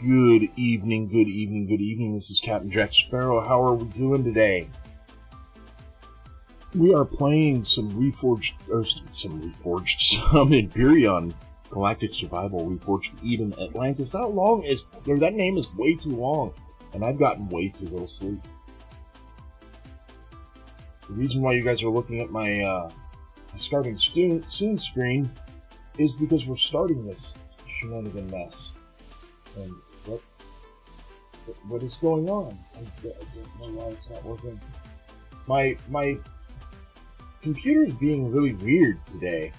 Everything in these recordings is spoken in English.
Good evening, good evening, good evening. This is CaptJacSparo. How are we doing today? We are playing some Empyrion Galactic Survival Reforged Atlantis. That name is way too long, and I've gotten way too little sleep. The reason why you guys are looking at my starting soon screen is because we're starting this shenanigan mess. And what is going on? I don't know why it's not working. My computer is being really weird today.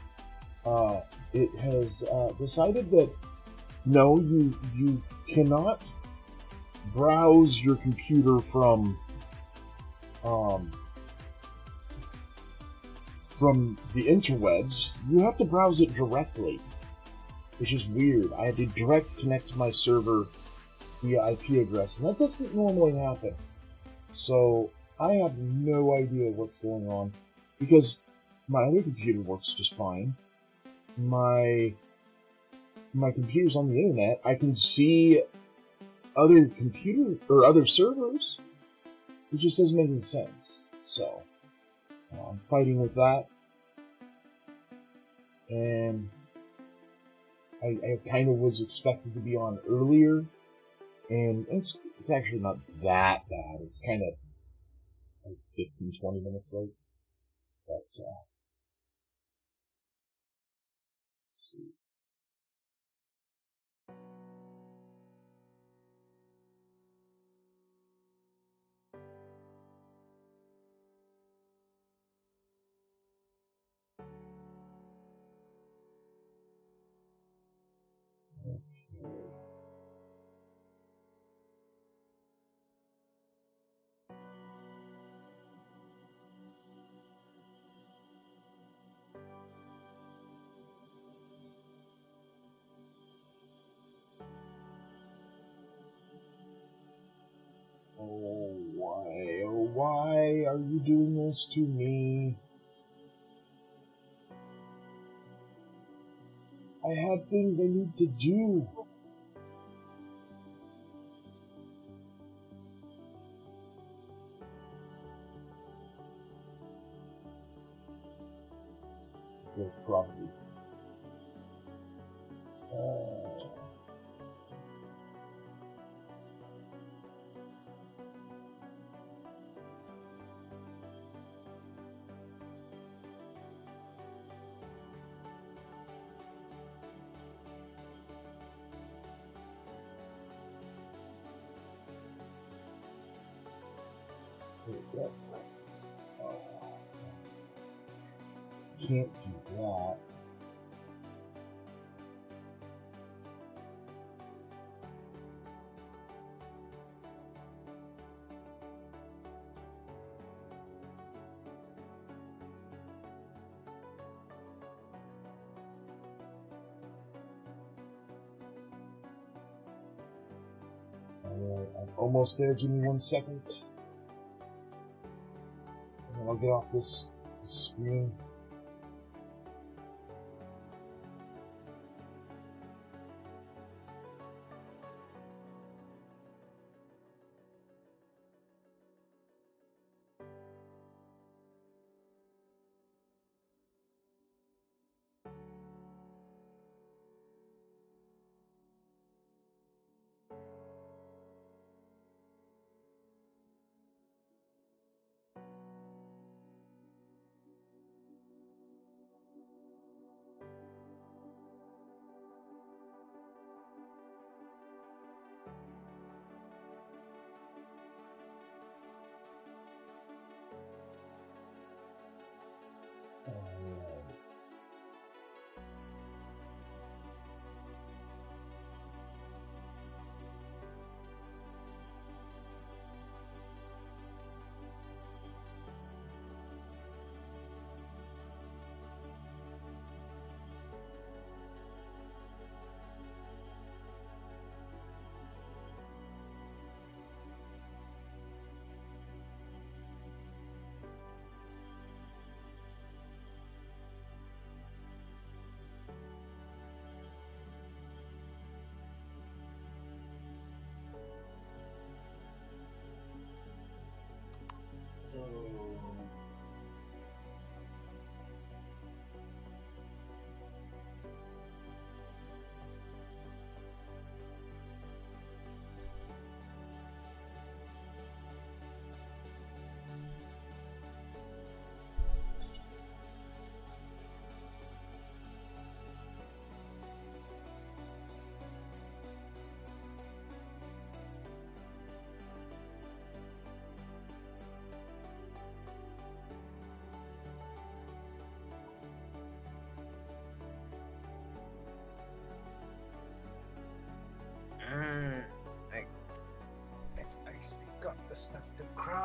It has decided that no, you cannot browse your computer from the interwebs. You have to browse it directly, which is weird. I had to direct connect to my server via IP address, and that doesn't normally happen. So I have no idea what's going on, because my other computer works just fine. My computer's on the internet. I can see other other servers. It just doesn't make any sense. So I'm fighting with that, and I kind of was expected to be on earlier, and it's actually not that bad. It's kind of like 15-20 minutes late, but let's see. Oh, why are you doing this to me? I have things I need to do. Yeah, probably. Yep. Can't do that. I'm almost there. Give me 1 second. And I'll get off this screen.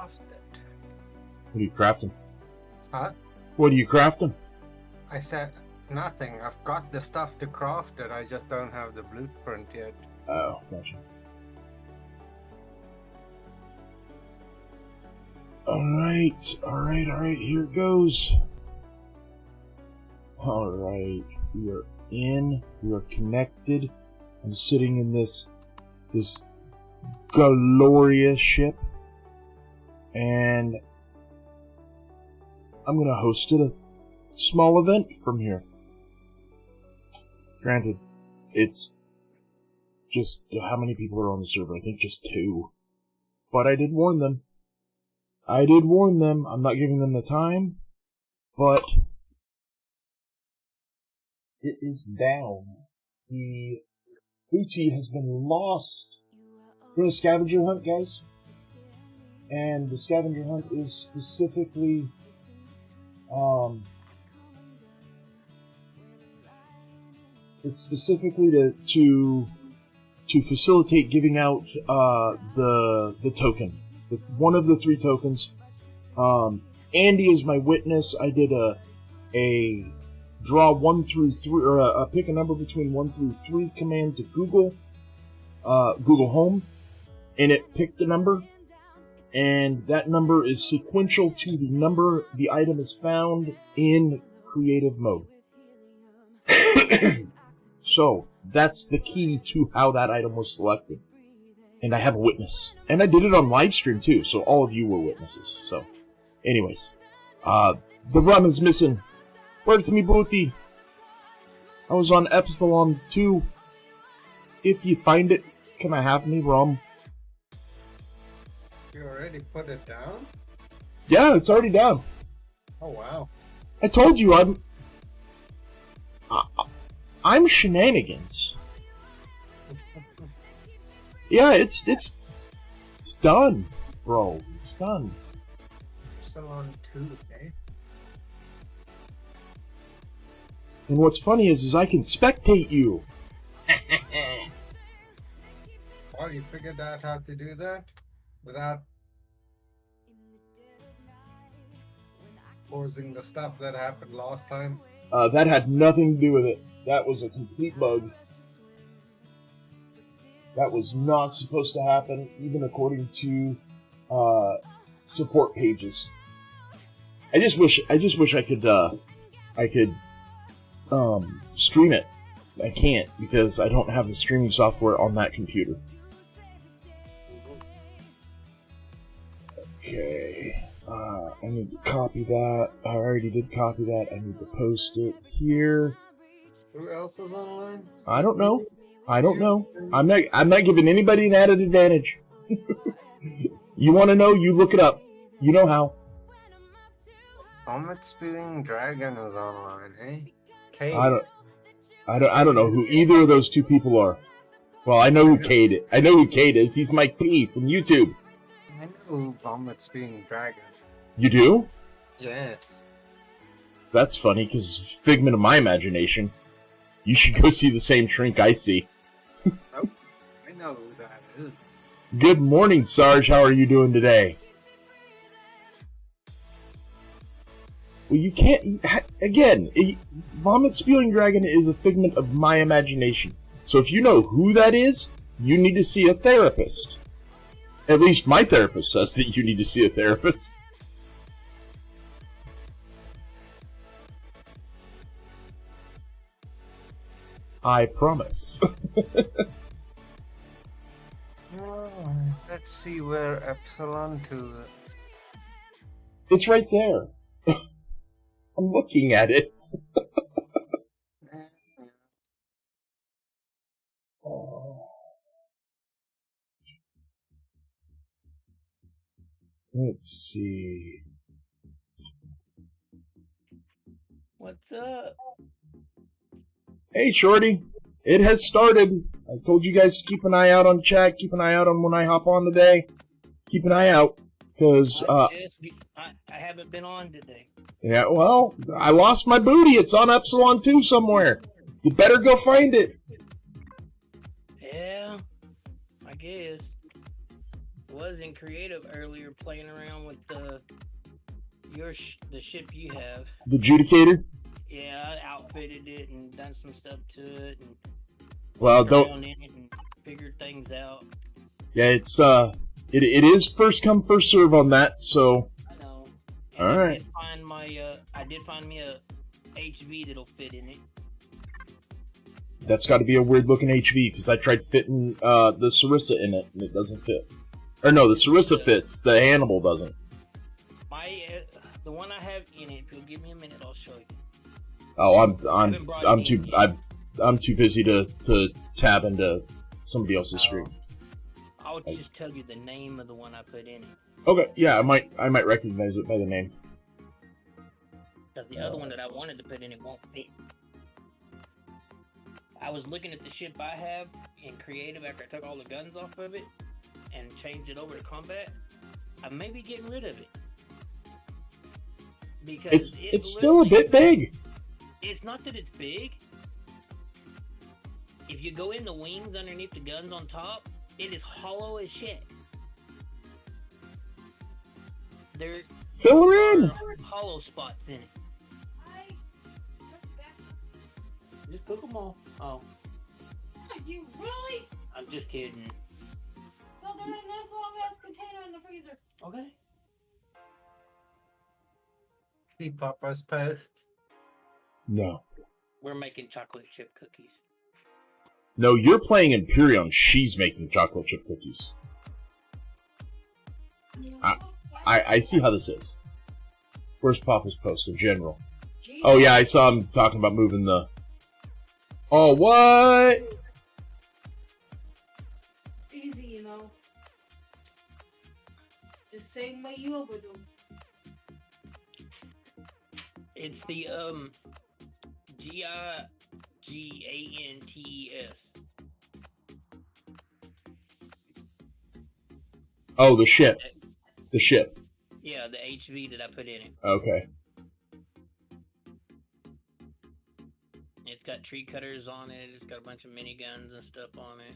craft it. What are you crafting? Huh? What are you crafting? I said nothing. I've got the stuff to craft it. I just don't have the blueprint yet. Oh, gotcha. Alright, here it goes. Alright, we are in, we are connected. I'm sitting in this glorious ship, and I'm gonna host a small event from here. Granted, it's just how many people are on the server? I think just 2. But I did warn them. I'm not giving them the time, but it is down. The booty has been lost. We're in a scavenger hunt, guys. And the scavenger hunt is specifically it's specifically to facilitate giving out the token. One of the 3 tokens. Andy is my witness. I did a draw 1 through 3, or pick a number between 1 through 3 command to Google Home, and it picked a number, and that number is sequential to the number the item is found in creative mode. So that's the key to how that item was selected. And I have a witness. And I did it on live stream too, so all of you were witnesses. So, anyways. The rum is missing. Where's me booty? I was on Epsilon 2. If you find it, can I have me rum? You already put it down? Yeah, it's already down. Oh, wow. I told you I'm shenanigans. Yeah, it's done, bro. It's done. Epsilon 2, eh? And what's funny is I can spectate you. Oh, you figured out how to do that without causing the stuff that happened last time? That had nothing to do with it. That was a complete bug. That was not supposed to happen, even according to support pages. I just wish I could stream it. I can't because I don't have the streaming software on that computer. Okay, I need to copy that. I already did copy that. I need to post it here. Who else is online? I don't know. I'm not giving anybody an added advantage. You want to know? You look it up. You know how. Vomit Spewing Dragon is online, eh? Cade. I don't know who either of those 2 people are. Well, I know who Cade is. I know who Cade is. He's Mike P from YouTube. I know who Vomit Spewing Dragon. You do? Yes. That's funny because it's a figment of my imagination. You should go see the same shrink I see. Nope. I know who that is. Good morning, Sarge. How are you doing today? Well, you can't... Again, Vomit Spewing Dragon is a figment of my imagination. So if you know who that is, you need to see a therapist. At least my therapist says that you need to see a therapist. I promise. Let's see where Epsilon 2 is. It's right there. I'm looking at it. Let's see. What's up? Hey, Shorty. It has started. I told you guys to keep an eye out on chat. Keep an eye out on when I hop on today. Keep an eye out. Because, I haven't been on today. Yeah, well, I lost my booty. It's on Epsilon 2 somewhere. You better go find it. Yeah, I guess. was in creative earlier playing around with the ship you have. The Judicator? Yeah, I outfitted it and done some stuff to it and Well, walked around in it and figured things out. Yeah, it's it is first come first serve on that, so I know. And all I right. did find me a HV that'll fit in it. That's got to be a weird looking HV because I tried fitting the Sarissa in it and it doesn't fit. Or no, the Sarissa fits, the Hannibal doesn't. The one I have in it. If you'll give me a minute, I'll show you. Oh, I'm too busy to tab into somebody else's screen. I'll just tell you the name of the one I put in it. Okay, yeah, I might recognize it by the name. Because the other one that I wanted to put in it won't fit. I was looking at the ship I have in creative after I took all the guns off of it and changed it over to combat. I may be getting rid of it. Because it's still a bit big. It's not that it's big. If you go in the wings underneath the guns on top, it is hollow as shit. There Fill her in. are hollow spots in it. Just cook them all. Oh. You really? I'm just kidding. So they're in this long ass container in the freezer. Okay. See Papa's post. No. We're making chocolate chip cookies. No, you're playing Empyrion. She's making chocolate chip cookies. I see how this is. Where's Papa's post in general? Jeez. Oh yeah, I saw him talking about moving the... Oh, what? Easy, you know. The same way you would do. It's the GIGANTES. Oh, the ship. The ship. Yeah, the HV that I put in it. Okay. It's got tree cutters on it. It's got a bunch of miniguns and stuff on it.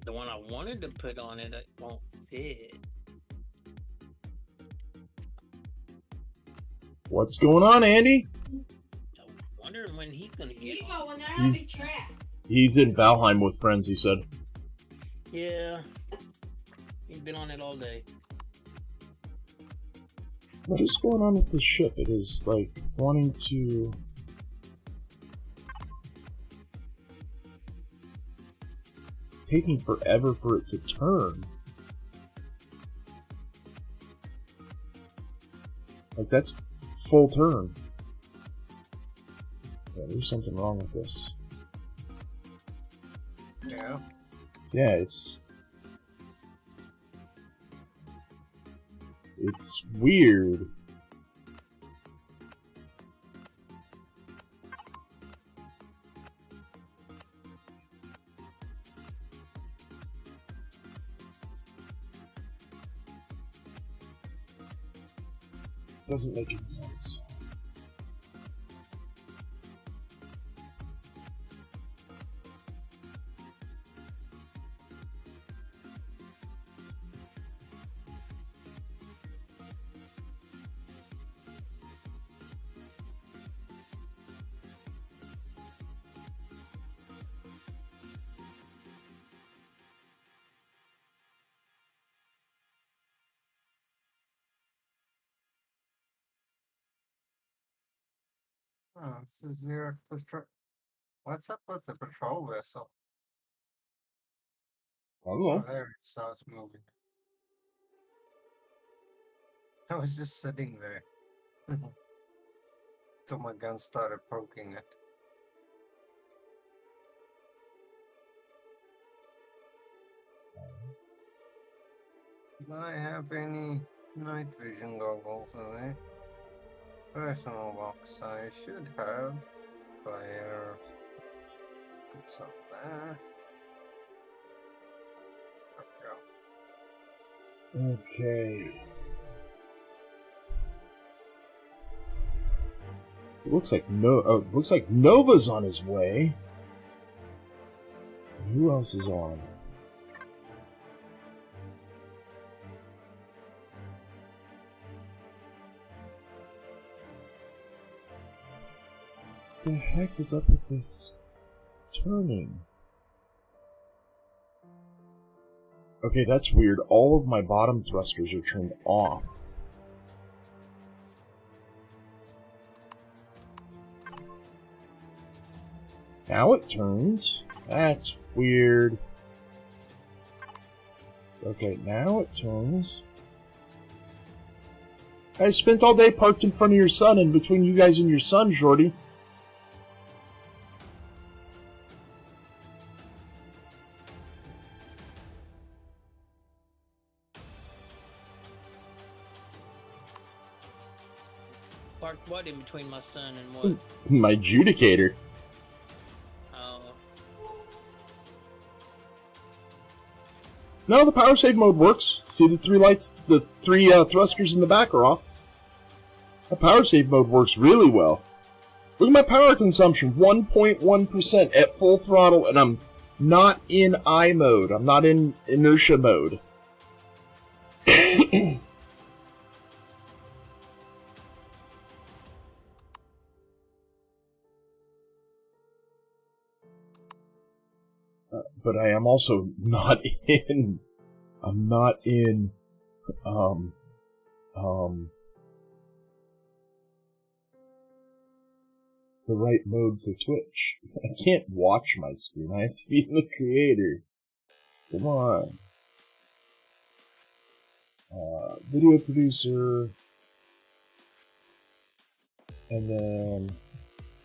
The one I wanted to put on it, it won't fit. What's going on, Andy? I'm wondering when he's gonna get You on. know when they're having tracks. He's in Valheim with friends, he said. Yeah. He's been on it all day. What is going on with this ship? It is, like, wanting to... taking forever for it to turn. Like, that's full turn. Yeah, there's something wrong with this. Yeah. Yeah, it's weird. Doesn't make any sense. Oh, this is zero plus. What's up with the patrol vessel? I don't Oh, know. there it starts moving. I was just sitting there. Till my gun started poking it. Do I have any night vision goggles in there? Personal box, I should have. Player. Put some there. There we go. Okay. It looks like looks like Nova's on his way. And who else is on? the heck is up with this turning? Okay, that's weird. All of my bottom thrusters are turned off. Now it turns. That's weird. Okay, now it turns. I spent all day parked in front of your sun and between you guys and your sun, Shorty. Parked what in between my son and what? My Judicator. Oh. No, the power save mode works. See the three lights, the three thrusters in the back are off. The power save mode works really well. Look at my power consumption, 1.1% at full throttle, and I'm not in I mode. I'm not in inertia mode. But I am also not in. I'm not in. The right mode for Twitch. I can't watch my screen. I have to be in the creator. Come on. Video producer. And then.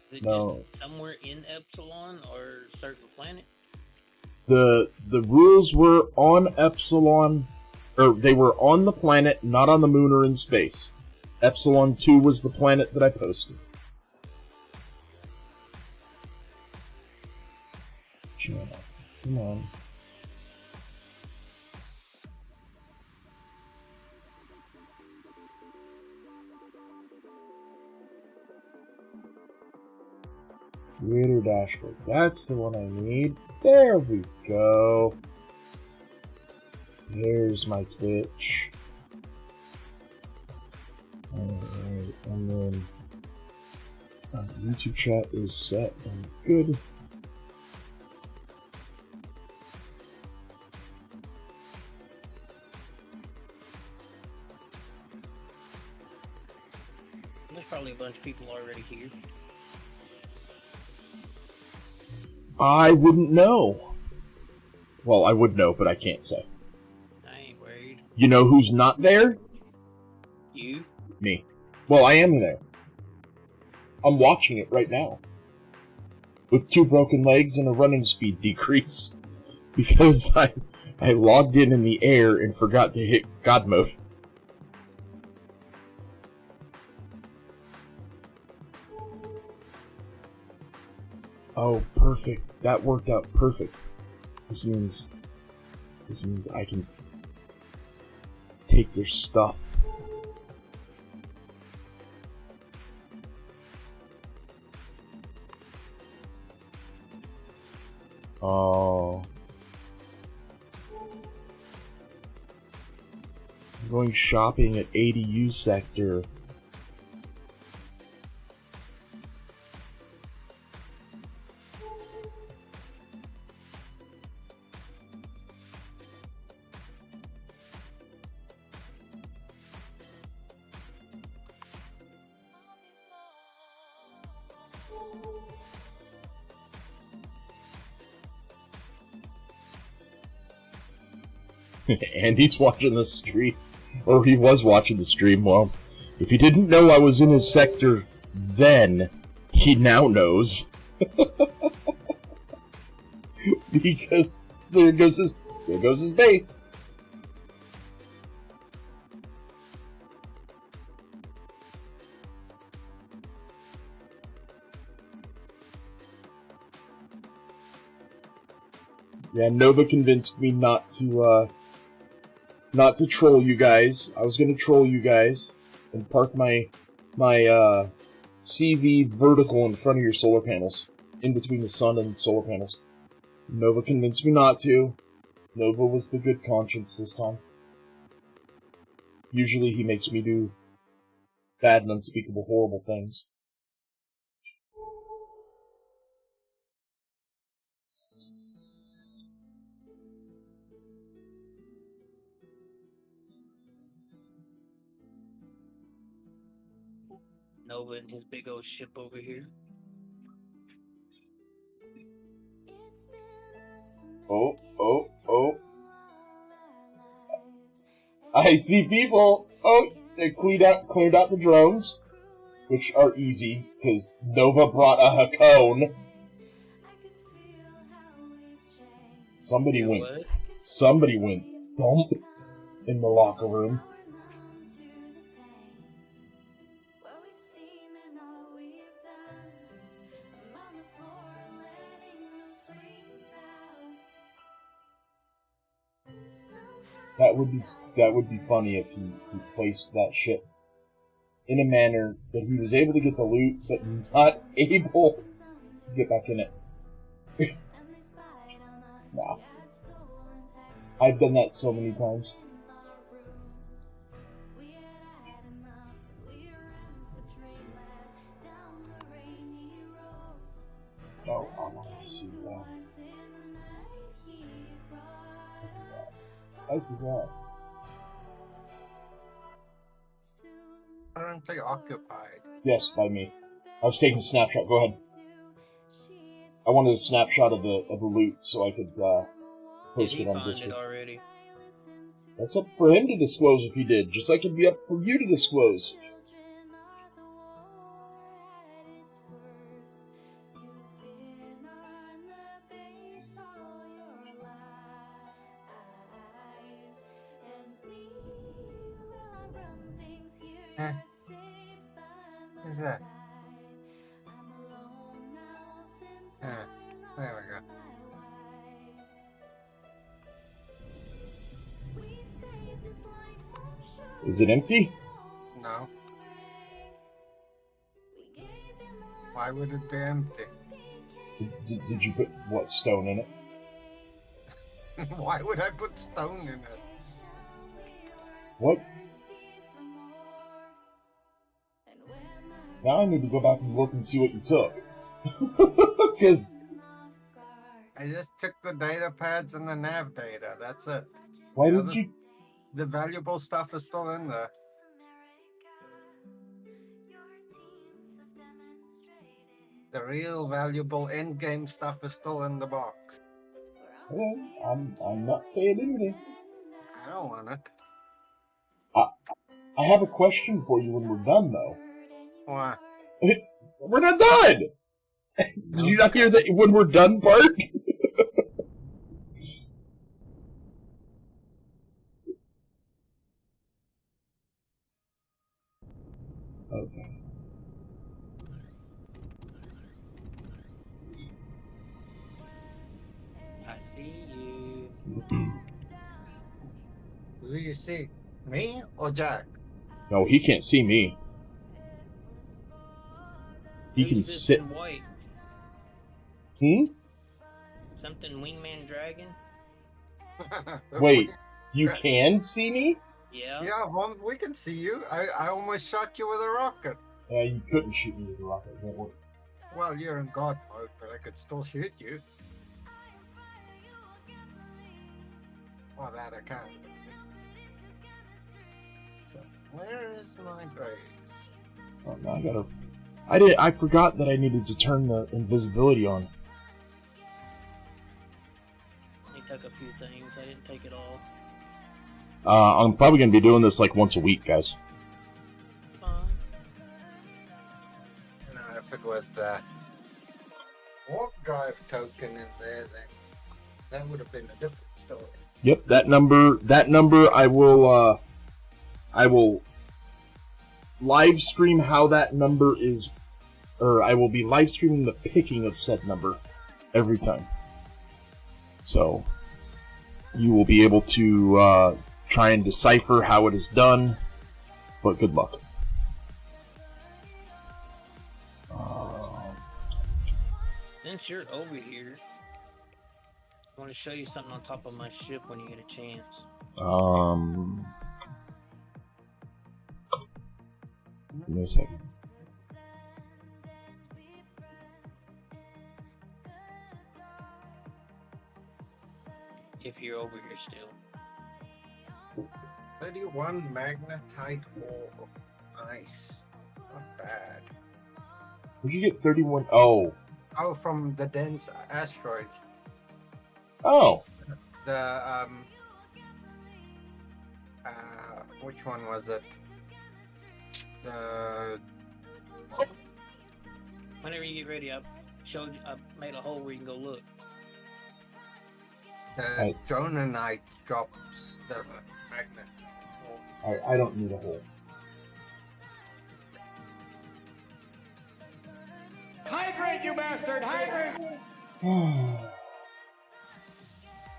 Is it no. just somewhere in Epsilon or a certain planet? The rules were on Epsilon, or they were on the planet, not on the moon or in space. Epsilon 2 was the planet that I posted. Channel. Come on. Creator dashboard. That's the one I need. There we go. There's my Twitch. Alright, and then YouTube chat is set and good. There's probably a bunch of people already here. I wouldn't know. Well, I would know, but I can't say. I ain't worried. You know who's not there? You? Me. Well, I am there. I'm watching it right now. With 2 broken legs and a running speed decrease. Because I logged in the air and forgot to hit God mode. Oh, perfect. That worked out perfect. This means I can take their stuff. Oh. I'm going shopping at ADU sector. Andy's watching the stream. Or he was watching the stream. Well, if he didn't know I was in his sector then, he now knows. Because there goes his base. Yeah, Nova convinced me not to troll you guys. I was gonna troll you guys and park my CV vertical in front of your solar panels, in between the sun and the solar panels. Nova convinced me not to. Nova was the good conscience this time. Usually he makes me do bad and unspeakable horrible things. Nova and his big old ship over here. Oh, oh, oh. I see people. Oh, they cleared out the drones, which are easy, because Nova brought a cone. Somebody went thump in the locker room. That would be funny if he placed that ship in a manner that he was able to get the loot, but not able to get back in it. Nah. I've done that so many times. Oh, I wanted to see that. I forgot. Currently occupied. Yes, by me. I was taking a snapshot. Go ahead. I wanted a snapshot of the loot so I could post it on Discord. Already? That's up for him to disclose if he did, just like it'd be up for you to disclose. What's that? There we go. Is it empty? No. Why would it be empty? Did you put, what, stone in it? Why would I put stone in it? What? Now I need to go back and look and see what you took. Because... I just took the data pads and the nav data, that's it. Why did you... The valuable stuff is still in there. The real valuable end-game stuff is still in the box. Well, I'm not saying anything. I don't want it. I have a question for you when we're done, though. What? We're not done! Did you not hear the when we're done part? Okay. I see you. Who do you see? Me or Jack? No, he can't see me. He Who's can this sit. in white? Something wingman dragon? Wait, you can see me? Yeah. Yeah, well, we can see you. I almost shot you with a rocket. Yeah, you couldn't shoot me with a rocket. It won't work. Well, you're in God mode, but I could still shoot you. Well, that I can't. So, where is my base? Oh, now I gotta. I forgot that I needed to turn the invisibility on. He took a few things. I didn't take it all. I'm probably gonna be doing this like once a week, guys. Fine. No, if it was the warp drive token in there, then that would have been a different story. Yep, that number. I will live stream how that number is, or I will be live streaming the picking of said number every time. So you will be able to try and decipher how it is done, but good luck. Since you're over here, I want to show you something on top of my ship when you get a chance. Give me a second. If you're over here still. 31 magnetite ore. Nice. bad. Where'd you get 31? Oh. Oh, from the dense asteroids. Oh. The, which one was it? The... Whenever you get ready, I made a hole where you can go look. The Jonanite drops the magnet. I don't need a hole. Hydrate, you bastard! Hydrate!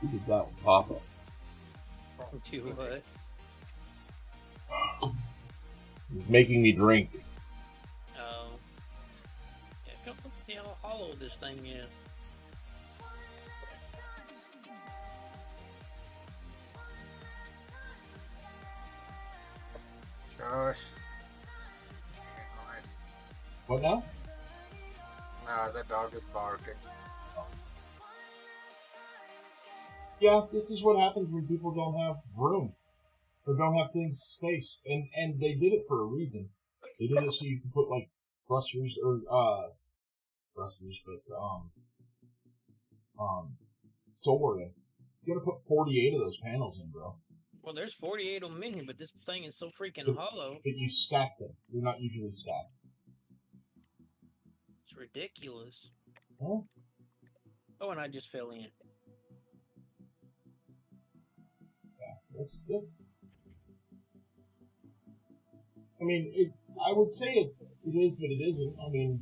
Who did that with Papa? Do what? He's making me drink. Oh. Yeah, let's see how hollow this thing is. Josh. Nice. What now? No, the dog is barking. Yeah, this is what happens when people don't have room. Or don't have things spaced. And they did it for a reason. They did it so you can put, like, thrusters, but, solar in. You gotta put 48 of those panels in, bro. Well, there's 48 of them in here, but this thing is so freaking hollow. But you stack them. They're not usually stacked. It's ridiculous. Huh? Oh, and I just fell in. That's. I mean, I would say it is, but it isn't. I mean,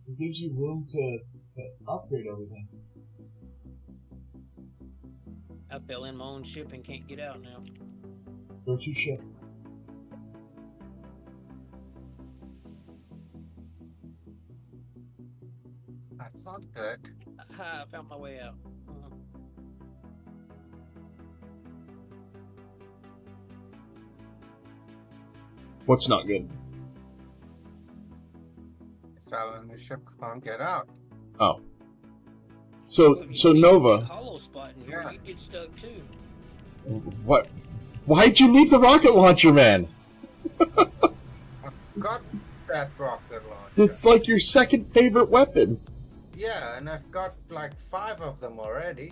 it gives you room to upgrade everything. I fell in my own ship and can't get out now. Go to ship. That's not good. I found my way out. What's not good? Fell in the ship, can't get out. Oh. So Nova. Hollow spot in here, you'd get stuck too. What? Why'd you leave the rocket launcher, man? I've got that rocket launcher. It's like your second favorite weapon. Yeah, and I've got like 5 of them already.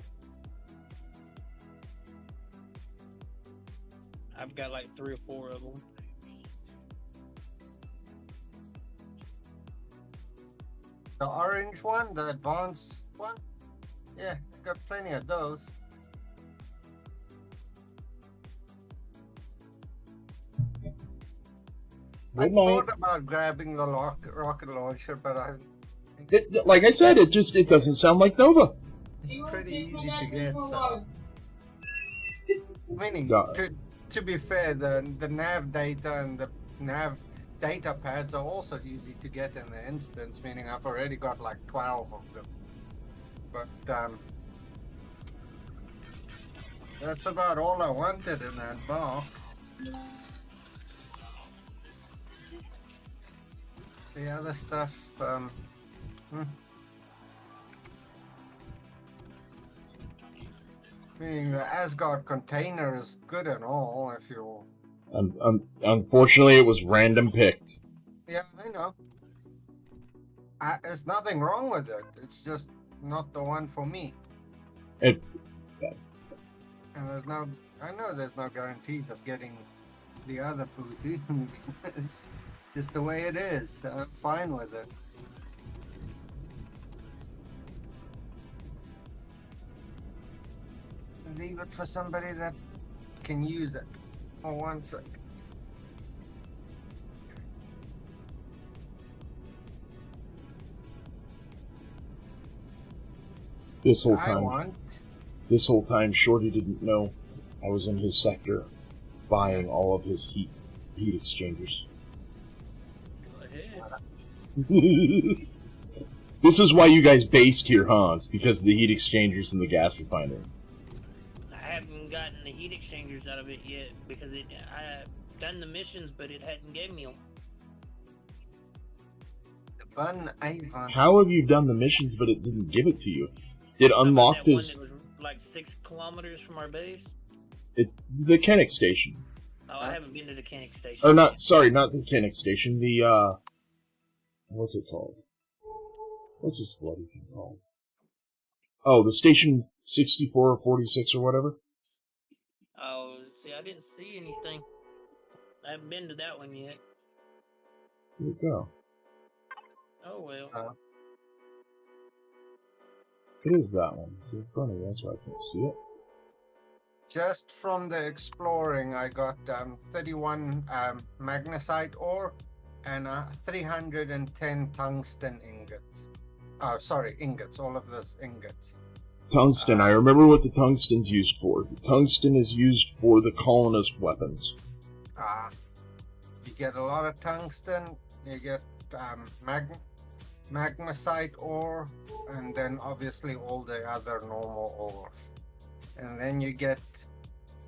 I've got like 3 or 4 of them. The orange one, the advanced one? Yeah, I've got plenty of those. I thought about grabbing the rocket launcher, but like I said, it doesn't sound like Nova. It's pretty easy to get, so... Meaning, to be fair, the nav data and the nav data pads are also easy to get in the instance, meaning I've already got like 12 of them. But, that's about all I wanted in that box. The other stuff, meaning the Asgard container is good and all if you... Unfortunately, it was random picked. Yeah, I know. There's nothing wrong with it. It's just not the one for me. And there's no... I know there's no guarantees of getting the other booty. It's just the way it is. I'm fine with it. Leave it for somebody that can use it. For 1 sec. This whole time, Shorty didn't know I was in his sector, buying all of his heat exchangers. This is why you guys based here, huh? It's because of the heat exchangers and the gas refinery. I haven't gotten the heat exchangers out of it yet because I done the missions, but it hadn't given me them. How have you done the missions, but it didn't give it to you? It unlocked his... One that was like 6 kilometers from our base? The Kennick station. Oh, I haven't been to the mechanic station. Or not, sorry, not the mechanic station. The, what's it called? What's this bloody thing called? Oh, the station 64 or 46 or whatever? Oh, see, I didn't see anything. I haven't been to that one yet. Here we go. Oh, well. It is that one. It's so funny, that's why I can't see it. Just from the exploring, I got 31 magnesite ore and 310 tungsten ingots. Oh, sorry, ingots. All of those ingots. Tungsten. I remember what the tungsten's used for. The tungsten is used for the colonist weapons. You get a lot of tungsten. You get magnesite ore, and then obviously all the other normal ores. And then you get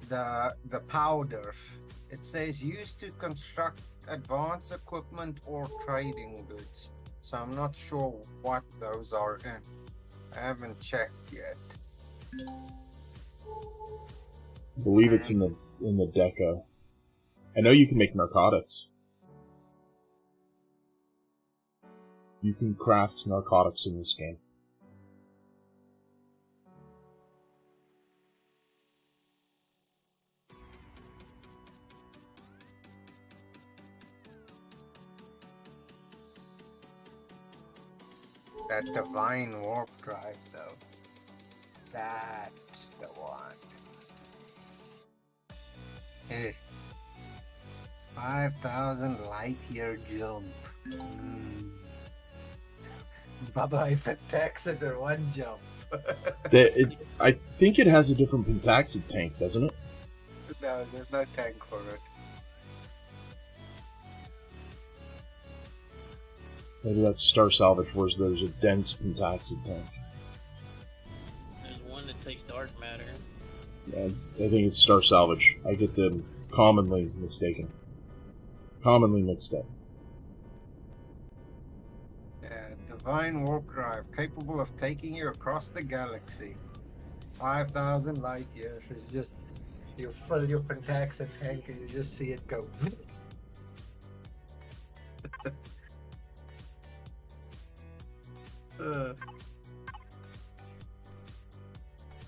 the powders. It says used to construct advanced equipment or trading goods. So I'm not sure what those are in. I haven't checked yet. I believe it's in the deco. I know you can make narcotics. You can craft narcotics in this game. That divine warp drive, though. That's the one. Hey. 5,000 light year jump. Bye-bye pentaxid or one jump. I think it has a different pentaxid tank, doesn't it? No, there's no tank for it. Maybe that's Star Salvage, where there's a dense pentaxid tank. There's one that takes dark matter. Yeah, I think it's Star Salvage. I get them commonly mistaken. Commonly mixed up. Yeah, divine warp drive, capable of taking you across the galaxy. 5,000 light years. It's just, you fill your pentaxid tank and you just see it go.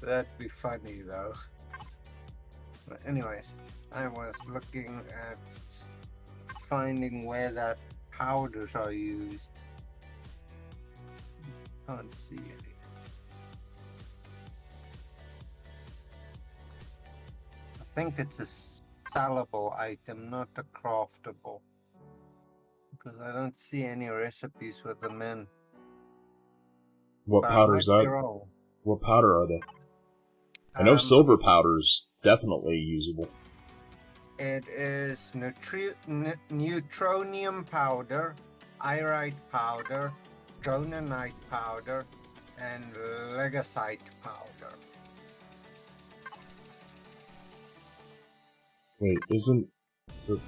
That'd be funny though. But anyways, I was looking at finding where that powders are used. Can't see any. I think it's a sellable item, not a craftable. Because I don't see any recipes with them in. What But powder is I might be that? wrong. What powder are they? I know silver powder is definitely usable. It is neutronium powder, irite powder, dronanite powder, and legasite powder. Wait, don't the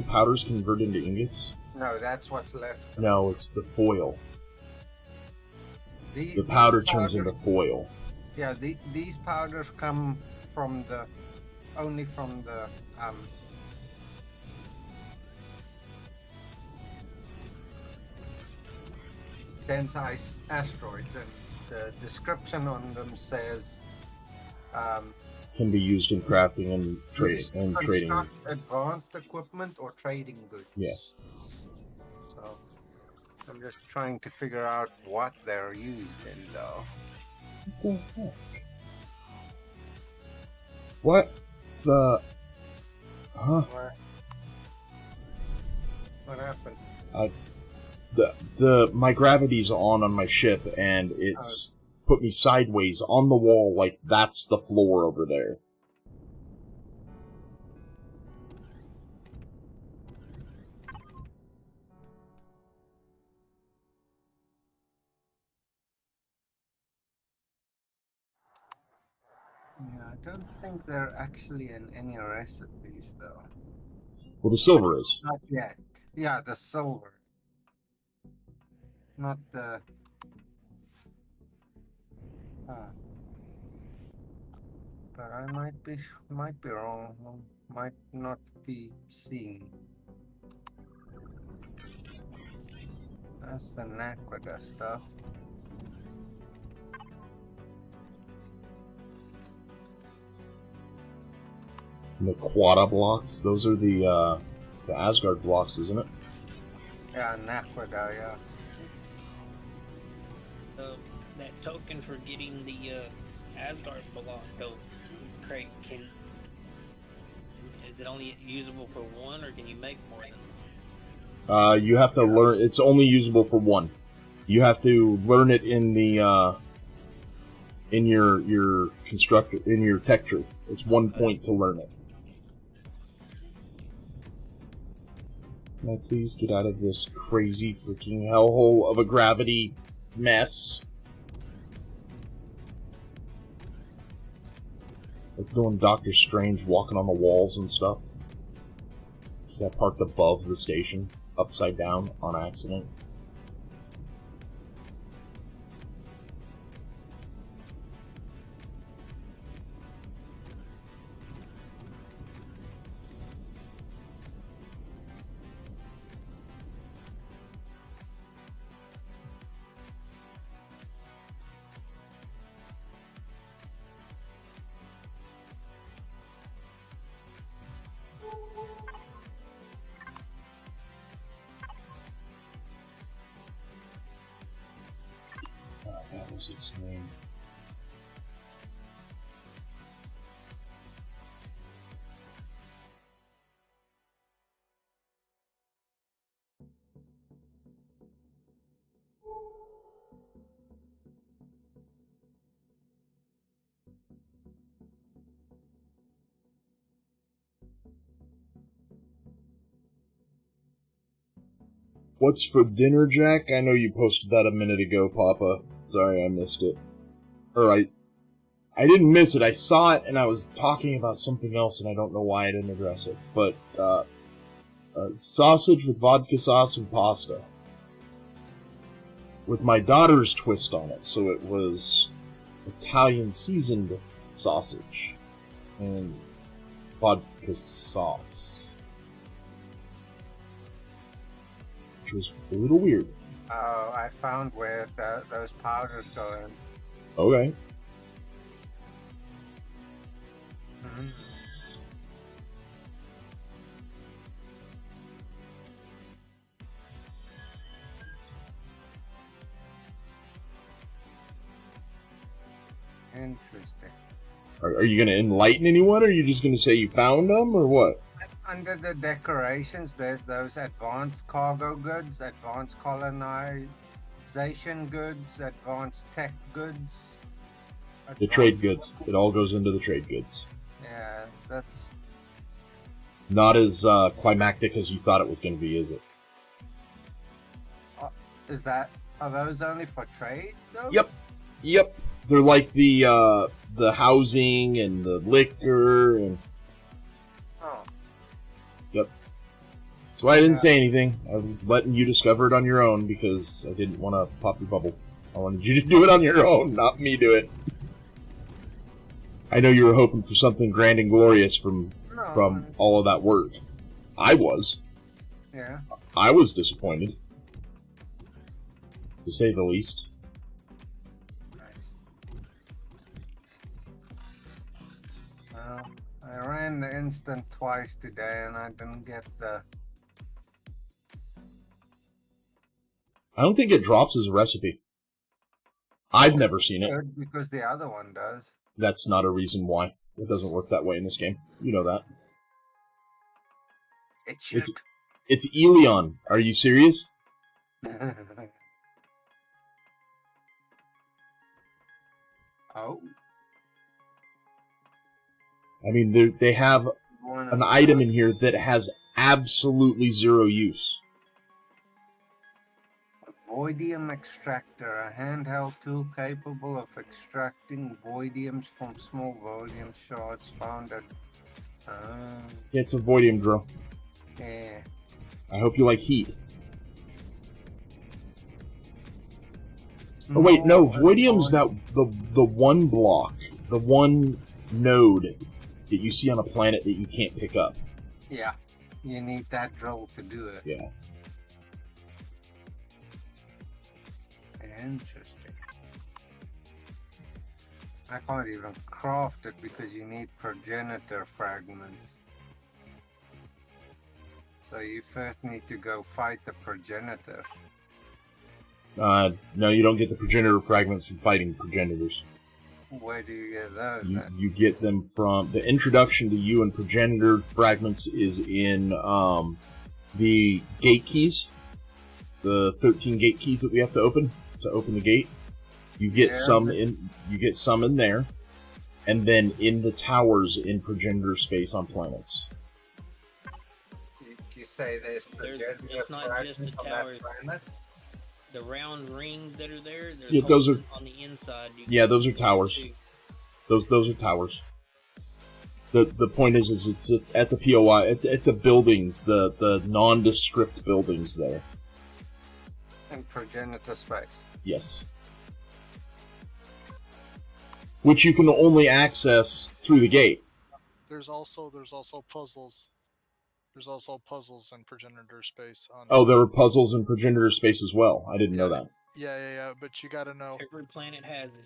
powders convert into ingots? No, that's what's left. No, it's the foil. The powder turns into foil. Yeah, these powders come from only from the dense ice asteroids, and the description on them says Can be used in crafting and trading. construct advanced equipment or trading goods. Yeah. So I'm just trying to figure out what they're used in, though. What the heck? What the? Huh? What happened? My gravity's on my ship, and it's put me sideways on the wall, like that's the floor over there. Yeah, I don't think they're actually in any recipes, though. Well, the silver is. Not yet. Yeah, the silver. Not the... But I might be wrong. might not be seen. That's the Naquada stuff. The Quada blocks, those are the Asgard blocks, isn't it? Yeah, Naquada, yeah. That token for getting the Asgard block, though, Craig, is it only usable for one, or can you make more than one? You have to learn. It's only usable for one. You have to learn it in the in your constructor, in your tech tree. It's 1 point to learn it. Can I please get out of this crazy freaking hellhole of a gravity mess? Like doing Doctor Strange walking on the walls and stuff. Is that parked above the station, upside down, on accident? What was its name? What's for dinner, Jack? I know you posted that a minute ago, Papa. Sorry, I missed it. Or I didn't miss it. I saw it, and I was talking about something else, and I don't know why I didn't address it. But, sausage with vodka sauce and pasta. With my daughter's twist on it, so it was Italian seasoned sausage and vodka sauce. Which was a little weird. Oh, I found where those powders go in. Okay. Mm-hmm. Interesting. Are you going to enlighten anyone, or are you just going to say you found them, or what? Under the decorations, there's those advanced cargo goods, advanced colonization goods, advanced tech goods. The trade goods. It all goes into the trade goods. Yeah, that's... Not as climactic as you thought it was going to be, is it? Are those only for trade, though? Yep. They're like the housing and the liquor and... Oh. Yep. So I didn't say anything. I was letting you discover it on your own because I didn't want to pop your bubble. I wanted you to do it on your own, not me do it. I know you were hoping for something grand and glorious from all of that work. I was. Yeah. I was disappointed. To say the least. Well, I ran the instant twice today and I didn't get the... I don't think it drops as a recipe. I've never seen it. Good, because the other one does. That's not a reason why. It doesn't work that way in this game. You know that. It should. It's Elion. Are you serious? Oh. I mean, they have an item in here that has absolutely zero use. Voidium Extractor, a handheld tool capable of extracting voidiums from small voidium shards found at... Yeah, it's a voidium drill. Yeah. I hope you like heat. Oh wait, no, voidium's that the one block, the one node that you see on a planet that you can't pick up. Yeah, you need that drill to do it. Yeah. Interesting. I can't even craft it because you need progenitor fragments. So you first need to go fight the progenitor. No, you don't get the progenitor fragments from fighting progenitors. Where do you get those? You get them from... The introduction to you and progenitor fragments is in the gate keys. The 13 gate keys that we have to open the gate. You get some in there. And then in the towers in progenitor space on planets. You say there's it's not just the towers. The round rings that are there, yeah, those are on the inside. Those are towers. Those are towers. The point is it's at the POI at the buildings, the nondescript buildings there. In progenitor space. Yes. Which you can only access through the gate. There's also puzzles. There's also puzzles in progenitor space. There were puzzles in progenitor space as well. I didn't know that. Yeah. But you gotta know. Every planet has it.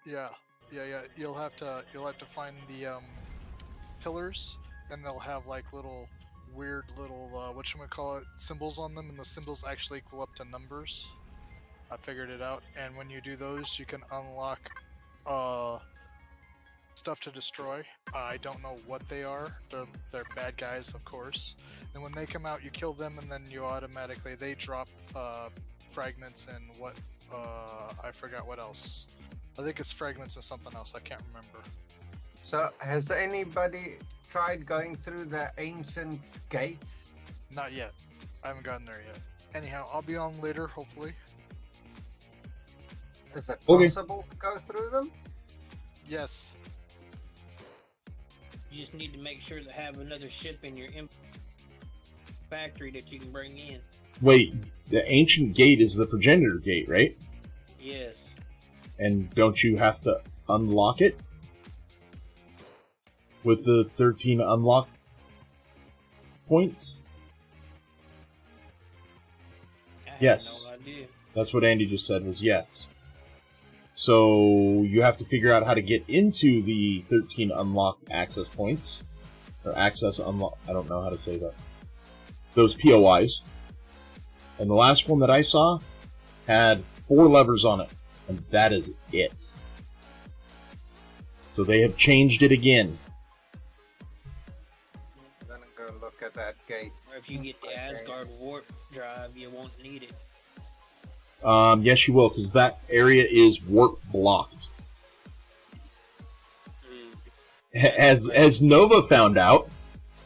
Yeah. You'll have to find the pillars, and they'll have like little weird little whatchamacallit symbols on them, and the symbols actually equal up to numbers. I figured it out, and when you do those, you can unlock stuff to destroy. I don't know what they are. They're bad guys, of course. And when they come out, you kill them, and then you automatically they drop fragments and what I forgot what else. I think it's fragments and something else. I can't remember. So has anybody tried going through the ancient gates? Not yet. I haven't gotten there yet. Anyhow, I'll be on later, hopefully. Is it possible to go through them? Yes. You just need to make sure to have another ship in your factory that you can bring in. Wait, the ancient gate is the progenitor gate, right? Yes. And don't you have to unlock it? With the 13 unlocked points? Yes. No idea. That's what Andy just said was yes. So you have to figure out how to get into the 13 unlocked access points. Or access unlock... I don't know how to say that. Those POIs. And the last one that I saw had 4 levers on it. And that is it. So they have changed it again. I'm gonna go look at that gate. Or if you get the Asgard warp drive, you won't need it. Yes, you will, because that area is warp blocked. As Nova found out,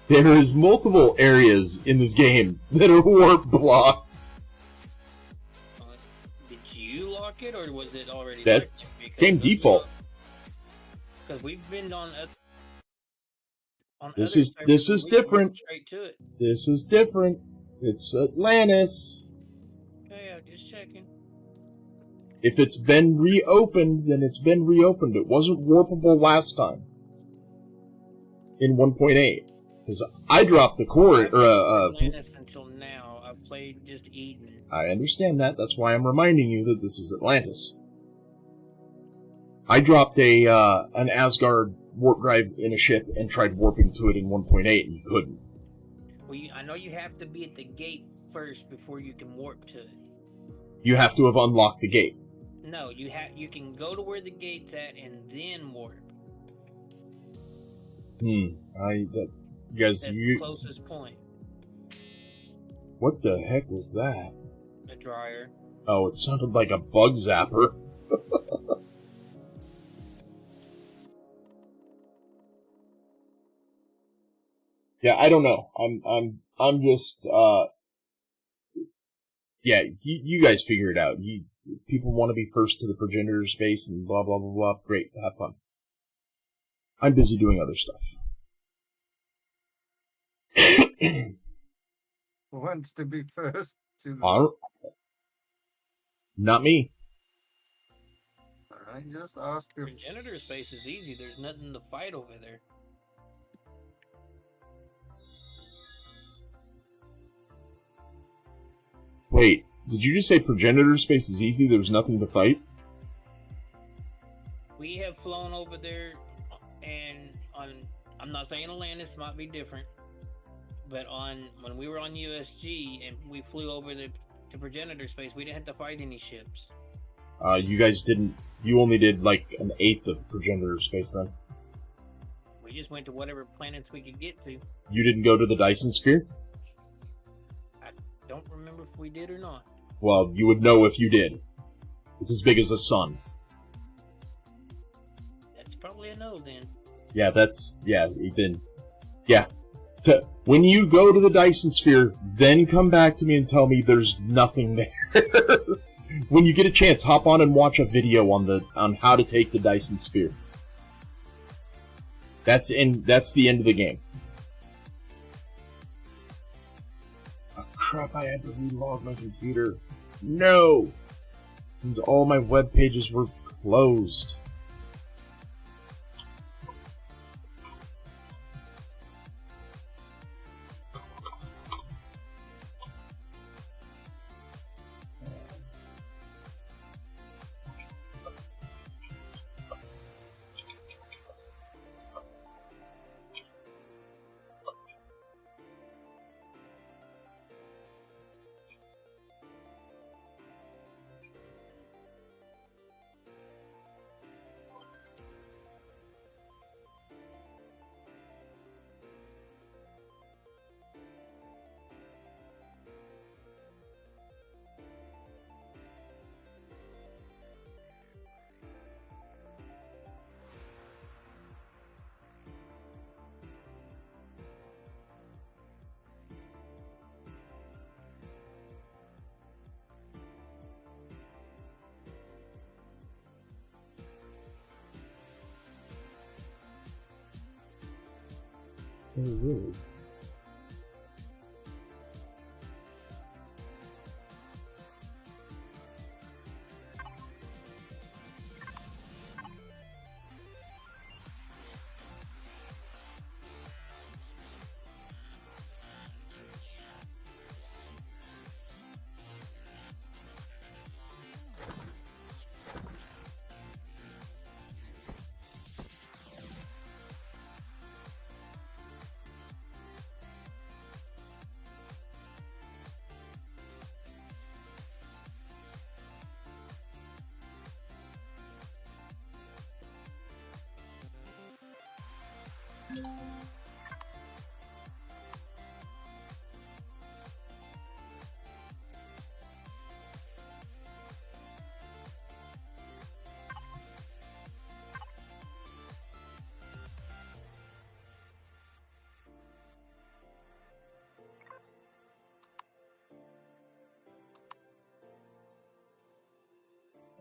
there is multiple areas in this game that are warp blocked. Did you lock it, or was it already that game default? Because we've been on this is different. Straight to it. This is different. It's Atlantis. Okay, I'm just checking. If it's been reopened, then it's been reopened. It wasn't warpable last time. In 1.8. Because I dropped the core... Atlantis until now. I've played just Eden. I understand that. That's why I'm reminding you that this is Atlantis. I dropped an Asgard warp drive in a ship and tried warping to it in 1.8, and you couldn't. Well, I know you have to be at the gate first before you can warp to it. You have to have unlocked the gate. No, you can go to where the gate's at and then warp. You guys, That's the closest point. What the heck was that? A dryer. Oh, it sounded like a bug zapper. Yeah, I don't know. I'm just yeah, you guys figure it out. People want to be first to the progenitor space and blah blah blah blah. Great, have fun. I'm busy doing other stuff. Who wants to be first to the... Not me. I just asked if... Progenitor space is easy. There's nothing to fight over there. Wait, did you just say progenitor space is easy? There was nothing to fight? We have flown over there, and I'm not saying Atlantis might be different, but when we were on USG and we flew over to progenitor space, we didn't have to fight any ships. You guys didn't. You only did like an eighth of progenitor space then. We just went to whatever planets we could get to. You didn't go to the Dyson Sphere? I don't remember if we did or not. Well, you would know if you did. It's as big as the sun. That's probably a no then. Yeah, then. Yeah. When you go to the Dyson Sphere, then come back to me and tell me there's nothing there. When you get a chance, hop on and watch a video on how to take the Dyson Sphere. That's the end of the game. Oh crap, I had to relog my computer. No! Means all my web pages were closed. Oh, really?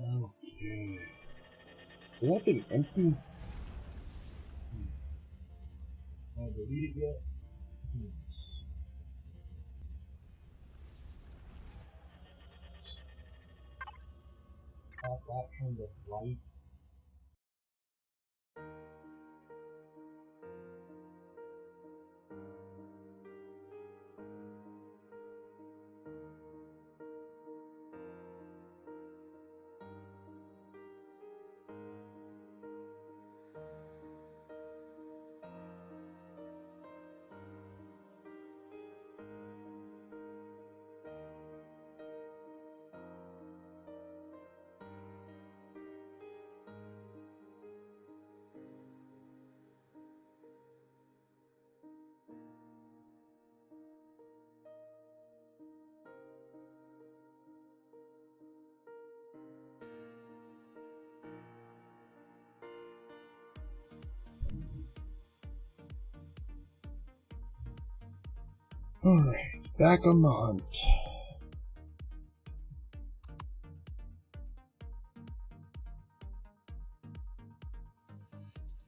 Okay. Is that thing empty? Can I delete it yet? Let's have that turned to light. Alright, back on the hunt.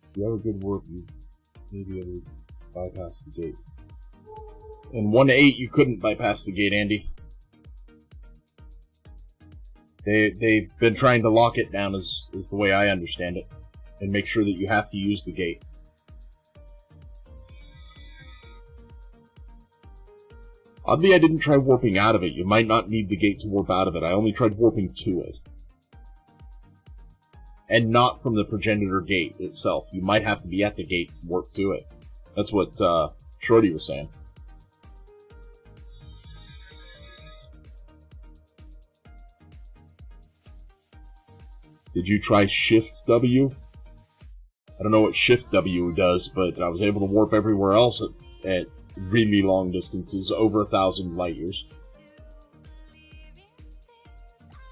If you have a good work, you maybe able to bypass the gate. In 1-8, you couldn't bypass the gate, Andy. They've been trying to lock it down, is the way I understand it, and make sure that you have to use the gate. Oddly, I didn't try warping out of it. You might not need the gate to warp out of it. I only tried warping to it. And not from the progenitor gate itself. You might have to be at the gate to warp to it. That's what Shorty was saying. Did you try Shift W? I don't know what Shift W does, but I was able to warp everywhere else at really long distances, over 1,000 light years.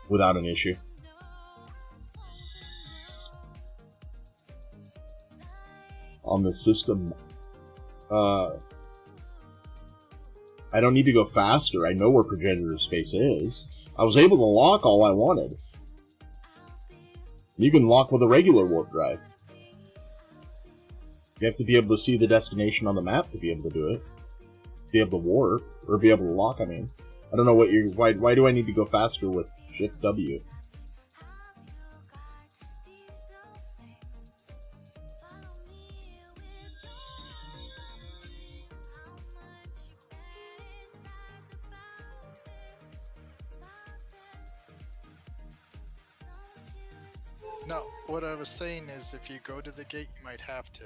Without an issue. On the system, I don't need to go faster. I know where progenitor space is. I was able to lock all I wanted. You can lock with a regular warp drive. You have to be able to see the destination on the map to be able to do it. Be able to warp, or be able to lock, I mean. I don't know what you're... Why do I need to go faster with Shift W? No, what I was saying is if you go to the gate, you might have to.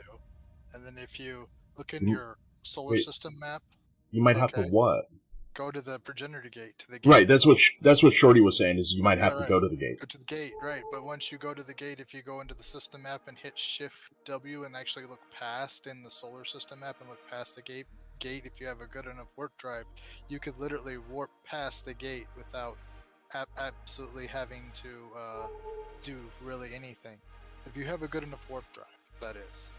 And then if you look in your solar system map... You might have to what? Go to the progenitor gate, to the gate. Right, that's what Shorty was saying, is you might have to go to the gate. Go to the gate, right. But once you go to the gate, if you go into the system map and hit Shift W and actually look past in the solar system map and look past the gate, if you have a good enough warp drive, you could literally warp past the gate without absolutely having to do really anything. If you have a good enough warp drive, that is.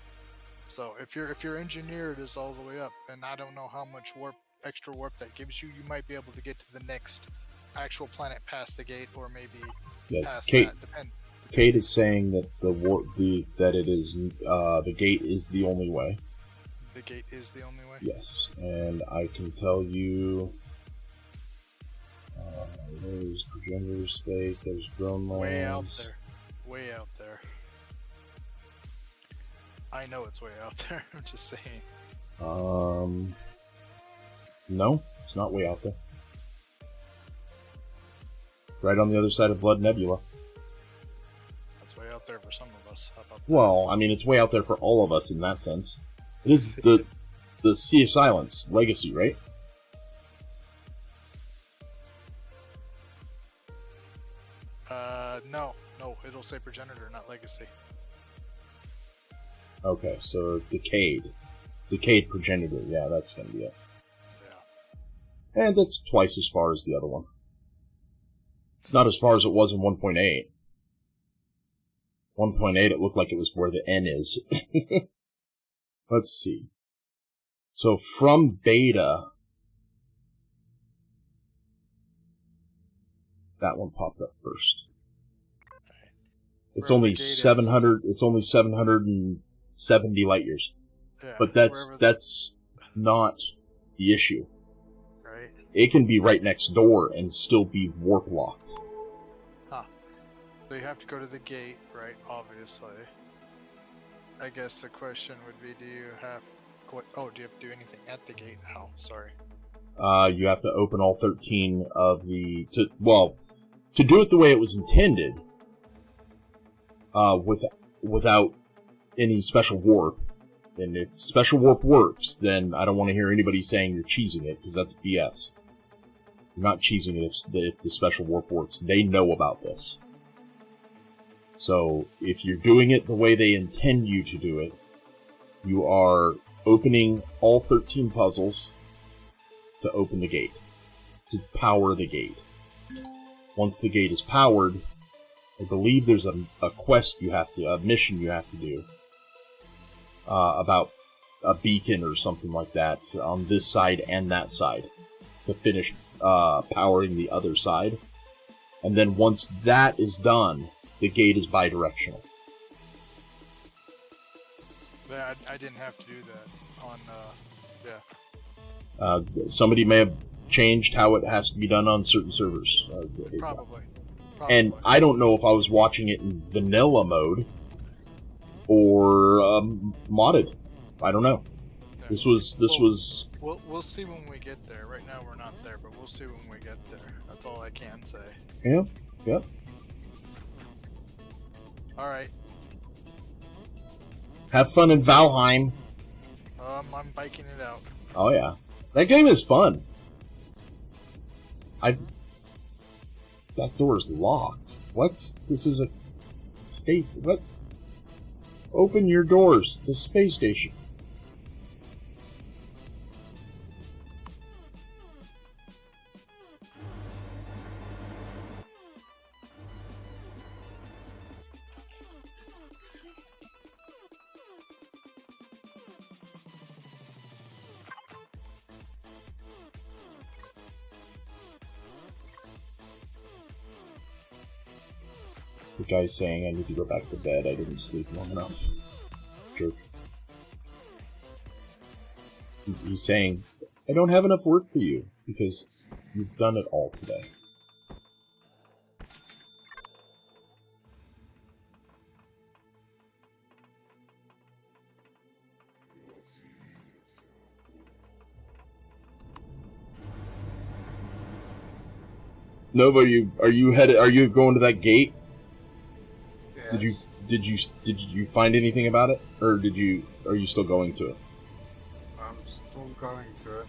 So if your engineered is all the way up, and I don't know how much extra warp that gives you, you might be able to get to the next actual planet past the gate, or maybe past that. Kate is saying that the gate is the only way. The gate is the only way? Yes, and I can tell you there's progenitor space, there's drone lands. Way out there. I know it's way out there, I'm just saying. No, it's not way out there. Right on the other side of Blood Nebula. That's way out there for some of us. How about that? Well, I mean, it's way out there for all of us in that sense. It is the Sea of Silence legacy, right? No, it'll say progenitor, not legacy. Okay, so Decayed progenitor, yeah, that's gonna be it. Yeah. And that's twice as far as the other one. Not as far as it was in 1.8. 1.8, it looked like it was where the N is. Let's see. So from beta, that one popped up first. It's only 700. It's only 770 light years. Yeah, but that's not the issue. Right. It can be right next door and still be warp locked. Huh. So you have to go to the gate, right? Obviously. I guess the question would be, do you have to do anything at the gate now? Sorry. You have to open all 13 of the... To do it the way it was intended, without any special warp. And if special warp works, then I don't want to hear anybody saying you're cheesing it, because that's BS. You're not cheesing it if the special warp works. They know about this. So, if you're doing it the way they intend you to do it, you are opening all 13 puzzles to open the gate. To power the gate. Once the gate is powered, I believe there's a mission you have to do. About a beacon or something like that on this side and that side to finish powering the other side. And then once that is done, the gate is bidirectional. Yeah, I didn't have to do that on, somebody may have changed how it has to be done on certain servers. Probably. And I don't know if I was watching it in vanilla mode or modded. I don't know. Yeah. This was. We'll see when we get there. Right now we're not there, but we'll see when we get there. That's all I can say. Yep. All right. Have fun in Valheim. I'm biking it out. Oh yeah, that game is fun. That door is locked. What? This is a state. What? Open your doors to space station. The guy's saying I need to go back to bed. I didn't sleep long enough. Jerk. He's saying, I don't have enough work for you because you've done it all today. No, but are you going to that gate? Yes. Did you find anything about it, or are you still going to it? I'm still going to it.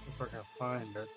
If I can find it.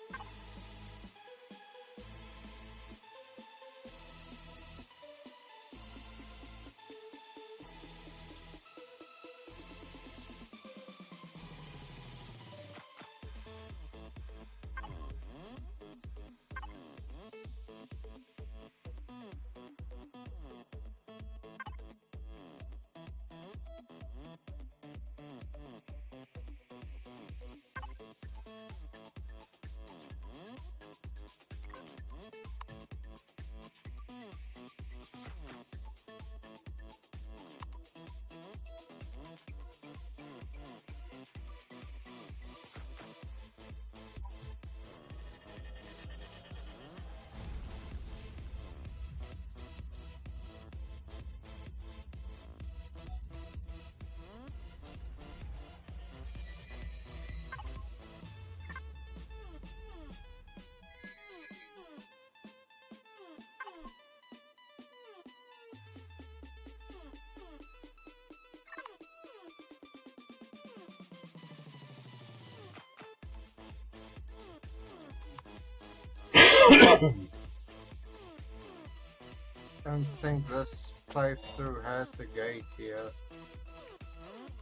I don't think this playthrough has the gate here.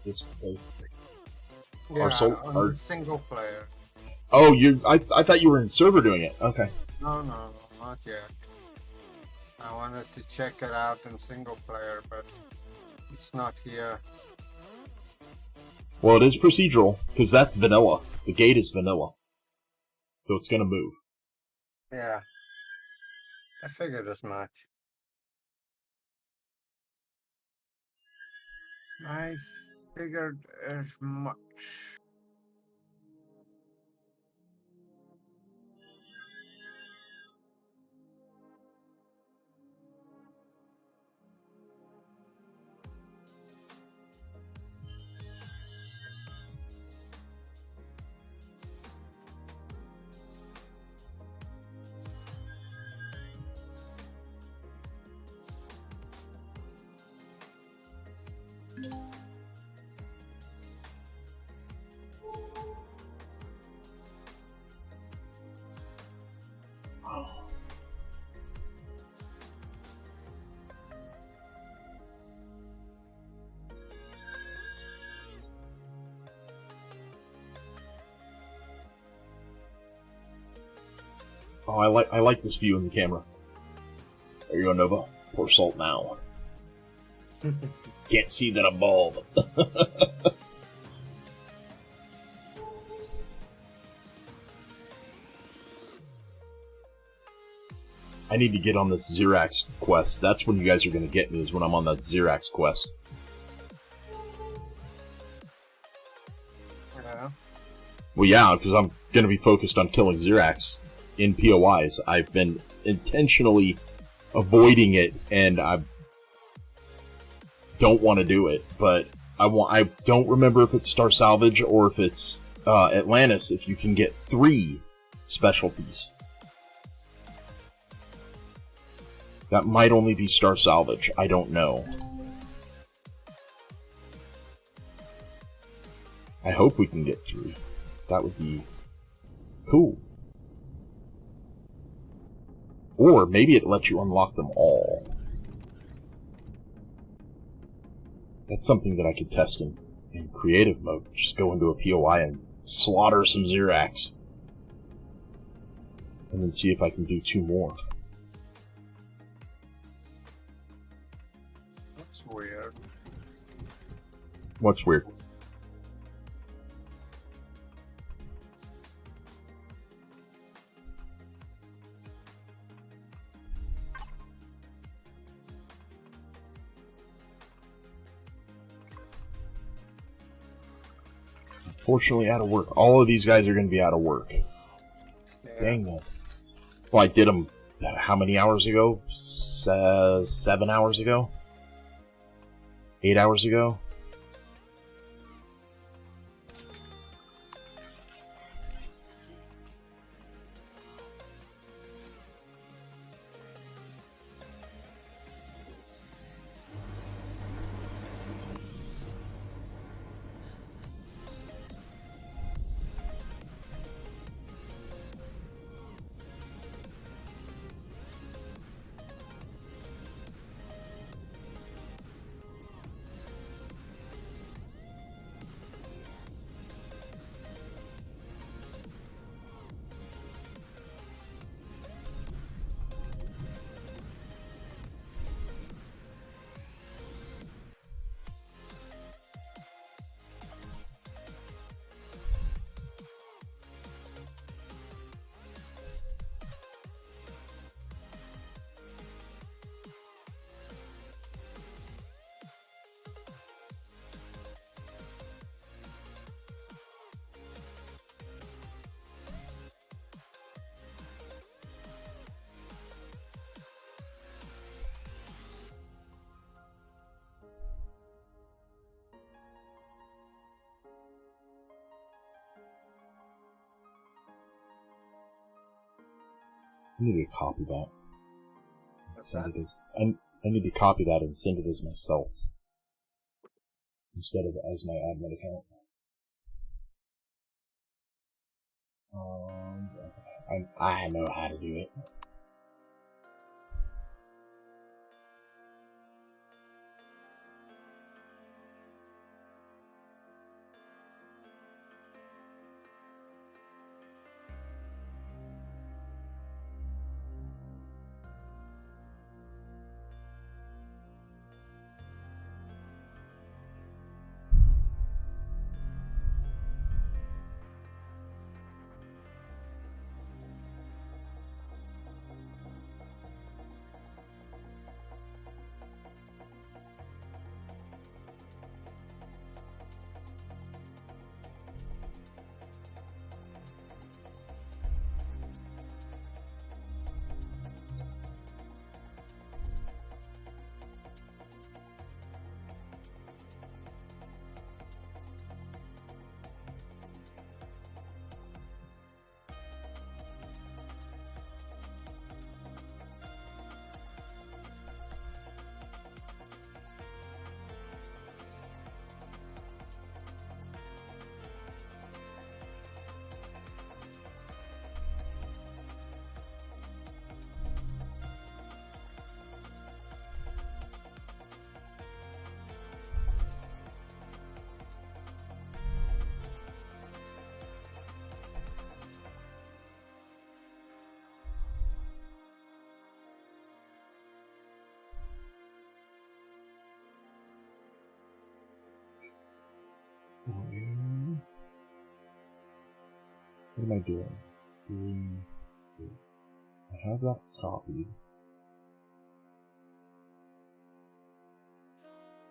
This way. Yeah, Our on the single player. Oh, I thought you were in server doing it. Okay. No, not yet. I wanted to check it out in single player, but it's not here. Well, it is procedural because that's vanilla. The gate is vanilla, so it's gonna move. Yeah. I figured as much. I figured as much. Oh, I like this view in the camera. There you go, Nova. Pour salt now. Can't see that I'm bald. I need to get on this Xerax quest. That's when you guys are going to get me, is when I'm on that Xerax quest. Yeah. Well, yeah, because I'm going to be focused on killing Xerax in POIs. I've been intentionally avoiding it, and I don't want to do it, but I don't remember if it's Star Salvage or if it's Atlantis, if you can get 3 specialties. That might only be Star Salvage. I don't know. I hope we can get 3. That would be cool. Or maybe it lets you unlock them all. That's something that I could test in creative mode. Just go into a POI and slaughter some Xerax. And then see if I can do 2 more. That's weird. What's weird? Unfortunately, out of work. All of these guys are going to be out of work. Yeah. Dang that. Well, I did them how many hours ago? 7 hours ago? 8 hours ago? I need to copy that. What's Send that? it as, I need to copy that and send it as myself. Instead of as my admin account. I know how to do it. What am I doing? I have that copied.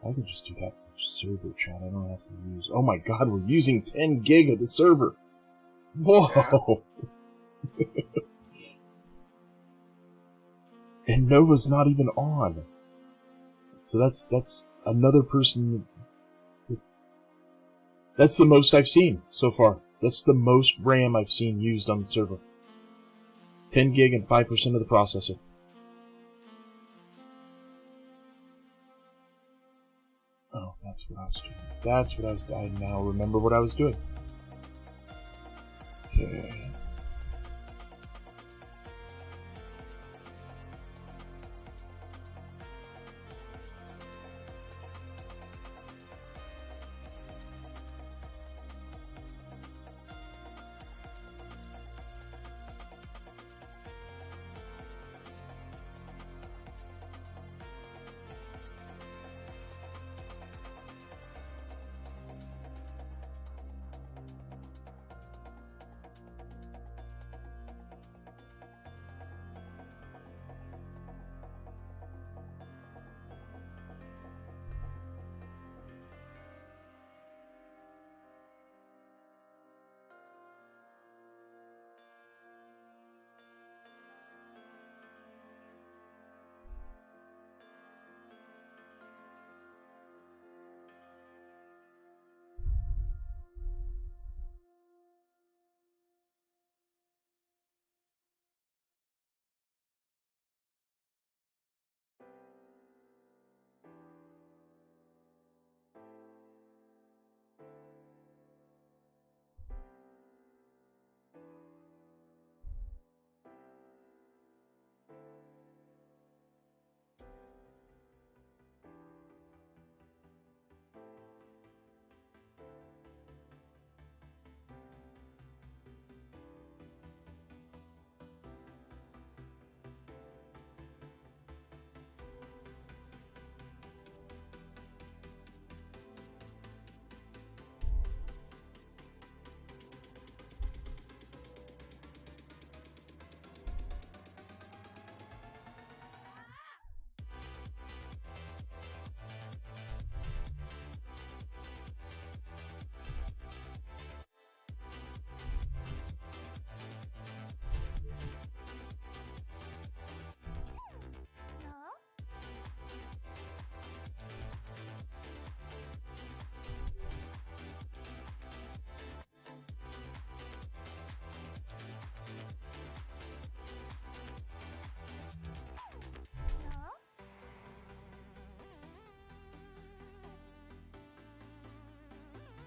I can just do that for server chat. I don't have to use. Oh my god, we're using 10 gig of the server. Whoa! And Nova's not even on. So that's another person. That's the most I've seen so far. That's the most RAM I've seen used on the server. 10 gig and 5% of the processor. Oh, that's what I was doing. That's what I was. I now remember what I was doing. Okay.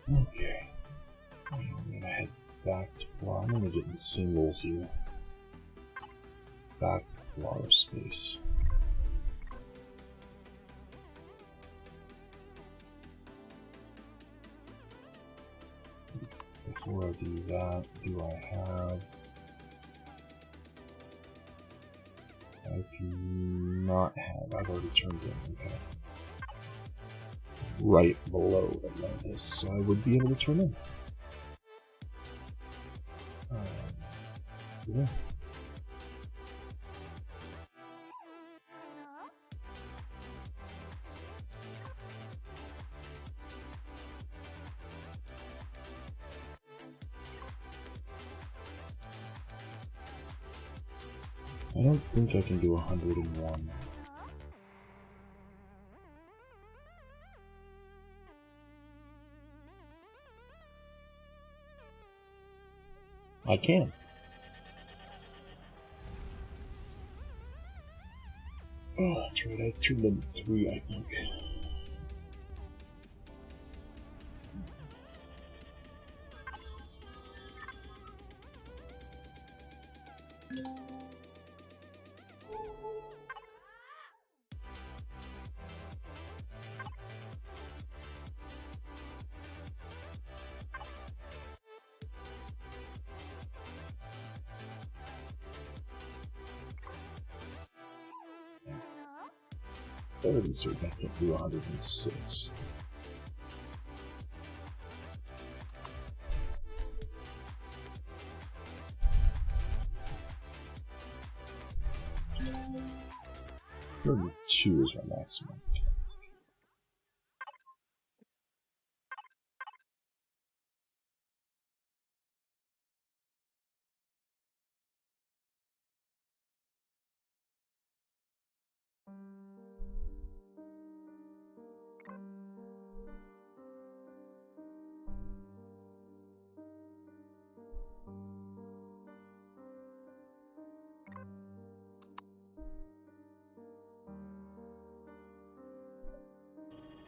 Okay. I'm gonna head back to Polar. I'm gonna get in singles here. Back to Polar space. Before I do that, do I have... I do not have. I've already turned in. Okay. Right below Atlantis, so I would be able to turn in. Yeah. I don't think I can do 101. I can. Oh, that's right. I turned in 3, I think. Fairly certain I can't do 106. Two is my maximum.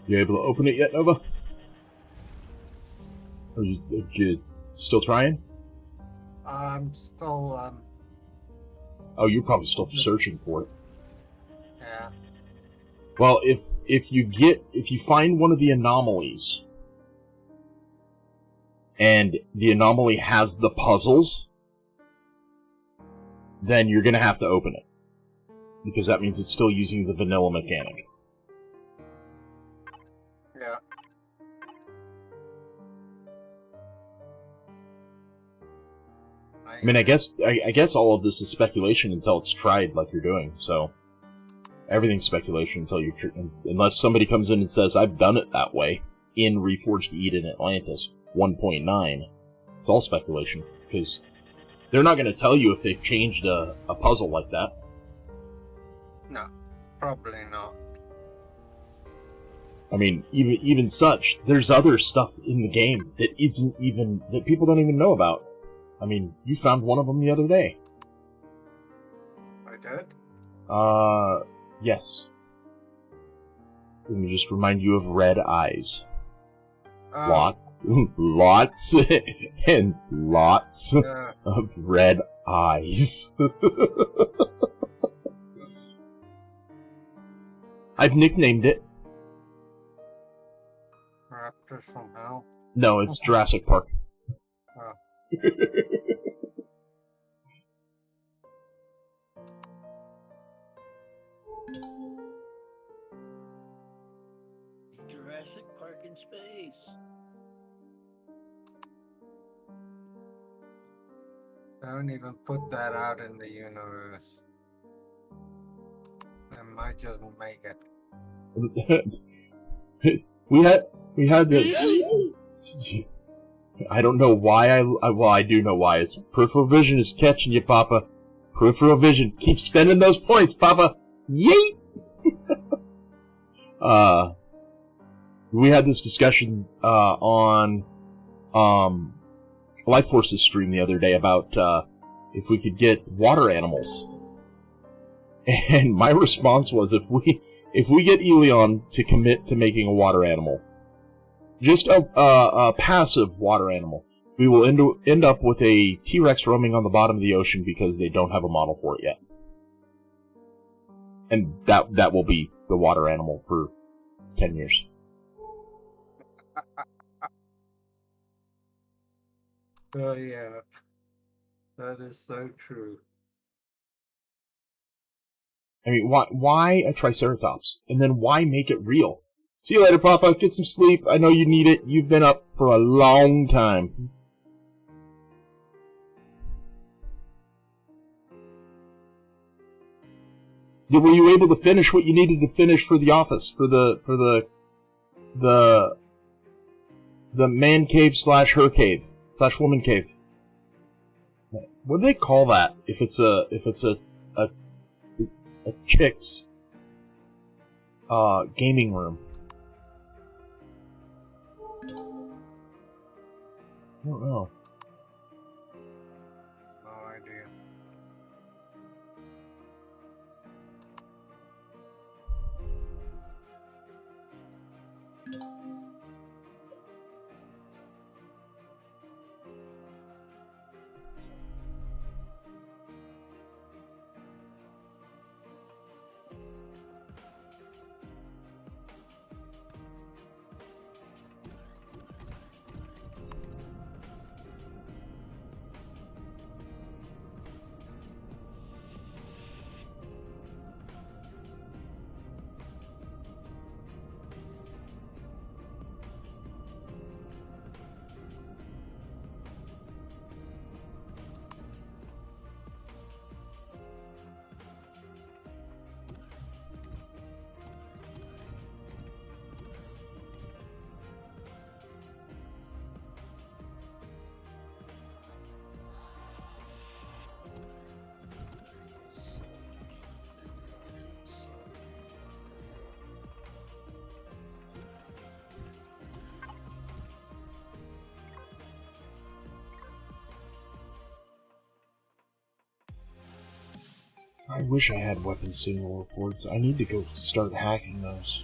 You able to open it yet, Nova? Or you still trying? I'm still, Oh, you're probably still searching for it. yeah. Well, if you find one of the anomalies, and the anomaly has the puzzles, then you're gonna have to open it. Because that means it's still using the vanilla mechanic. Yeah. I mean, I guess all of this is speculation until it's tried, like you're doing. So everything's speculation until unless somebody comes in and says, "I've done it that way" in Reforged Eden Atlantis 1.9. It's all speculation because they're not going to tell you if they've changed a puzzle like that. No, probably not. I mean, even such, there's other stuff in the game that that people don't even know about. I mean, you found one of them the other day. I did? Yes. Let me just remind you of red eyes. Lots and lots of red eyes. I've nicknamed it. Raptors from Hell? No, it's Jurassic Park. Oh. Jurassic Park in space. Don't even put that out in the universe. They might just make it. we had the. I don't know why well, I do know why. It's peripheral vision is catching you, Papa. Peripheral vision. Keep spending those points, Papa. Yeet! We had this discussion on Life Force's stream the other day about if we could get water animals. And my response was, if we get Elion to commit to making a water animal, just a passive water animal, we will end up with a T-Rex roaming on the bottom of the ocean because they don't have a model for it yet. And that will be the water animal for 10 years. Oh yeah, that is so true. I mean, why a Triceratops? And then why make it real? See you later, Papa. Get some sleep. I know you need it. You've been up for a long time. Were you able to finish what you needed to finish for the office, for the man cave / her cave / woman cave? What do they call that? If it's a chick's gaming room. I don't know. No idea. I wish I had weapon signal reports. I need to go start hacking those.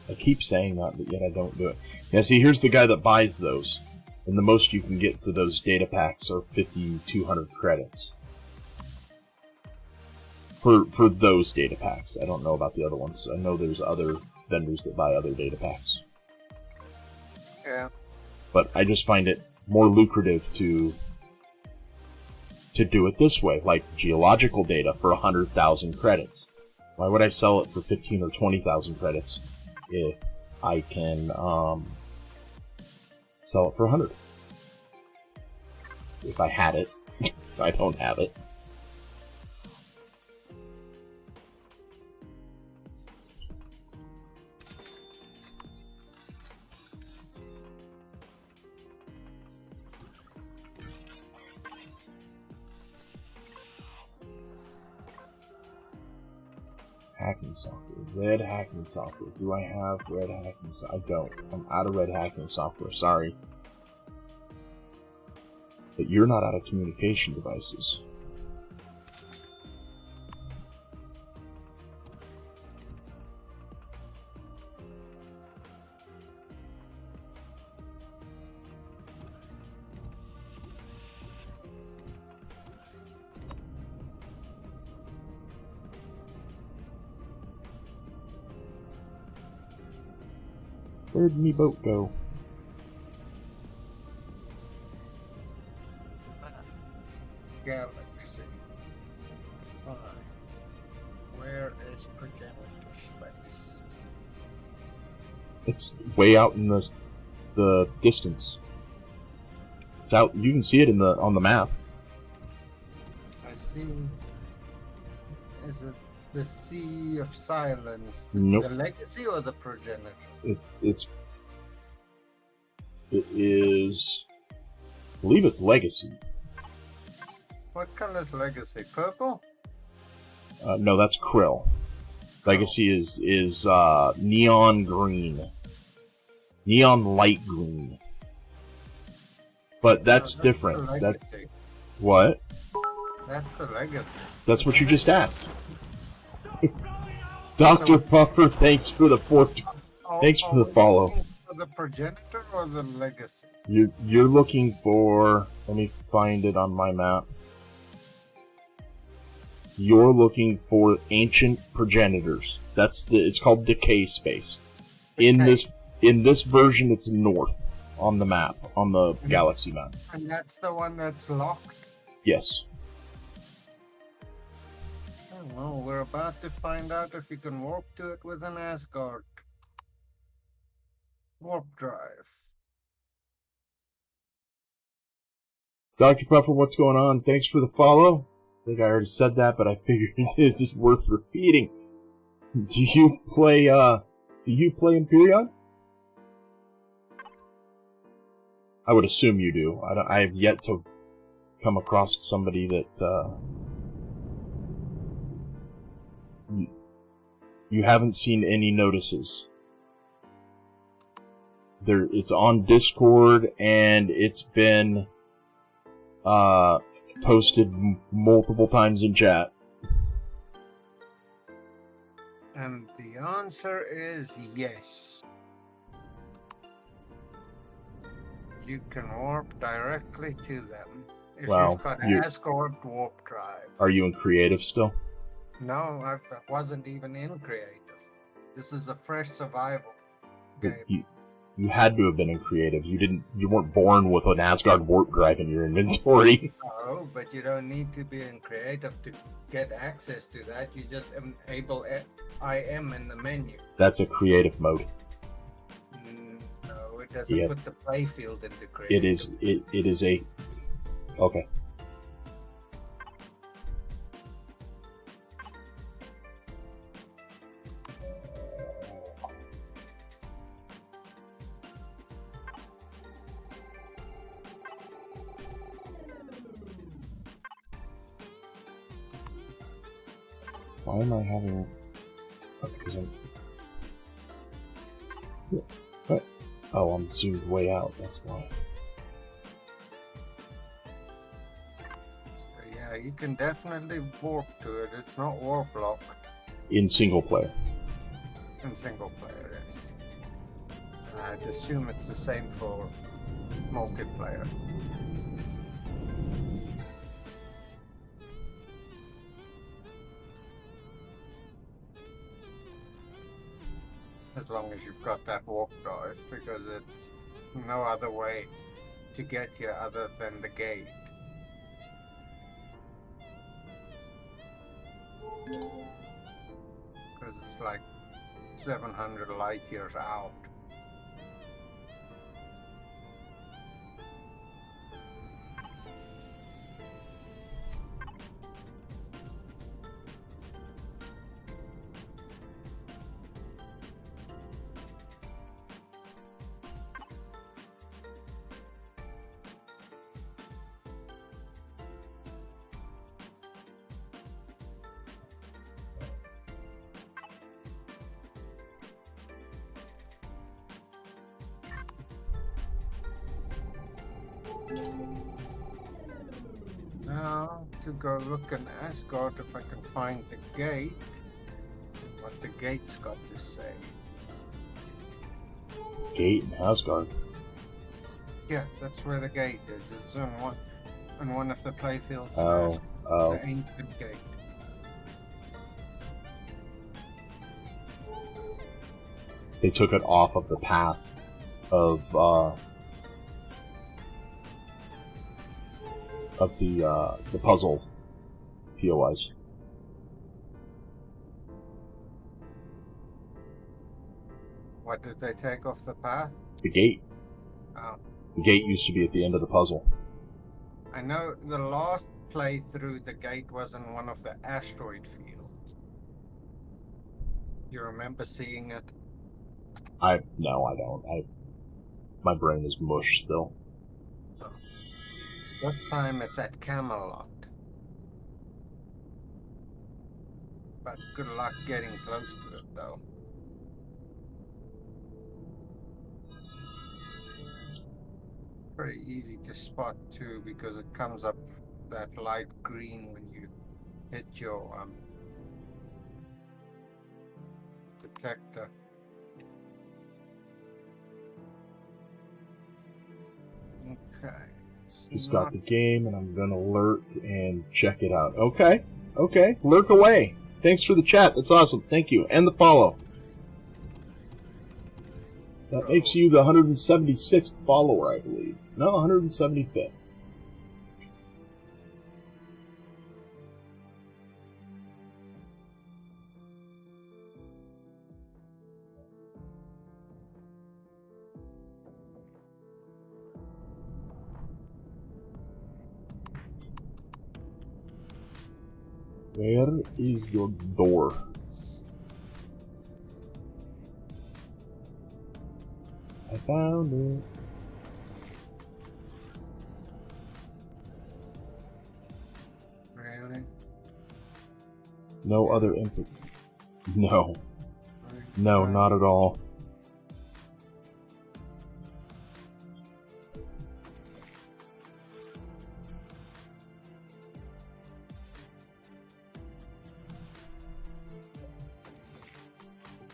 I keep saying that, but yet I don't do it. Yeah, see, here's the guy that buys those. And the most you can get for those data packs are 5,200 credits. For those data packs. I don't know about the other ones. I know there's other vendors that buy other data packs. Yeah. But I just find it more lucrative to do it this way, like geological data for 100,000 credits. Why would I sell it for 15 or 20,000 credits if I can sell it for 100? If I had it. I don't have it. Hacking software. Red hacking software. Do I have red hacking software? I don't. I'm out of red hacking software. Sorry. But you're not out of communication devices. Where'd me boat go? Galaxy. Where is projector space? It's way out in the distance. It's out. You can see it on the map. I see. Is it the Sea of Silence? Nope. The Legacy or the Progenitor? It is. I believe it's Legacy. What color is Legacy? Purple? No, that's Krill. Legacy is neon green, neon light green. But that's different. That what? That's the Legacy. That's what you just asked. Dr. Puffer, thanks for the thanks for the follow. For the Progenitor or the Legacy? You're looking for. Let me find it on my map. You're looking for ancient progenitors. It's called decay space. Decay. In this version, it's north on the map, on the galaxy map. And that's the one that's locked? Yes. Well, we're about to find out if you can warp to it with an Asgard warp drive. Dr. Puffer, what's going on? Thanks for the follow. I think I already said that, but I figured it's just worth repeating. Do you play Empyrion? I would assume you do. I have yet to come across somebody that you haven't seen any notices. It's on Discord and it's been posted multiple times in chat. And the answer is yes. You can warp directly to them if you've got Asgard warp drive. Are you in creative still? No, I wasn't even in creative. This is a fresh survival game. You had to have been in creative. You weren't born with an Asgard warp drive in your inventory. Oh, but you don't need to be in creative to get access to that. You just enable IM in the menu. That's a creative mode. No, it doesn't put the playfield into creative. It is a... Okay. Why am I having... What? Oh, I'm zoomed way out, that's why. So, yeah, you can definitely warp to it. It's not warp locked In single player. in single player, yes. I'd assume it's the same for multiplayer. As long as you've got that warp drive, because it's no other way to get here other than the gate. Because it's like 700 light years out. Now, to go look in Asgard if I can find the gate, what the gate's got to say. Gate in Asgard. Yeah, that's where the gate is. It's on one of the playfields in Oh, Asgard, oh. the ancient gate. They took it off of the path of the puzzle POIs. What did they take off the path? The gate. Oh. The gate used to be at the end of the puzzle. I know the last playthrough, the gate was in one of the asteroid fields. You remember seeing it? No, I don't. My brain is mush still. This time it's at Camelot. But good luck getting close to it, though. Pretty easy to spot, too, because it comes up that light green when you hit your detector. Okay. Just got the game, and I'm gonna lurk and check it out. Okay, lurk away. Thanks for the chat. That's awesome. Thank you, and the follow. That makes you the 176th follower, I believe. No, 175th. Where is your door? I found it. Really? No other info. No. No, not at all.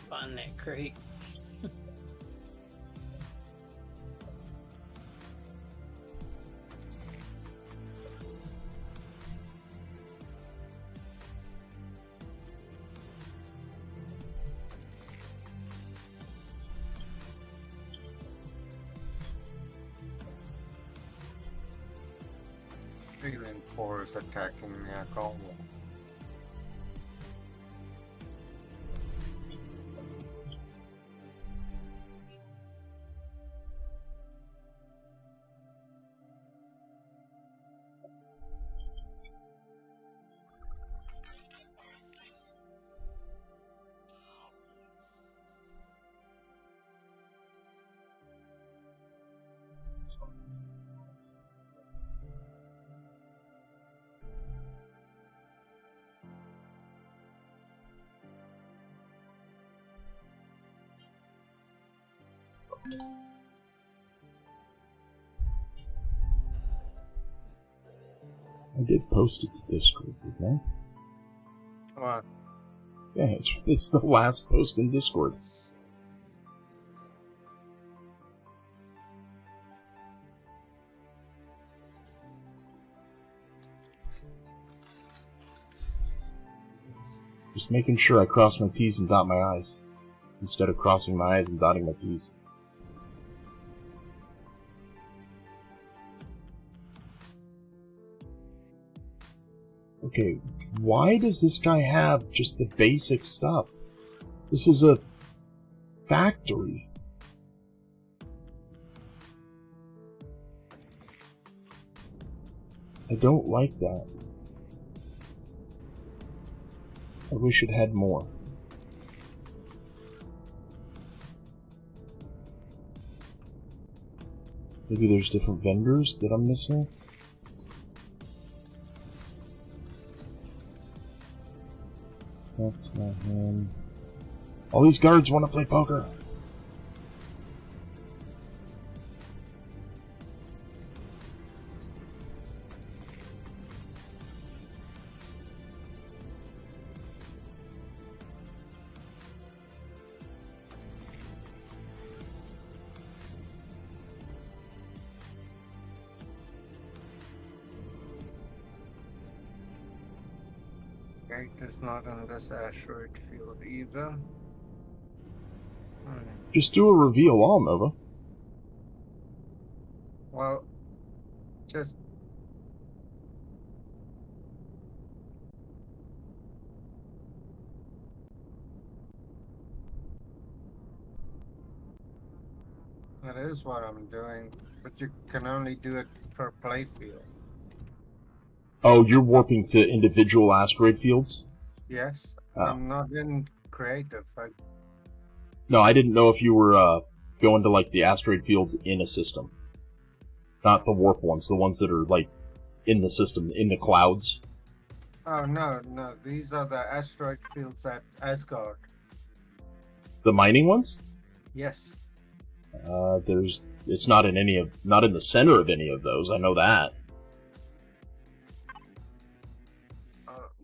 Find that crate. Alien core is attacking me. I can't walk. I did post it to Discord, didn't I? What? Yeah, it's the last post in Discord. Just making sure I cross my T's and dot my I's, instead of crossing my I's and dotting my T's. Okay, why does this guy have just the basic stuff? This is a factory. I don't like that. I wish it had more. Maybe there's different vendors that I'm missing? That's not him. All these guards want to play poker. Gate is not in this asteroid field either. Just do a reveal all, Nova. Well, just... That is what I'm doing, but you can only do it per playfield. Oh, you're warping to individual asteroid fields? Yes, Oh. I'm not in creative. No, I didn't know if you were going to like the asteroid fields in a system. Not the warp ones, the ones that are like in the system, in the clouds. Oh no, these are the asteroid fields at Asgard. The mining ones? Yes. It's not in not in the center of any of those, I know that.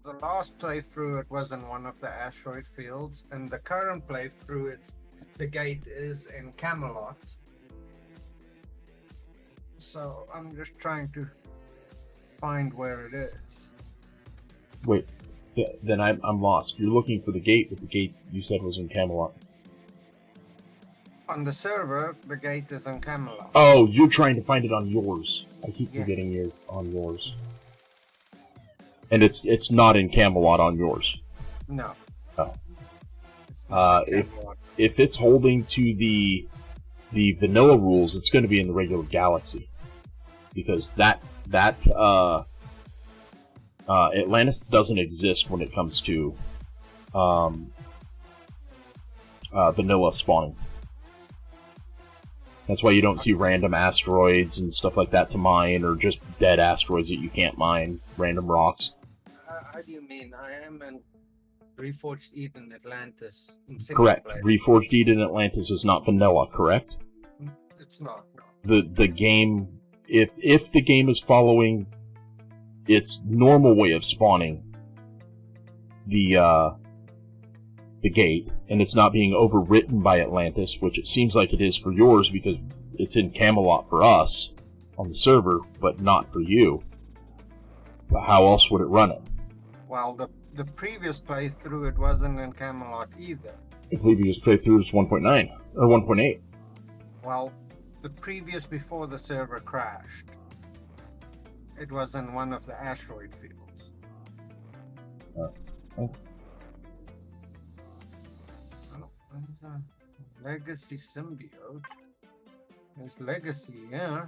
The last playthrough, it was in one of the asteroid fields, and the current playthrough, the gate is in Camelot. So I'm just trying to find where it is. Wait, then I'm lost. You're looking for the gate, but the gate you said was in Camelot. On the server, the gate is in Camelot. Oh, you're trying to find it on yours. I keep Yeah. forgetting you're on yours. And it's not in Camelot on yours. No. Oh. It's not in If Camelot. if it's holding to the vanilla rules, it's going to be in the regular galaxy, because that Atlantis doesn't exist when it comes to vanilla spawning. That's why you don't see random asteroids and stuff like that to mine, or just dead asteroids that you can't mine, random rocks. How do you mean? I am in Reforged Eden Atlantis. In single Correct. player. Reforged Eden Atlantis is not vanilla, correct? It's not, no. The game, if the game is following its normal way of spawning the gate, and it's not being overwritten by Atlantis, which it seems like it is for yours because it's in Camelot for us on the server, but not for you. But how else would it run it? Well, the previous playthrough, it wasn't in Camelot either. I believe you just played through as 1.9 or 1.8. Well, the previous before the server crashed, it was in one of the asteroid fields. Oh. Oh, what is that? Legacy symbiote. There's Legacy, yeah,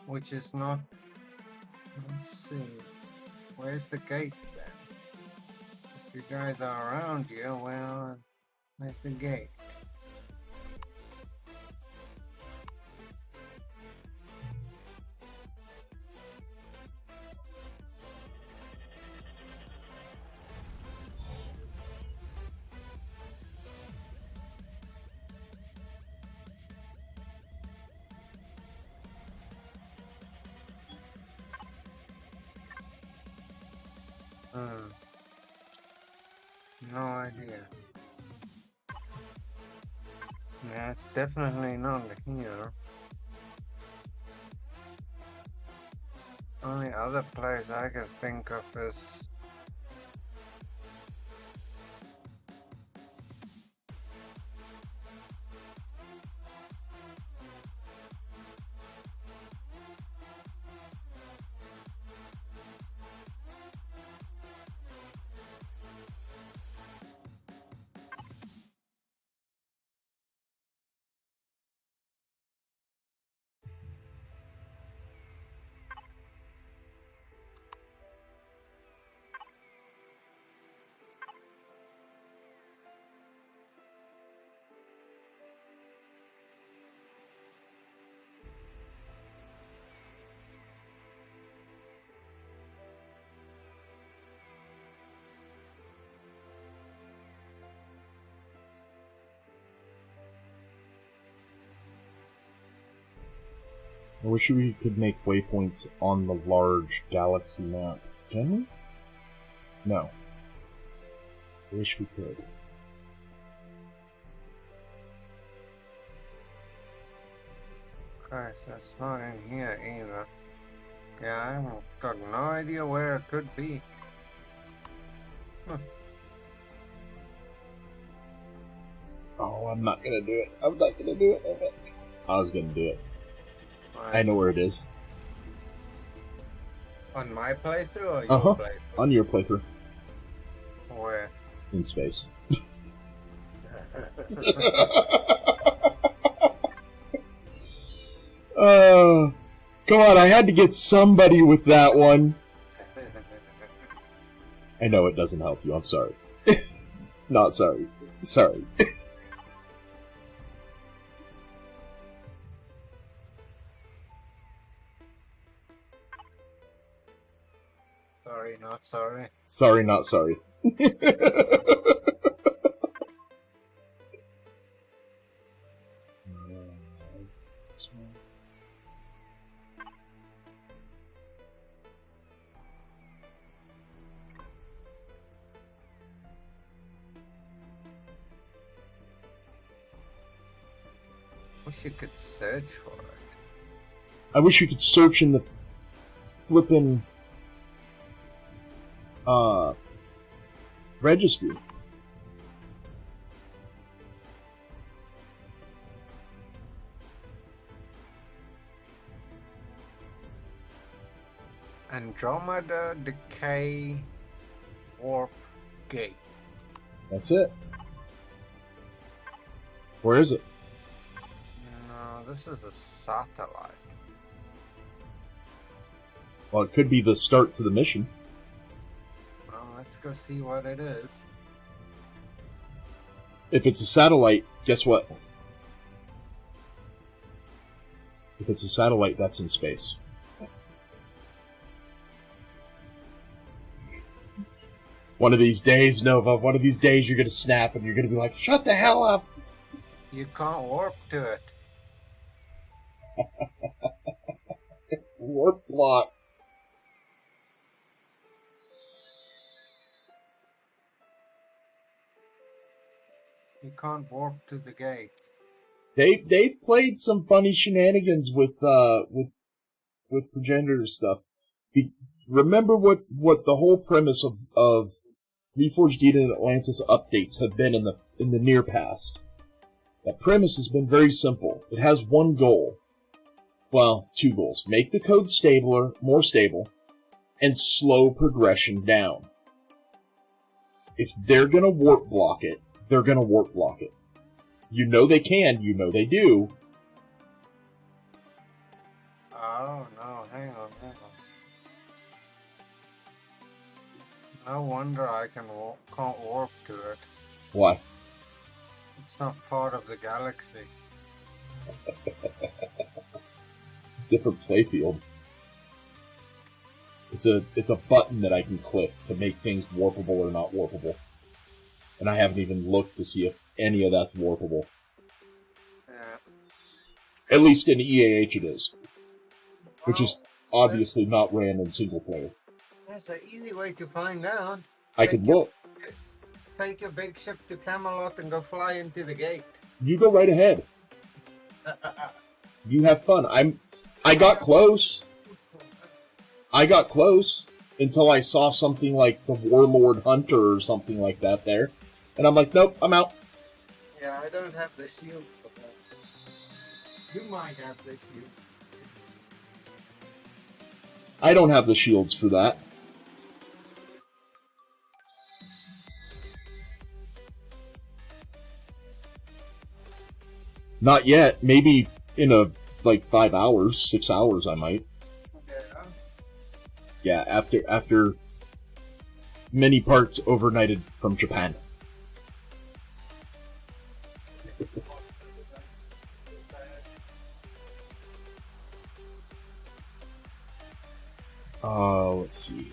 which is not. Let's see. Where's the gate then? If you guys are around here, well, where's the gate? No idea. Yeah, it's definitely not here. Only other place I can think of is... I wish we could make waypoints on the large galaxy map. Can we? No. I wish we could. Okay, so it's not in here either. Yeah, I've got no idea where it could be. Oh, I'm not gonna do it. I'm not gonna do it. I was gonna do it. I know where it is. On my playthrough or your playthrough? On your playthrough. Where? In space. Come on, I had to get somebody with that one. I know it doesn't help you, I'm sorry. Not sorry. Sorry. Sorry, not sorry. Sorry, not sorry. Wish you could search for it. I wish you could search in the flippin' registry. Andromeda Decay Warp Gate. That's it. Where is it? No, this is a satellite. Well, it could be the start to the mission. Well, let's go see what it is. If it's a satellite, guess what? If it's a satellite, that's in space. One of these days, Nova, one of these days you're going to snap and you're going to be like, shut the hell up! You can't warp to it. It's warp blocked. You can't warp to the gate. They've played some funny shenanigans with progenitor stuff. Remember what the whole premise of Reforged Eden Atlantis updates have been in the near past. That premise has been very simple. It has one goal. Well, two goals. Make the code more stable, and slow progression down. If they're gonna warp block it, they're gonna warp block it. You know they can, you know they do. Oh, no, hang on. No wonder I can't warp to it. Why? It's not part of the galaxy. Different playfield. It's a button that I can click to make things warpable or not warpable. And I haven't even looked to see if any of that's warpable. Yeah. At least in EAH it is. Which is obviously not ran in single player. That's an easy way to find out. I could look. Take your big ship to Camelot and go fly into the gate. You go right ahead. You have fun. I got close. I got close until I saw something like the Warlord Hunter or something like that there. And I'm like, nope, I'm out. Yeah, I don't have the shield for that. You might have the shield. I don't have the shields for that. Not yet. Maybe in like 5 hours, 6 hours I might. Yeah, after many parts overnighted from Japan. Let's see.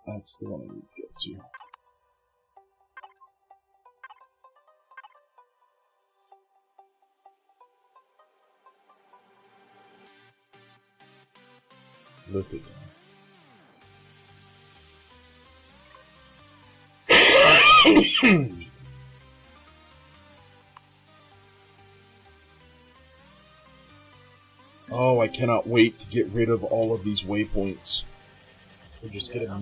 That's the one I need to get to. Look at that. Oh, I cannot wait to get rid of all of these waypoints. Or just get them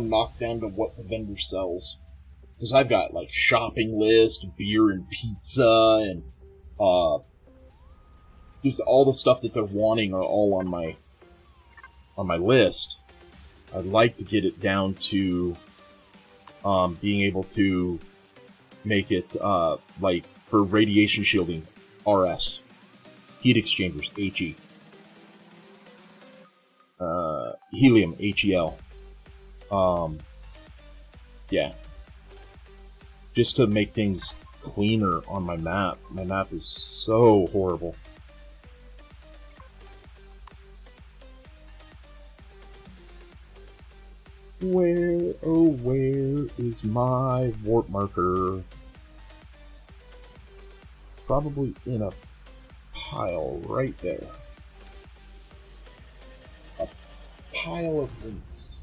knocked down to what the vendor sells. Because I've got like shopping list, beer and pizza, and just all the stuff that they're wanting are all on my list. I'd like to get it down to being able to make it like for radiation shielding, RS. Heat exchangers, HE. Helium, HEL. Yeah. Just to make things cleaner on my map. My map is so horrible. Where, oh where is my warp marker? Probably in a pile right there. A pile of links.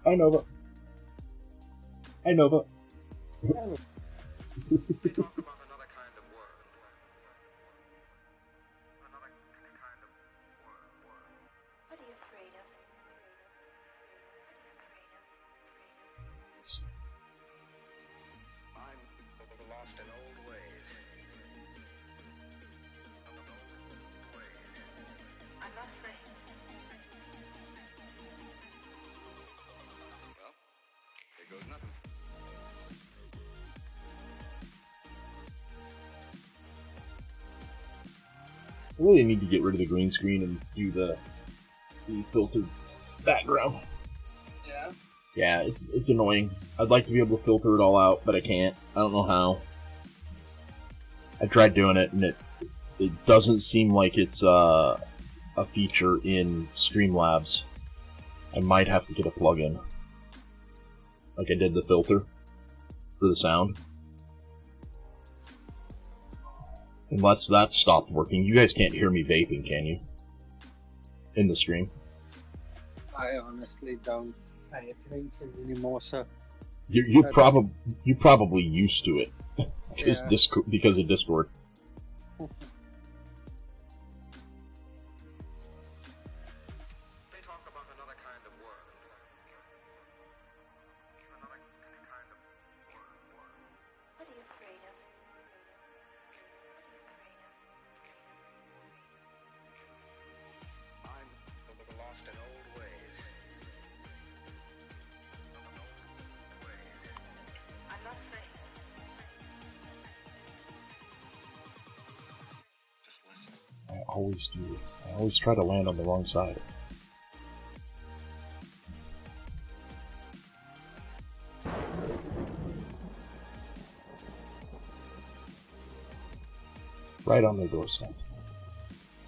I know that. I know that. They talk about another kind of world. Another kind of world. What are you afraid of? I'm lost in old ways. I'm not afraid. Well, there goes nothing. I really need to get rid of the green screen and do the filtered background. Yeah. Yeah, it's annoying. I'd like to be able to filter it all out, but I can't. I don't know how. I tried doing it, and it doesn't seem like it's a feature in Streamlabs. I might have to get a plugin, like I did the filter for the sound. Unless that stopped working. You guys can't hear me vaping, can you? In the stream. I honestly don't pay attention anymore, so You're probably used to it because Yeah. because of Discord. They talk about another kind of world. Another kind of world. What are you afraid always do this. I always try to land on the wrong side. Right on their doorstep.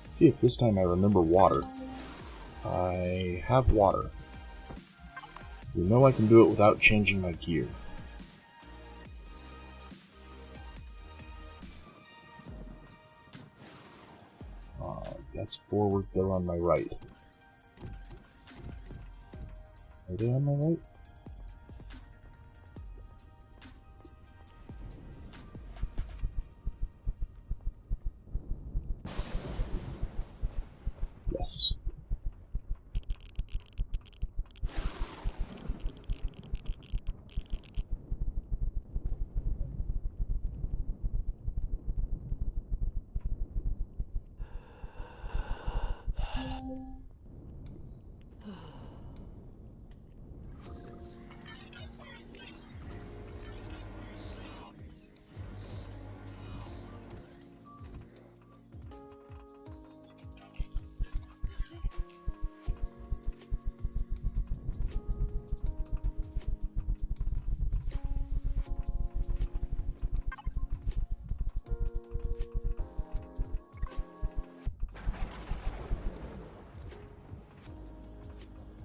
See if this time I remember water. I have water. You know I can do it without changing my gear. That's forward, they're on my right. Are they on my right? Yes.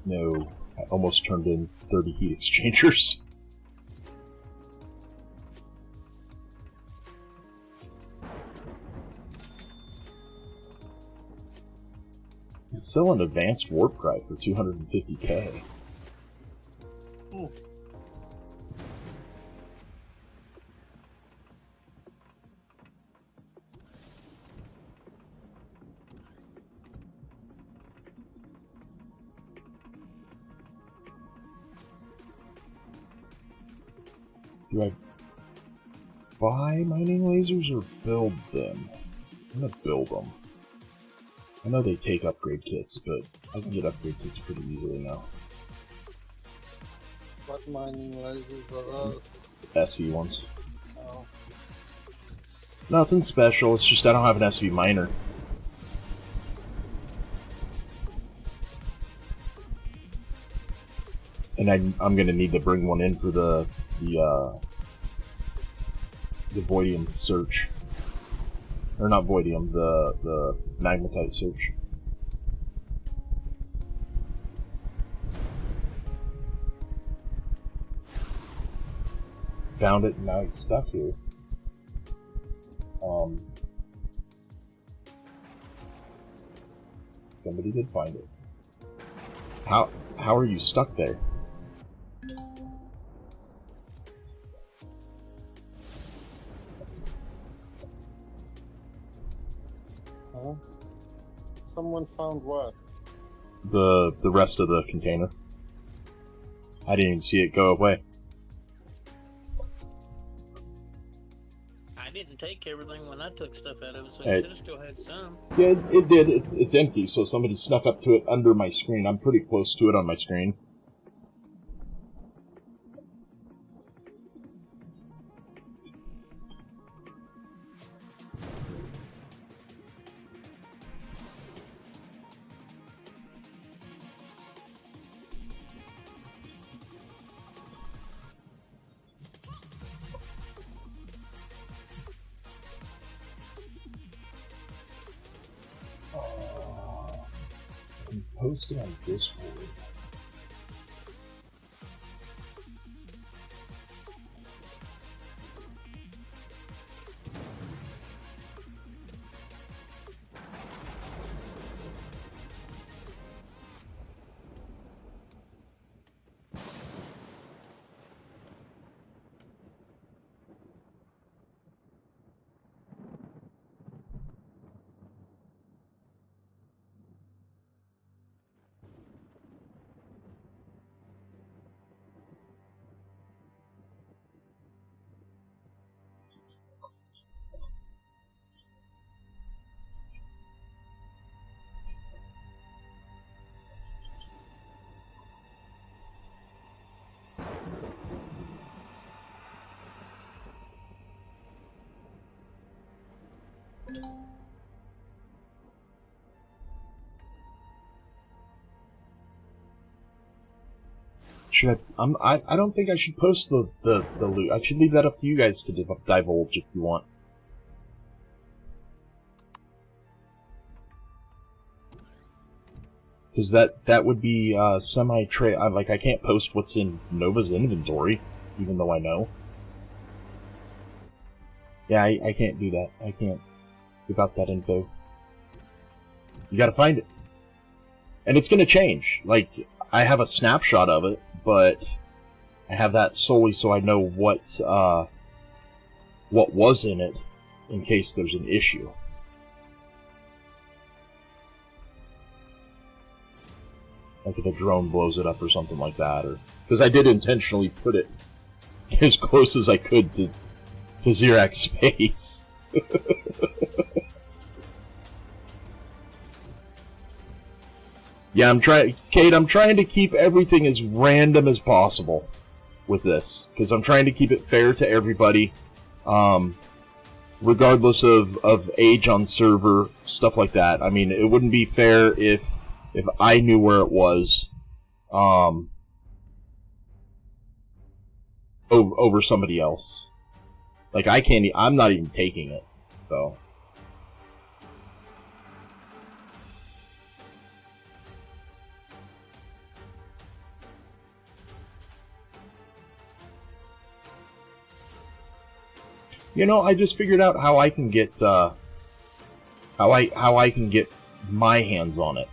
No, I almost turned in 30 heat exchangers. It's still an advanced warp cry for 250k. Ooh. Do I buy mining lasers or build them? I'm gonna build them. I know they take upgrade kits, but I can get upgrade kits pretty easily now. What mining lasers are those? SV ones. Oh. Nothing special, it's just I don't have an SV miner. And I'm gonna need to bring one in for the Voidium search. Or not Voidium, the Magmatite search. Found it and now it's stuck here. Somebody did find it. How are you stuck there? Huh? Someone found what? The rest of the container. I didn't even see it go away. I didn't take everything when I took stuff out of it, so Hey. you should have still had some. Yeah, it did. It's empty, so somebody snuck up to it under my screen. I'm pretty close to it on my screen. Post it on Discord. Should I don't think I should post the loot. I should leave that up to you guys to divulge if you want. Because that would be semi-trade. Like, I can't post what's in Nova's inventory, even though I know. Yeah, I can't do that. I can't give out that info. You gotta find it. And it's gonna change. Like, I have a snapshot of it, but I have that solely so I know what was in it in case there's an issue. Like if a drone blows it up or something like that, or because I did intentionally put it as close as I could to Xerax space. Yeah, Kate, I'm trying to keep everything as random as possible with this, because I'm trying to keep it fair to everybody, regardless of age on server, stuff like that. I mean, it wouldn't be fair if I knew where it was, over somebody else. Like, I'm not even taking it, so. You know, I just figured out how I can get how I can get my hands on it.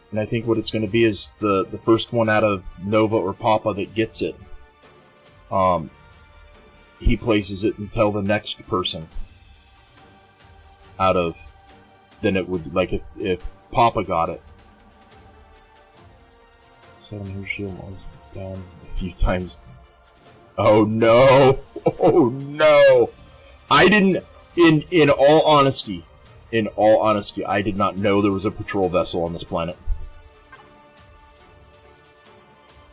And I think what it's going to be is the first one out of Nova or Papa that gets it. He places it until the next person out of. Then it would, like, if Papa got it. 7 shield was down a few times. Oh no! Oh no! I didn't. In all honesty, I did not know there was a patrol vessel on this planet.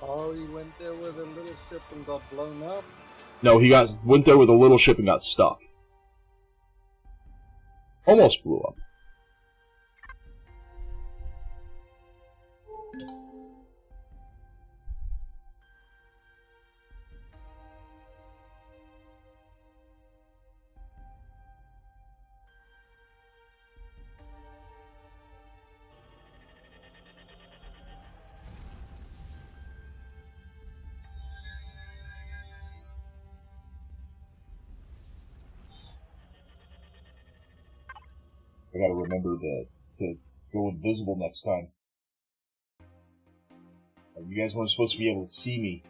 Oh, he went there with a little ship and got blown up? No, he went there with a little ship and got stuck. Almost blew up. I gotta remember to go invisible next time. You guys weren't supposed to be able to see me.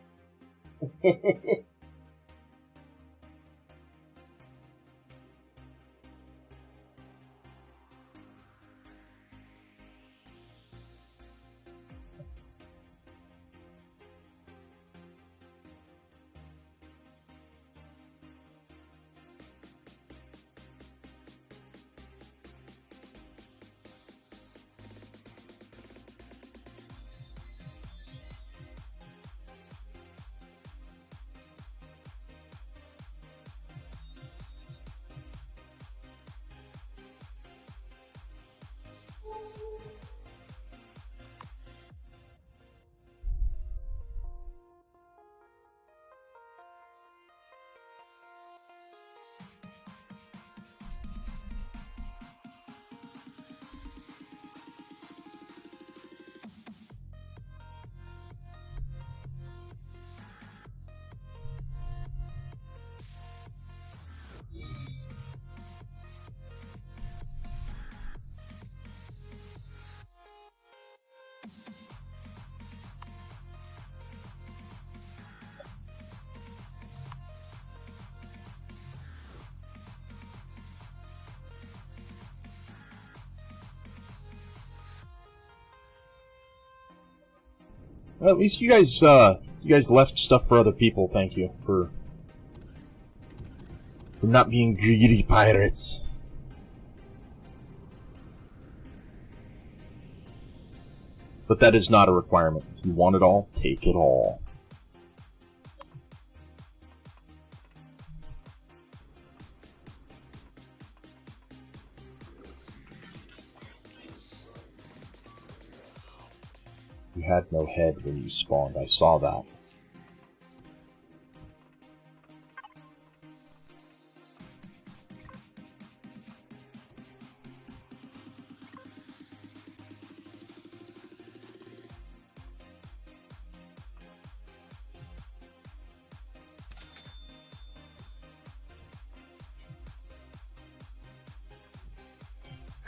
Well, at least you guys left stuff for other people. Thank you for not being greedy pirates. But that is not a requirement. If you want it all, take it all. You had no head when you spawned, I saw that.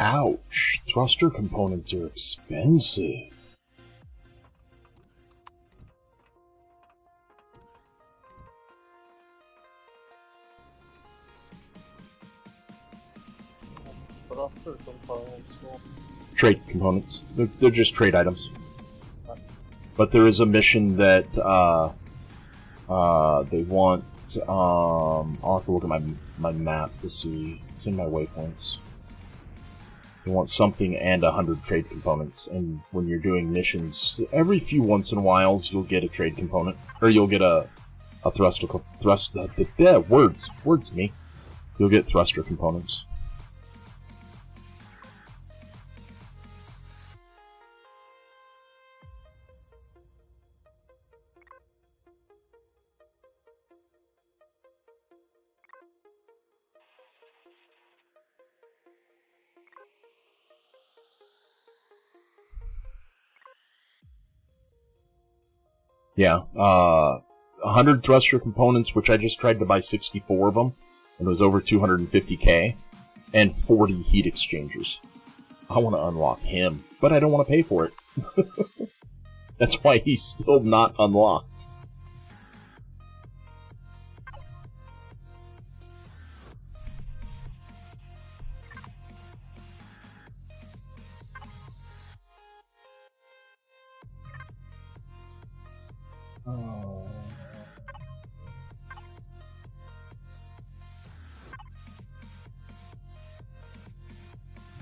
Ouch! Thruster components are expensive. Thruster components. Well, Trade components. They're just trade items. But there is a mission that they want. I'll have to look at my map to see. It's in my waypoints. They want something and 100 trade components, and when you're doing missions, every few once in a whiles you'll get a trade component, or you'll get a words me. You'll get thruster components. Yeah, 100 thruster components, which I just tried to buy 64 of them, and it was over 250k, and 40 heat exchangers. I want to unlock him, but I don't want to pay for it. That's why he's still not unlocked.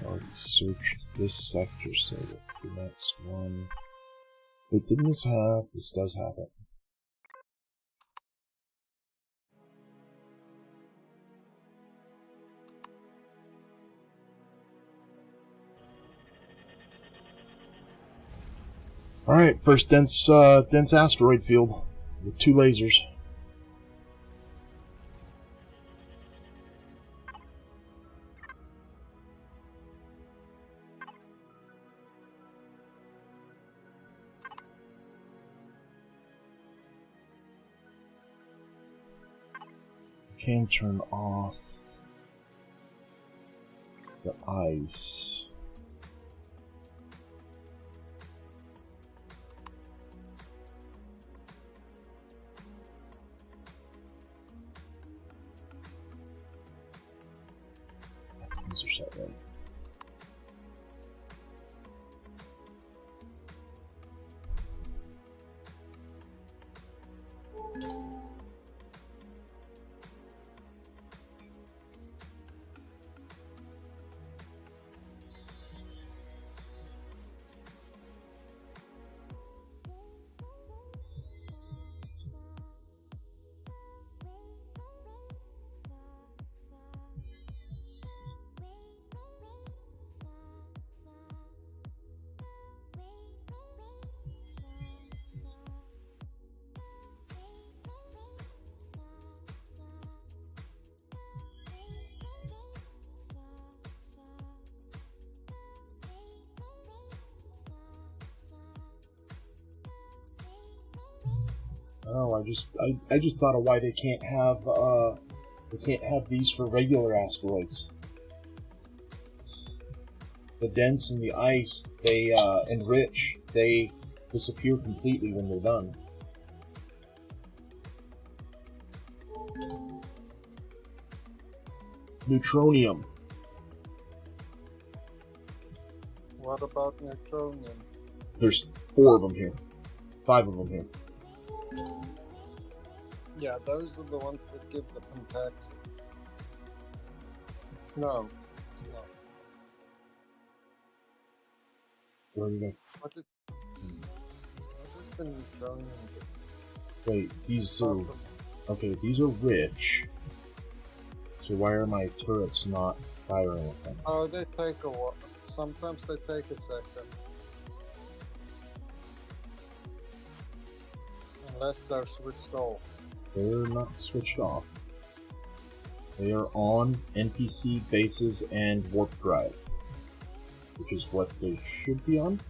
Already searched this sector, so that's the next one. Wait, didn't this have? This does have it. Alright, first dense asteroid field with 2 lasers. Can turn off the ice. These are set right. Oh, I just thought of why they can't have these for regular asteroids. The dense and the ice, they enrich, they disappear completely when they're done. Neutronium. what about Neutronium? There's 4 of them here. 5 of them here. Yeah, those are the ones that give the pentaxi. No, it's not. Where are you going? What is the Neutronium do? Wait, these are... Okay, these are rich. So why are my turrets not firing at them? Oh, they take a while. Sometimes they take a second. Unless they're switched off. They're not switched off. They are on NPC bases and warp drive, which is what they should be on.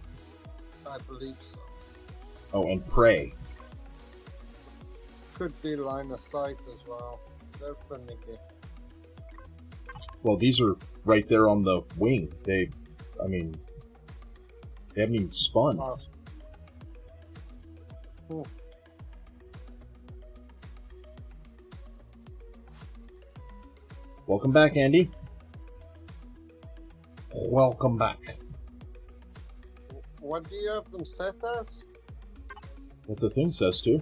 I believe so. Oh, and prey. Could be line of sight as well. They're finicky. Well, these are right there on the wing. They haven't even spun. Oh. Welcome back, Andy. Welcome back. What do you have them set as? What the thing says too.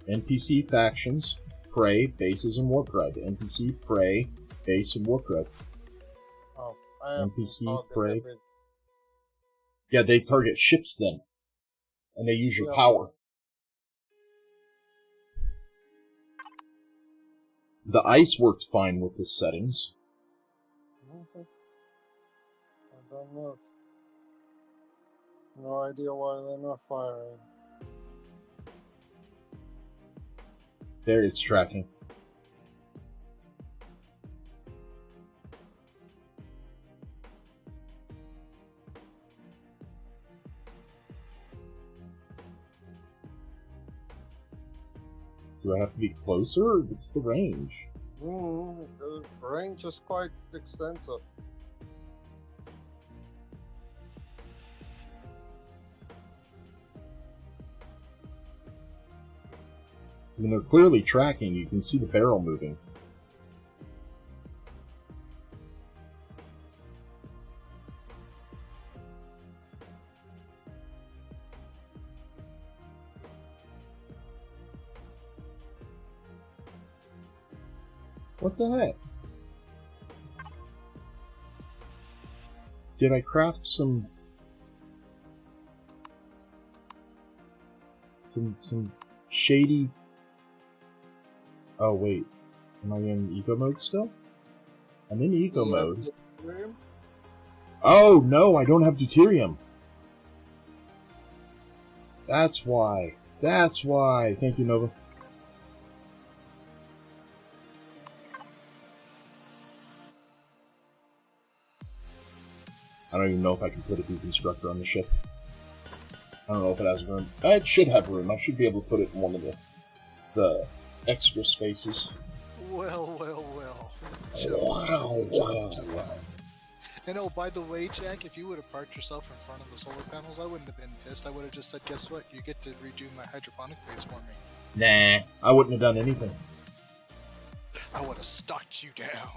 NPC factions, prey, bases, and warp drive. NPC, prey, base, and warp drive. Oh, I have NPC, them prey. targeted. Yeah, they target ships then. And they use your Yeah. power. The ice worked fine with the settings. Okay. I don't know. No idea why they're not firing. There, it's tracking. Do I have to be closer, or what's the range? The range is quite extensive. I mean, they're clearly tracking. You can see the barrel moving. What the heck? Did I craft some shady... Oh wait, am I in eco mode still? I'm in eco mode. Oh no, I don't have deuterium. That's why. That's why. Thank you, Nova. I don't even know if I can put a deconstructor on the ship. I don't know if it has room. It should have room. I should be able to put it in one of the extra spaces. Well. Wow. And oh, by the way, Jack, if you would have parked yourself in front of the solar panels, I wouldn't have been pissed. I would have just said, guess what? You get to redo my hydroponic base for me. Nah, I wouldn't have done anything. I would have stalked you down.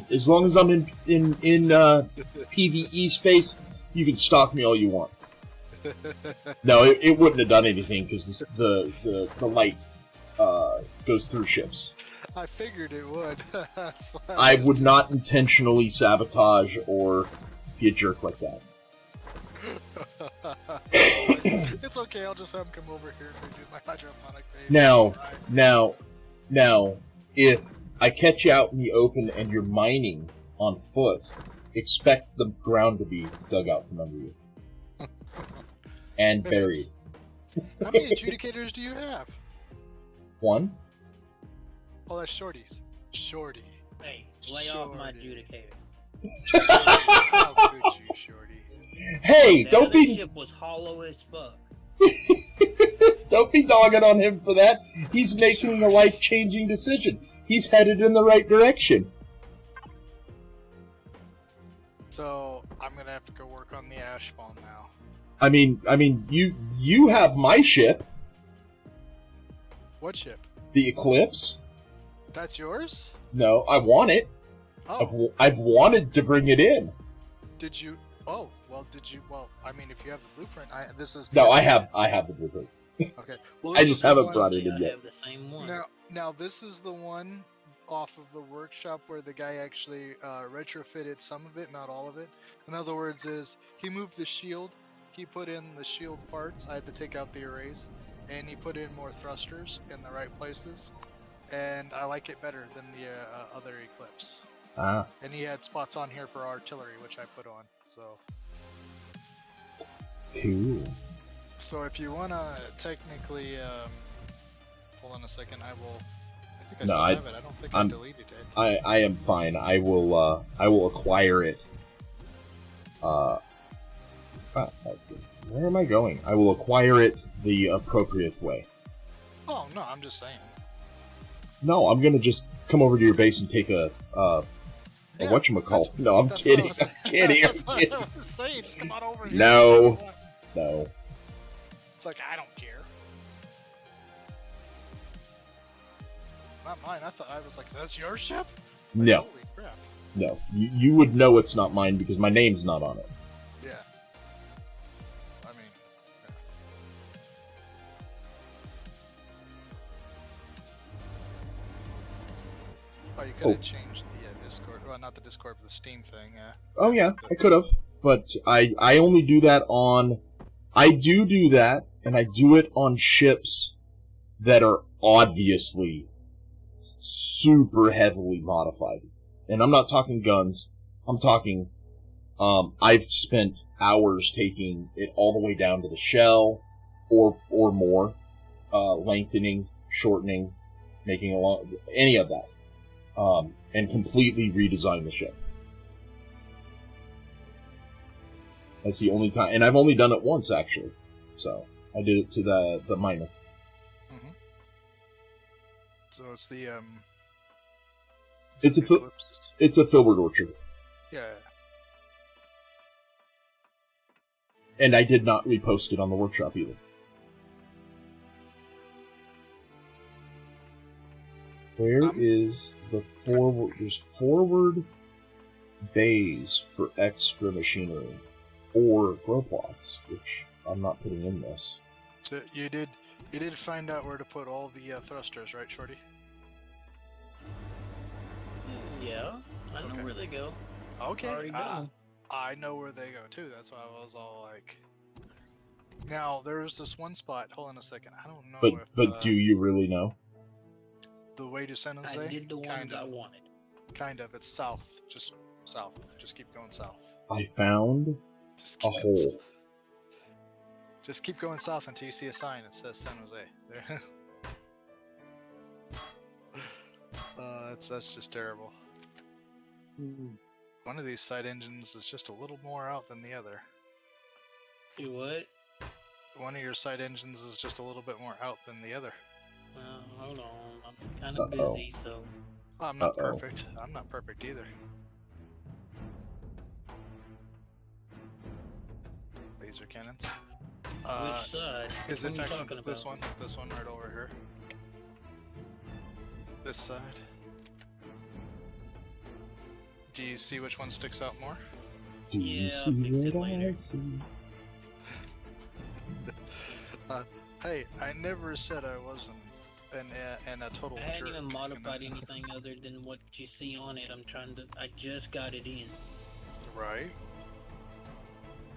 As long as I'm in PvE space, you can stalk me all you want. No, it wouldn't have done anything because the light goes through ships. I figured it would. I would not intentionally sabotage or be a jerk like that. It's okay, I'll just have him come over here and redo my hydroponic base. Now, if I catch you out in the open and you're mining on foot, expect the ground to be dug out from under you. And buried. How many adjudicators do you have? One? Oh, that's Shorty's. Shorty. Hey, lay off my adjudicator. How could you, Shorty? Hey, That don't other be ship was hollow as fuck. don't be dogging on him for that. He's making a life-changing decision. He's headed in the right direction. So I'm gonna have to go work on the ash spawn now. I mean, you have my ship, What ship? the Eclipse. That's yours? No, I want it. Oh, I've wanted to bring it in. did you? Oh, well, did you? Well, I mean, if you have the blueprint, this is. No, I have the blueprint. Okay. Well, I this just is the haven't one- brought it in I yet. have the same one. Now this is the one off of the workshop where the guy actually retrofitted some of it, not all of it. In other words, is he moved the shield, he put in the shield parts. I had to take out the arrays, and he put in more thrusters in the right places. And I like it better than the other Eclipse. Ah, And he had spots on here for artillery, which I put on. So, cool. So if you wanna technically, hold on a second. I think I No, still have it. I don't think I deleted it. I am fine. I will acquire it. Where am I going? I will acquire it the appropriate way. Oh no, I'm just saying. No, I'm gonna just come over to your base and take a whatchamacall. No, I'm kidding. I'm kidding. That's what I was saying. Just come on over here. No. No. It's like, I don't care. Not mine. I was like, that's your ship? Like, No. holy crap. No. You would know it's not mine because my name's not on it. Yeah. I mean, yeah. Oh, you could have changed the Discord. Well, not the Discord, but the Steam thing. Oh yeah, I could have. But I only do that on... I do that, and I do it on ships that are obviously super heavily modified. And I'm not talking guns. I'm talking... I've spent hours taking it all the way down to the shell, or more, lengthening, shortening, making a lot... any of that. And completely redesign the ship. That's the only time, and I've only done it once actually. So I did it to the minor. Mm-hmm. So it's the it's a filbert orchard. Yeah. And I did not repost it on the workshop either. Where is the forward? There's forward bays for extra machinery or grow plots, which I'm not putting in this. So you did find out where to put all the thrusters, right, Shorty? Yeah, I know where they go. Okay, I know where they go too. That's why I was all like. Now there's this one spot. Hold on a second. I don't know. But do you really know? The way to San Jose? I did the ones I wanted. Kind of. It's south. Just south. Just keep going south. I found a hole. Just keep going south until you see a sign that says San Jose. There. That's just terrible. One of these side engines is just a little more out than the other. Do what? One of your side engines is just a little bit more out than the other. Hold on. I'm kind of busy, so... I'm not perfect. I'm not perfect either. Laser cannons. Which side? Is it talking about? this one? This one right over here. This side. Do you see which one sticks out more? Do you see what I see? Hey, I never said I wasn't in a total jerk. I hadn't even modified anything other than what you see on it. I just got it in. Right.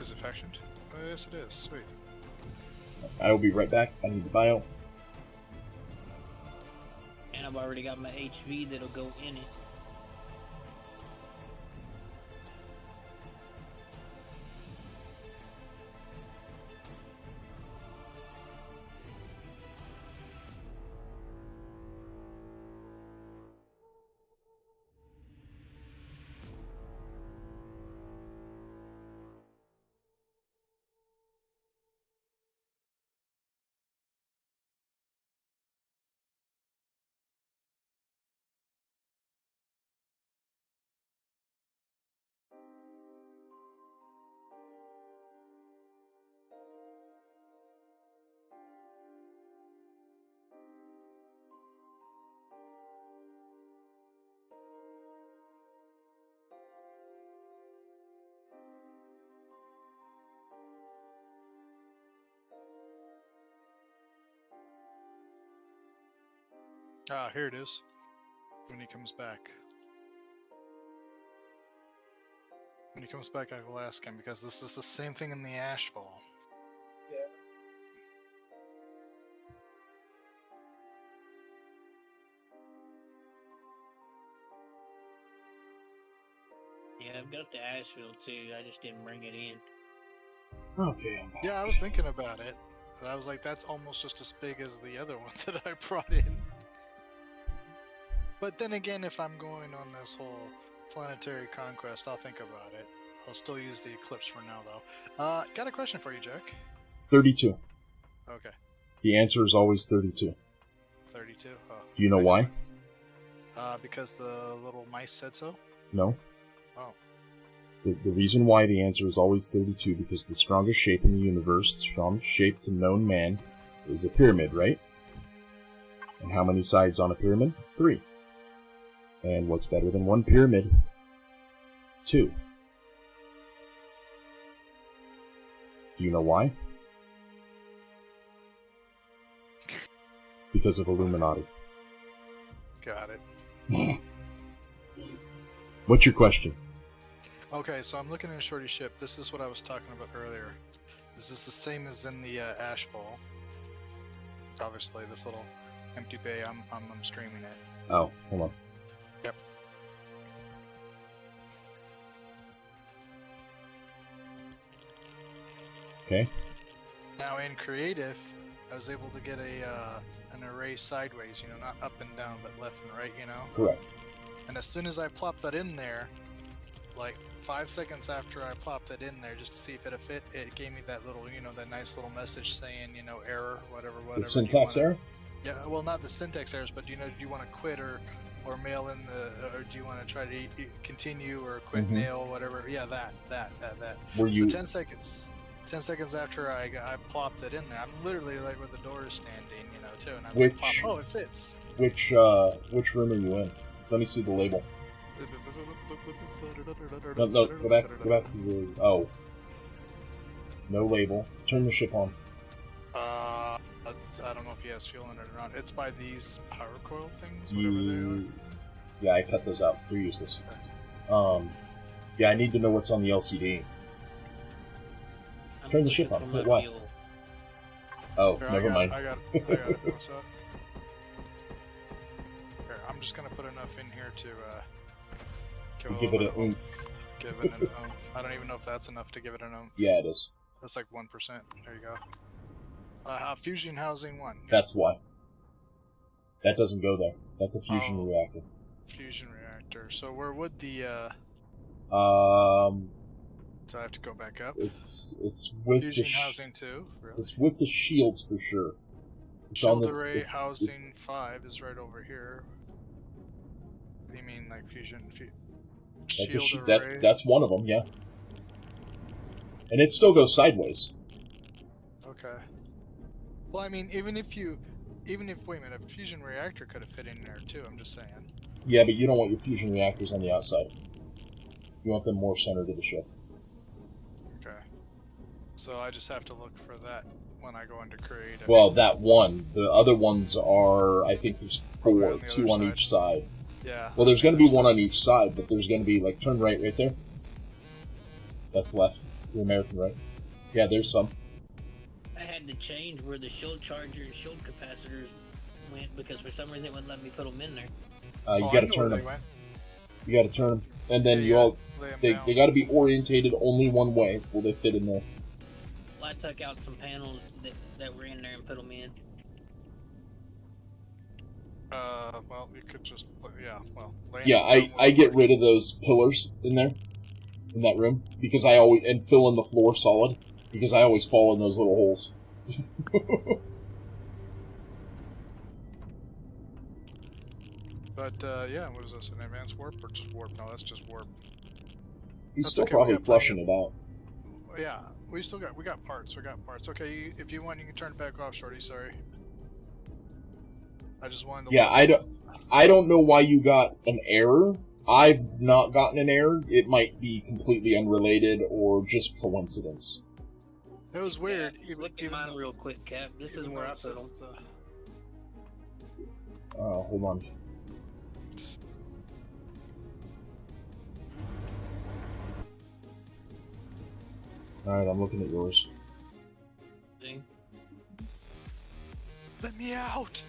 Is it factioned? Oh, yes, it is. Sweet. I will be right back. I need the bio. And I've already got my HV that'll go in it. Ah, here it is. When he comes back. When he comes back, I will ask him, because this is the same thing in the Ashfall. Yeah, I've got the Asheville too. I just didn't bring it in. Okay. Yeah, I was thinking about it. And I was like, that's almost just as big as the other ones that I brought in. But then again, if I'm going on this whole planetary conquest, I'll think about it. I'll still use the Eclipse for now, though. Got a question for you, Jack. 32. Okay. The answer is always 32. 32? Oh, Do you know why? Because the little mice said so? No. Oh. The reason why the answer is always 32, because the strongest shape in the universe, the strongest shape to known man, is a pyramid, right? And how many sides on a pyramid? 3. And what's better than one pyramid? 2. Do you know why? Because of Illuminati. Got it. What's your question? Okay, so I'm looking at Shorty's ship. This is what I was talking about earlier. Is this the same as in the Ashfall? Obviously, this little empty bay. I'm streaming it. Oh, hold on. Yep. Okay. Now in creative, I was able to get an array sideways. You know, not up and down, but left and right. You know. Correct. And as soon as I plopped that in there, like 5 seconds after I plopped it in there, just to see if it'd fit, it gave me that little, you know, that nice little message saying, you know, error, whatever. The syntax error? Yeah, well, not the syntax errors, but, you know, do you want to quit or mail in the, or do you want to try to continue or quit mail, whatever? Yeah, that. Were you... So 10 seconds. 10 seconds after I plopped it in there, I'm literally like where the door is standing, you know, too, and I'm like, pop, oh, it fits. Which room are you in? Let me see the label. No, go back to the... Oh. No label. Turn the ship on. I don't know if he has fuel in it or not. It's by these power coil things, whatever they are. Yeah, I cut those out. They're useless. Yeah, I need to know what's on the LCD. Turn the ship on. Why? Oh, Here, never mind. I got it. What's up? Here, I'm just gonna put enough in here to give it an oomph. Give it an oomph. I don't even know if that's enough to give it an oomph. Yeah, it is. That's like 1%. There you go. Fusion housing 1. That's why. That doesn't go there. That's a fusion reactor. Fusion reactor. So where would the So I have to go back up. It's with fusion the housing 2. Really? It's with the shields for sure. It's Shield on the, array housing 5 is right over here. What do you mean, like fusion? Shield array. That's one of them, yeah. And it still goes sideways. Okay. Well, I mean, even if wait a minute, a fusion reactor could have fit in there too. I'm just saying. Yeah, but you don't want your fusion reactors on the outside. You want them more centered to the ship. Okay. So I just have to look for that when I go into creative. Well, that one. The other ones are, I think there's 4, on the 2 on each side. Yeah. Well, there's going to be one on each side, but there's going to be, like, turn right there. That's left. The American right. Yeah, there's some. I had to change where the shield charger and shield capacitors went because for some reason it wouldn't let me put them in there. You got to turn them. You got to turn them, and then they got to be orientated only one way. Will they fit in there? Well, I took out some panels that were in there and put them in. Well, you could just, Yeah, I get rid of those pillars in there, in that room, because and fill in the floor solid, because I always fall in those little holes. But, yeah, what is this, an advanced warp or just warp? No, that's just warp. He's That's still okay, probably flushing it out. Yeah, we got parts, Okay, if you want, you can turn it back off, Shorty, sorry. I just wanted to... Yeah, I don't know why you got an error. I've not gotten an error. It might be completely unrelated or just coincidence. It was weird. Yeah, look at mine real quick, Cap. This is where I put them. Hold on. Alright, I'm looking at yours. See? Let me out!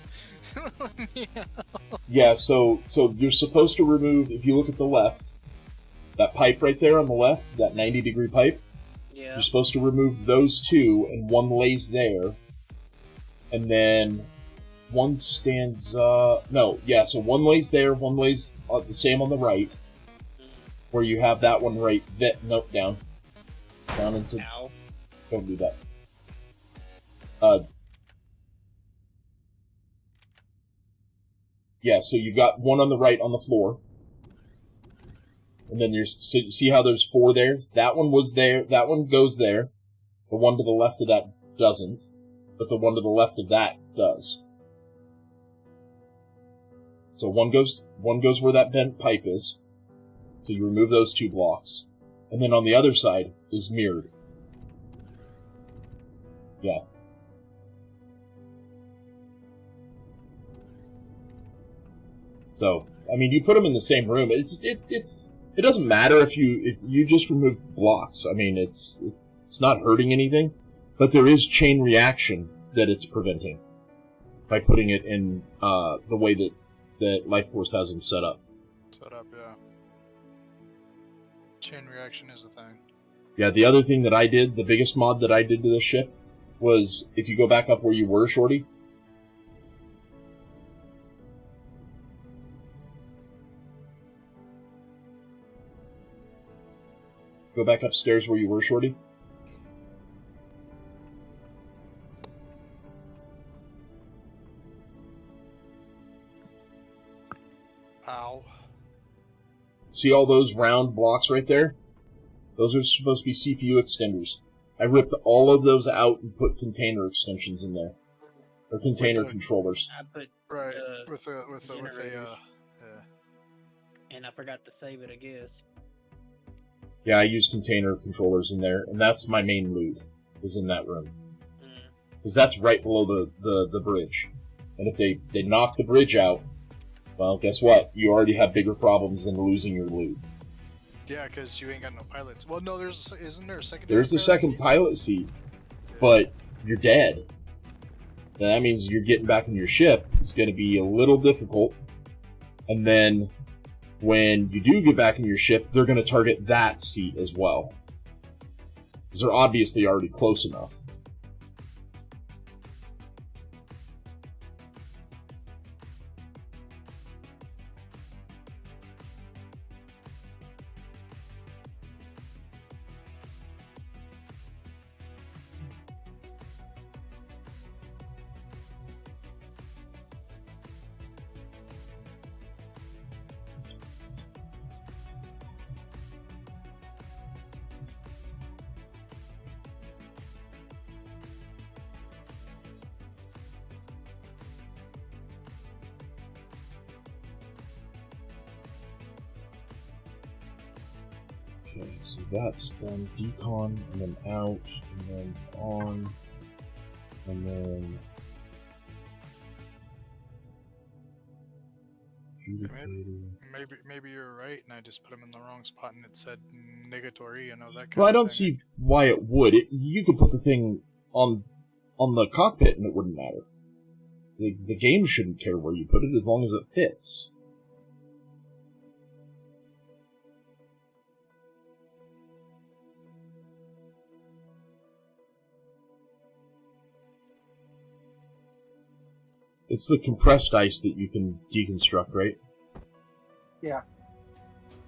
Let me out! Yeah, so you're supposed to remove, if you look at the left, that pipe right there on the left, that 90-degree pipe, yeah. You're supposed to remove those 2, and one lays there, and then one stands. No, yeah. So one lays there. One lays the same on the right, where you have that one right. Nope, down into. Ow. Don't do that. Yeah, so you've got one on the right on the floor. And then see how there's 4 there? That one was there, that one goes there. The one to the left of that doesn't. But the one to the left of that does. So one goes where that bent pipe is. So you remove those 2 blocks. And then on the other side is mirrored. Yeah. So, I mean, you put them in the same room. It doesn't matter if you just remove blocks. I mean, it's not hurting anything, but there is chain reaction that it's preventing by putting it in the way that Life Force has them set up. Yeah. Chain reaction is the thing. Yeah, the other thing that I did, the biggest mod that I did to the ship, was if you go back up where you were, Shorty. Go back upstairs where you were, Shorty. Ow. See all those round blocks right there? Those are supposed to be CPU extenders. I ripped all of those out and put container extensions in there. Or container controllers. I put Right. and I forgot to save it, I guess. Yeah, I use container controllers in there, and that's my main loot, is in that room. Because that's right below the bridge. And if they knock the bridge out, well, guess what? You already have bigger problems than losing your loot. Yeah, because you ain't got no pilots. Well, no, isn't there a secondary? There's a second pilot seat, but you're dead. And that means you're getting back in your ship. It's going to be a little difficult. And then when you do get back in your ship, they're going to target that seat as well. Because they're obviously already close enough. Okay, so that's done. Decon, and then out, and then on, and then... Maybe you're right, and I just put them in the wrong spot, and it said negatory, that kind Well, I of don't thing. see why it would. You could put the thing on the cockpit, and it wouldn't matter. The game shouldn't care where you put it, as long as it fits. It's the compressed ice that you can deconstruct, right? Yeah.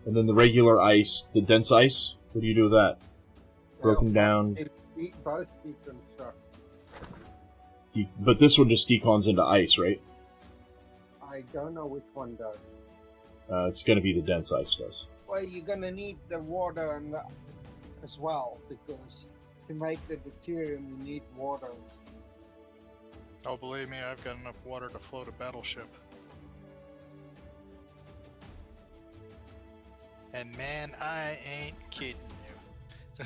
And then the regular ice, the dense ice, what do you do with that? Broken down. Both deconstruct. But this one just decons into ice, right? I don't know which one does. It's going to be the dense ice does. Well, you're gonna need the water and as well, because to make the deuterium you need water. Oh, believe me, I've got enough water to float a battleship. And man, I ain't kidding you.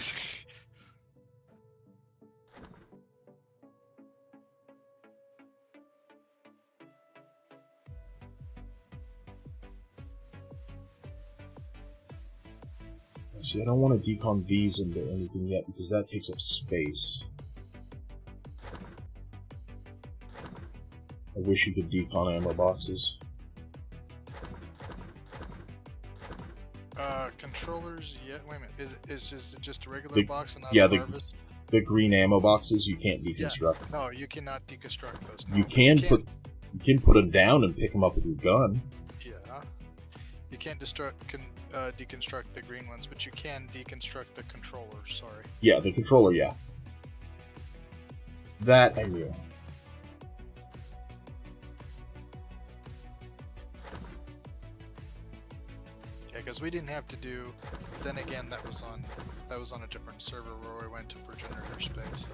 See, I don't want to decon these into anything yet, because that takes up space. I wish you could decon ammo boxes. Controllers, yeah, wait a minute, is it just a regular box and not yeah, the harvest? the green ammo boxes, you can't deconstruct. Yeah, no, you cannot deconstruct those. No, You can put them down and pick them up with your gun. Yeah. You can't deconstruct the green ones, but you can deconstruct the controller, sorry. Yeah, the controller, yeah. That I knew. Yeah, because we didn't have to do. Then again, that was on a different server where we went to progenitor space. So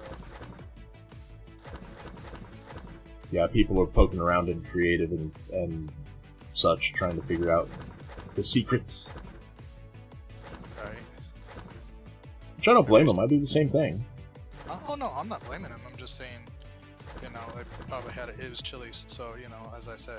Yeah, people are poking around in creative and such, trying to figure out the secrets. right. Which I don't blame them. I do the same thing. Oh no, I'm not blaming him. I'm just saying, they probably had it. It was Chili's, so as I say,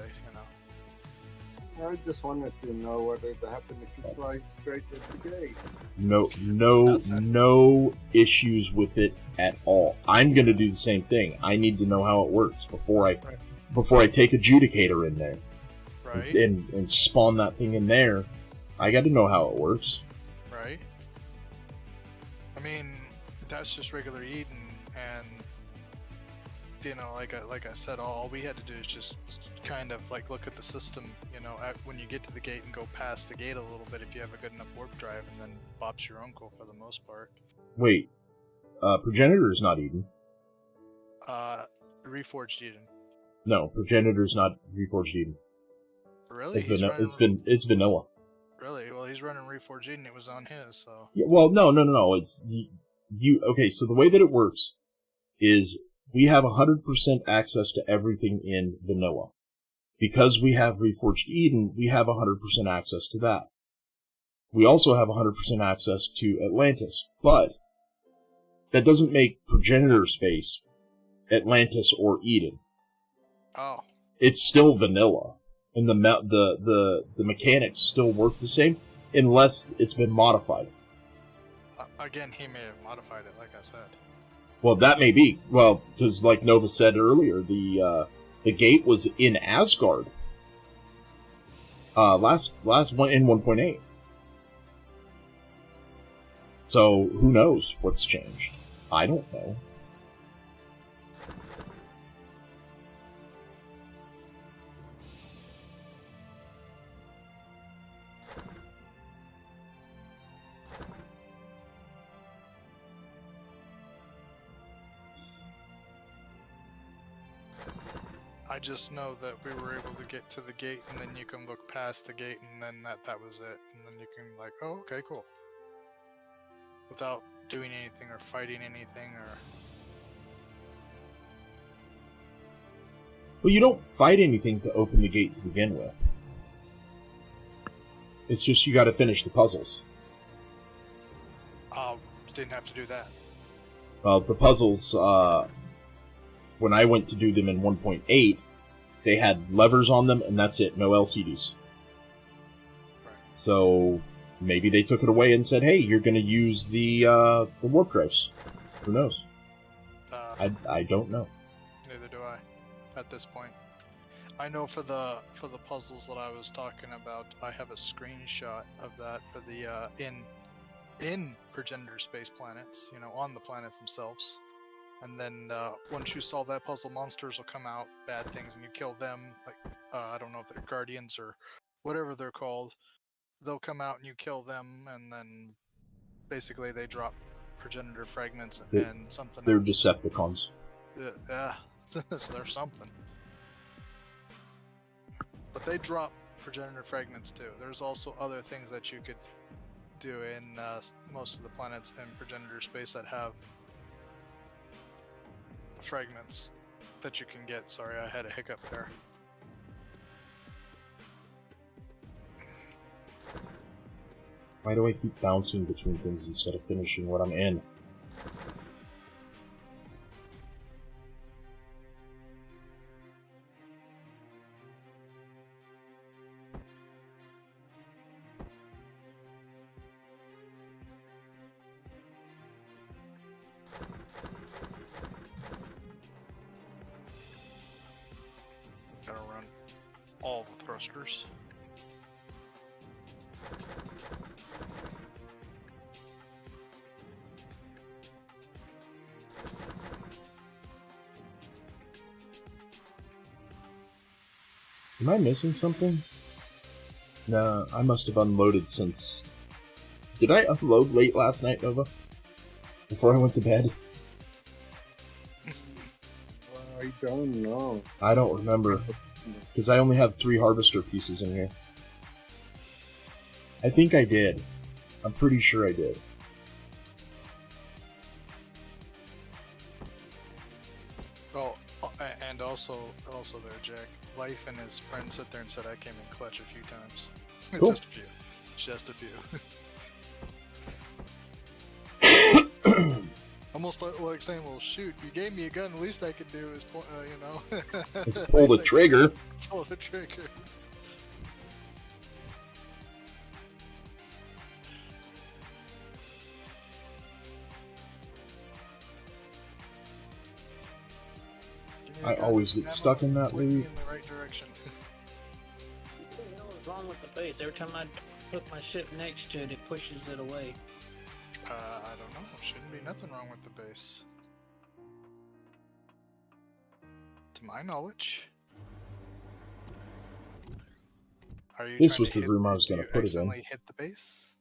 I just wanted to know what would happen if you fly straight at the gate. No issues with it at all. I'm gonna do the same thing. I need to know how it works before I take adjudicator in there, right? And spawn that thing in there. I got to know how it works. Right. I mean, that's just regular Eden, and like I said, all we had to do is just kind of look at the system, when you get to the gate and go past the gate a little bit if you have a good enough warp drive, and then Bob's your uncle for the most part. Wait, progenitor is not Eden. Reforged Eden. No, progenitor is not Reforged Eden. Really? It's vanilla. Really? Well, he's running Reforged Eden. It was on his, so. Yeah, well, no. It's you. Okay, so the way that it works is we have 100% access to everything in vanilla. Because we have Reforged Eden, we have 100% access to that. We also have 100% access to Atlantis, but that doesn't make progenitor space Atlantis or Eden. Oh. It's still vanilla, and the mechanics still work the same unless it's been modified. Again, he may have modified it, like I said. Well, that may be. Well, because like Nova said earlier, the gate was in Asgard. Last one in 1.8. So who knows what's changed? I don't know. I just know that we were able to get to the gate, and then you can look past the gate, and then that was it. And then you can oh, okay, cool. Without doing anything or fighting anything or... Well, you don't fight anything to open the gate to begin with. It's just you got to finish the puzzles. Didn't have to do that. Well, the puzzles, when I went to do them in 1.8, they had levers on them, and that's it. No LCDs. Right. So maybe they took it away and said, "Hey, you're going to use the warp drives." Who knows? I don't know. Neither do I, at this point. I know for the puzzles that I was talking about, I have a screenshot of that for the in progenitor space planets. On the planets themselves. And then once you solve that puzzle, monsters will come out, bad things, and you kill them. I don't know if they're guardians or whatever they're called. They'll come out and you kill them, and then basically they drop progenitor fragments and something. They're Decepticons. Yeah, they're something. But they drop progenitor fragments too. There's also other things that you could do in most of the planets in progenitor space that have fragments that you can get. Sorry, I had a hiccup there. Why do I keep bouncing between things instead of finishing what I'm in? Gotta run all the thrusters. Am I missing something? Nah, I must have unloaded since... Did I unload late last night, Nova? Before I went to bed? I don't know. I don't remember. Because I only have 3 harvester pieces in here. I think I did. I'm pretty sure I did. Oh, and also there, Jack. Life and his friend sit there and said I came in clutch a few times. Cool. Just a few. Just a few. Almost like saying, well, shoot, you gave me a gun, the least I could do is, Let's pull the trigger. Pull the trigger. I always get stuck in that loop. In the right direction. What the hell is wrong with the base? Every time I put my ship next to it, it pushes it away. I don't know. Shouldn't be nothing wrong with the base. To my knowledge. Are you This trying was to the room I was did going to you put it in. accidentally hit the base?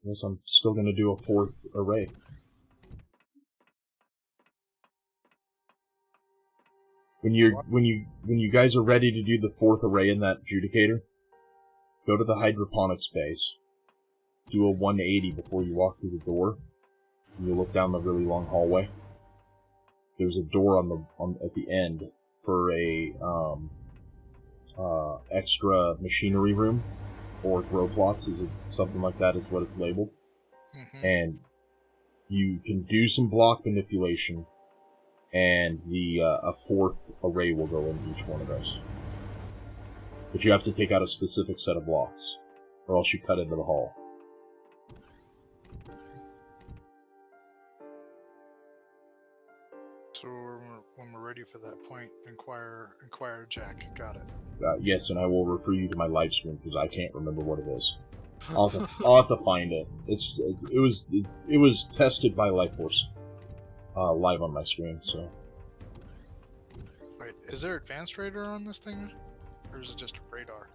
Guess I'm still going to do a 4th array. When you guys are ready to do the 4th array in that Judicator, go to the hydroponics base, do a 180 before you walk through the door, and you look down the really long hallway. There's a door at the end for a extra machinery room, or grow plots, something like that is what it's labeled. Mm-hmm. And you can do some block manipulation, and a 4th array will go in each one of those. But you have to take out a specific set of blocks, or else you cut into the hull. So when we're ready for that point, inquire Jack. Got it. Yes, and I will refer you to my live stream because I can't remember what it is. I'll have to find it. It was tested by Lifeforce live on my screen. So. Wait, is there advanced radar on this thing, or is it just radar?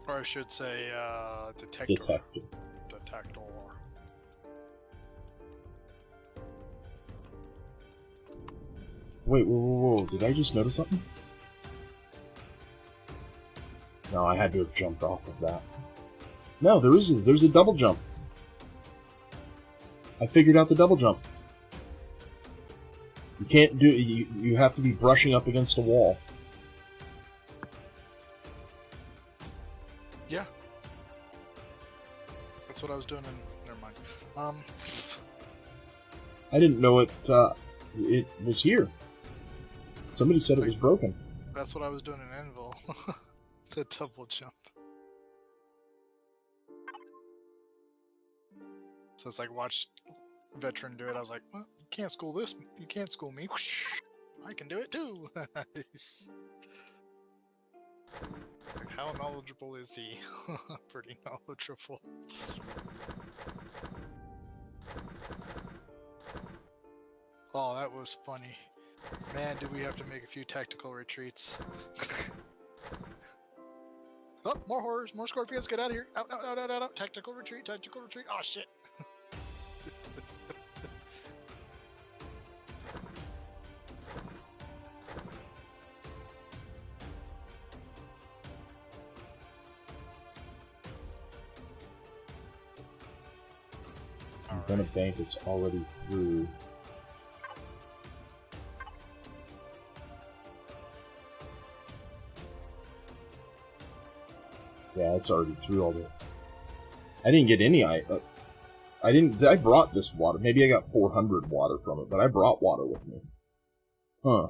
Or I should say, detector. Detector. Wait, whoa! Did I just notice something? No, I had to have jumped off of that. No, there's a double jump. I figured out the double jump. You can't do it. You have to be brushing up against a wall. Yeah. That's what I was doing in... Never mind. I didn't know it was here. Somebody said it was broken. That's what I was doing in Anvil. The double jump. So it's like, watch veteran do it. I was like, well, you can't school this. You can't school me. I can do it too. Nice. Like, how knowledgeable is he? Pretty knowledgeable. Oh, that was funny. Man, did we have to make a few tactical retreats. Oh, more horrors, more scorpions, get out of here. Out. Tactical retreat. Oh, shit. I'm gonna bank it's already through. Yeah, it's already through all the... I didn't get any... I brought this water. Maybe I got 400 water from it, but I brought water with me. Huh.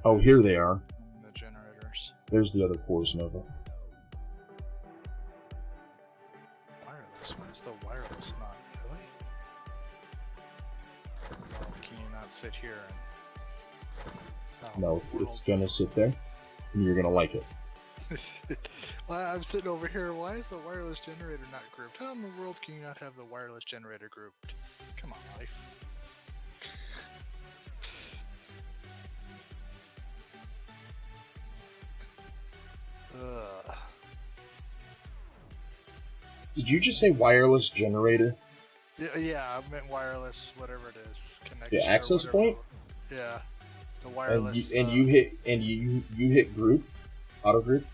Oh, here they are. The generators. There's the other cores, Nova. Wireless? Why is the wireless not? Really? Well, can you not sit here and No, it's gonna sit there, and you're gonna like it. I'm sitting over here. Why is the wireless generator not grouped? How in the world can you not have the wireless generator grouped? Come on, life. Ugh. Did you just say wireless generator? Yeah, I meant wireless, whatever it is, connection. The access point? Yeah, the wireless. And you hit group, auto group.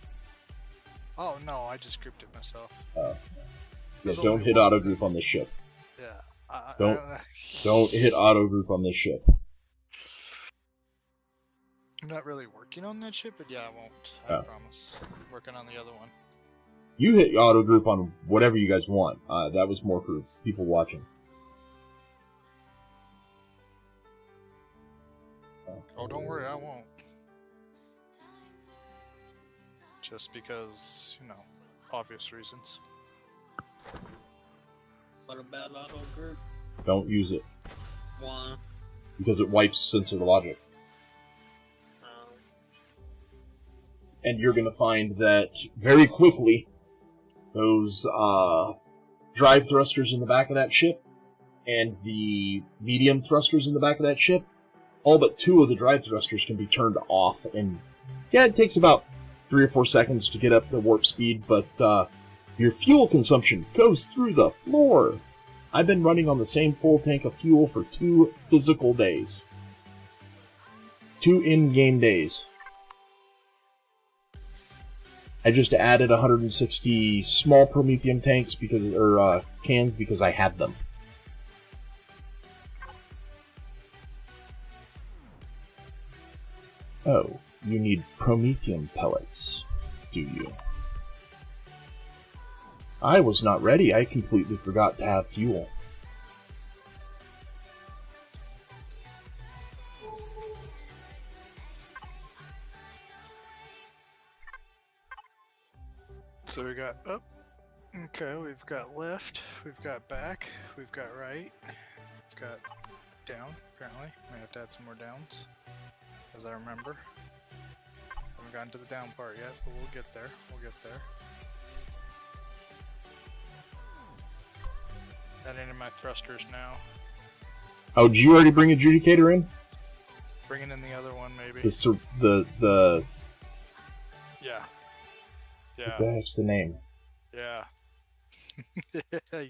Oh no, I just grouped it myself. Yeah, There's don't only hit one auto that- group on this ship. Yeah, Don't hit auto group on this ship. I'm not really working on that ship, but yeah, I won't. I Oh. promise. I'm working on the other one. You hit auto group on whatever you guys want. That was more for people watching. Oh, don't worry, I won't. Just because, you know, obvious reasons. What about auto group? Don't use it One. because it wipes sensor logic. And you're going to find that very quickly, those drive thrusters in the back of that ship and the medium thrusters in the back of that ship, all but 2 of the drive thrusters can be turned off. And yeah, it takes about 3 or 4 seconds to get up to warp speed, but your fuel consumption goes through the floor. I've been running on the same full tank of fuel for 2 physical days. 2 in-game days. I just added 160 small Promethium tanks cans because I had them. Oh, you need Promethium pellets, do you? I was not ready. I completely forgot to have fuel. So we got up. Okay, we've got left, we've got back, we've got right, we've got down, apparently. May have to add some more downs, as I remember. Haven't gotten to the down part yet, but we'll get there. We'll get there. Adding in my thrusters now. Oh, did you already bring Adjudicator in? Bringing in the other one, maybe. The Yeah. Yeah. What the heck's the name? Yeah.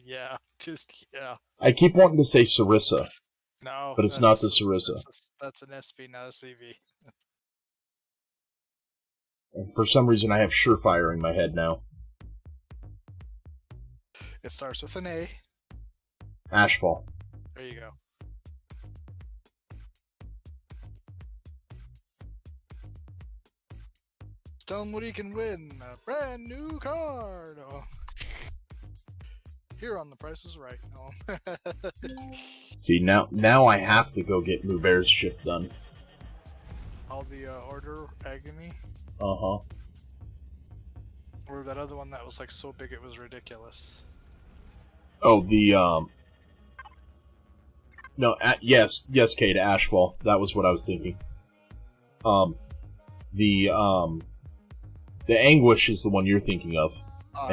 Yeah. Just, yeah. I keep wanting to say Sarissa, No. but it's not the Sarissa. That's an SP, not a CV. And for some reason, I have Surefire in my head now. It starts with an A. Ashfall. There you go. Tell him what he can win. A brand new card. Oh. Here on The Price is Right. No. See, now I have to go get Mubert's ship done. All the Order Agony. Uh-huh. Or that other one that was like so big it was ridiculous. Oh, the, no, yes, Kate, Ashfall. That was what I was thinking. The Anguish is the one you're thinking of. Oh,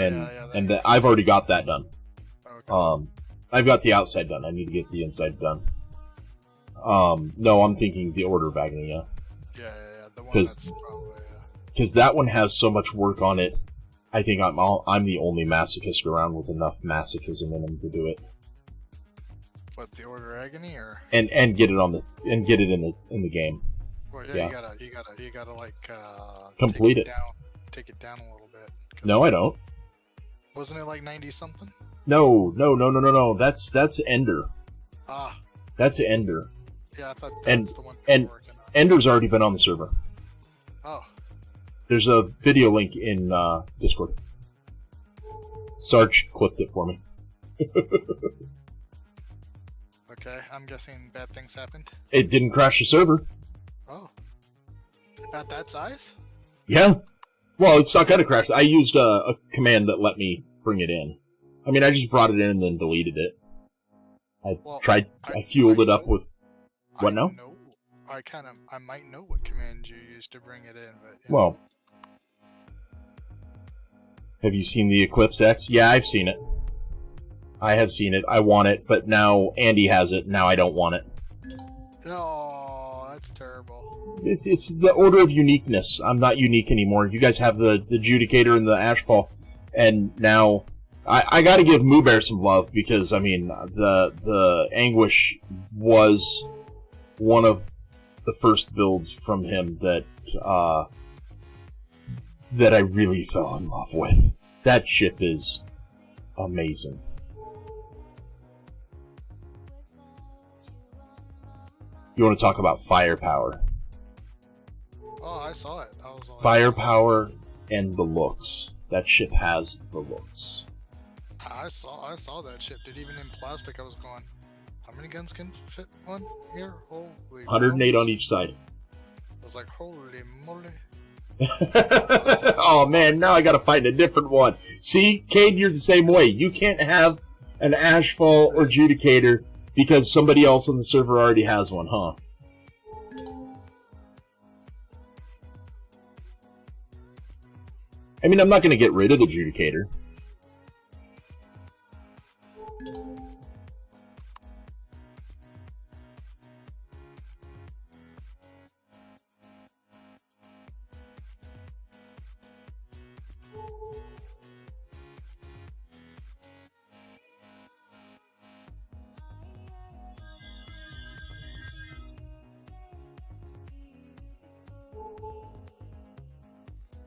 and I've already got that done. Okay. I've got the outside done. I need to get the inside done. No, I'm thinking the Order of Agony, yeah. Yeah. The one that's probably, because that one has so much work on it. I think I'm the only masochist around with enough masochism in him to do it. What, the Order Agony or? And get it in the game. Well, Yeah. You gotta like Complete it. Take it down a little bit. No, I don't. Wasn't it like 90 something? No. That's Ender. Ah. That's Ender. Yeah, I thought And- that's the one and- you were working on. Ender's already been on the server. Oh. There's a video link in Discord. Sarge clipped it for me. Okay, I'm guessing bad things happened. It didn't crash the server. Oh. At that size? Yeah. Well, it's not gonna crash. I used a command that let me bring it in. I mean, I just brought it in and then deleted it. I fueled it up with... What now? I might know what command you used to bring it in, but Well, have you seen the Eclipse X? Yeah, I've seen it. I have seen it. I want it, but now Andy has it. Now I don't want it. Oh, that's terrible. It's the order of uniqueness. I'm not unique anymore. You guys have the Judicator and the Ashfall, and now I got to give Moobear some love because I mean the Anguish was one of the first builds from him that I really fell in love with. That ship is amazing. You want to talk about firepower? Oh, I saw it. I was like, Firepower and the looks. That ship has the looks. I saw that ship. Did even in plastic, I was going, how many guns can fit one here? Holy 108 smokes. on each side. I was like, holy moly. Oh man, now I gotta find a different one. See, Cade, you're the same way. You can't have an Ashfall or Judicator because somebody else on the server already has one, huh? I mean, I'm not gonna get rid of the Judicator.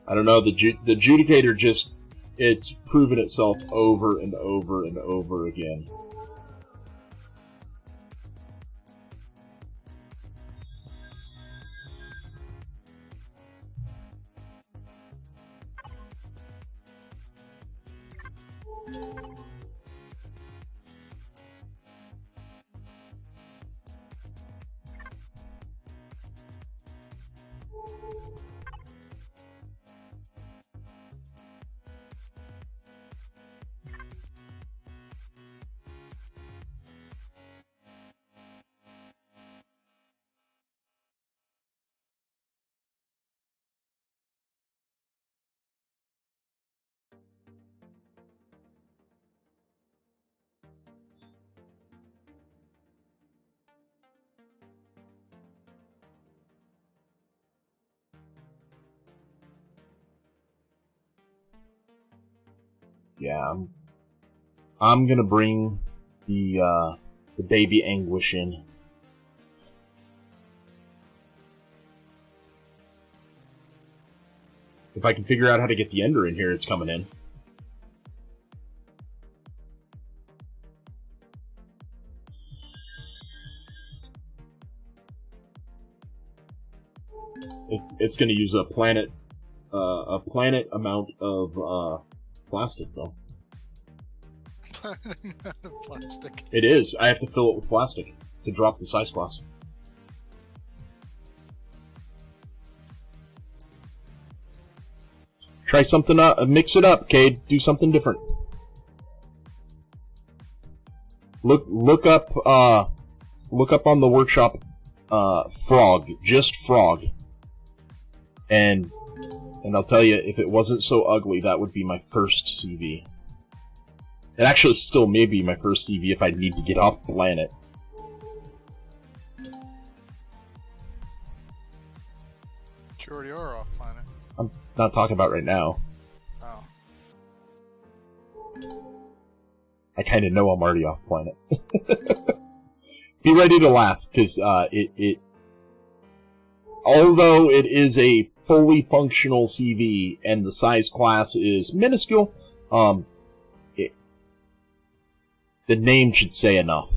I don't know, the Judicator just, it's proven itself over and over and over again. Yeah, I'm gonna bring the baby Anguish in. If I can figure out how to get the Ender in here, it's coming in. It's gonna use a planet amount of plastic though. Planet amount of plastic. It is. I have to fill it with plastic to drop the size class. Try something up. Mix it up, Cade. Do something different. Look up on the workshop. Frog, just frog. And I'll tell you, if it wasn't so ugly, that would be my first CV. It actually still may be my first CV if I need to get off planet. You already are off planet. I'm not talking about right now. Oh. I kind of know I'm already off planet. Be ready to laugh, because although it is a fully functional CV and the size class is minuscule, the name should say enough.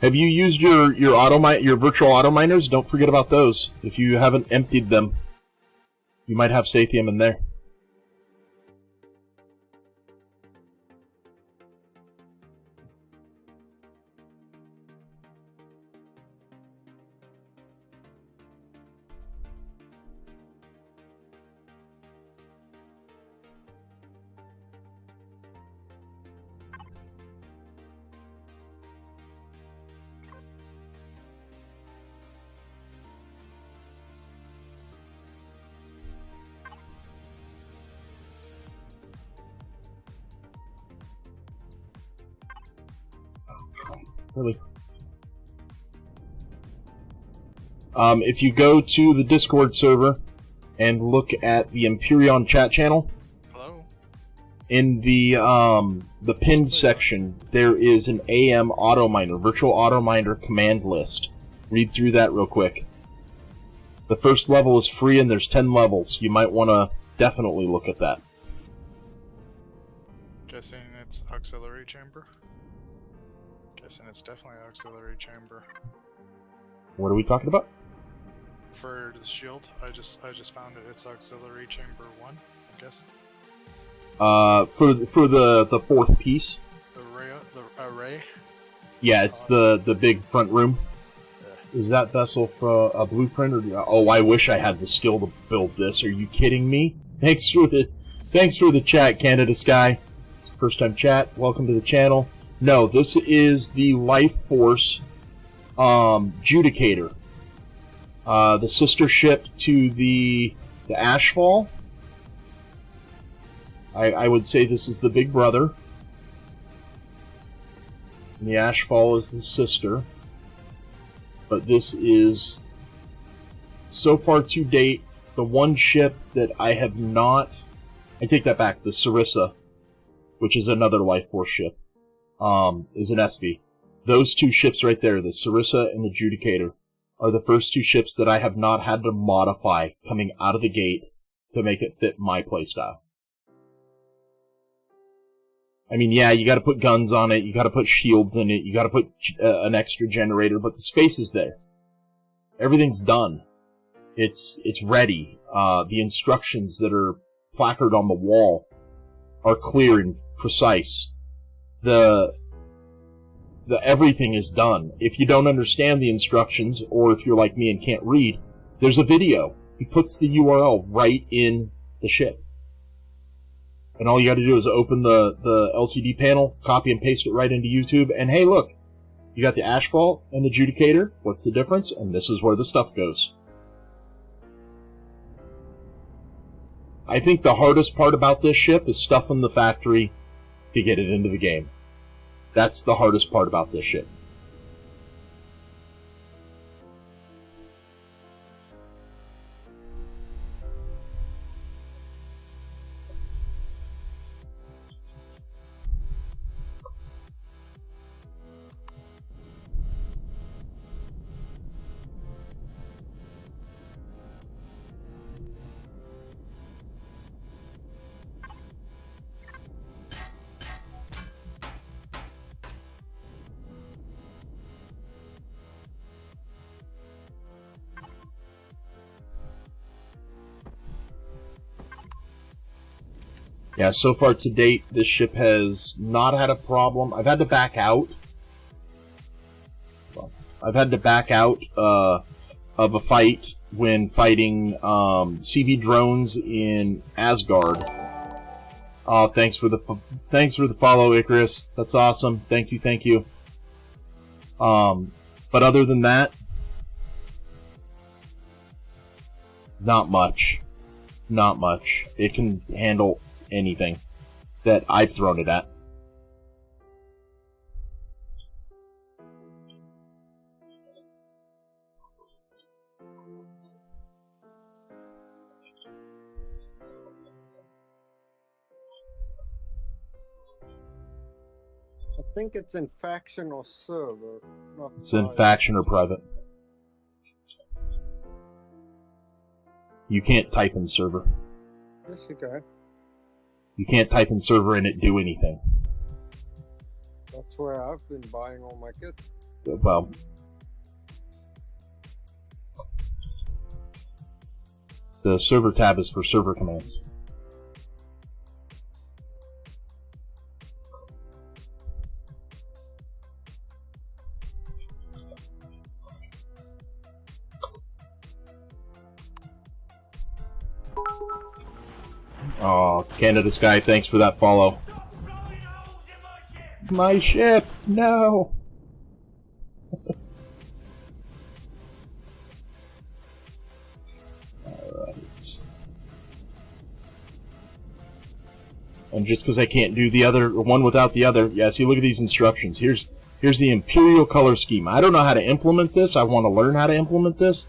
Have you used your virtual auto miners? Don't forget about those. If you haven't emptied them, you might have Sathium in there. Really? If you go to the Discord server and look at the Empyrion chat channel, Hello? in the pinned section, there is an AM auto miner, virtual auto miner command list. Read through that real quick. The first level is free, and there's 10 levels. You might want to definitely look at that. Guessing it's auxiliary chamber? Guessing it's definitely auxiliary chamber. What are we talking about? For the shield, I just found it. It's auxiliary chamber 1, I'm guessing. For the fourth piece. The array? Yeah, it's the big front room. Yeah. Is that vessel for a blueprint, or oh, I wish I had the skill to build this. Are you kidding me? Thanks for the chat, Canada Sky. First time chat. Welcome to the channel. No, this is the Life Force Judicator. The sister ship to the Ashfall. I would say this is the big brother. And the Ashfall is the sister. But this is, so far to date, the one ship that I have not... I take that back. The Sarissa, which is another Life Force ship, is an SV. Those two ships right there, the Sarissa and the Judicator, are the first two ships that I have not had to modify coming out of the gate to make it fit my playstyle. I mean, yeah, you gotta put guns on it, you gotta put shields in it, you gotta put an extra generator, but the space is there. Everything's done. It's ready. The instructions that are placarded on the wall are clear and precise. The everything is done. If you don't understand the instructions, or if you're like me and can't read, there's a video. He puts the URL right in the ship. And all you gotta do is open the LCD panel, copy and paste it right into YouTube, and hey look, you got the Ashfall and the Judicator. What's the difference? And this is where the stuff goes. I think the hardest part about this ship is stuffing the factory to get it into the game. That's the hardest part about this ship. Yeah, so far to date, this ship has not had a problem. I've had to back out. I've had to back out of a fight when fighting CV drones in Asgard. Oh, thanks for the follow, Icarus. That's awesome. Thank you. But other than that, not much. Not much. It can handle anything that I've thrown it at. think it's in faction or server. Not It's in private. faction or private. You can't type in server. Yes, you can. You can't type in server and it do anything. That's where I've been buying all my kit. Well, the server tab is for server commands. Oh, Canada Sky, thanks for that follow. My ship! No! Alright. And just because I can't do the other one without the other, yeah, see, look at these instructions. Here's the Imperial color scheme. I don't know how to implement this. I want to learn how to implement this.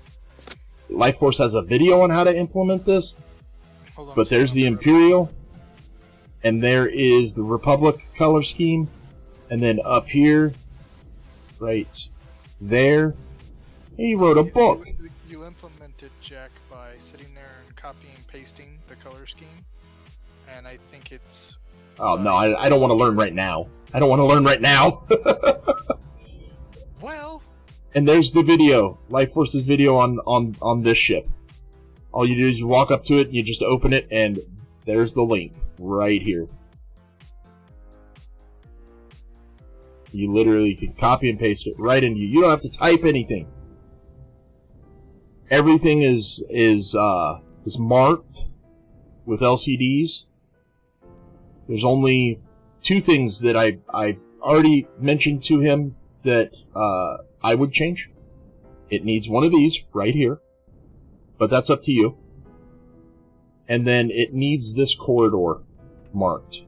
Lifeforce has a video on how to implement this. But there's the Imperial, and there is the Republic color scheme, and then up here, right there, he wrote a book. You implemented Jack by sitting there and copying and pasting the color scheme, and I think it's... Oh, no, I don't want to learn right now. I don't want to learn right now. Well... And there's the video, Lifeforce's video on this ship. All you do is you walk up to it, and you just open it, and there's the link right here. You literally can copy and paste it right into you. You don't have to type anything. Everything is marked with LCDs. There's only two things that I've already mentioned to him that I would change. It needs one of these right here. But that's up to you. And then it needs this corridor marked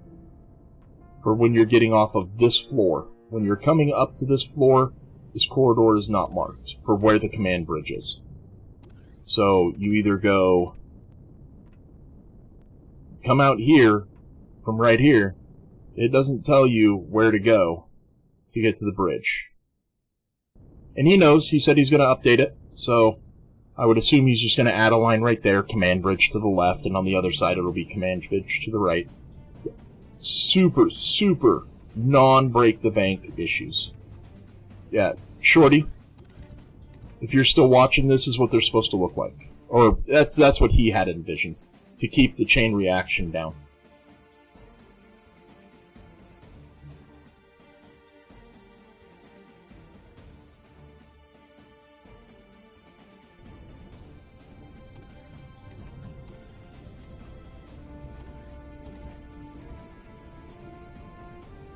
for when you're getting off of this floor. When you're coming up to this floor, this corridor is not marked for where the command bridge is. So you either come out here from right here. It doesn't tell you where to go to get to the bridge. And he knows. He said he's going to update it. So I would assume he's just going to add a line right there, command bridge to the left, and on the other side it'll be command bridge to the right. Super, super non-break the bank issues. Yeah, Shorty, if you're still watching, this is what they're supposed to look like. Or that's what he had envisioned, to keep the chain reaction down.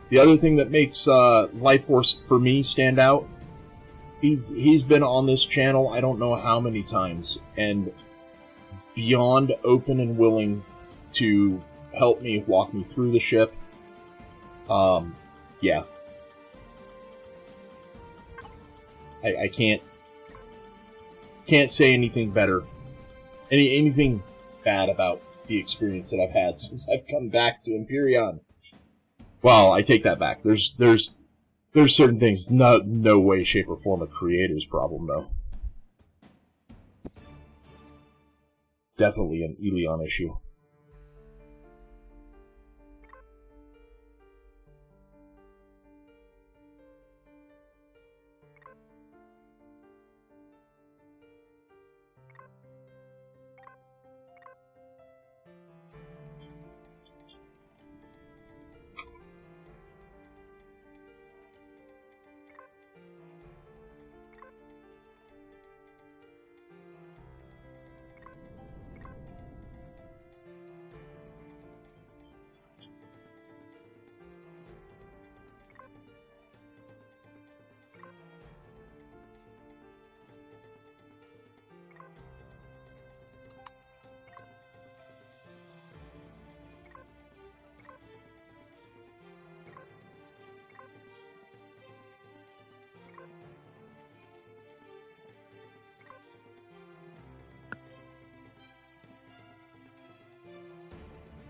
The other thing that makes Lifeforce for me stand out, he's been on this channel I don't know how many times, and beyond open and willing to help me, walk me through the ship. Yeah. I can't say anything better, anything bad about the experience that I've had since I've come back to Empyrion. Well, I take that back. There's certain things, no way, shape, or form a creator's problem, though. Definitely an Elion issue.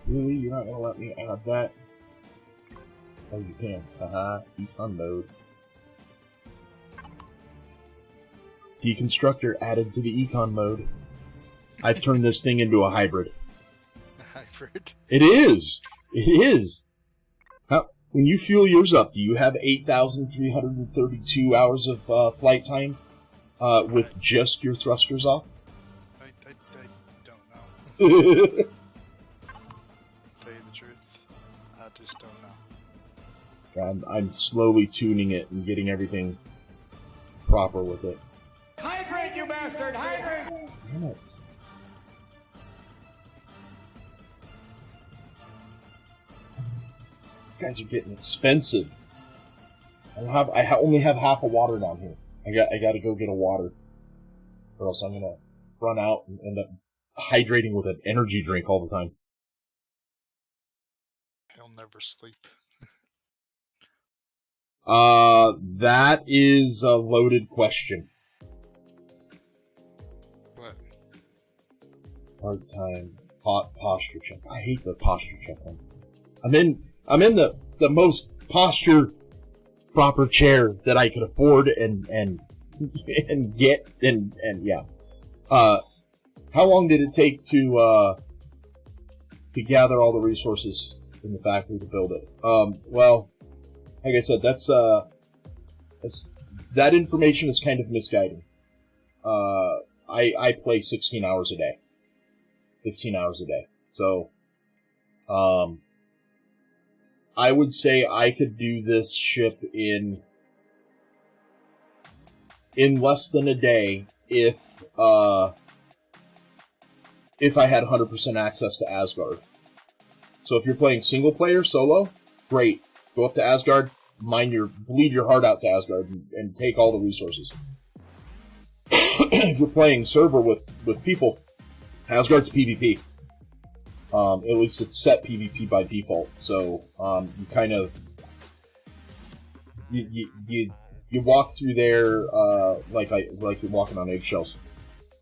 Really? You're not going to let me add that? Oh, you can. Haha, econ mode. Deconstructor added to the econ mode. I've turned this thing into a hybrid. Hybrid. It is! It is! How, when you fuel yours up, do you have 8,332 hours of flight time with just your thrusters off? I don't know. Tell you the truth, I just don't know. I'm slowly tuning it and getting everything proper with it. Hydrate, you bastard! Hydrate! Damn it. You guys are getting expensive. I only have half a water down here. I got to go get a water, or else I'm gonna run out and end up hydrating with an energy drink all the time. He'll never sleep. That is a loaded question. What? Hard time. Posture check. I hate the posture check one. I'm in the most posture proper chair that I could afford and get and yeah. How long did it take to gather all the resources in the factory to build it? Well, like I said, that information is kind of misguiding. I play 16 hours a day. 15 hours a day. So, I would say I could do this ship in less than a day if I had 100% access to Asgard. So if you're playing single player solo, great. Go up to Asgard, bleed your heart out to Asgard and take all the resources. If you're playing server with people, Asgard's PvP. At least it's set PvP by default. So you kind of you walk through there like you're walking on eggshells.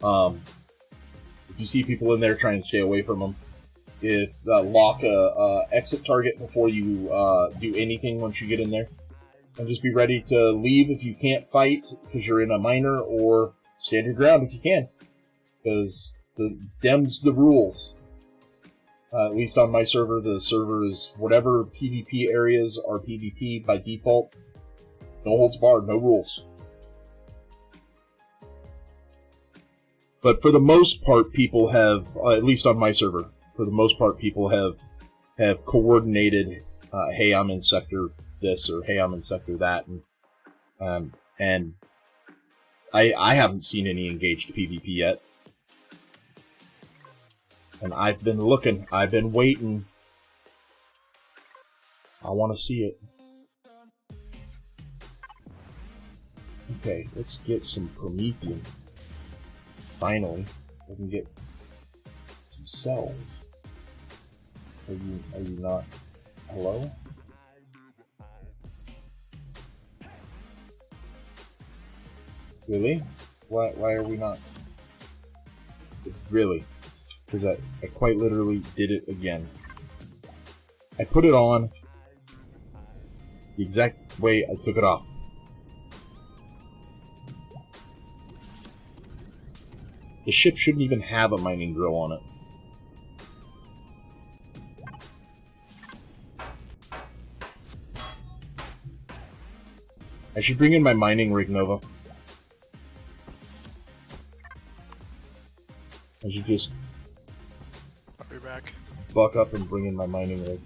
If you see people in there, try and stay away from them. Lock a exit target before you do anything once you get in there. And just be ready to leave if you can't fight because you're in a minor, or stand your ground if you can. Because them's the rules. At least on my server, the server is whatever PvP areas are PvP by default. No holds barred, no rules. But for the most part, people have, at least on my server, for the most part, people have coordinated, hey, I'm in sector this, or hey, I'm in sector that, and I haven't seen any engaged PvP yet. And I've been looking, I've been waiting. I want to see it. Okay, let's get some Promethean. Finally, we can get some cells. Are you not? Hello? Really? Why are we not? Really? Because I quite literally did it again. I put it on the exact way I took it off. The ship shouldn't even have a mining drill on it. I should bring in my mining rig, Nova. I should just I'll be back. buck up and bring in my mining rig.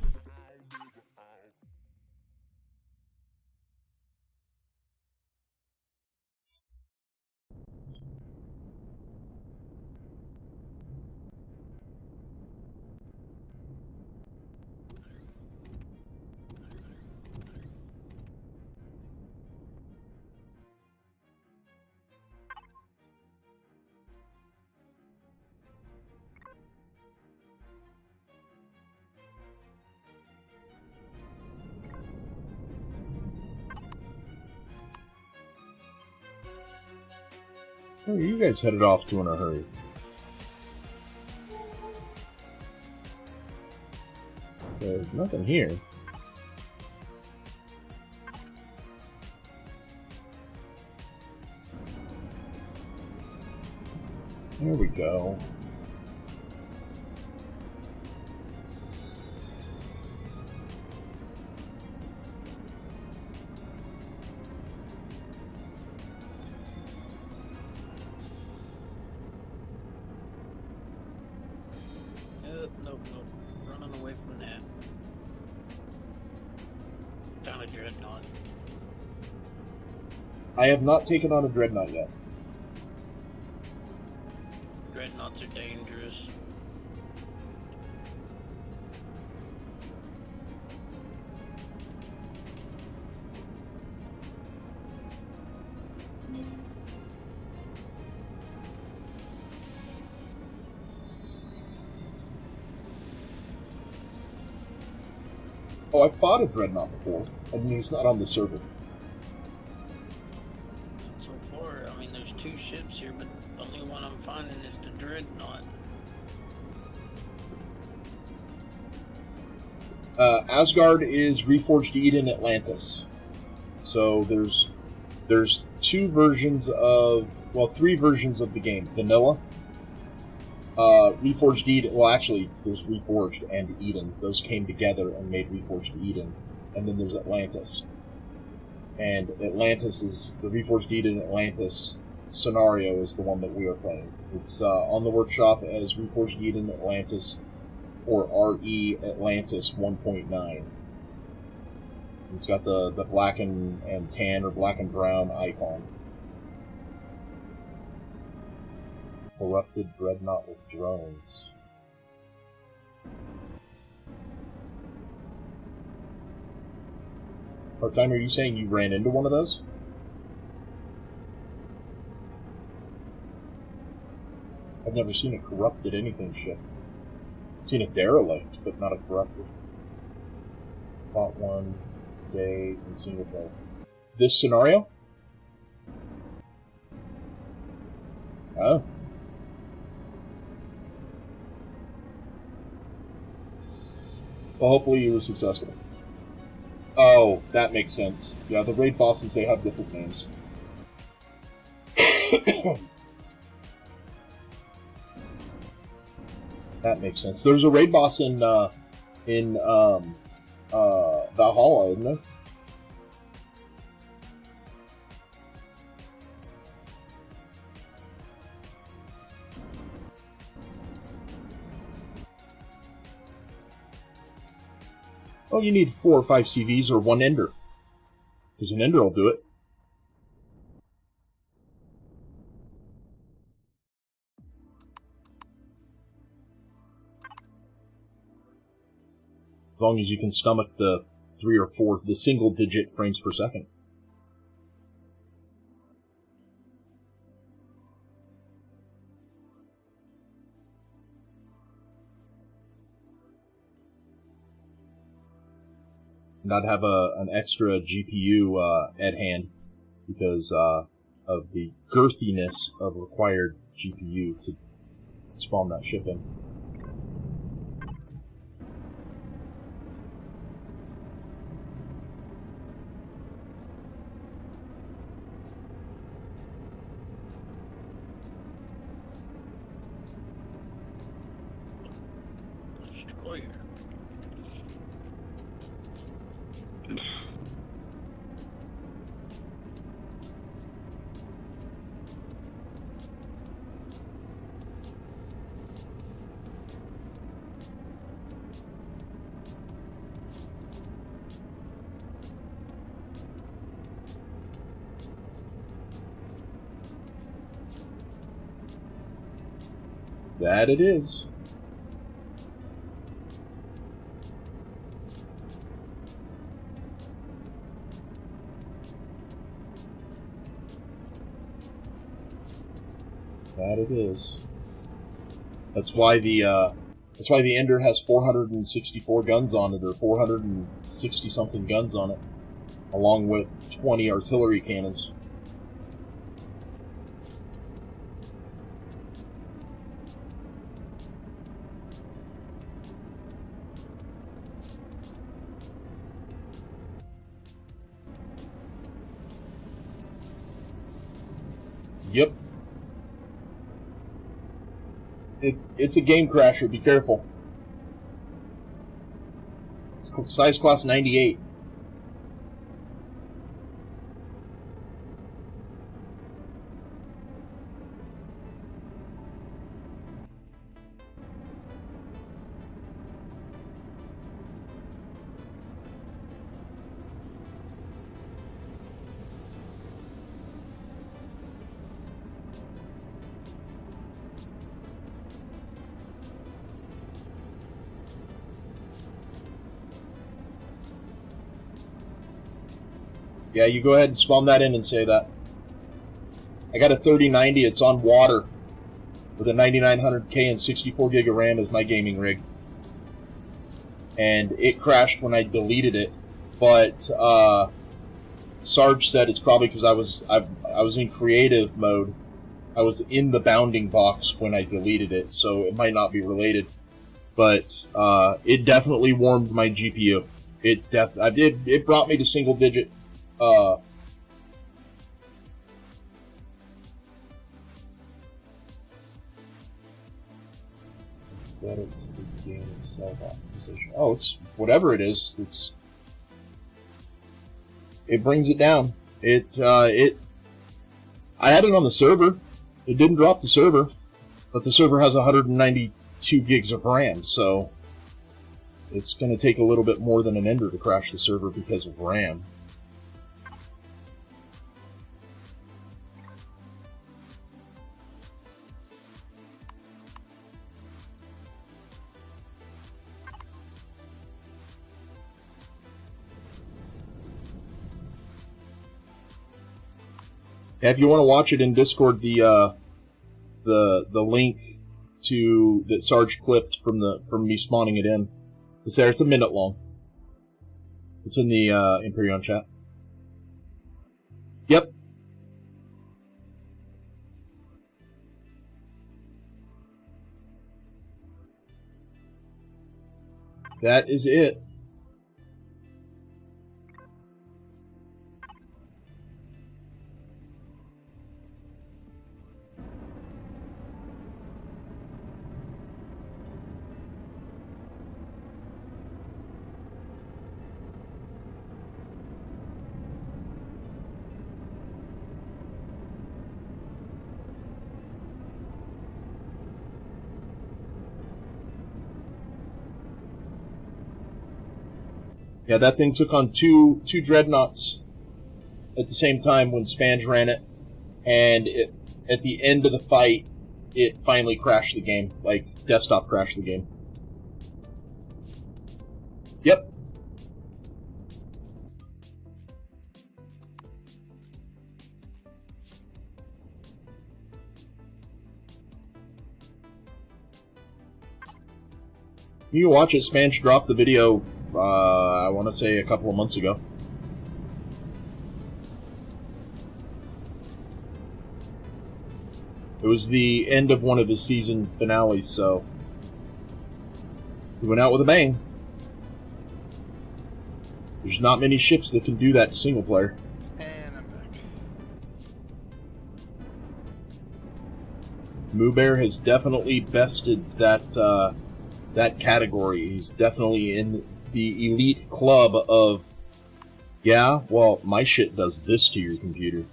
Where are you guys headed off to in a hurry? There's nothing here. There we go. Nope. Running away from that. Down a dreadnought. I have not taken on a dreadnought yet. Dreadnoughts are dangerous. Oh, I fought a dreadnought before. I mean, it's not on the server. So far, I mean, there's two ships here, but the only one I'm finding is the dreadnought. Asgard is Reforged Eden Atlantis. So there's two versions of, well, three versions of the game. Vanilla, Reforged Eden, well actually there's Reforged and Eden. Those came together and made Reforged Eden. And then there's Atlantis. And Atlantis is, the Reforged Eden Atlantis scenario is the one that we are playing. It's on the workshop as Reforged Eden Atlantis, or RE Atlantis 1.9. It's got the black and tan or black and brown icon. Corrupted dreadnought with drones. Part-time, are you saying you ran into one of those? I've never seen a corrupted anything ship. I've seen a derelict, but not a corrupted. Fought one day in single player. This scenario? Oh. Well, hopefully you were successful. Oh, that makes sense. Yeah, the raid bosses, they have different names. That makes sense. There's a raid boss in Valhalla, isn't there? Oh, you need 4 or 5 CVs or 1 Ender. Because an Ender will do it. As long as you can stomach the 3 or 4, the single-digit frames per second. And I'd have an extra GPU at hand because of the girthiness of required GPU to spawn that ship in. Destroyer. That it is. That it is. That's why the Ender has 464 guns on it, or 460 something guns on it, along with 20 artillery cannons. Yep. It's a game crasher. Be careful. Size class 98. Yeah, you go ahead and spawn that in and say that. I got a 3090. It's on water with a 9900K and 64 gig of RAM as my gaming rig. And it crashed when I deleted it, but Sarge said it's probably because I was in creative mode. I was in the bounding box when I deleted it, so it might not be related. But it definitely warmed my GPU. It brought me to single digit. That it's the game itself optimization. Oh, it's whatever it is. It brings it down. I had it on the server. It didn't drop the server, but the server has 192 gigs of RAM, so it's going to take a little bit more than an Ender to crash the server because of RAM. If you want to watch it in Discord, the link to that Sarge clipped from me spawning it in is there. It's a minute long. It's in the Empyrion chat. Yep. That is it. Yeah, that thing took on two dreadnoughts at the same time when Spange ran it, and at the end of the fight, it finally crashed the game. Like, desktop crashed the game. Yep. You can watch it. Spange dropped the video, I want to say a couple of months ago. It was the end of one of his season finales, so he went out with a bang. There's not many ships that can do that to single player. And I'm back. Moobear has definitely bested that category. He's definitely in the elite club of, yeah, well, my shit does this to your computer.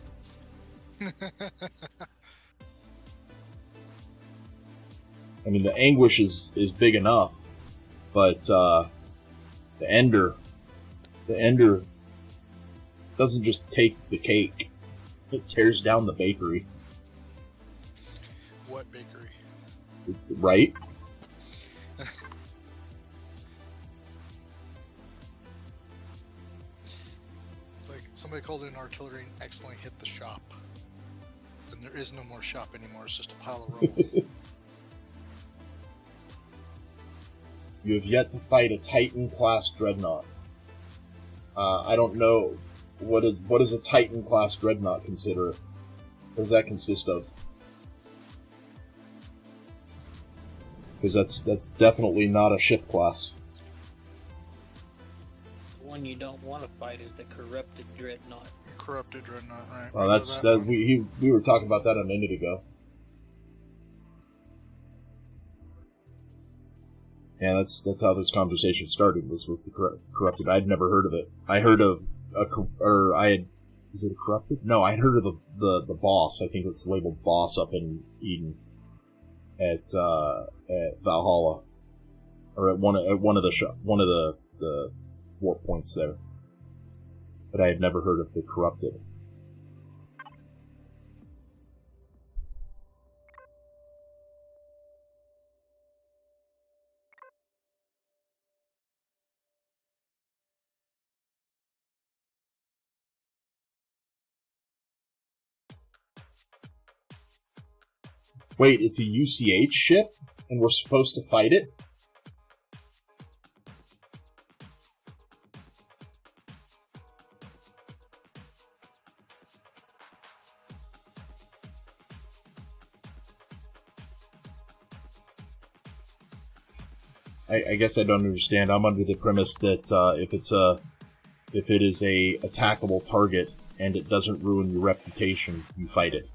I mean, the anguish is big enough, but the Ender doesn't just take the cake; it tears down the bakery. What bakery? Right? It's like somebody called in artillery and accidentally hit the shop. And there is no more shop anymore, it's just a pile of rubble. You have yet to fight a Titan-class dreadnought. I don't know. What is a Titan-class dreadnought consider? What does that consist of? Because that's definitely not a ship class. The one you don't want to fight is the corrupted dreadnought. Corrupted dreadnought, right? Oh, we were talking about that a minute ago. Yeah, that's how this conversation started, was with the corrupted. I'd never heard of it. I heard of is it a corrupted? No, I had heard of the boss. I think it's labeled boss up in Eden at Valhalla, or at one of the warp points there. But I had never heard of the corrupted. Wait, it's a UCH ship, and we're supposed to fight it? I guess I don't understand. I'm under the premise that if it is a attackable target and it doesn't ruin your reputation, you fight it.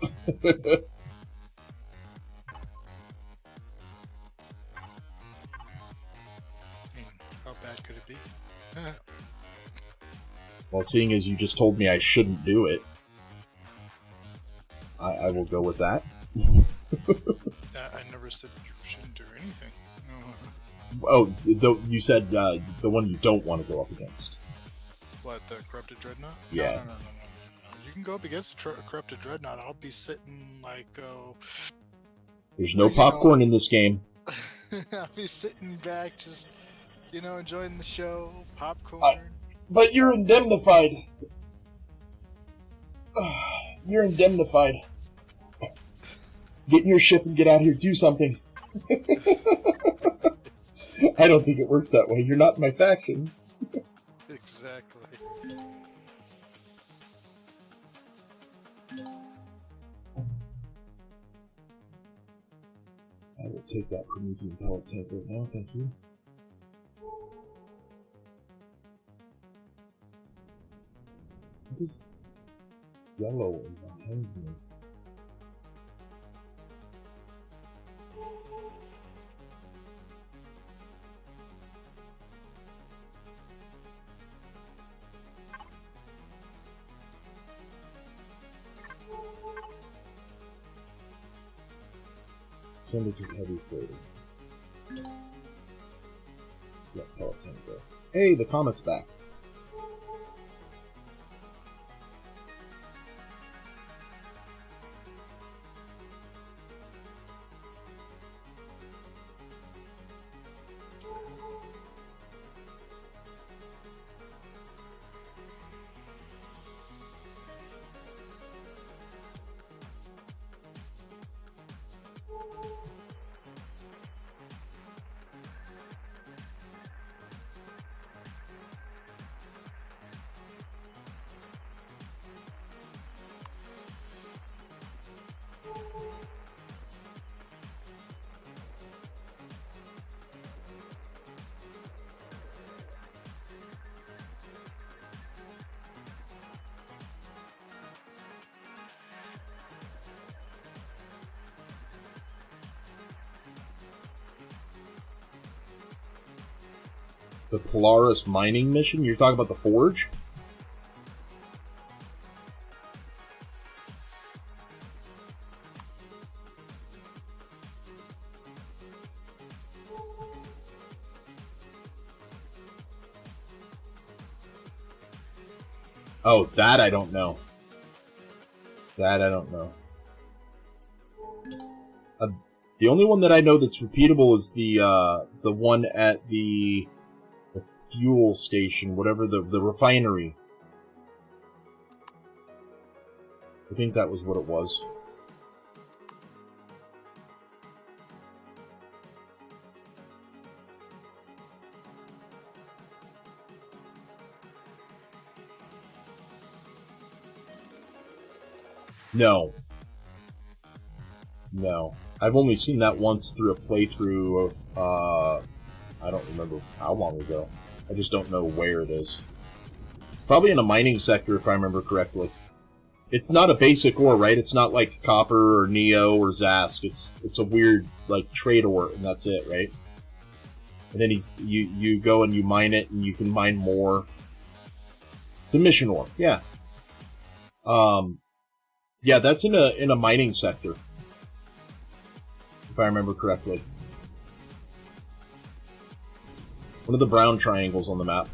How bad could it be? Well, seeing as you just told me I shouldn't do it, I will go with that. I never said you shouldn't do anything. Oh, you said the one you don't want to go up against. What, the Corrupted Dreadnought? Yeah. No. You can go up against the Corrupted Dreadnought. I'll be sitting like, There's no popcorn in this game. I'll be sitting back, just, enjoying the show, popcorn. But you're indemnified. You're indemnified. Get in your ship and get out of here. Do something. I don't think it works that way. You're not in my faction. Exactly. I will take that Promethean pellet tank right now, thank you. What is yellow in behind me? Syndicate heavy freighter. Yeah, pellet tank there. Hey, the comet's back. The Polaris mining mission? You're talking about the Forge? Oh, that I don't know. That I don't know. The only one that I know that's repeatable is the one at the fuel station, whatever, the refinery. I think that was what it was. No. No. I've only seen that once through a playthrough of, I don't remember how long ago. I just don't know where it is. Probably in a mining sector, if I remember correctly. It's not a basic ore, right? It's not like copper or neo or zask. It's a weird, like, trade ore, and that's it, right? And then you go and you mine it, and you can mine more. The mission ore, yeah. Yeah, that's in a mining sector, if I remember correctly. One of the brown triangles on the map.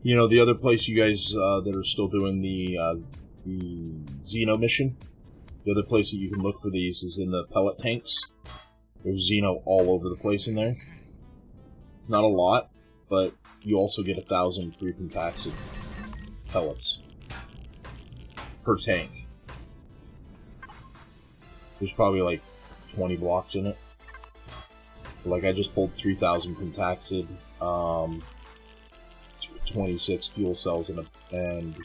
You know, the other place you guys that are still doing the Xeno mission, the other place that you can look for these is in the pellet tanks. There's Xeno all over the place in there. Not a lot, but you also get 1,000 free Pentaxid pellets per tank. There's probably like 20 blocks in it. Like, I just pulled 3,000 Pentaxid, 26 fuel cells and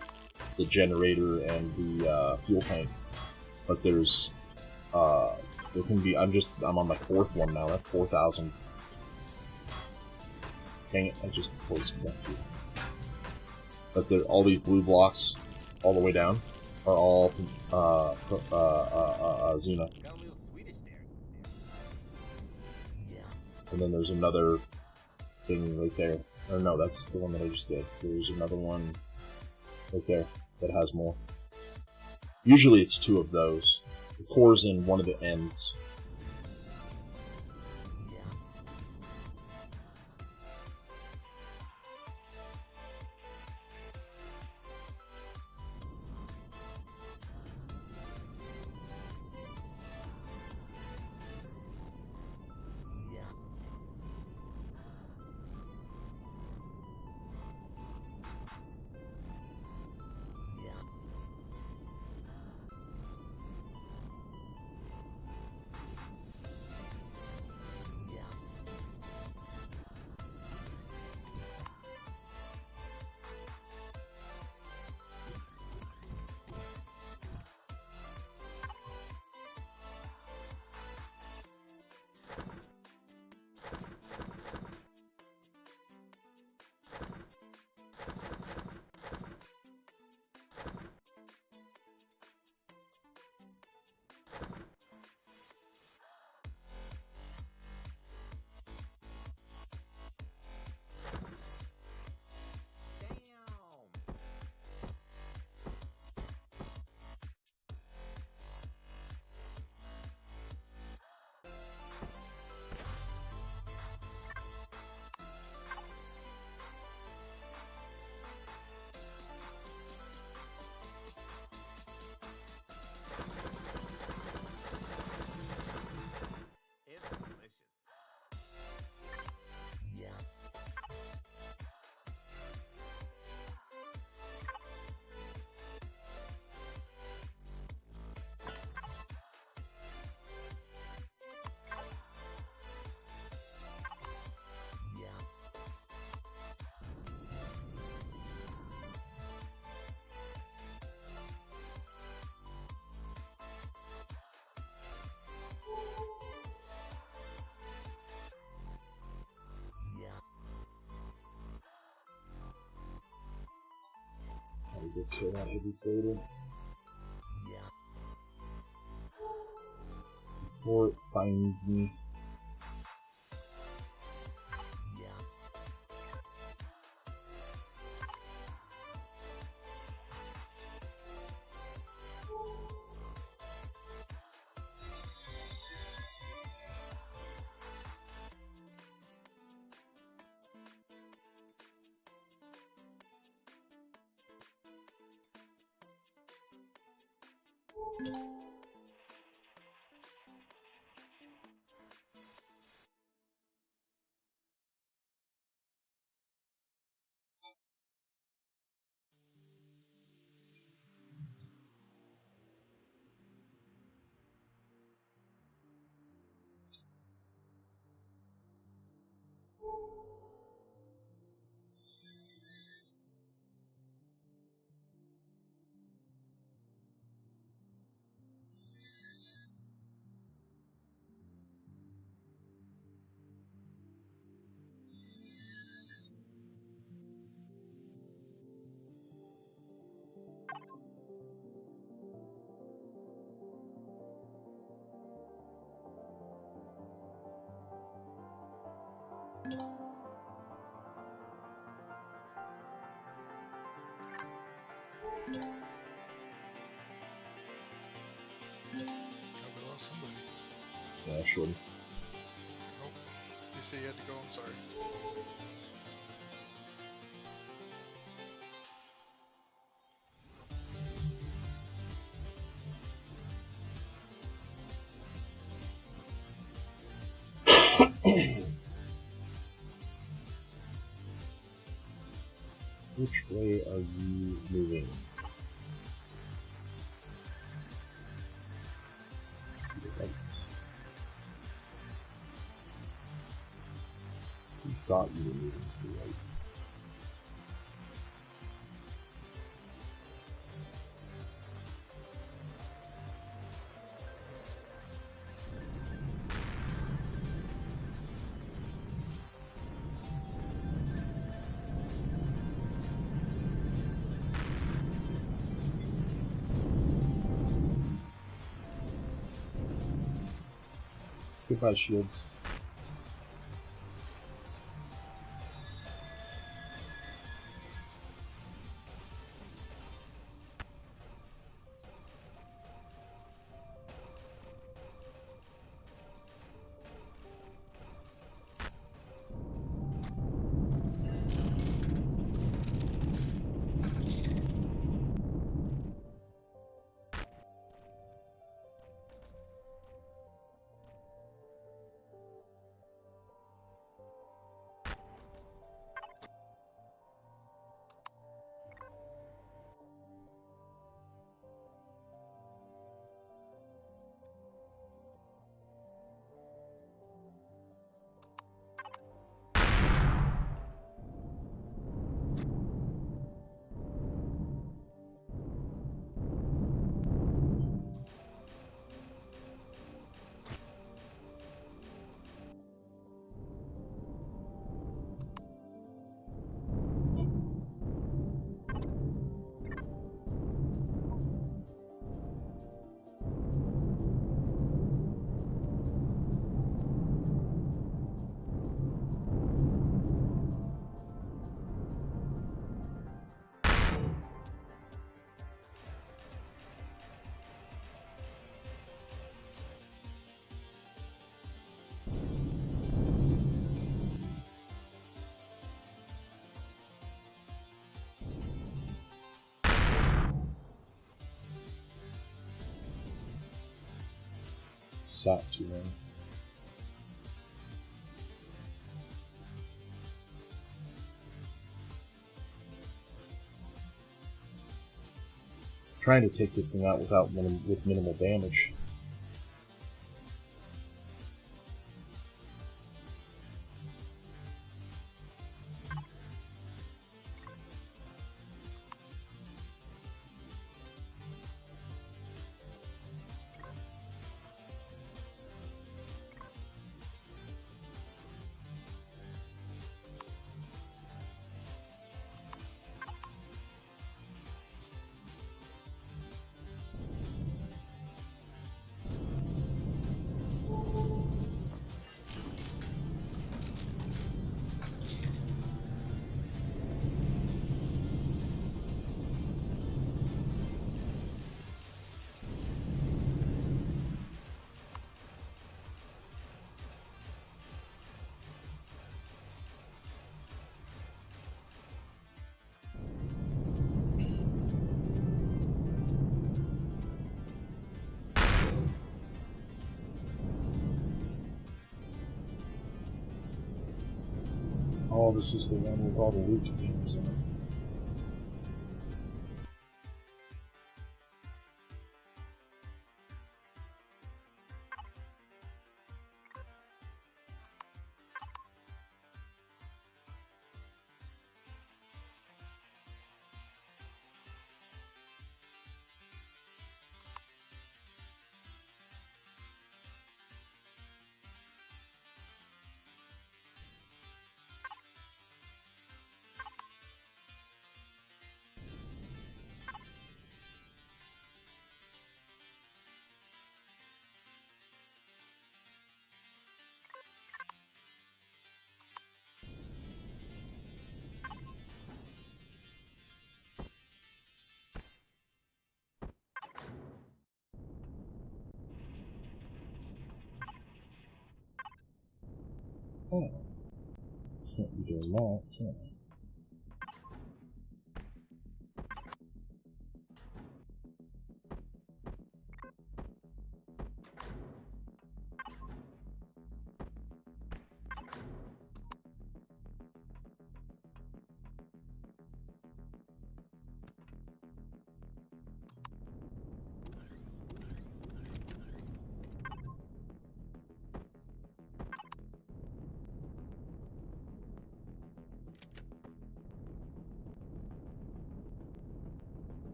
the generator and the fuel tank. But there's there can be. I'm on my 4th one now. That's 4,000. Dang it! I just closed that too. But all these blue blocks, all the way down, are all Xeno. And then there's another thing right there. Or no, that's the one that I just did. There's another one right there that has more. Usually it's 2 of those. The core's in one of the ends. to go kill that heavy freighter. Before it finds me. Oh, we lost somebody. Yeah, sure. Nope. You say you had to go, I'm sorry. Which way are you moving? To the right. You thought you were moving to the right. Goodbye, shields. Sat too long. Trying to take this thing out without with minimal damage. Oh, this is the one with all the loot containers in it. Oh. Can't be doing that, can I?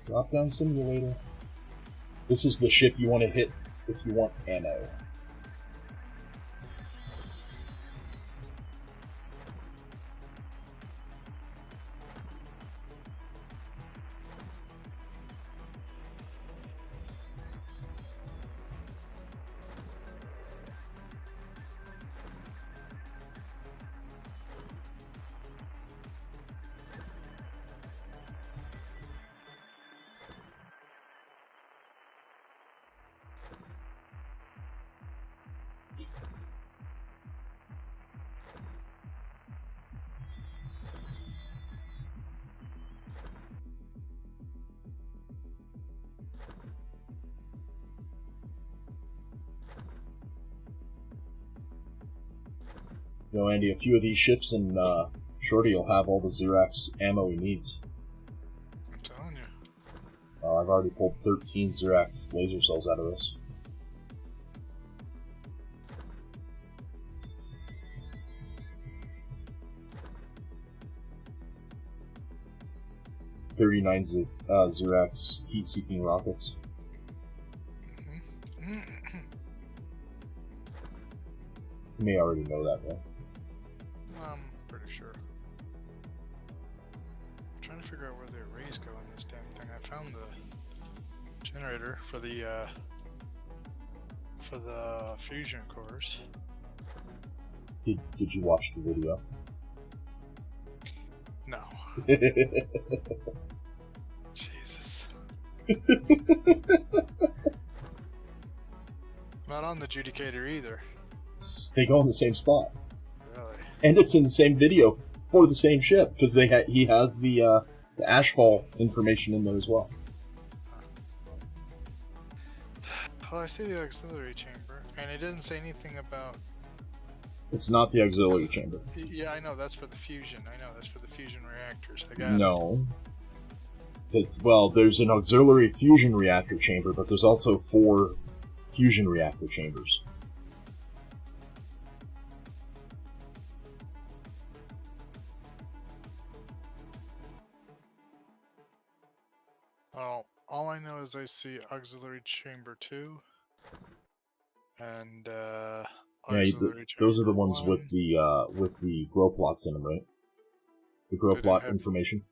Drop down simulator. This is the ship you want to hit if you want ammo. You know, Andy, a few of these ships and Shorty will have all the Xerax ammo he needs. I'm telling you. I've already pulled 13 Xerax laser cells out of this. Xerax heat-seeking rockets. You may already know that, though. I'm pretty sure. I'm trying to figure out where the arrays go in this damn thing. I found the generator for the fusion cores. Did you watch the video? No. Jesus. Not on the adjudicator either. They go in the same spot. Really? And it's in the same video for the same ship, because he has the ashfall information in there as well. Well, I see the auxiliary chamber, and it didn't say anything about... It's not the auxiliary chamber. Yeah, I know, that's for the fusion. I know, that's for the fusion reactors. I got it. No. Well, there's an auxiliary fusion reactor chamber, but there's also 4 fusion reactor chambers. Well, all I know is I see auxiliary chamber 2 and Yeah, those are the ones 1. with the grow plots in them, right? The grill They don't plot have- information.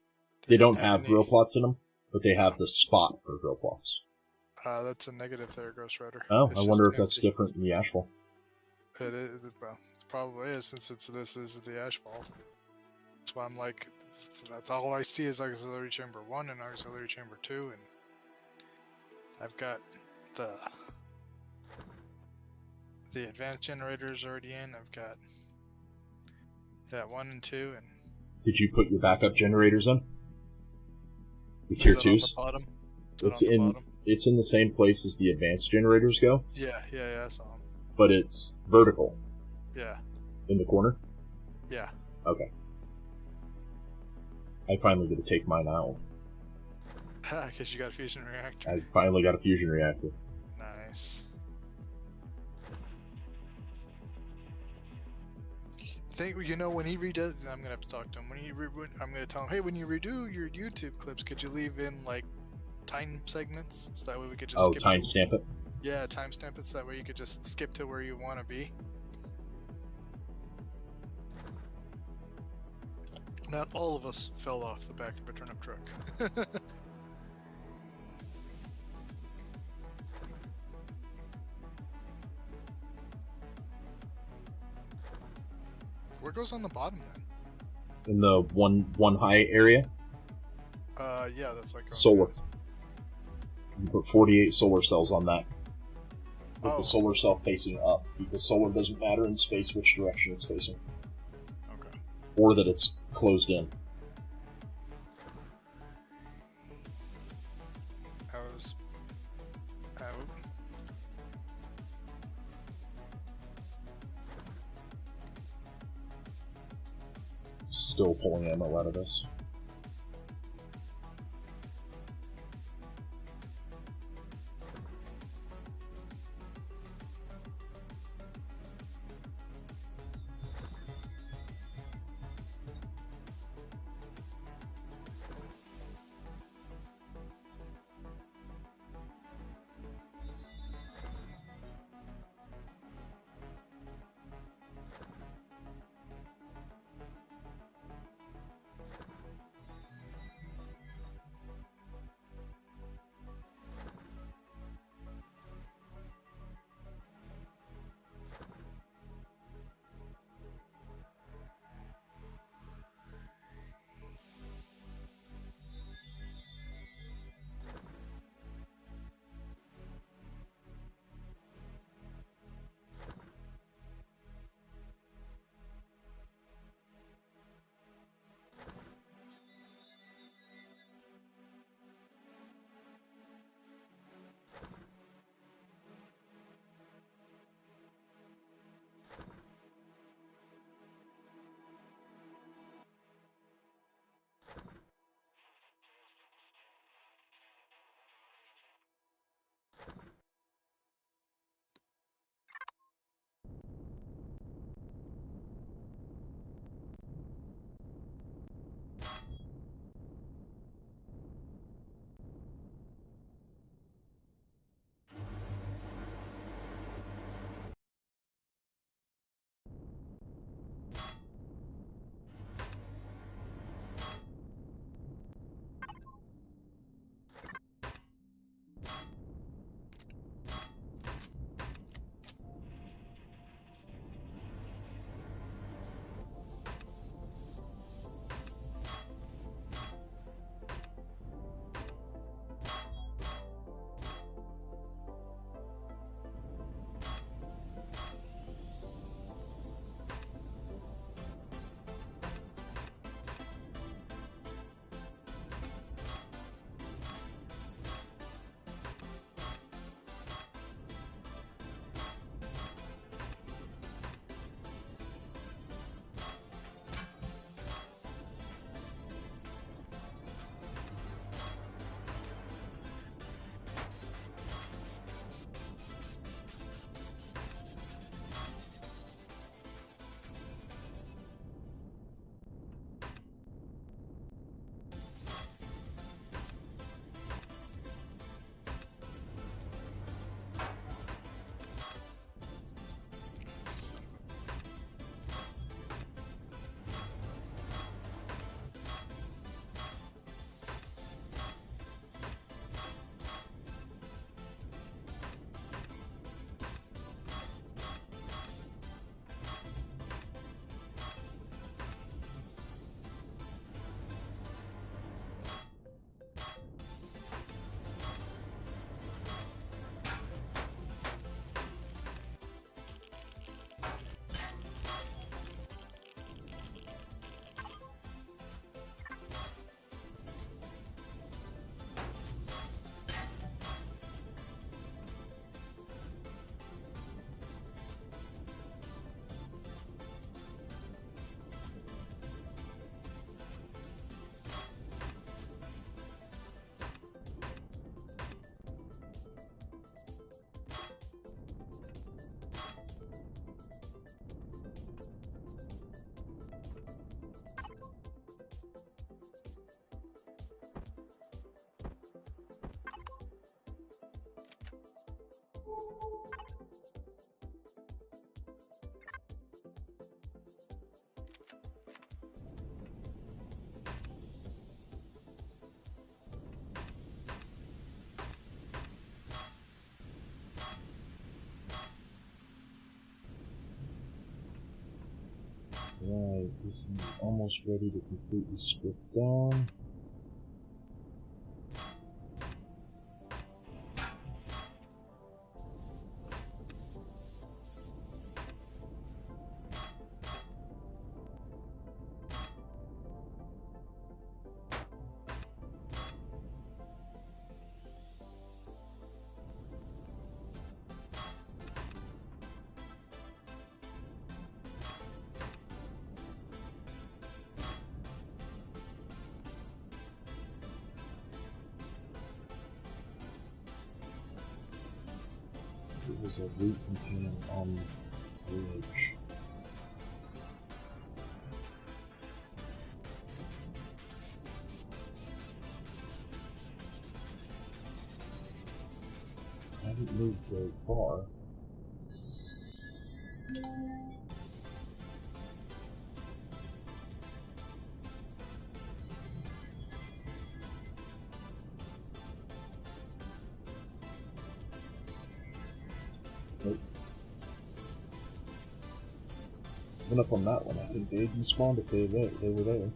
They don't have any- grill plots in them, but they have the spot for grill plots. That's a negative there, Ghost Rider. Oh, It's I wonder just if that's empty. different in the Ashfall. Well, it probably is since this is the Ashfall. That's why I'm like, that's all I see is auxiliary chamber 1 and auxiliary chamber 2, and I've got the advanced generators already in. I've got 1 and 2, and Did you put your backup generators in? The is tier it on the 2s? bottom? It's on the in bottom? it's in the same place as the advanced generators go, Yeah, I saw them. but it's vertical Yeah, in the corner. yeah. Okay. I finally get to take mine out. Because you got a fusion reactor. I finally got a fusion reactor. Nice. Think when he redoes, I'm gonna have to talk to him. I'm gonna tell him, hey, when you redo your YouTube clips, could you leave in like time segments so that way we could just skip Timestamp it. Yeah, timestamp it so that way you could just skip to where you want to be. Not all of us fell off the back of a turnip truck. Where goes on the bottom then? In the one high area, Yeah, that's like solar. You put 48 solar cells on that. With Oh. the solar cell facing up, because solar doesn't matter in space which direction it's facing, Okay. or that it's closed in. I was out. Still pulling ammo out of this. Right, this is almost ready to completely strip down. It was a root container on the bridge. I haven't moved very far. Nope. Went up on that one. I think they despawned if they were there.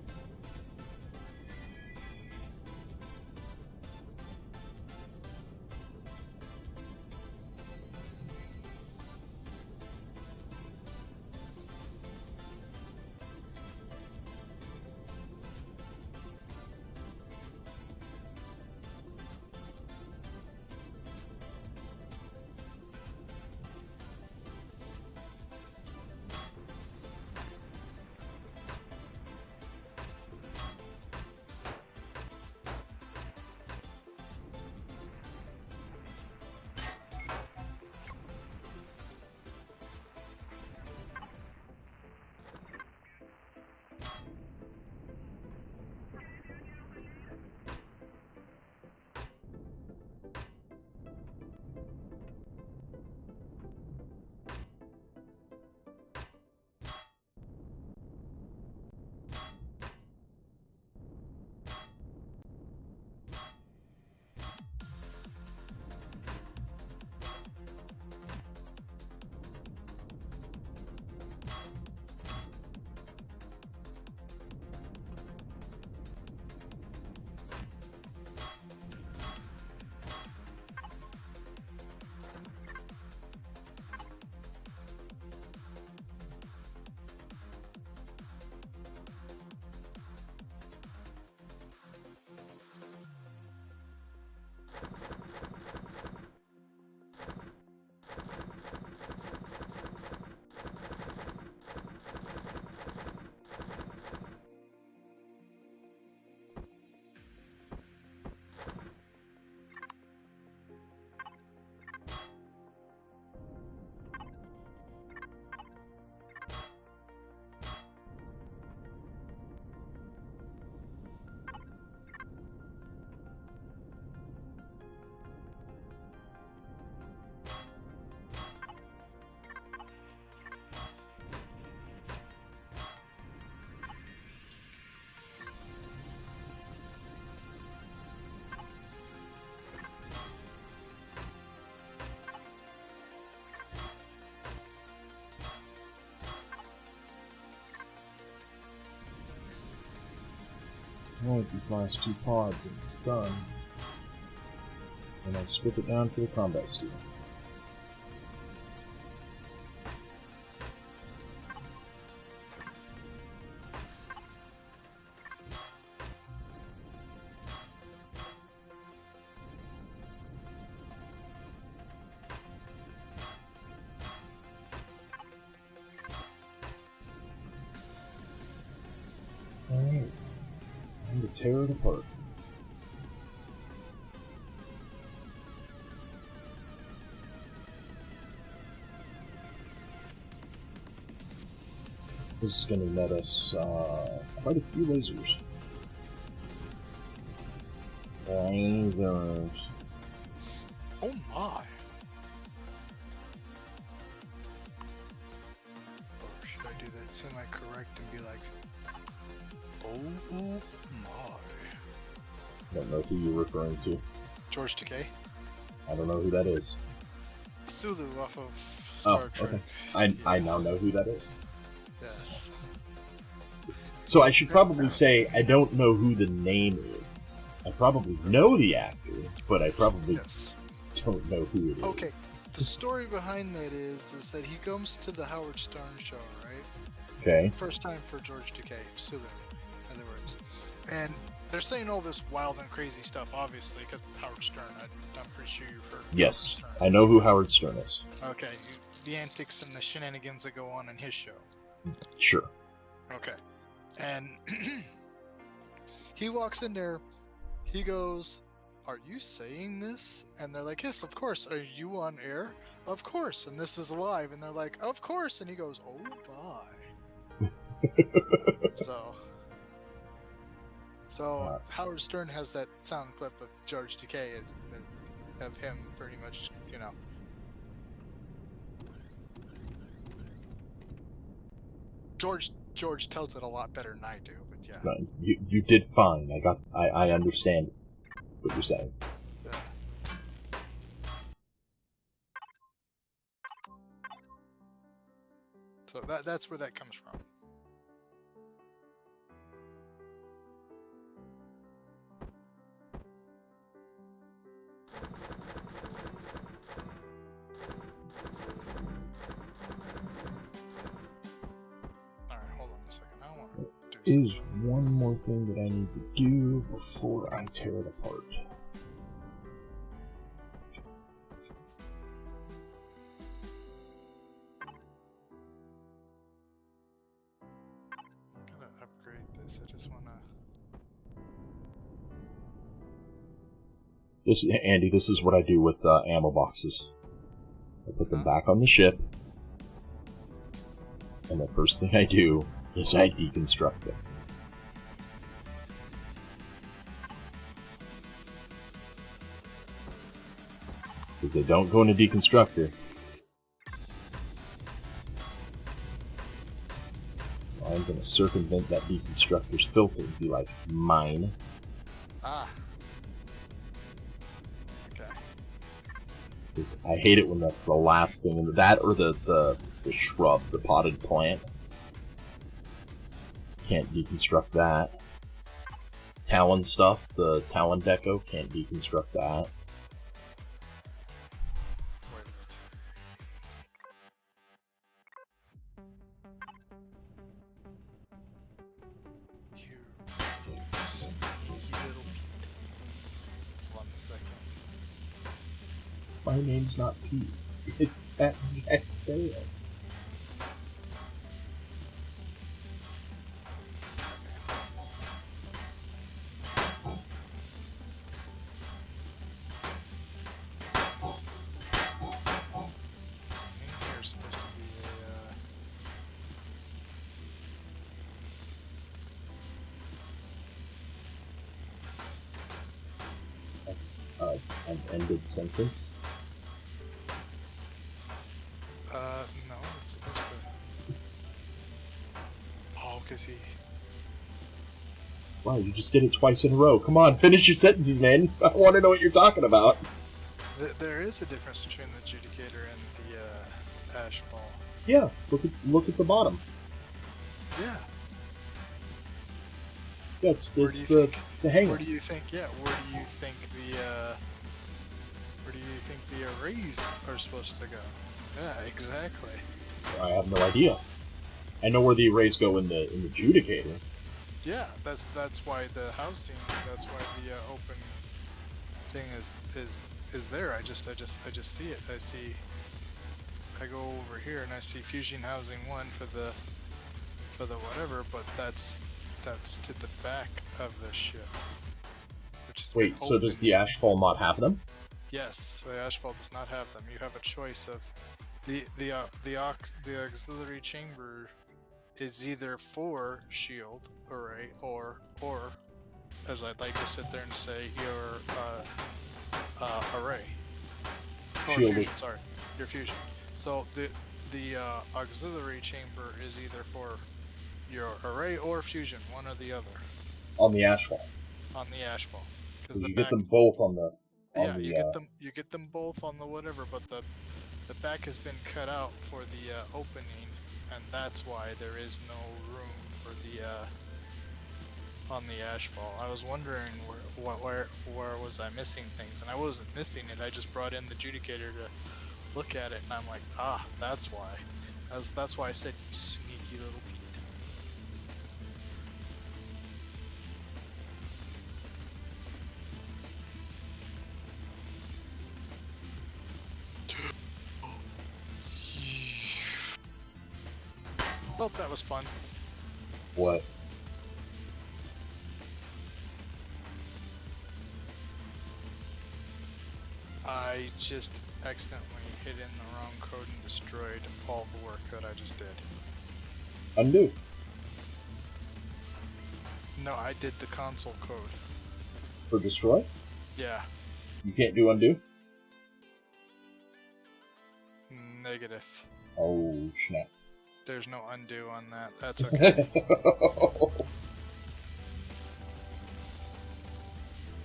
Alright, these last two pods and it's done. And I'll strip it down to the combat steel. Alright. Time to tear it apart. This is going to net us quite a few lasers. Lasers. Oh my! marked and be like, oh my. I don't know who you're referring to. George Takei? I don't know who that is. Sulu off of Star Trek. Okay. I now know who that is. Yes. So I should probably say I don't know who the name is. I probably know the actor, but I probably don't know who it is. Okay. The story behind that is that he comes to the Howard Stern show, right? Okay. First time for George Takei, Sulu, in other words. And they're saying all this wild and crazy stuff, obviously, because Howard Stern. I'm pretty sure you've heard of Yes, Howard Stern. I know who Howard Stern is. Okay, the antics and the shenanigans that go on in his show. Sure. Okay. And he walks in there, he goes, "Are you saying this?" And they're like, "Yes, of course." "Are you on air?" "Of course." "And this is live?" And they're like, "Of course." And he goes, "Oh my." So Howard Stern has that sound clip of George Takei of him pretty much, you know. George tells it a lot better than I do, but yeah. No, you did fine. I understand what you're saying. Yeah. So that's where that comes from. Is one more thing that I need to do before I tear it apart. I'm gonna upgrade this. I just wanna. Andy, this is what I do with ammo boxes. I put them back on the ship, and the first thing I do is I deconstruct them. Because they don't go in a deconstructor. So I'm going to circumvent that deconstructor's filter and be like, mine. Ah. Okay. Because I hate it when that's the last thing. That or the shrub, the potted plant. Can't deconstruct that. Talon stuff, the Talon deco, can't deconstruct that. Wait a minute. You little Pete. Hold on a second. My name's not Pete. It's CaptJacSparo. An ended sentence. No, it's supposed to. Oh, because he. Wow, you just did it twice in a row. Come on, finish your sentences, man. I want to know what you're talking about. There is a difference between the Judicator and the Ash Ball. Yeah, look at the bottom. Yeah. That's the hanger. Where do you think? Yeah, where do you think the arrays are supposed to go? Yeah, exactly. I have no idea. I know where the arrays go in the Judicator. Yeah, that's why the housing. That's why the open thing is there. I just see it. I go over here and I see fusion housing 1 for the whatever, but that's to the back of the ship. Wait, so does the Ashfall not have them? Yes, the Ashfall does not have them. You have a choice of the auxiliary chamber is either for shield array or as I'd like to sit there and say your array. Or Shield. fusion, sorry, your fusion. So the auxiliary chamber is either for your array or fusion, one or the other, On the ashfall. on the ashfall. Because You the get back, them both on the. yeah, you get them both on the whatever, but the back has been cut out for the opening, and that's why there is no room for the on the ashfall. I was wondering where was I missing things, and I wasn't missing it. I just brought in the adjudicator to look at it, and I'm like, ah, that's why. That's why I said, you sneaky little Pete. Well, that was fun. What? I just accidentally hit in the wrong code and destroyed all the work that I just did. Undo. No, I did the console code. For destroy? Yeah, You can't do undo? negative. Oh, snap. There's no undo on that. That's okay.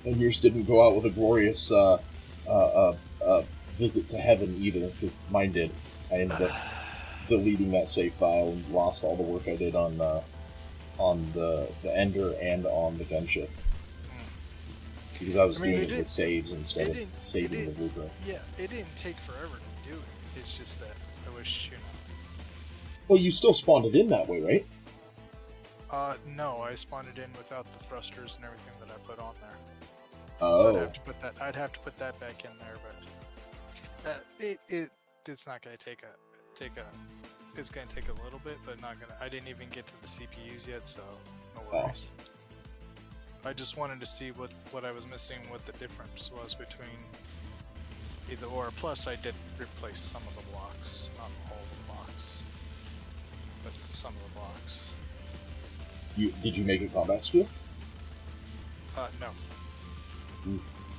And yours didn't go out with a glorious visit to heaven either, because mine did. I ended up deleting that save file and lost all the work I did on the Ender and on the gunship. Because I was doing it with saves instead of saving the blueprint. Yeah, it didn't take forever to do it. It's just that I wish, Well, you still spawned it in that way, right? No, I spawned it in without the thrusters and everything that I put on there. Oh. So I'd have to put that back in there, but it's not gonna take it's gonna take a little bit, but not gonna. I didn't even get to the CPUs yet, so no worries. I just wanted to see what I was missing, what the difference was between either or. Plus, I did replace some of the blocks, not all the blocks, but some of the blocks. Did you make a combat skill? No.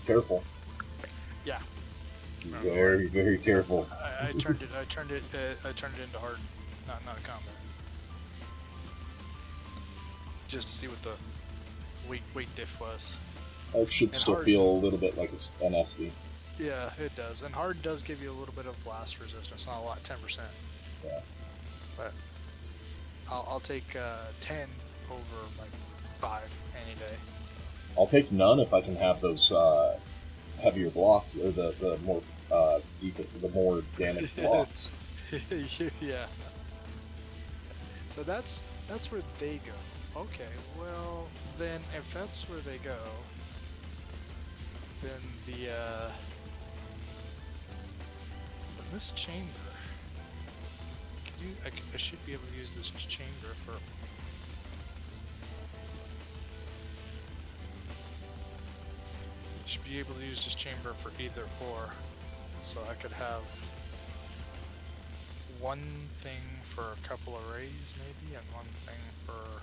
Careful. Yeah. Very, very careful. I turned it into hard, not combat. Just to see what the weight diff was. It should still feel a little bit like it's an SD. Yeah, it does. And hard does give you a little bit of blast resistance. Not a lot, 10%. Yeah. But I'll take 10 over like 5 any day. So. I'll take none if I can have those heavier blocks, or the more the more damaged blocks. Yeah. So that's where they go. Okay, well then if that's where they go, then this chamber. I should be able to use this chamber for. Should be able to use this chamber for either or, so I could have one thing for a couple arrays maybe, and one thing for.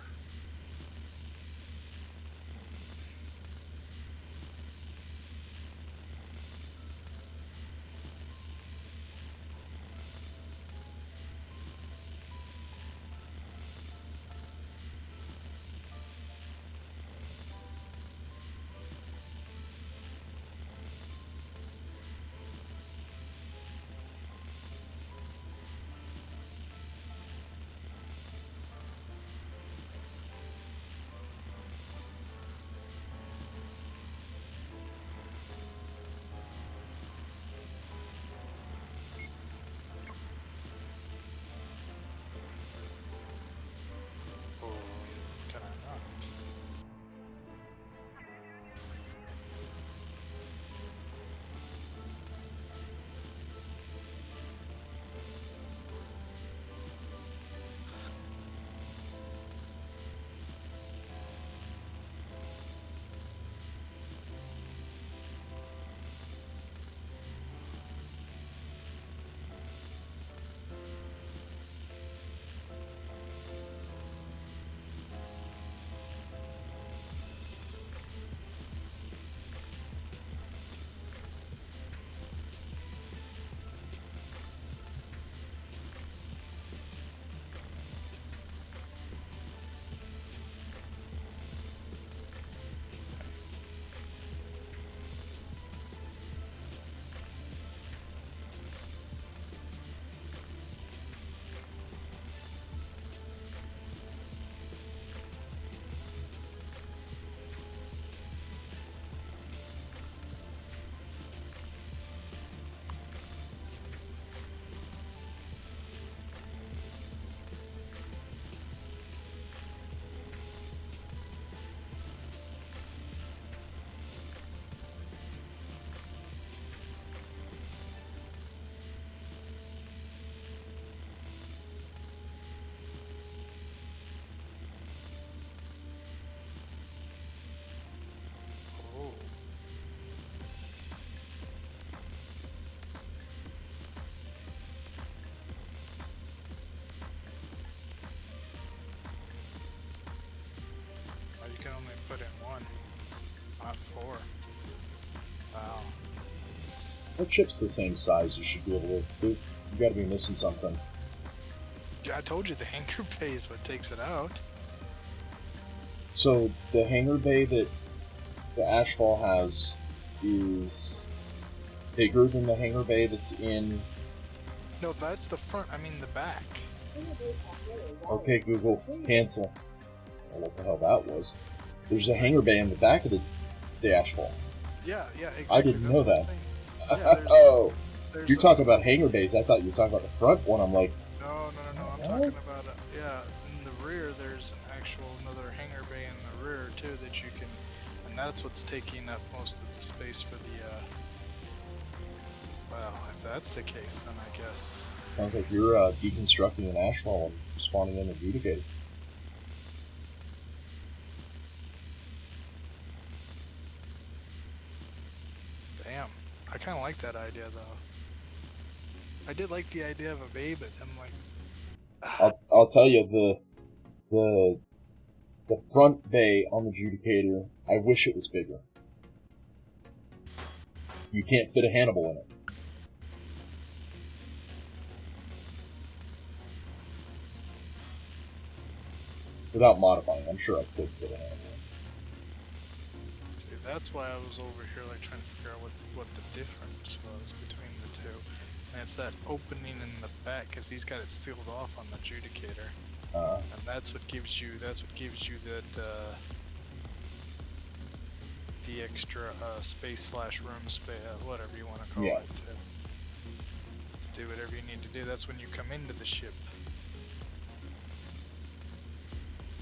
Our chip's the same size. You should be able to. You got to be missing something. Yeah, I told you the hangar bay is what takes it out. So the hangar bay that the Ashfall has is bigger than the hangar bay that's in. No, that's the front. I mean the back. Okay, Google, cancel. I don't know what the hell that was. There's a hangar bay in the back of the Ashfall. Yeah, exactly. I didn't know That's that. what I'm saying. Yeah, Oh, there's you're talking about hangar bays. I thought you were talking about the front one. I'm like, No. I'm talking about in the rear. There's another hangar bay in the rear too that you can, and that's what's taking up most of the space for the. Well, if that's the case, then I guess. sounds like you're deconstructing an Ashfall and spawning in a Judicator. Damn, I kind of like that idea though. I did like the idea of a bay, but I'm like, I'll tell you the front bay on the Judicator. I wish it was bigger. You can't fit a Hannibal in it. Without modifying, I'm sure I could fit a Hannibal in. see, that's why I was over here like trying to figure out what the difference was between the two. And it's that opening in the back, because he's got it sealed off on the Judicator. And that's what gives you that the extra space / room space, whatever you want to call it, to do whatever you need to do. That's when you come into the ship.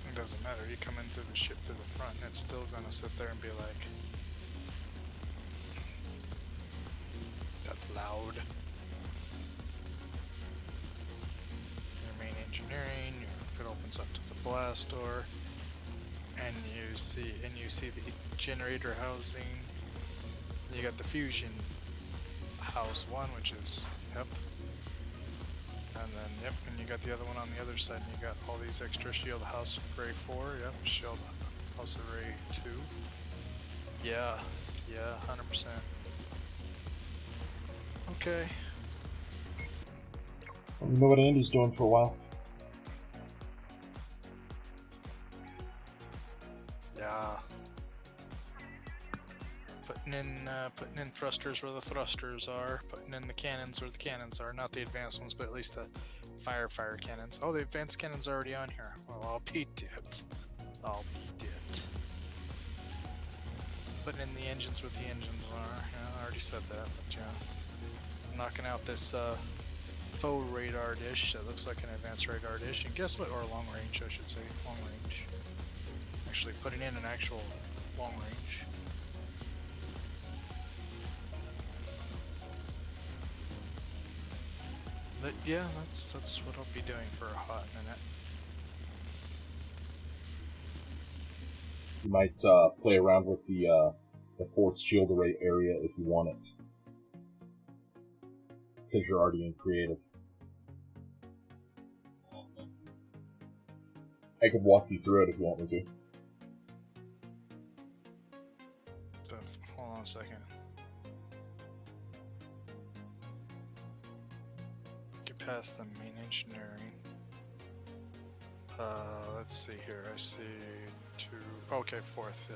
It doesn't matter. You come into the ship through the front, and it's still gonna sit there and be like, "That's loud." Your main engineering. It opens up to the blast door, and you see the generator housing. You got the fusion house one, which is and then and you got the other one on the other side, and you got all these extra shield house array 4, shield house array 2. Yeah, 100%. Okay. You know what Andy's doing for a while. Yeah. Putting in thrusters where the thrusters are, putting in the cannons where the cannons are, not the advanced ones, but at least the fire cannons. Oh, the advanced cannon's already on here. Well, I'll be dead. Putting in the engines where the engines are. Yeah, I already said that, but yeah. I'm knocking out this faux radar dish that looks like an advanced radar dish, and guess what? Or long range, I should say. Long range. Actually putting in an actual long range. But yeah, that's what I'll be doing for a hot minute. You might play around with the fourth shield array area if you want it, because you're already in creative. I could walk you through it if you want me to. So, hold on a second. Get past the main engineering. Let's see here. I see 2. Okay, fourth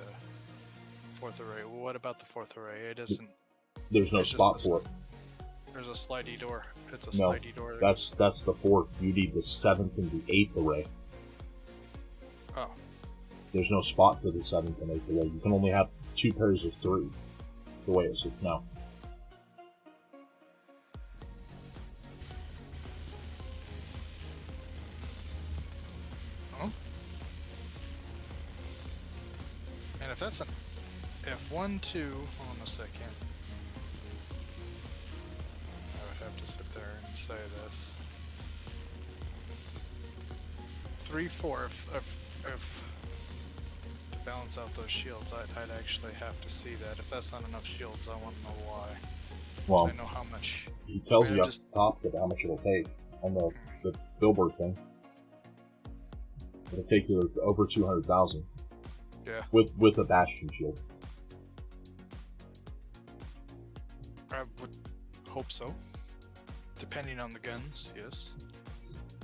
array. Well, what about the fourth array? It isn't. There's no spot for it. There's a slidey door. It's a No, slidey door. that's the fourth. You need the 7th and the 8th array. Oh. There's no spot for the 7th and 8th array. You can only have 2 pairs of 3. The way it sits now. Oh. And if that's an F1, 2, hold on a second. I would have to sit there and say this. 3, 4, if to balance out those shields, I'd actually have to see that. If that's not enough shields, I want to know why. Well, I know how much. he tells I mean, you up just- top that how much it'll take on the billboard thing. It'll take you over 200,000. Yeah. With a bastion shield. Hope so. Depending on the guns, yes.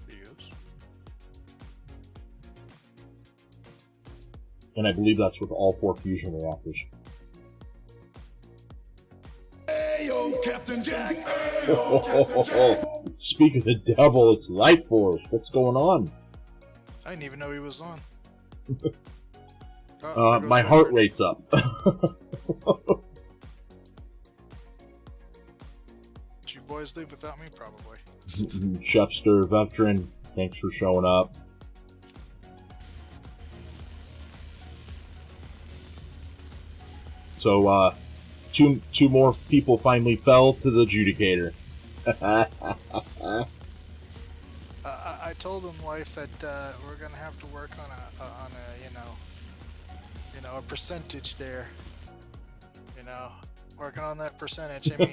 Yes. And I believe that's with all 4 fusion reactors. Ayo, Captain Jack! Speak of the devil, it's Life Force. What's going on? I didn't even know he was on. My heart rate's up. Did you boys leave without me? Probably. Chefster, veteran, thanks for showing up. So, two more people finally fell to the Judicator. I told him, wife, that we're gonna have to work on a a percentage there. Working on that percentage. I mean,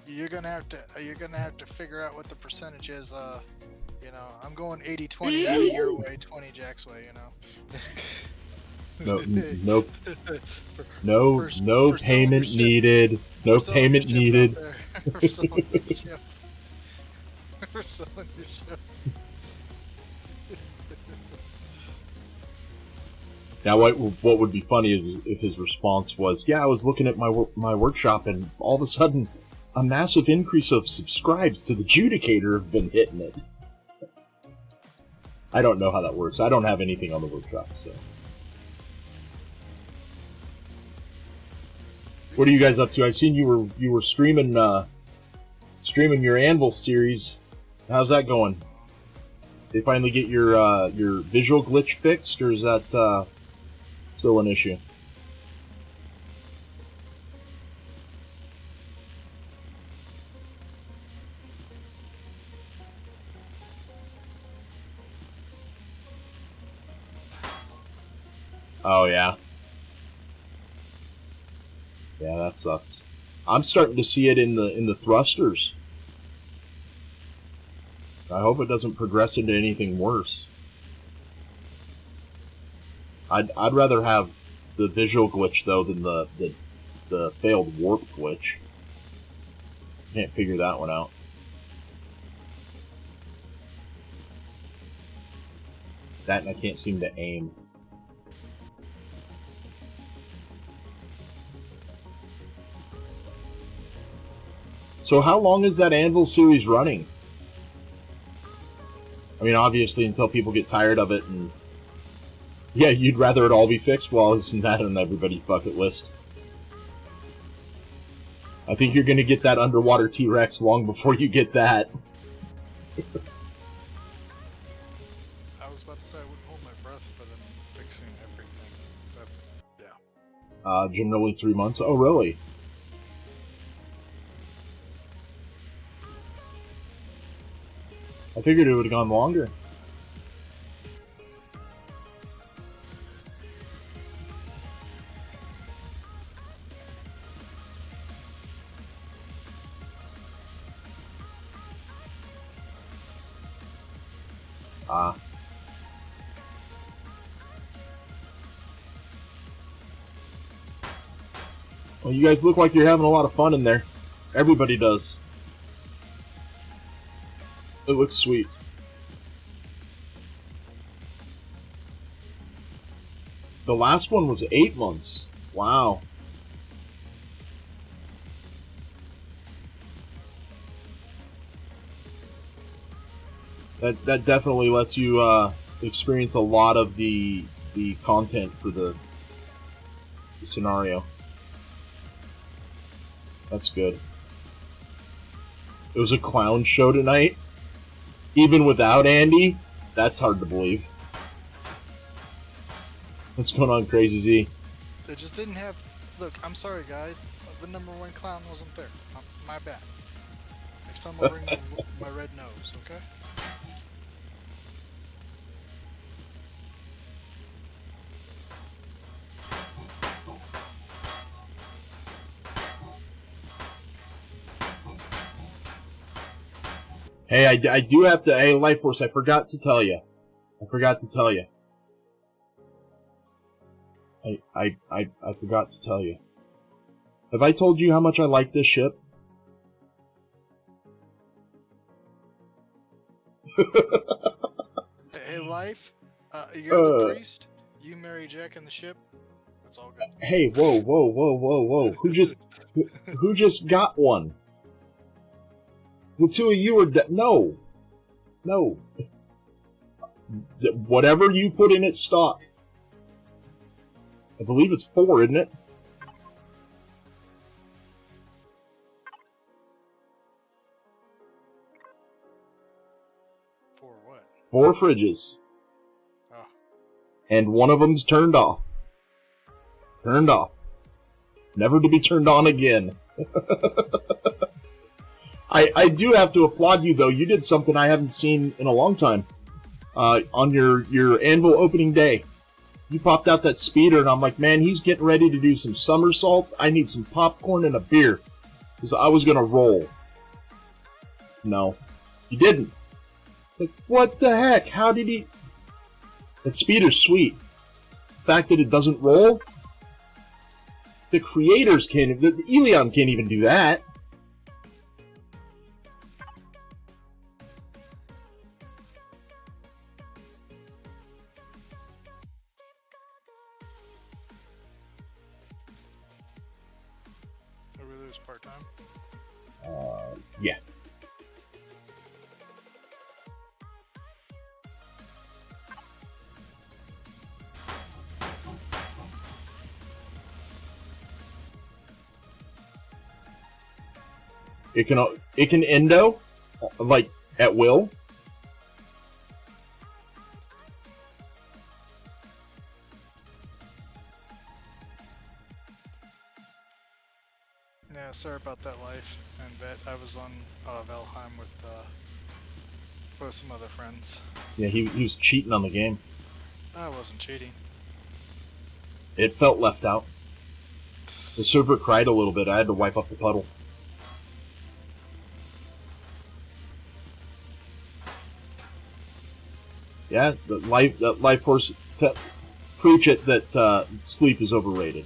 you're gonna have to figure out what the percentage is. I'm going 80-20, 80 your way, 20 Jack's way. No payment needed. No payment needed. For selling your ship. For selling your ship. Now, what would be funny is if his response was, "Yeah, I was looking at my workshop, and all of a sudden, a massive increase of subscribes to the Judicator have been hitting it." I don't know how that works. I don't have anything on the workshop, so. What are you guys up to? I seen you were streaming your Anvil series. How's that going? They finally get your visual glitch fixed, or is that still an issue? Oh yeah. Yeah, that sucks. I'm starting to see it in the thrusters. I hope it doesn't progress into anything worse. I'd rather have the visual glitch though than the failed warp glitch. Can't figure that one out. That and I can't seem to aim. So how long is that Anvil series running? I mean, obviously until people get tired of it, and yeah, you'd rather it all be fixed. Well, isn't that on everybody's bucket list? I think you're going to get that underwater T-Rex long before you get that. I was about to say I wouldn't hold my breath for them fixing everything. So, yeah. Generally 3 months. Oh, really? I figured it would have gone longer. Well, you guys look like you're having a lot of fun in there. Everybody does. It looks sweet. The last one was 8 months. Wow. That definitely lets you experience a lot of the content for the scenario. That's good. It was a clown show tonight. Even without Andy? That's hard to believe. What's going on, Crazy Z? They just didn't have... Look, I'm sorry, guys. The #1 clown wasn't there. My bad. Next time I'll bring my red nose, okay? Hey, I do have to... Hey, Life Force, I forgot to tell you. I forgot to tell you. I forgot to tell you. Have I told you how much I like this ship? Hey, Life, you're the priest. You marry Jack in the ship. It's all good. Hey, whoa. Who just got one? The two of you are no. Whatever you put in its stock. I believe it's 4, isn't it? For what? 4 fridges. Oh. And one of them's turned off. Turned off. Never to be turned on again. I do have to applaud you, though. You did something I haven't seen in a long time. On your anvil opening day. You popped out that speeder, and I'm like, man, he's getting ready to do some somersaults. I need some popcorn and a beer. Because I was going to roll. No. You didn't. It's like, what the heck? How did he... That speeder's sweet. The fact that it doesn't roll... The creators can't... The Elion can't even do that. Did we lose part-time? Yeah. It can endo, like, at will. Yeah, sorry about that, Life. And Bet. I was on Valheim with some other friends. Yeah, he was cheating on the game. I wasn't cheating. It felt left out. The server cried a little bit. I had to wipe up the puddle. Yeah, the life force preach it that sleep is overrated.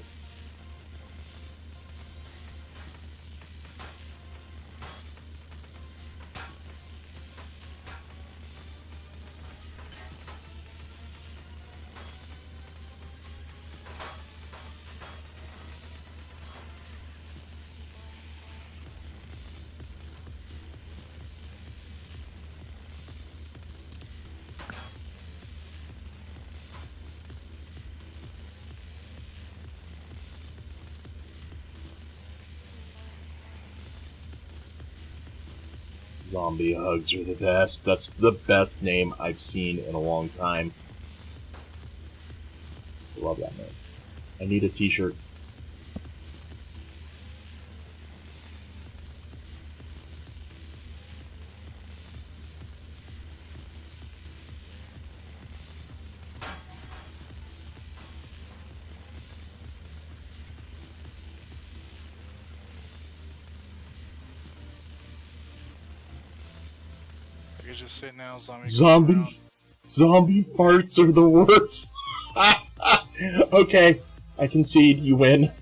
Zombie hugs are the best. That's the best name I've seen in a long time. Love that name. I need a t-shirt. I could just sit now, zombie farts are the worst. Okay, I concede. You win.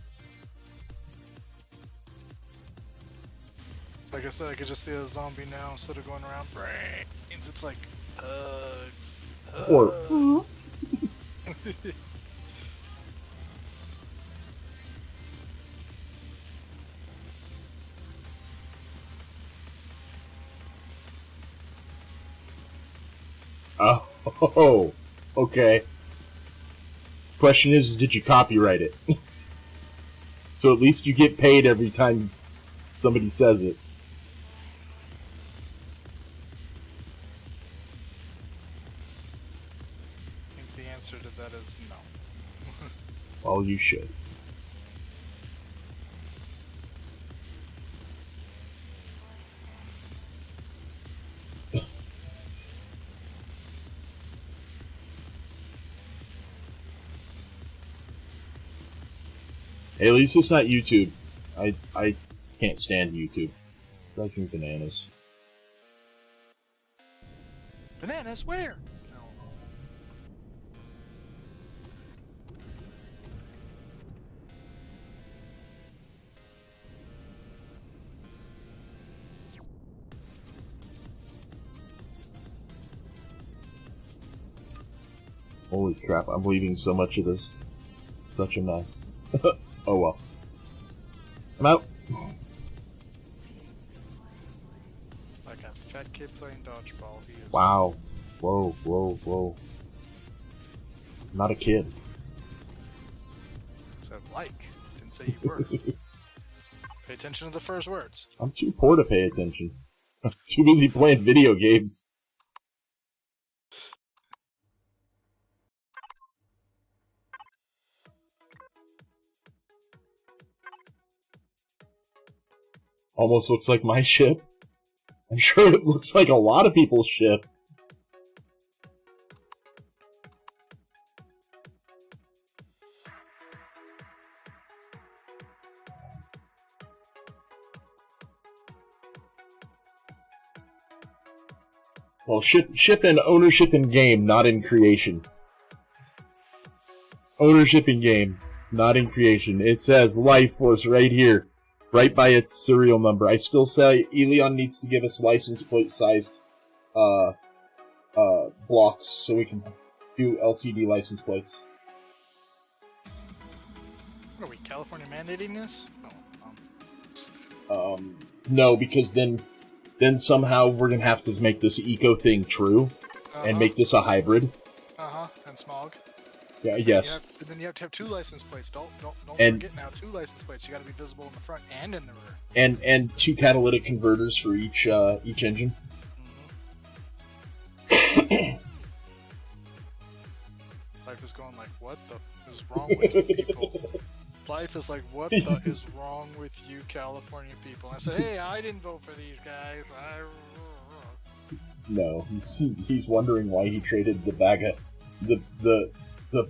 Like I said, I could just see a zombie now instead of going around brains. It's like hugs. Or oh, okay. Question is, did you copyright it? So at least you get paid every time somebody says it. I think the answer to that is no. Well, you should. Hey, at least it's not YouTube. I can't stand YouTube. Drives me bananas. Bananas, where? Holy crap, I'm leaving so much of this. It's such a mess. Oh well. I'm out. Like a fat kid playing dodgeball, he is. Wow. Whoa, whoa, whoa. Not a kid. Said like. Didn't say you were. Pay attention to the first words. I'm too poor to pay attention. I'm too busy playing video games. Almost looks like my ship. I'm sure it looks like a lot of people's ship. Well, ship in ownership in game, not in creation. Ownership in game, not in creation. It says Life Force right here, right by its serial number. I still say Elion needs to give us license plate sized blocks so we can do LCD license plates. What are we, California mandating this? No, because then somehow we're gonna have to make this eco thing true and make this a hybrid. And smog. Yeah. Yes. Then you have to have 2 license plates. Don't And- forget now. 2 license plates. You got to be visible in the front and in the rear. And 2 catalytic converters for each engine. Life is going like, what the is wrong with you people? Life is like, what the is wrong with you California people? And I said, hey, I didn't vote for these guys. No, he's wondering why he traded the bag of the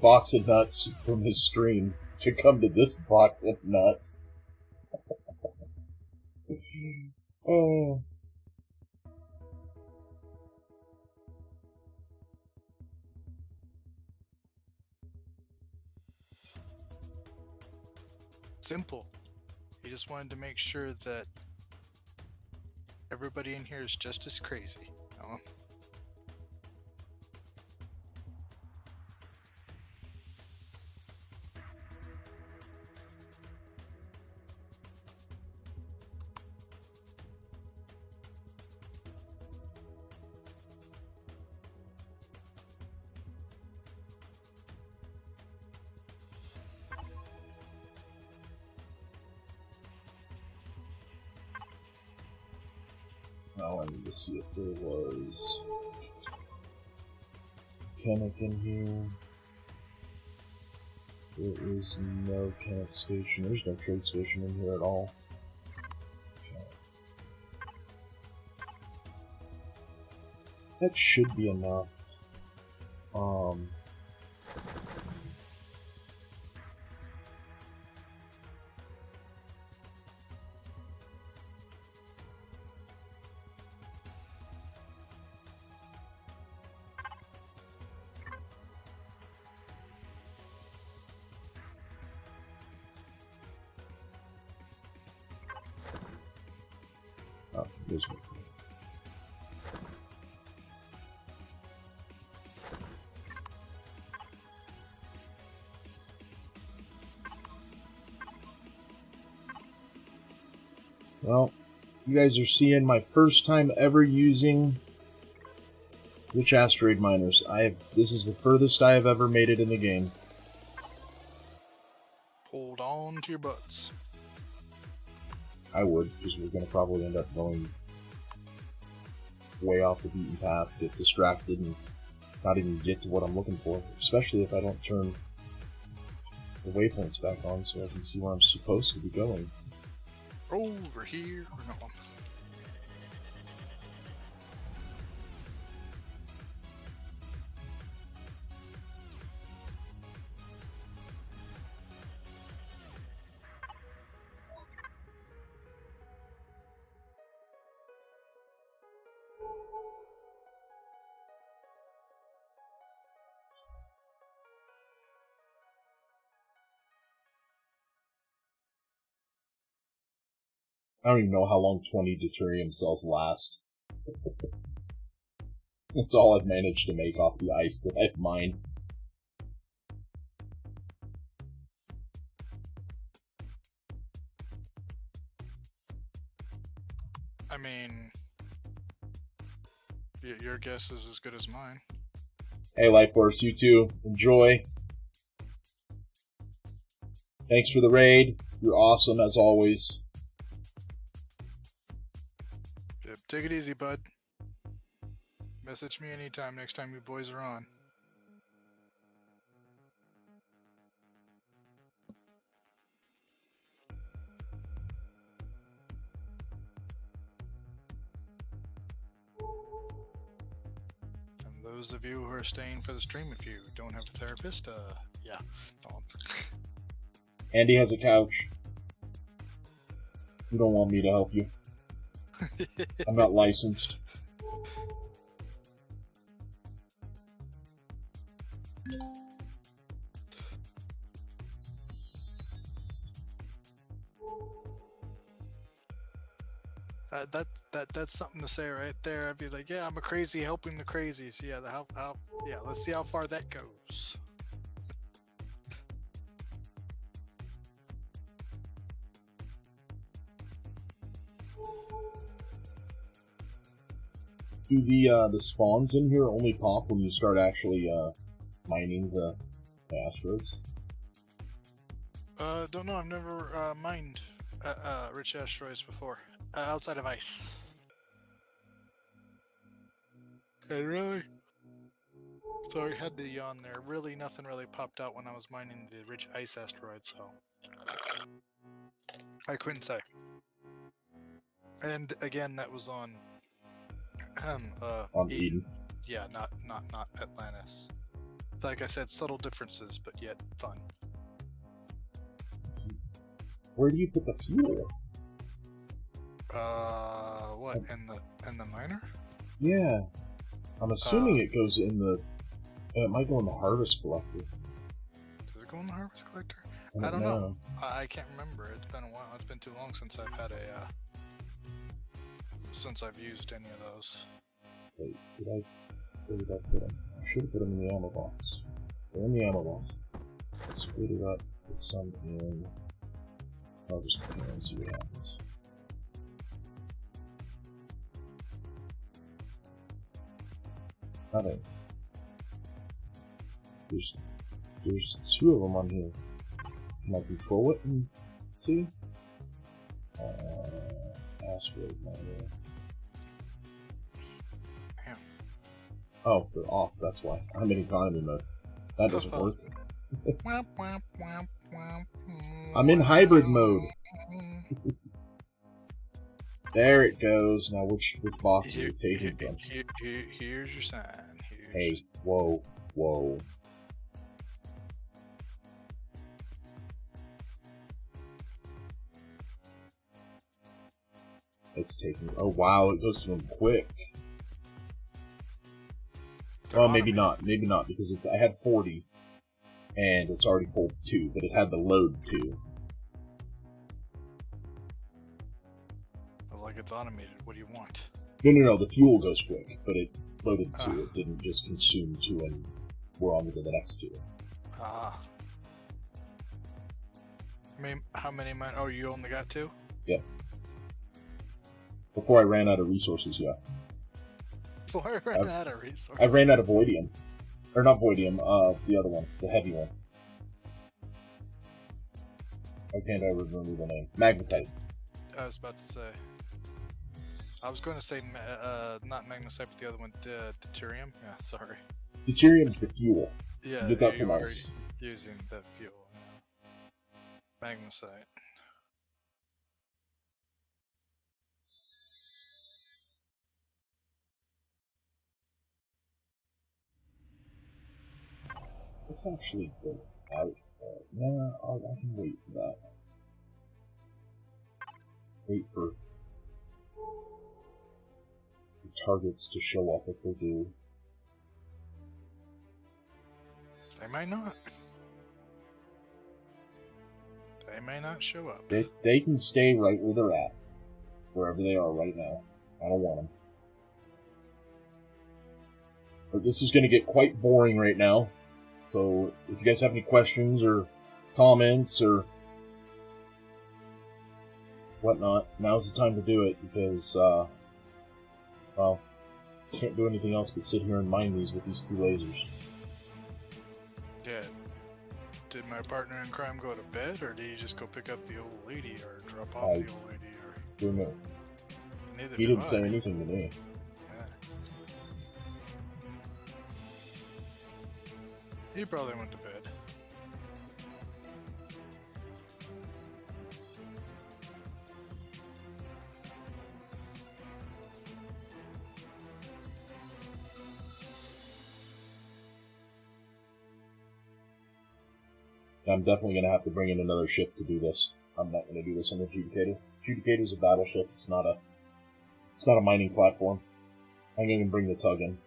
box of nuts from his stream to come to this box of nuts. Oh. Simple. He just wanted to make sure that everybody in here is just as crazy. Oh. Now I need to see if there was mechanic in here. There is no mechanic station. There's no trade station in here at all. Okay. That should be enough. Oh, there's no. Well, you guys are seeing my first time ever using Witch Asteroid Miners. This is the furthest I have ever made it in the game. Hold on to your butts. I would, because we're going to probably end up going way off the beaten path, get distracted, and not even get to what I'm looking for. Especially if I don't turn the waypoints back on so I can see where I'm supposed to be going. Over here. No. I don't even know how long 20 deuterium cells last. That's all I've managed to make off the ice that I've mined. I mean, your guess is as good as mine. Hey, Life Force, you too. Enjoy. Thanks for the raid. You're awesome, as always. Yep, take it easy, bud. Message me anytime next time you boys are on. And those of you who are staying for the stream, if you don't have a therapist, yeah. Andy has a couch. You don't want me to help you. I'm not licensed. That's something to say right there. I'd be like, yeah, I'm a crazy helping the crazies. Yeah, yeah. Let's see how far that goes. Do the spawns in here only pop when you start actually mining the asteroids? Don't know. I've never mined rich asteroids before outside of ice. And really, sorry, had to yawn there. Really, nothing really popped out when I was mining the rich ice asteroids, so I couldn't say. And again, that was on Eden. Yeah, not Atlantis. Like I said, subtle differences, but yet fun. Where do you put the fuel? What in the miner? Yeah, I'm assuming it goes in the. It might go in the harvest collector. Does it go in the harvest collector? I don't know. I can't remember. It's been a while. It's been too long since I've had since I've used any of those. Wait, where did I put them? I should have put them in the ammo box. They're in the ammo box. Let's split it up. Put some in. I'll just put it in and see what happens. Nothing. There's two of them on here. Can I control it and see? Asteroid miner. Oh, they're off, that's why. I'm in economy mode. That doesn't work. I'm in hybrid mode. There it goes. Now which box are you taking from? Here's your sign. Hey, whoa. It's taking. Oh wow, it goes to them quick. Well, maybe not, because I had 40, and it's already pulled 2, but it had the load 2. Like it's automated. What do you want? No, the fuel goes quick, but it loaded 2. It didn't just consume 2 and we're on to the next 2. I mean, how many mine? Oh, you only got 2? Yeah. Before I ran out of resources, yeah. Before I ran out of resources. I ran out of voidium. Or not voidium, the other one, the heavy one. I can't remember the name. Magnetite. I was about to say. I was going to say not magnetite, but the other one, deuterium. Yeah, sorry. Deuterium's the fuel. Yeah, you get that you from were us. using that fuel. Yeah. Magnesite. Let's actually go out. Nah, I can wait for that. Wait for the targets to show up if they do. They might not. They may not show up. They can stay right where they're at. Wherever they are right now. I don't want them. But this is going to get quite boring right now. So, if you guys have any questions or comments or whatnot, now's the time to do it because, well, can't do anything else but sit here and mine these with these 2 lasers. Yeah. Did my partner in crime go to bed, or did he just go pick up the old lady, or drop off the old lady, or... Don't know. Neither He do didn't say anything to me. Yeah. He probably went to bed. I'm definitely going to have to bring in another ship to do this. I'm not going to do this on the Adjudicator. Adjudicator is a battleship. It's not a mining platform. I'm going to bring the tug in.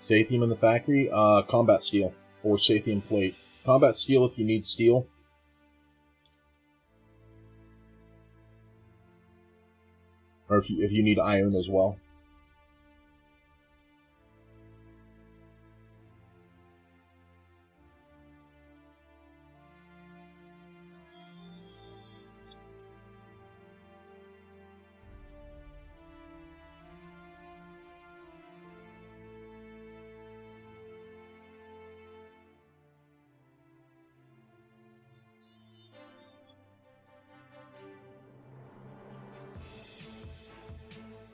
Sathium in the factory? Combat steel. Or Sathium plate. Combat steel if you need steel. Or if you need iron as well.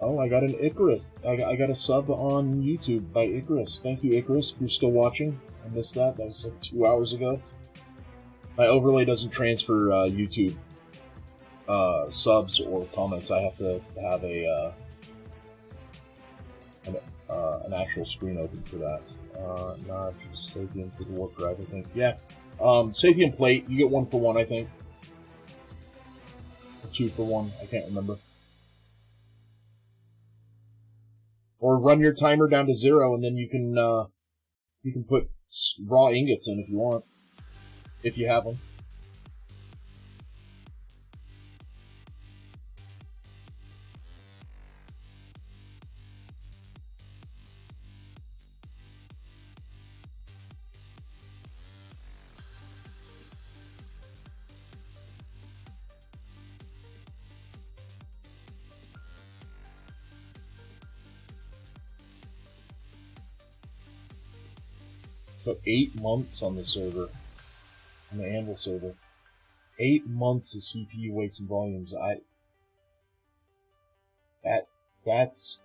Oh, I got an Icarus. I got a sub on YouTube by Icarus. Thank you, Icarus, if you're still watching. I missed that. That was like 2 hours ago. My overlay doesn't transfer YouTube subs or comments. I have to have an actual screen open for that. Not just Sathium for the warp drive, I think. Yeah. Sathium plate, you get 1 for 1, I think. Or 2 for 1, I can't remember. Or run your timer down to 0, and then you can put raw ingots in if you want, if you have them. So 8 months on the server, on the Anvil server. 8 months of CPU weights and volumes. That's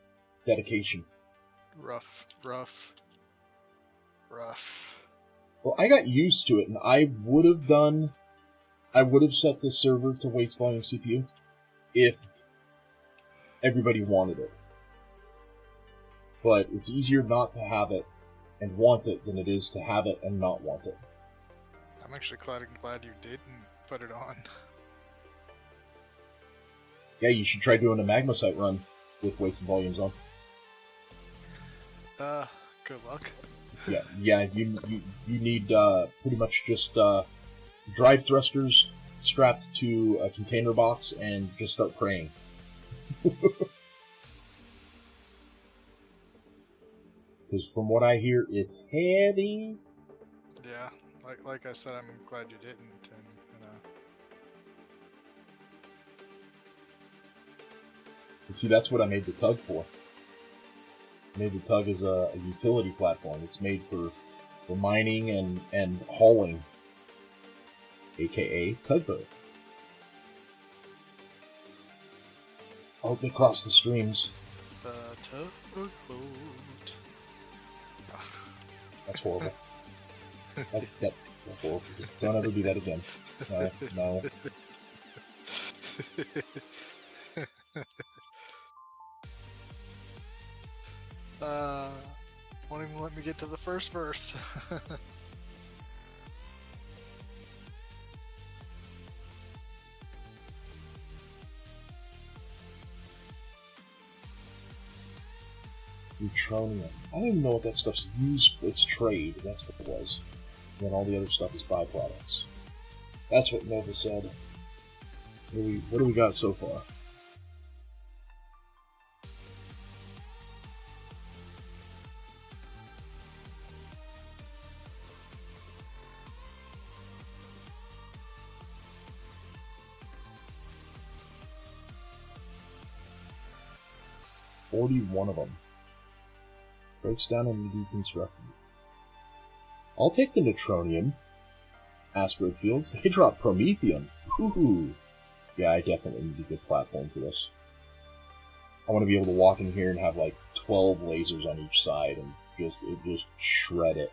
dedication. Rough. Well, I got used to it, and I would have set this server to weights, volume, CPU if everybody wanted it. But it's easier not to have it and want it than it is to have it and not want it. I'm actually glad you didn't put it on. Yeah, you should try doing a magmasite run with weights and volumes on. Good luck. Yeah. You need pretty much just drive thrusters strapped to a container box and just start praying. Because from what I hear, it's heavy. Yeah, like I said, I'm glad you didn't, and And see, that's what I made the tug for. I made the tug as a utility platform. It's made for mining and hauling, aka tugboat. I hope they cross the streams. the tugboat. That's horrible. That's horrible. Don't ever do that again. No. Won't even let me get to the first verse. Neutronium. I don't even know what that stuff's used for. It's trade. That's what it was. And then all the other stuff is byproducts. That's what Nova said. What do we got so far? 41 of them. Breaks down and deconstructed. I'll take the neutronium. Asteroid fields. They drop promethium. Ooh. Yeah, I definitely need a good platform for this. I want to be able to walk in here and have like 12 lasers on each side and just shred it.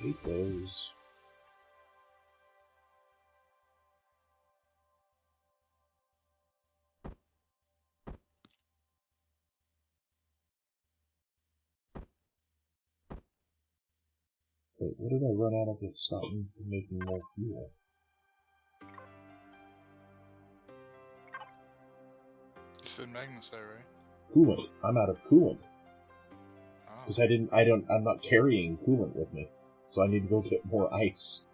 Hate those. Wait, what did I run out of to stop me from making more fuel? You said magnesite, right? Coolant. I'm out of coolant. Oh. Because I'm not carrying coolant with me. So I need to go get more ice.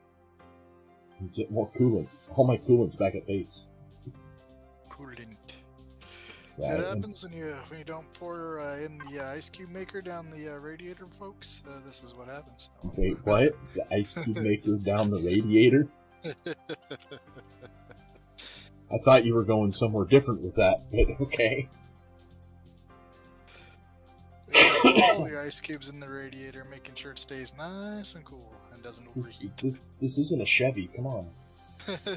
And get more coolant. All my coolant's back at base. Coolant. Yeah, See what happens when you don't pour in the ice cube maker down the radiator, folks? This is what happens. Wait, what? The ice cube maker down the radiator? I thought you were going somewhere different with that, but okay. All the ice cubes in the radiator, making sure it stays nice and cool and doesn't overheat. This isn't a Chevy, come on.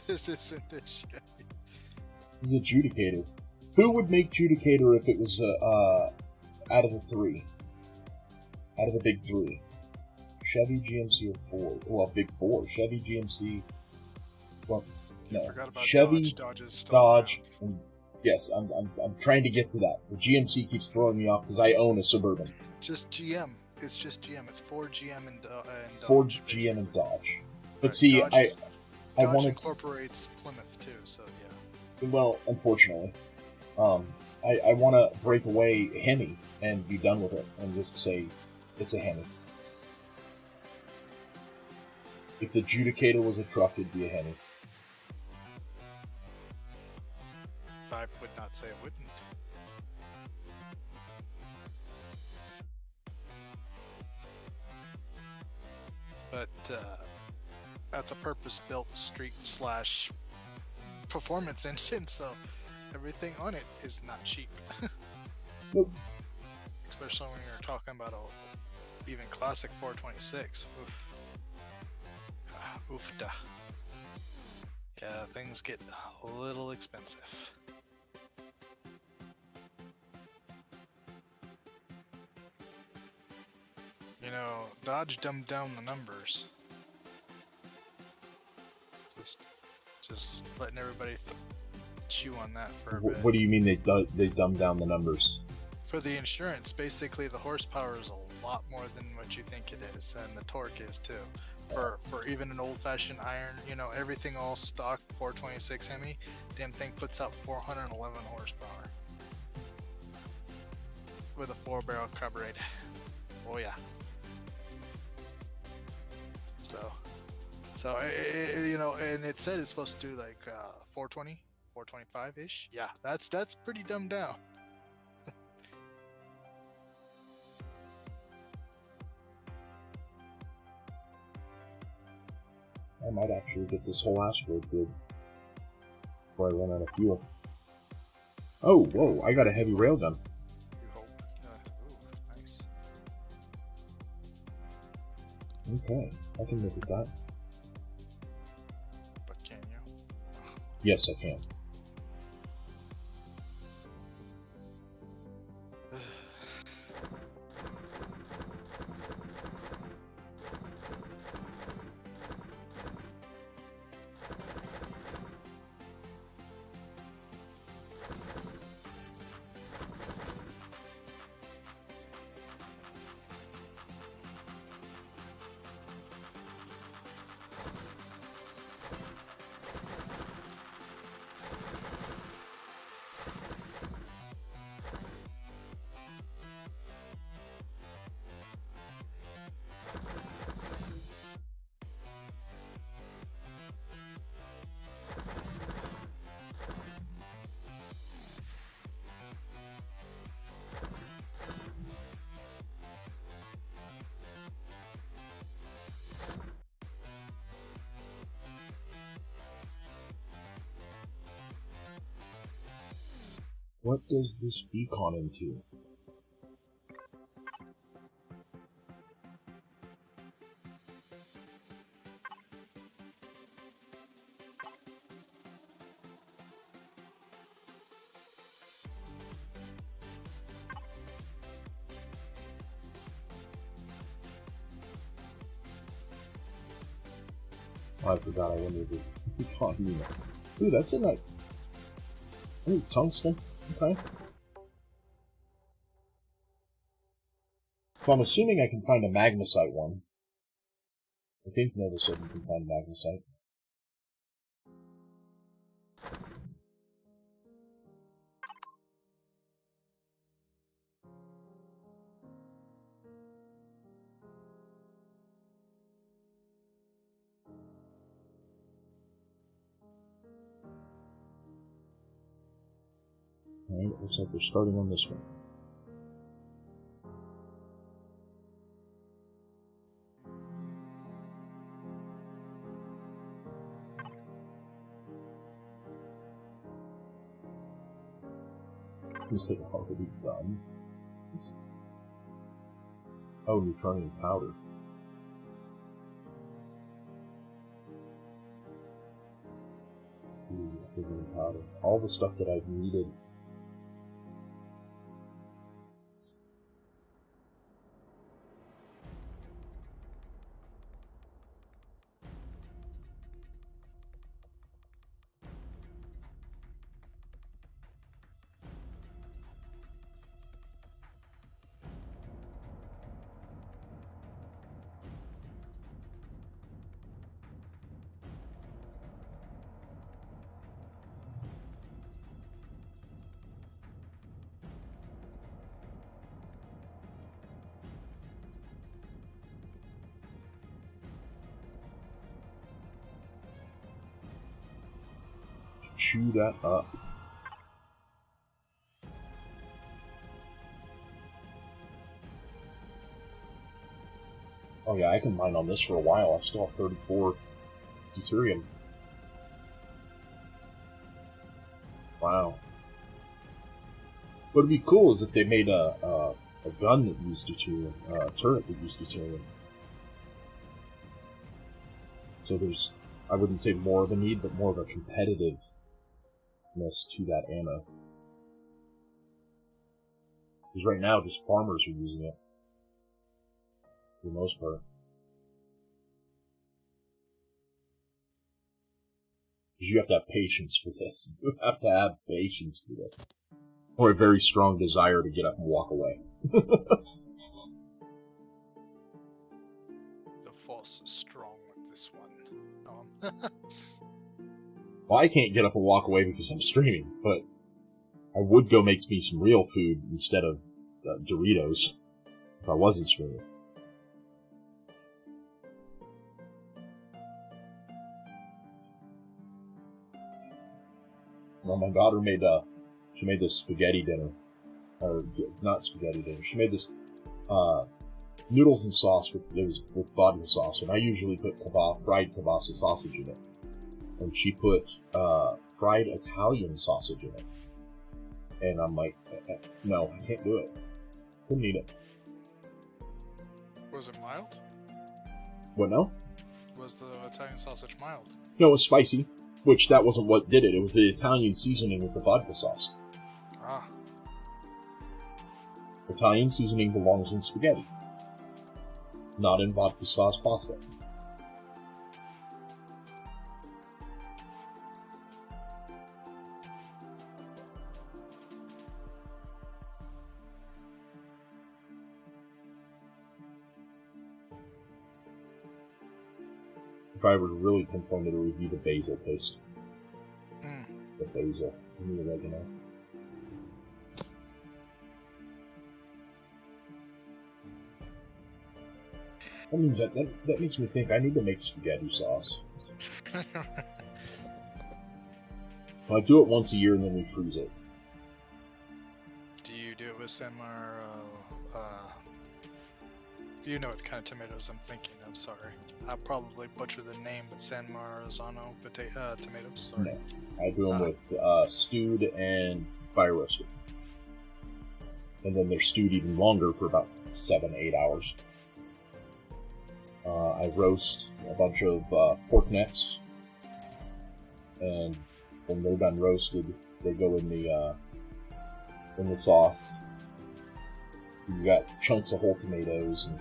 This isn't a Chevy. This is a Judicator. Who would make Judicator if it was out of the three? Out of the big three. Chevy, GMC, or Ford? Well, big four. Chevy, GMC. Well, no. Forgot about Chevy, Dodge is still Dodge, around. and yes, I'm trying to get to that. The GMC keeps throwing me off because I own a Suburban. Just GM. It's just GM. It's Ford, GM, and Dodge. Ford, basically. GM, and Dodge. But Right, see, Dodge I Dodge want to. incorporates Plymouth too, so yeah. Well, unfortunately, I want to break away Hemi and be done with it, and just say it's a Hemi. If the Judicator was a truck, it'd be a Hemi. I would not say it wouldn't. But that's a purpose-built street/performance engine, so everything on it is not cheap. Nope. Especially when you're talking about even classic 426. Oof. Oofda. Yeah, things get a little expensive. You know, Dodge dumbed down the numbers. Just letting everybody chew on that for a bit. What do you mean they dumbed down the numbers? For the insurance, basically the horsepower is a lot more than what you think it is, and the torque is too. For even an old-fashioned iron, you know, everything all stock 426 Hemi, damn thing puts out 411 horsepower with a 4-barrel carburetor. Oh yeah. So you know, and it said it's supposed to do like 420, 425 ish. Yeah, that's pretty dumbed down. I might actually get this whole asteroid field before I run out of fuel. Oh, whoa, I got a heavy railgun. You hope. Ooh, nice. Okay, I can live with that. But can you? Yes, I can. What does this beacon into? Oh, I forgot I wanted to beacon unit. Ooh, that's a nice. Ooh, tungsten. Okay. So I'm assuming I can find a magnesite one. I think Nova said you can find magnesite. Alright, it looks like we're starting on this one. Is it already done? Oh, neutronium powder. Ooh, neutronium powder. All the stuff that I've needed. Chew that up. Oh yeah, I can mine on this for a while. I still have 34 deuterium. Wow. What'd be cool is if they made a gun that used deuterium, a turret that used deuterium. So there's, I wouldn't say more of a need, but more of a competitiveness to that ammo. Because right now, just farmers are using it. For the most part. Because you have to have patience for this. You have to have patience for this. Or a very strong desire to get up and walk away. The force is strong with this one. Well, I can't get up and walk away because I'm streaming, but I would go make me some real food instead of Doritos if I wasn't streaming. Well, my daughter made she made this spaghetti dinner, or not spaghetti dinner. She made this noodles and sauce with vodka sauce, and I usually put fried kielbasa sausage in it. And she put fried Italian sausage in it. And I'm like, no, I can't do it. Couldn't eat it. Was it mild? What, no? Was the Italian sausage mild? No, it was spicy, which that wasn't what did it. It was the Italian seasoning with the vodka sauce. Ah. Italian seasoning belongs in spaghetti, not in vodka sauce pasta. If I were to really pinpoint it, it would be the basil taste. Mm. The basil and the oregano. That means that makes me think I need to make spaghetti sauce. I do it once a year and then we freeze it. Do you do it with Sanmar? Do you know what kind of tomatoes I'm thinking of? Sorry. I'll probably butcher the name, but San Marzano tomatoes. Sorry. No, I do them with stewed and fire roasted. And then they're stewed even longer for about 7-8 hours. I roast a bunch of pork necks, and when they're done roasted, they go in the sauce. You got chunks of whole tomatoes, and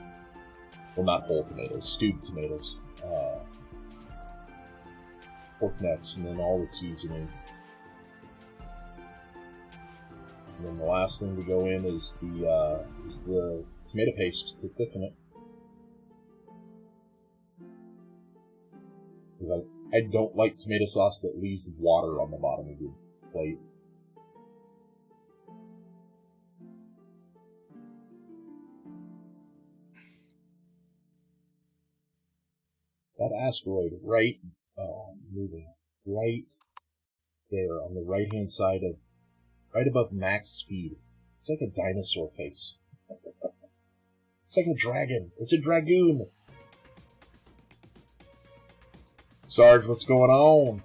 well, not whole tomatoes, stewed tomatoes, pork necks, and then all the seasoning. And then the last thing to go in is the tomato paste to thicken it. I don't like tomato sauce that leaves water on the bottom of your plate. That asteroid moving right there on the right-hand side of, right above max speed. It's like a dinosaur face. It's like a dragon. It's a dragoon. Sarge, what's going on?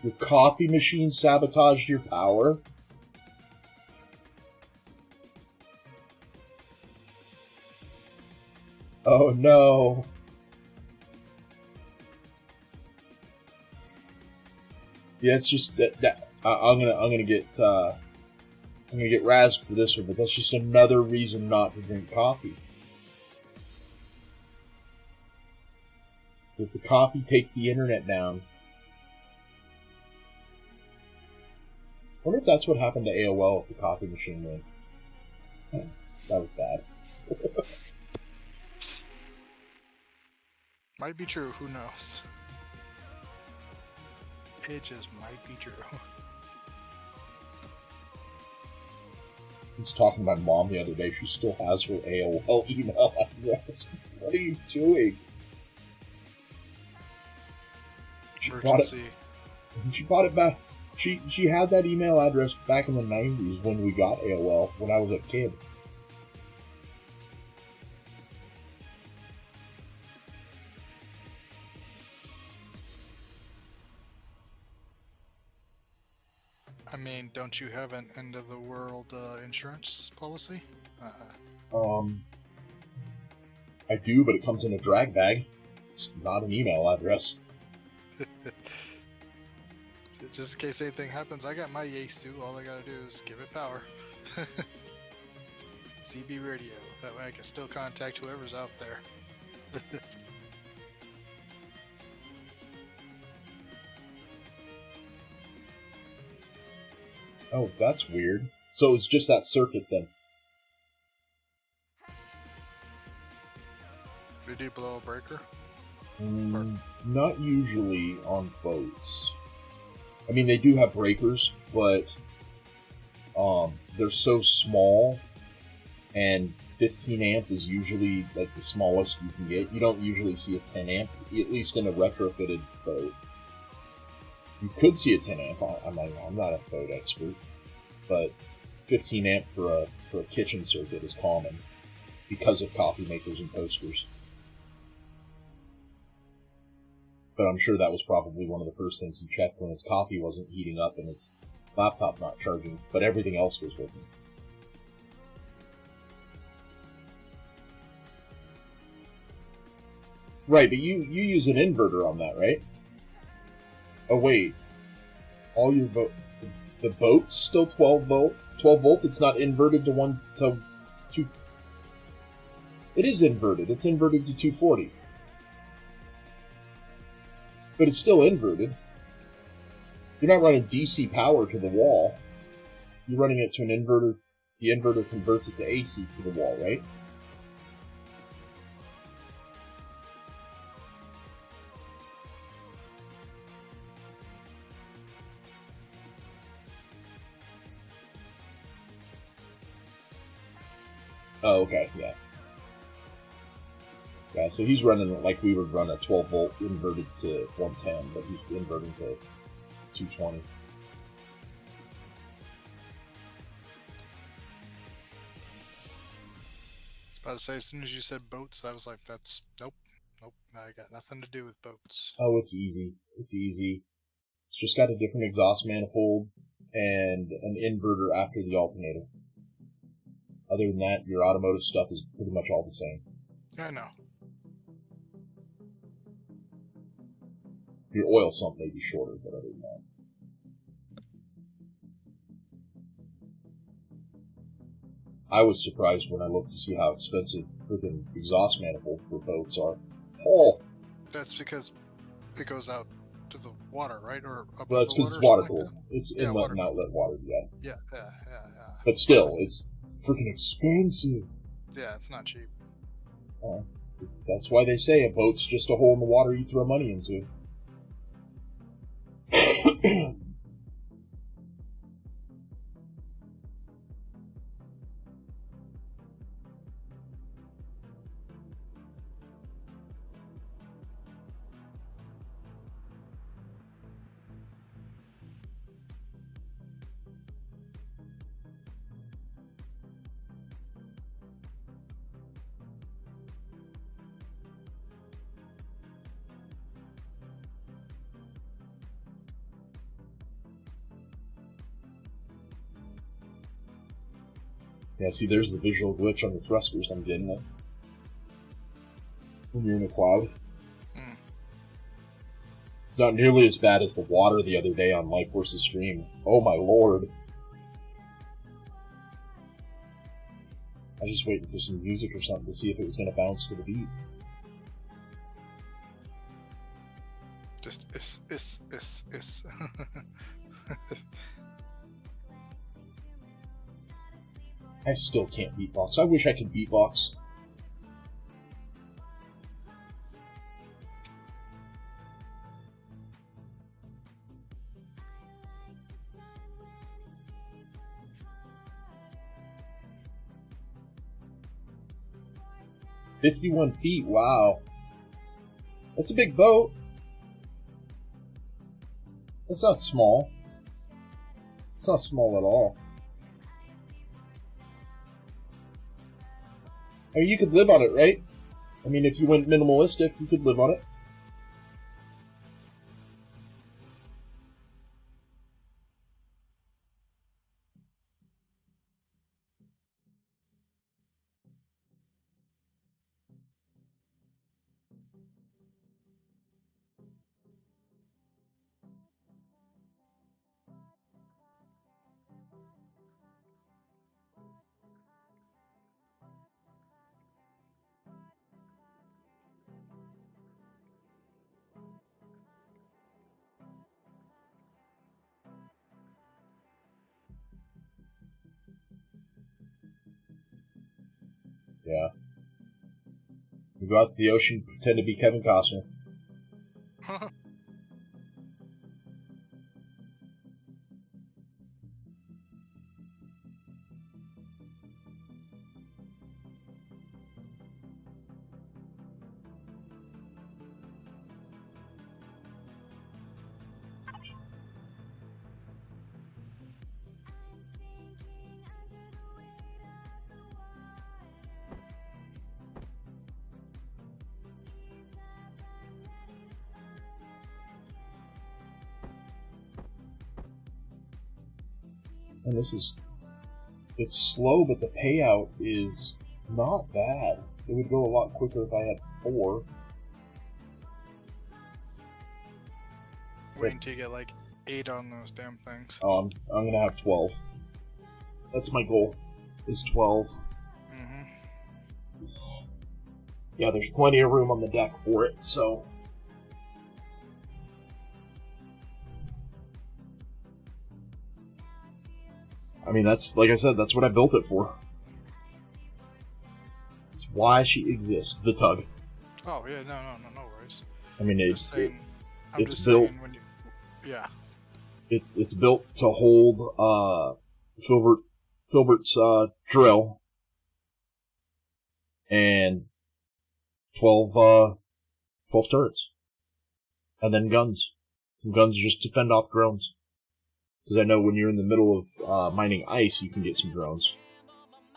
Your coffee machine sabotaged your power? Oh no. Yeah, it's just that I'm gonna get razzed for this one, but that's just another reason not to drink coffee. If the coffee takes the internet down. I wonder if that's what happened to AOL if the coffee machine went. That was bad. Might be true, who knows? It just might be true. I was talking to my mom the other day. She still has her AOL email address. What are you doing? She bought it back. She had that email address back in the 90s when we got AOL, when I was a kid. I mean, don't you have an end-of-the-world insurance policy? I do, but it comes in a drag bag. It's not an email address. Just in case anything happens, I got my Yaesu. All I gotta do is give it power. CB radio. That way I can still contact whoever's out there. Oh, that's weird. So it's just that circuit then. Did you blow a breaker? Not usually on boats. I mean, they do have breakers, but they're so small, and 15 amp is usually like the smallest you can get. You don't usually see a 10 amp, at least in a retrofitted boat. You could see a 10 amp. I'm not a boat expert, but 15 amp for a kitchen circuit is common because of coffee makers and toasters. But I'm sure that was probably one of the first things he checked when his coffee wasn't heating up and his laptop not charging, but everything else was working. Right, but you use an inverter on that, right? Oh wait, all your the boat's still 12 volt. 12 volt. It's not inverted to 2. It is inverted. It's inverted to 240. But it's still inverted. You're not running DC power to the wall. You're running it to an inverter. The inverter converts it to AC to the wall, right? Oh, okay, yeah. Yeah, so he's running it like we would run a 12 volt inverted to 110, but he's inverting to 220. I was about to say, as soon as you said boats, I was like, nope, I got nothing to do with boats. Oh, it's easy. It's easy. It's Just got a different exhaust manifold and an inverter after the alternator. Other than that, your automotive stuff is pretty much all the same. I know. Your oil sump may be shorter, but other than that. I was surprised when I looked to see how expensive freaking exhaust manifolds for boats are. Oh! That's because it goes out to the water, right? Or above Well, it's the because water it's water or cooled. something like It's Yeah, inlet water and outlet water, yeah. that? Yeah. But still, it's freaking expensive. Yeah, it's not cheap. That's why they say a boat's just a hole in the water you throw money into. Yeah, see, there's the visual glitch on the thrusters I'm getting at. When you're in a cloud. Hmm. It's not nearly as bad as the water the other day on Life vs. Stream. Oh my lord. I was just waiting for some music or something to see if it was going to bounce to the beat. Just is. I still can't beatbox. I wish I could beatbox. "51 feet, wow. That's a big boat. That's not small. It's not small at all. I mean, you could live on it, right? I mean, if you went minimalistic, you could live on it. Yeah. You go out to the ocean, pretend to be Kevin Costner. And it's slow, but the payout is not bad. It would go a lot quicker if I had 4. Wait until you get like 8 on those damn things. I'm gonna have 12. That's my goal, is 12. Mm-hmm. Yeah, there's plenty of room on the deck for it, so... I mean, that's, like I said, that's what I built it for. It's why she exists, the tug. Oh, yeah, no worries. I mean, I'm just built... saying when you... Yeah. It's built to hold Filbert's drill and 12 turrets, and then guns. And guns just to fend off drones. Because I know when you're in the middle of mining ice, you can get some drones.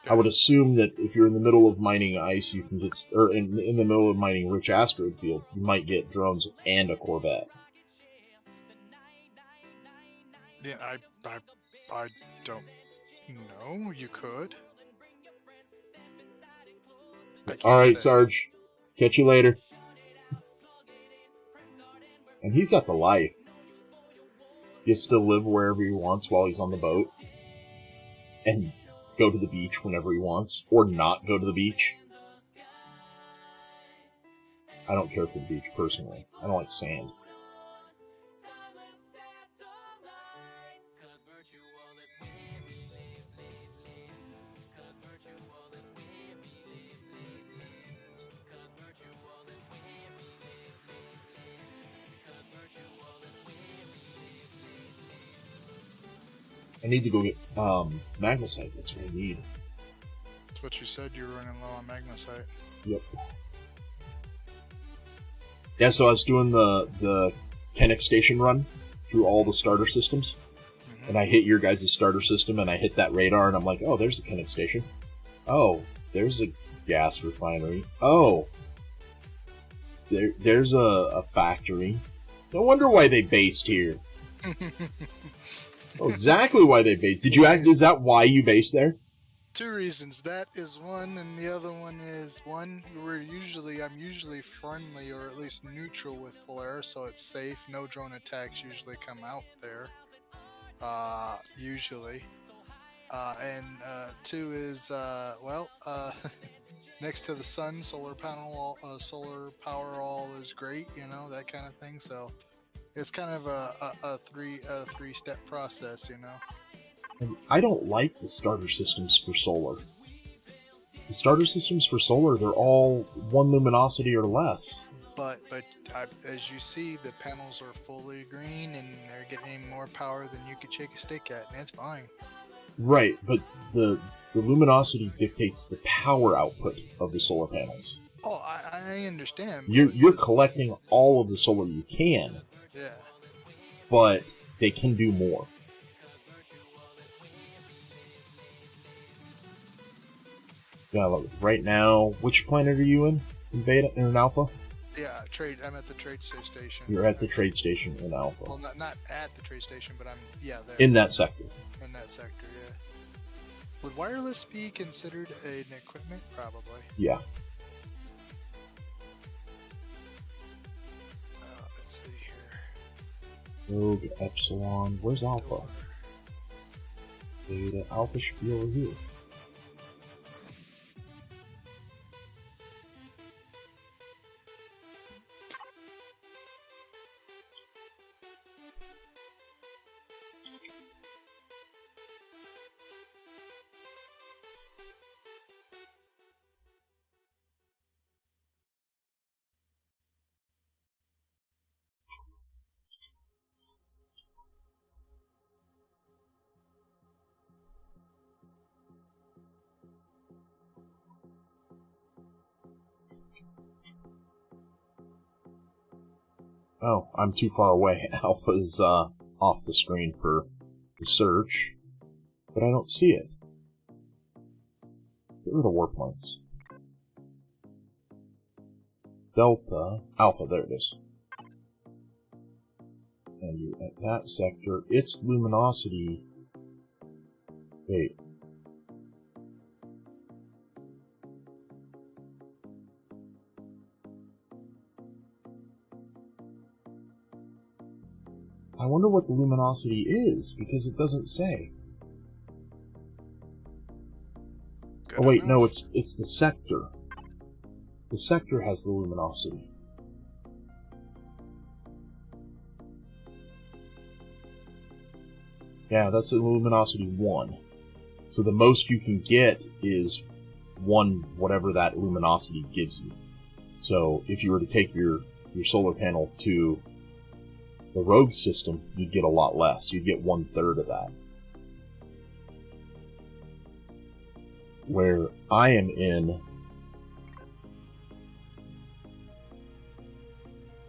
Yeah. I would assume that if you're in the middle of mining ice, you can get, or in the middle of mining rich asteroid fields, you might get drones and a Corvette. Yeah, I don't know. You could. I can't Alright, say. Sarge. Catch you later. And he's got the life. He gets to live wherever he wants while he's on the boat. And go to the beach whenever he wants. Or not go to the beach. I don't care for the beach, personally. I don't like sand. I need to go get magnesite. That's what I need. That's what you said. You were running low on magnesite. Yep. Yeah, so I was doing the Kennick station run through all the starter systems. Mm-hmm. And I hit your guys' starter system, and I hit that radar, and I'm like, oh, there's the Kennick station. Oh, there's a gas refinery. Oh, there's a factory. No wonder why they based here. Oh, exactly why they based. Did you act? Is that why you based there? Two reasons. That is one, and the other one is I'm usually friendly or at least neutral with Polaris, so it's safe. No drone attacks usually come out there. Usually. And two is next to the sun, solar panel, solar power all is great, that kind of thing. So it's kind of a three-step process, And I don't like the starter systems for solar. The starter systems for solar, they're all 1 luminosity or less. But as you see, the panels are fully green and they're getting more power than you could shake a stick at, and it's fine. Right, but the luminosity dictates the power output of the solar panels. Oh, I understand. You're collecting all of the solar you can. Yeah. But they can do more. Yeah, look, right now, which planet are you in? In beta or in alpha? Yeah, I'm at the trade station. You're at the trade station in alpha. Well, not at the trade station, but I'm there. In that sector. In that sector, yeah. Would wireless be considered an equipment? Probably. Yeah. Let's see here. Rogue, Epsilon. Where's Alpha? Beta. Alpha should be over here. Oh, I'm too far away. Alpha's off the screen for the search, but I don't see it. Get rid of warpoints. Delta, Alpha, there it is. And you're at that sector. Its luminosity... Wait. I wonder what the luminosity is, because it doesn't say. Good Oh wait, enough. no, it's the sector. The sector has the luminosity. Yeah, that's a luminosity 1. So the most you can get is 1, whatever that luminosity gives you. So if you were to take your solar panel to the Rogue system, you'd get a lot less. You'd get 1/3 of that. Where I am in...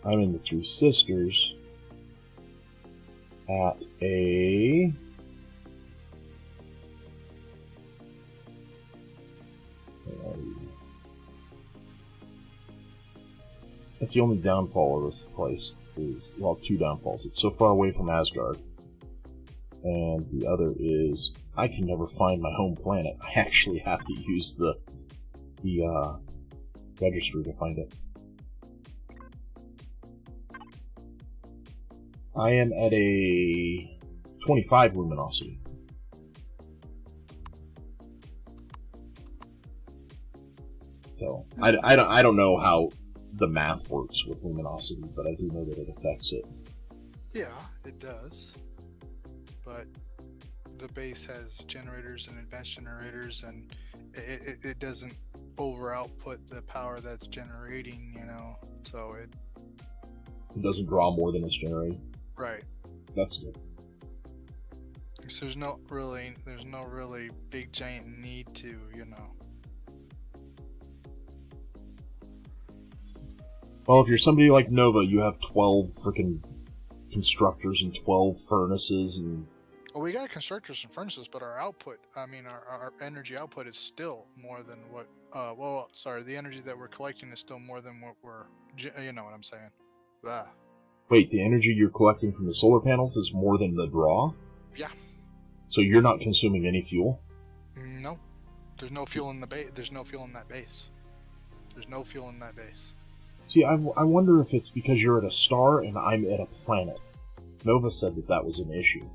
I'm in the Three Sisters at a... That's the only downfall of this place. Is, well, 2 downfalls. It's so far away from Asgard. And the other is, I can never find my home planet. I actually have to use the register to find it. I am at a 25 luminosity. So I don't know how the math works with luminosity, but I do know that it affects it. Yeah, it does. But the base has generators and advanced generators, and it doesn't over output the power that's generating, you know. So it doesn't draw more than it's generating. Right. That's good. So there's no really big giant need to, you know. Well, if you're somebody like Nova, you have 12 freaking constructors and 12 furnaces and... Well, we got constructors and furnaces, but our output, I mean, our energy output is still more than what, the energy that we're collecting is still more than what we're, you know what I'm saying. Blah. Wait, the energy you're collecting from the solar panels is more than the draw? Yeah. So you're not consuming any fuel? No. There's no fuel in the base. There's no fuel in that base. There's no fuel in that base. See, I wonder if it's because you're at a star and I'm at a planet. Nova said that was an issue.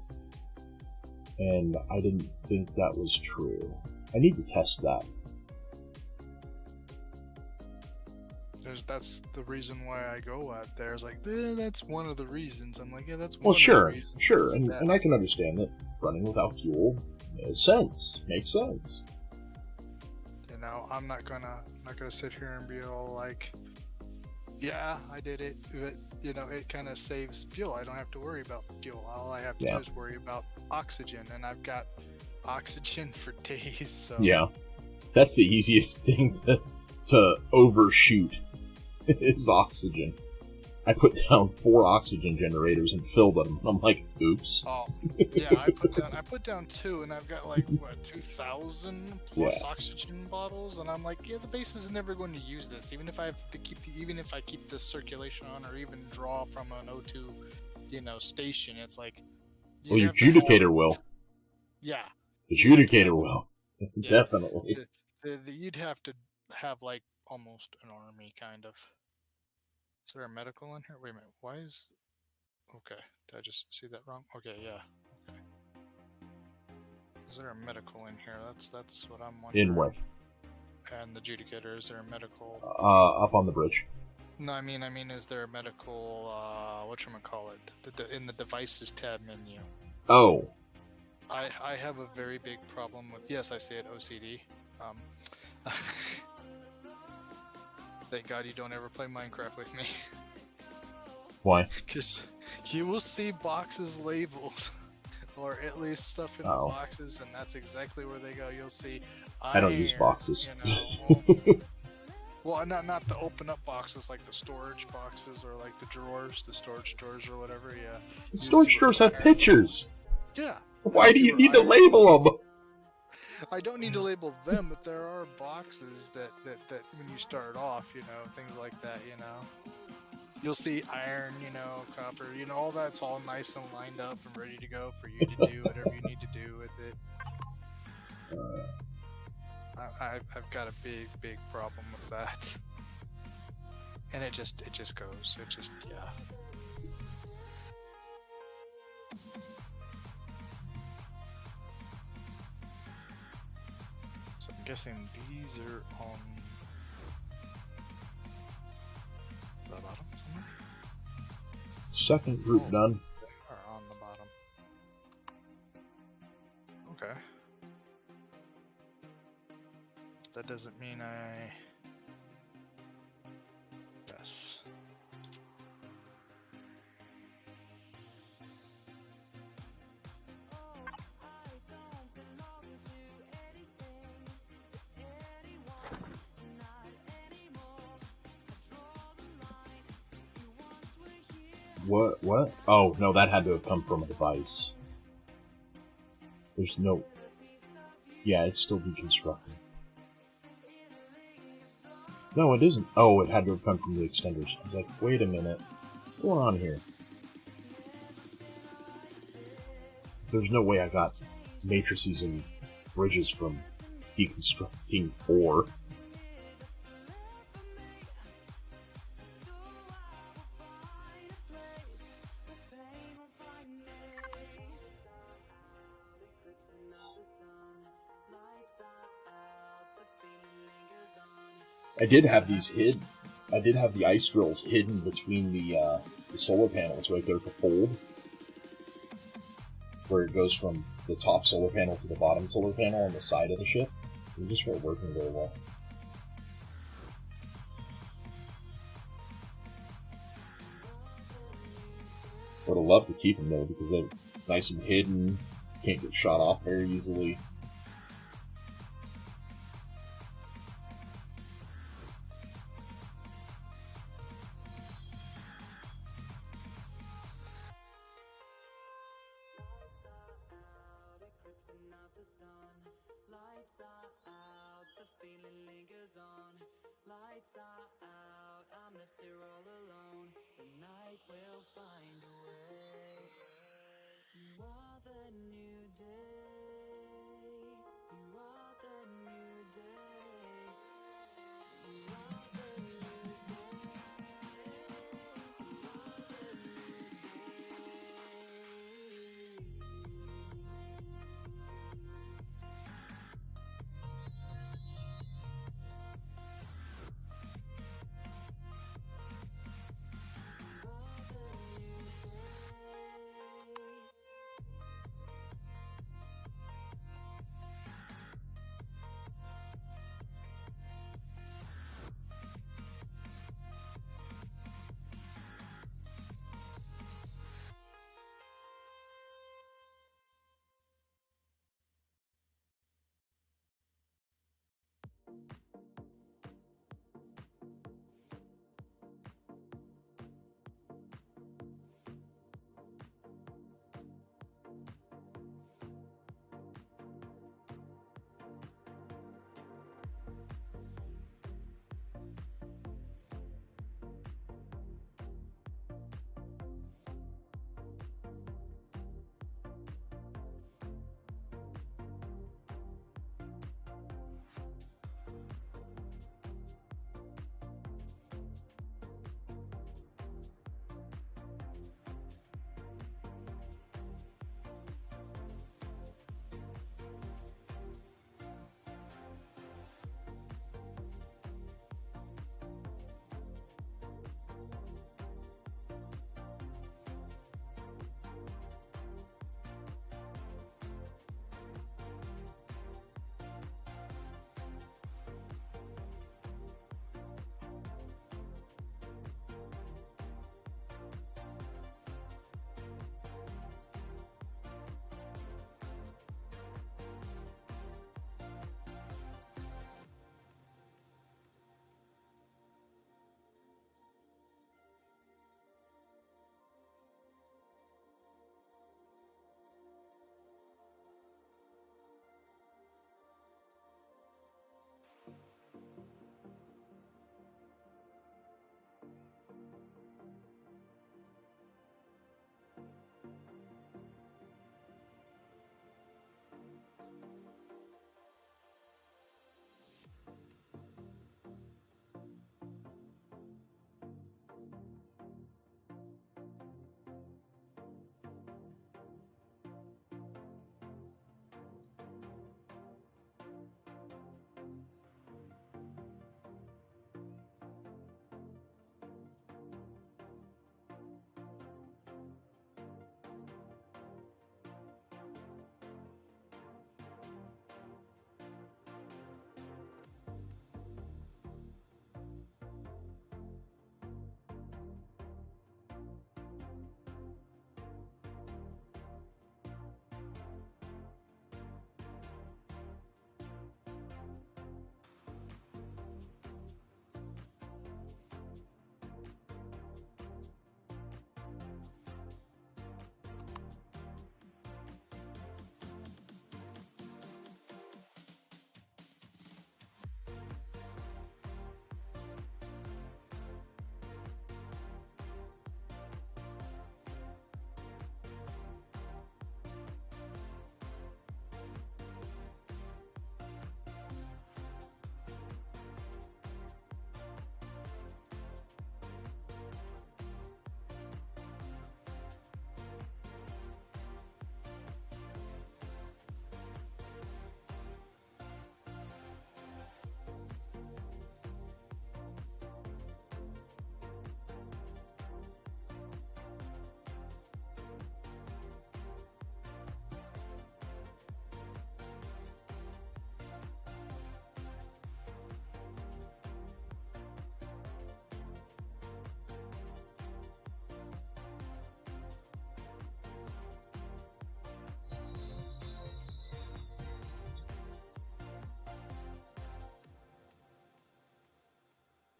And I didn't think that was true. I need to test that. That's the reason why I go out there. It's like, that's one of the reasons. I'm like, yeah, that's one well, of sure, the reasons. sure, and I can understand that running without fuel makes sense. You know, I'm not gonna sit here and be all like, yeah, I did it. But, you know, it kind of saves fuel. I don't have to worry about fuel. All I have to do is worry about oxygen, and I've got oxygen for days. So yeah, that's the easiest thing to overshoot is oxygen. I put down 4 oxygen generators and filled them. I'm like, oops. Oh, yeah, I put down 2, and I've got like what 2,000 plus oxygen bottles, and I'm like, yeah, the base is never going to use this, even if I have to keep the circulation on, or even draw from an O2, you know, station. It's like, well, your adjudicator will. Yeah, the adjudicator will. Definitely. You'd have to have like almost an army, kind of. Is there a medical in here? Wait a minute. Why is... Okay. Did I just see that wrong? Okay, yeah. Okay. Is there a medical in here? That's what I'm wondering. In what? And the adjudicator, is there a medical... Up on the bridge. No, I mean, is there a medical, whatchamacallit? In the devices tab menu. Oh. I have a very big problem with... Yes, I say it, OCD. Thank God you don't ever play Minecraft with me. Why? Because you will see boxes labeled, or at least stuff in the boxes, and that's exactly where they go. You'll see iron, I don't use boxes. You know, well, not the open up boxes, like the storage boxes, or like the storage drawers, or whatever. Yeah. The storage drawers have pictures. Yeah. Why do you need to label them? I don't need to label them, but there are boxes that when you start off, you know, things like that, you know. You'll see iron, you know, copper, you know, all that's all nice and lined up and ready to go for you to do whatever you need to do with it. I've got a big problem with that. And it just goes. It just, yeah. I'm guessing these are on the bottom somewhere? Second group done. They are on the bottom. Okay. That doesn't mean I... Yes. What? Oh, no, that had to have come from a device. There's no... Yeah, it's still deconstructing. No, it isn't. Oh, it had to have come from the extenders. I was like, wait a minute. What's going on here? There's no way I got matrices and bridges from deconstructing ore. I did have these hid. I did have the ice grills hidden between the solar panels right there to fold, where it goes from the top solar panel to the bottom solar panel on the side of the ship. It just weren't working very well. Would have loved to keep them though, because they're nice and hidden, can't get shot off very easily.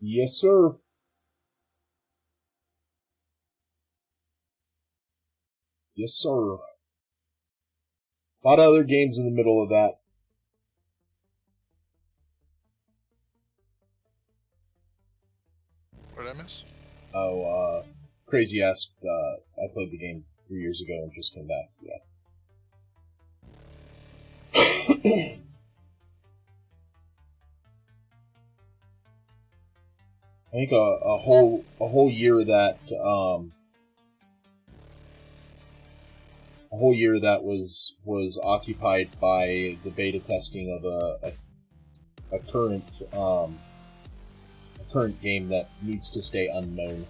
Yes, sir. Yes, sir. A lot of other games in the middle of that. What did I miss? Oh, Crazy asked, I played the game 3 years ago and just came back. Yeah. I think a whole year that was occupied by the beta testing of a current game that needs to stay unknown.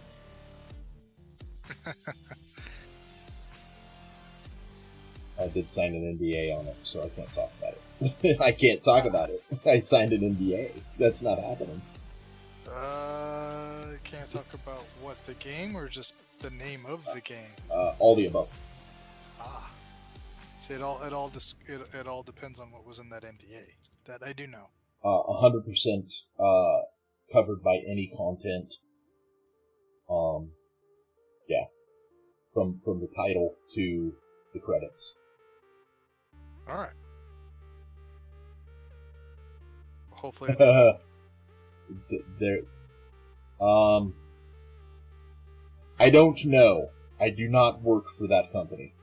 I did sign an NDA on it, so I can't talk about it. I can't talk about it. I signed an NDA. That's not happening. Can't talk about what, the game, or just the name of the game? All the above. Ah, so it all depends on what was in that NDA. That I do know. 100% covered by any content. Yeah, from the title to the credits. All right. Hopefully. There. I don't know. I do not work for that company.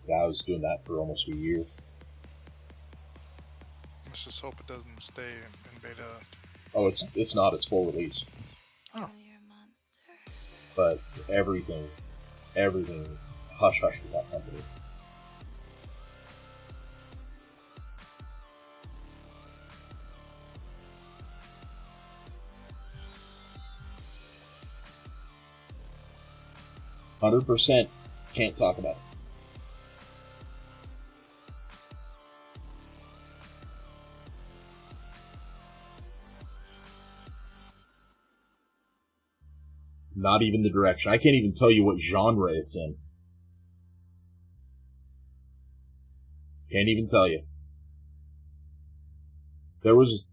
Yeah, I was doing that for almost a year. Let's just hope it doesn't stay in beta. Oh, it's not. It's full release. Oh. But everything is hush hush with that company. %, can't talk about it. Not even the direction. I can't even tell you what genre it's in. Can't even tell you. Let's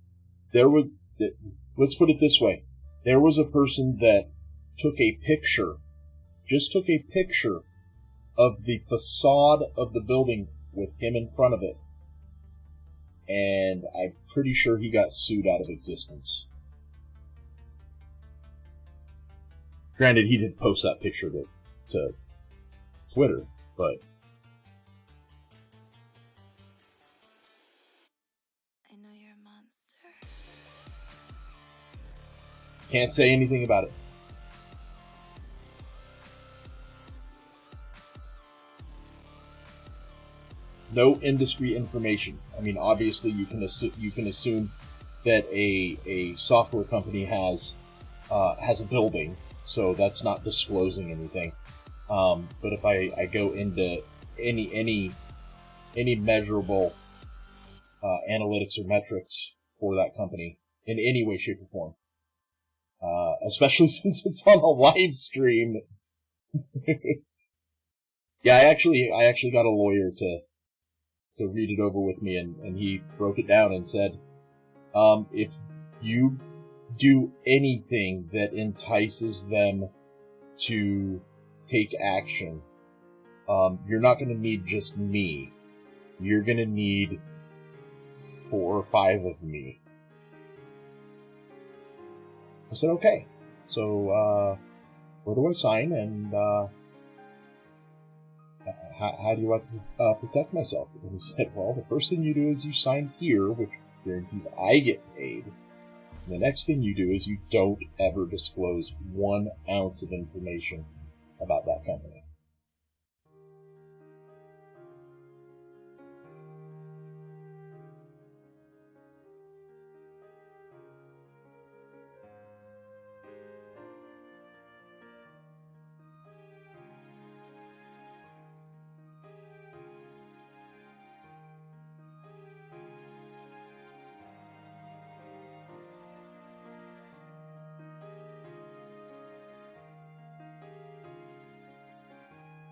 put it this way. There was a person that took a picture of the facade of the building with him in front of it. And I'm pretty sure he got sued out of existence. Granted, he did post that picture to Twitter, but... I know you're a monster. Can't say anything about it. No industry information. I mean, obviously, you can assume that a software company has a building, so that's not disclosing anything. But if I go into any measurable analytics or metrics for that company in any way, shape, or form, especially since it's on a live stream. Yeah, I actually got a lawyer to read it over with me, and he broke it down and said, if you do anything that entices them to take action, you're not going to need just me. You're going to need 4 or 5 of me. I said, okay. So, where do I sign, and how do I protect myself? And he said, well, the first thing you do is you sign here, which guarantees I get paid. And the next thing you do is you don't ever disclose 1 ounce of information about that company.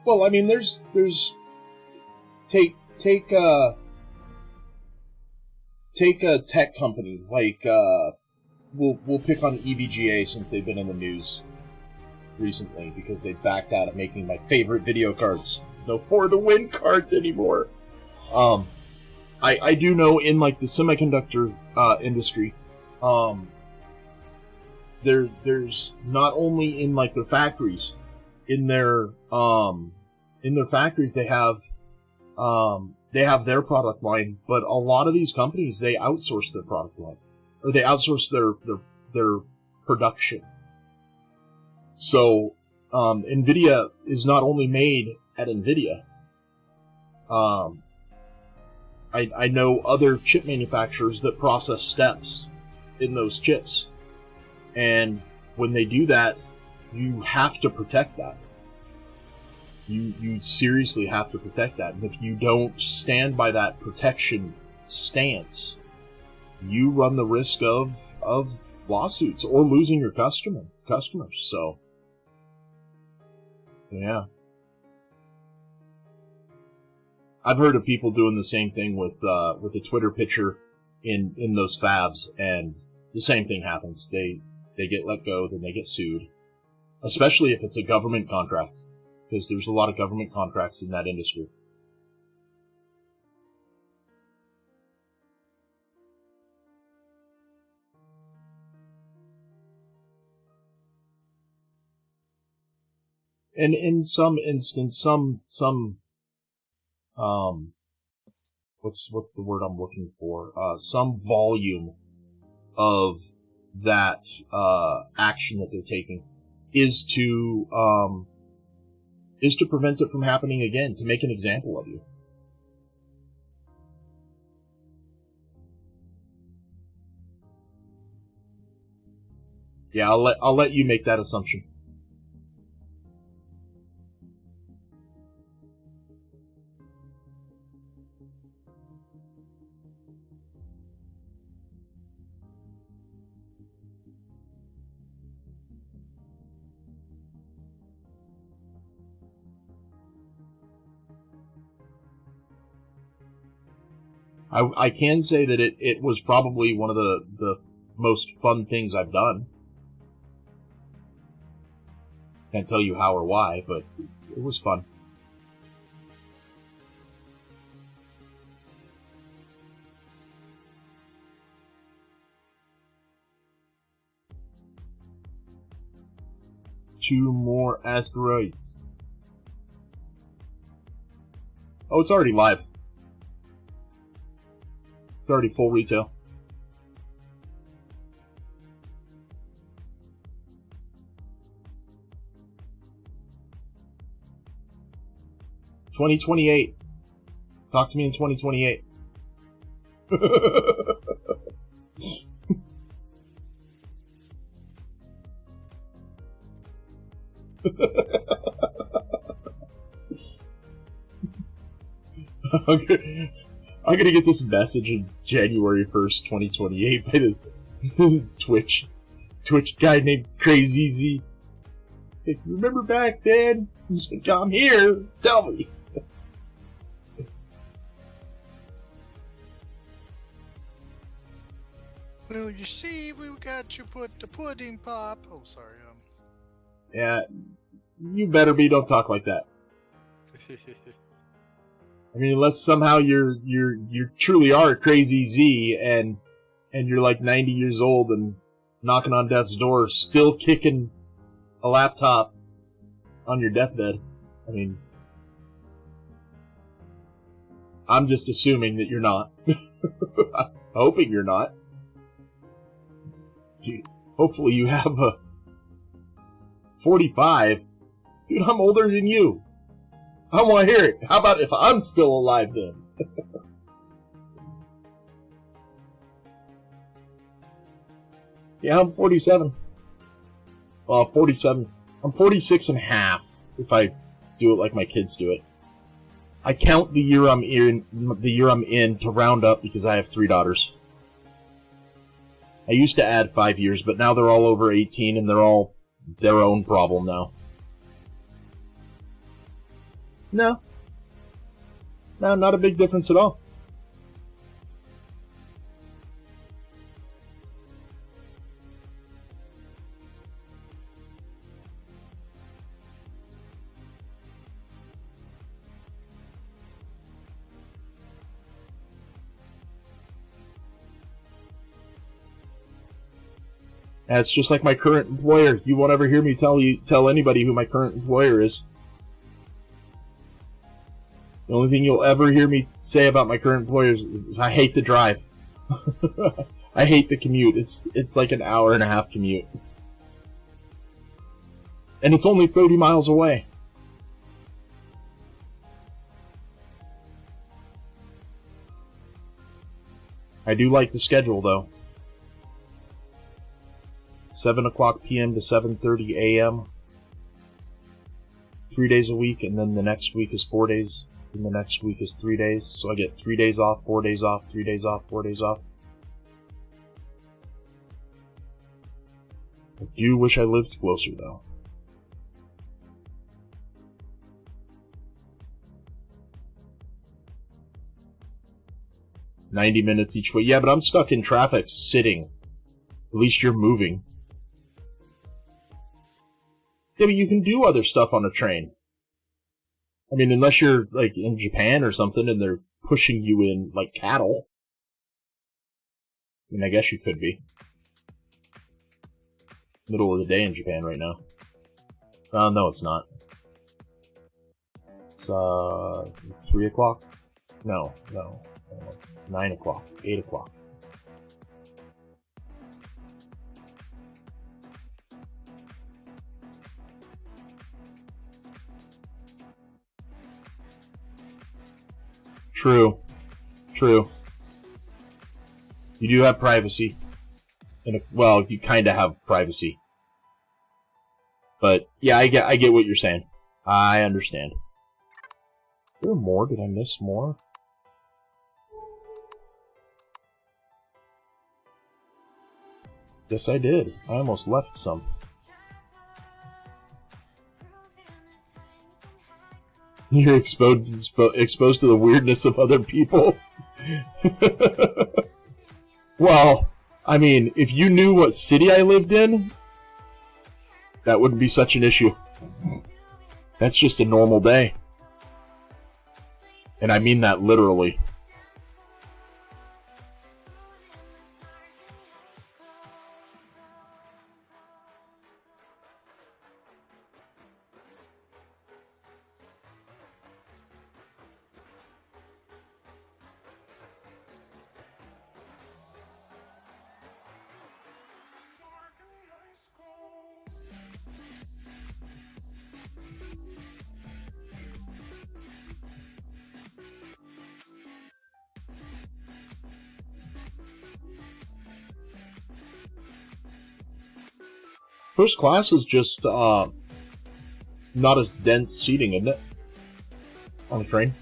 Well, I mean, there's take a tech company like we'll pick on EVGA since they've been in the news recently because they backed out of making my favorite video cards. No For the Win cards anymore. I do know in like the semiconductor industry, there's not only in like their factories, in their factories they have their product line, but a lot of these companies they outsource their product line, or they outsource their production. So NVIDIA is not only made at NVIDIA. I know other chip manufacturers that process steps in those chips. And when they do that, you have to protect that. You seriously have to protect that. And if you don't stand by that protection stance, you run the risk of lawsuits or losing your customers. So, yeah. I've heard of people doing the same thing with a Twitter picture in those fabs, and the same thing happens. They get let go, then they get sued. Especially if it's a government contract, because there's a lot of government contracts in that industry. And in some instance, what's the word I'm looking for? Some volume of that action that they're taking is to prevent it from happening again, to make an example of you. Yeah, I'll let you make that assumption. I can say that it was probably one of the most fun things I've done. Can't tell you how or why, but it was fun. Two more asteroids. Oh, it's already live. It's already full retail. $2028. Talk to me in 2028. I'm gonna get this message in January 1st, 2028 by this Twitch guy named Crazy Z. Like, remember back then? He's like, I'm here. Tell me. Well, you see, we got you put the pudding pop. Oh, sorry. Yeah, you better be. Don't talk like that. I mean, unless somehow you truly are a Crazy Z and you're like 90 years old and knocking on death's door, still kicking a laptop on your deathbed. I mean, I'm just assuming that you're not. Hoping you're not. Hopefully you have a 45. Dude, I'm older than you. I want to hear it. How about if I'm still alive then? Yeah, I'm 47. Well, 47. I'm 46 and a half if I do it like my kids do it. I count the year I'm in to round up because I have 3 daughters. I used to add 5 years, but now they're all over 18 and they're all their own problem now. No. No, not a big difference at all. That's just like my current employer. You won't ever hear me tell anybody who my current employer is. The only thing you'll ever hear me say about my current employer is I hate the drive. I hate the commute. It's like an hour and a half commute. And it's only 30 miles away. I do like the schedule, though. 7 o'clock p.m. to 7:30 a.m. 3 days a week, and then the next week is 4 days, and the next week is 3 days. So I get 3 days off, 4 days off, 3 days off, 4 days off. I do wish I lived closer, though. "90 minutes each way." Yeah, but I'm stuck in traffic sitting. At least you're moving. Yeah, but you can do other stuff on a train. I mean, unless you're, like, in Japan or something and they're pushing you in like cattle. I mean, I guess you could be. Middle of the day in Japan right now. No, it's not. It's, 3 o'clock? No. 9 o'clock. 8 o'clock. True. You do have privacy. Well, you kind of have privacy. But, yeah, I get what you're saying. I understand. Is there more? Did I miss more? Yes, I did. I almost left some. You're exposed to the weirdness of other people. Well, I mean, if you knew what city I lived in, that wouldn't be such an issue. That's just a normal day. And I mean that literally. First class is just not as dense seating, isn't it? On a train.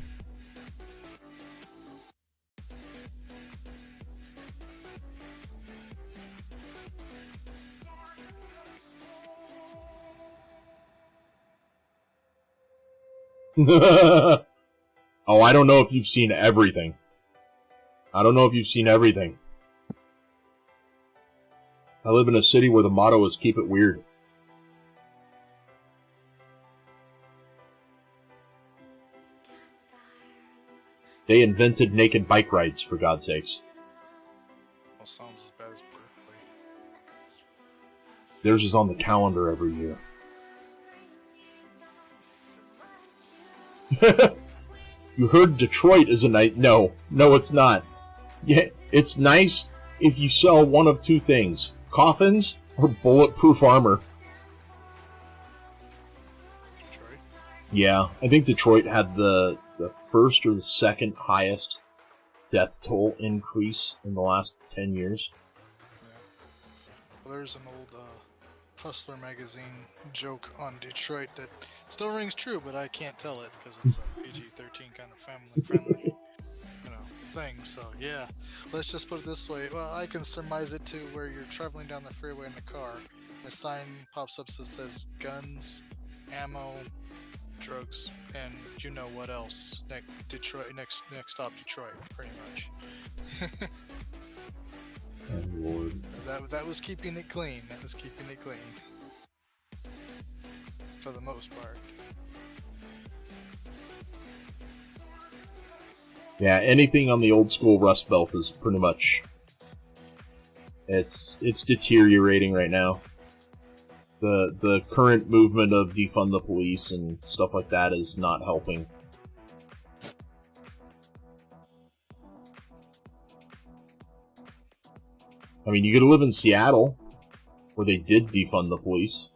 Oh, I don't know if you've seen everything. I live in a city where the motto is keep it weird. They invented naked bike rides, for God's sakes. Well, sounds as bad as Berkeley. Theirs is on the calendar every year. You heard Detroit is a night? No, it's not. Yeah, it's nice if you sell one of two things. Coffins or bulletproof armor. Detroit? Yeah, I think Detroit had the first or the second highest death toll increase in the last 10 years. Yeah. Well, there's an old Hustler magazine joke on Detroit that still rings true, but I can't tell it because it's a PG-13 kind of family-friendly, thing. So yeah, let's just put it this way. Well, I can surmise it to where you're traveling down the freeway in the car. The sign pops up that says guns, ammo, drugs, and you know what else? Detroit. Next stop, Detroit. Pretty much. Oh, Lord. That was keeping it clean. That was keeping it clean. For the most part. Yeah, anything on the old school Rust Belt is pretty much... It's deteriorating right now. The current movement of defund the police and stuff like that is not helping. I mean, you gotta live in Seattle, where they did defund the police.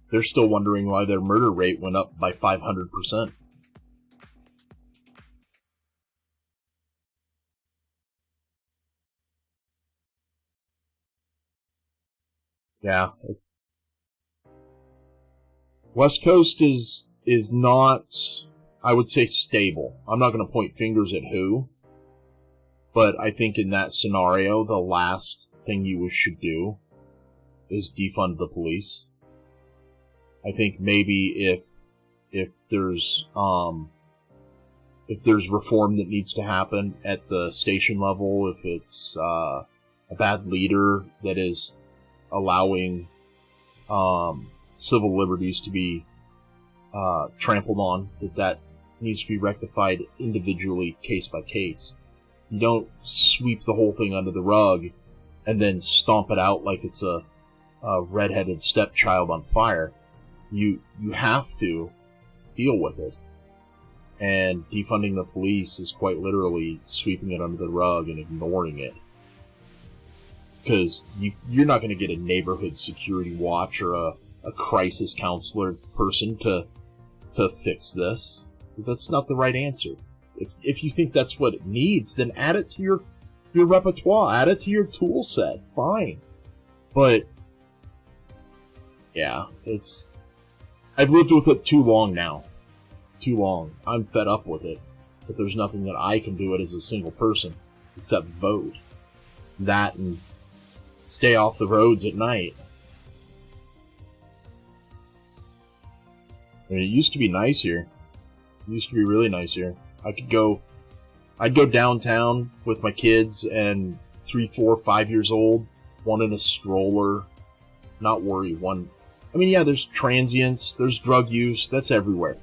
They're still wondering why their murder rate went up by 500%. Yeah. West Coast is not, I would say, stable. I'm not going to point fingers at who, but I think in that scenario, the last thing you should do is defund the police. I think maybe if there's reform that needs to happen at the station level, if it's a bad leader that is allowing civil liberties to be trampled on, that needs to be rectified individually, case by case. You don't sweep the whole thing under the rug and then stomp it out like it's a redheaded stepchild on fire. You have to deal with it. And defunding the police is quite literally sweeping it under the rug and ignoring it. Because you're not going to get a neighborhood security watch or a crisis counselor person to fix this. That's not the right answer. If you think that's what it needs, then add it to your repertoire, add it to your tool set. Fine. But yeah, I've lived with it too long now. Too long. I'm fed up with it. But there's nothing that I can do it as a single person except vote. That and stay off the roads at night. I mean, it used to be nice here. It used to be really nice here. I'd go downtown with my kids and 3, 4, 5 years old, one in a stroller, not worry. I mean, yeah, there's transients, there's drug use, that's everywhere.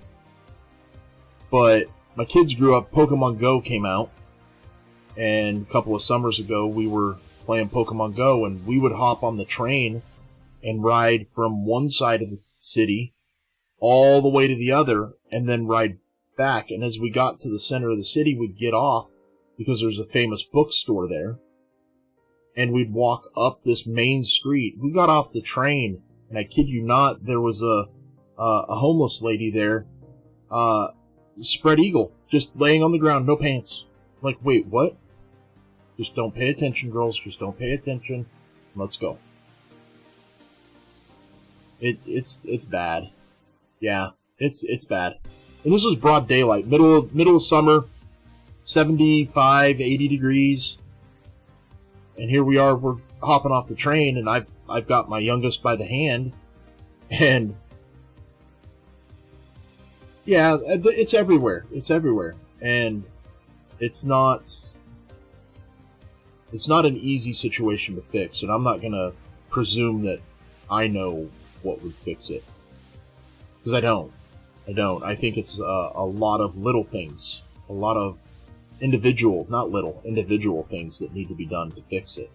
But my kids grew up, Pokemon Go came out, and a couple of summers ago we were playing Pokemon Go, and we would hop on the train and ride from one side of the city all the way to the other, and then ride back. And as we got to the center of the city, we'd get off, because there's a famous bookstore there, and we'd walk up this main street. We got off the train, and I kid you not, there was a homeless lady there, spread eagle, just laying on the ground, no pants. I'm like, wait, what? Just don't pay attention, girls. Just don't pay attention. Let's go. It's bad. Yeah, it's bad. And this was broad daylight, middle of summer, 75, 80 degrees. And here we are, we're hopping off the train, and I've got my youngest by the hand, and yeah, it's everywhere. It's everywhere. And it's not an easy situation to fix, and I'm not going to presume that I know what would fix it. Because I don't. I think it's a lot of little things. A lot of individual things that need to be done to fix it.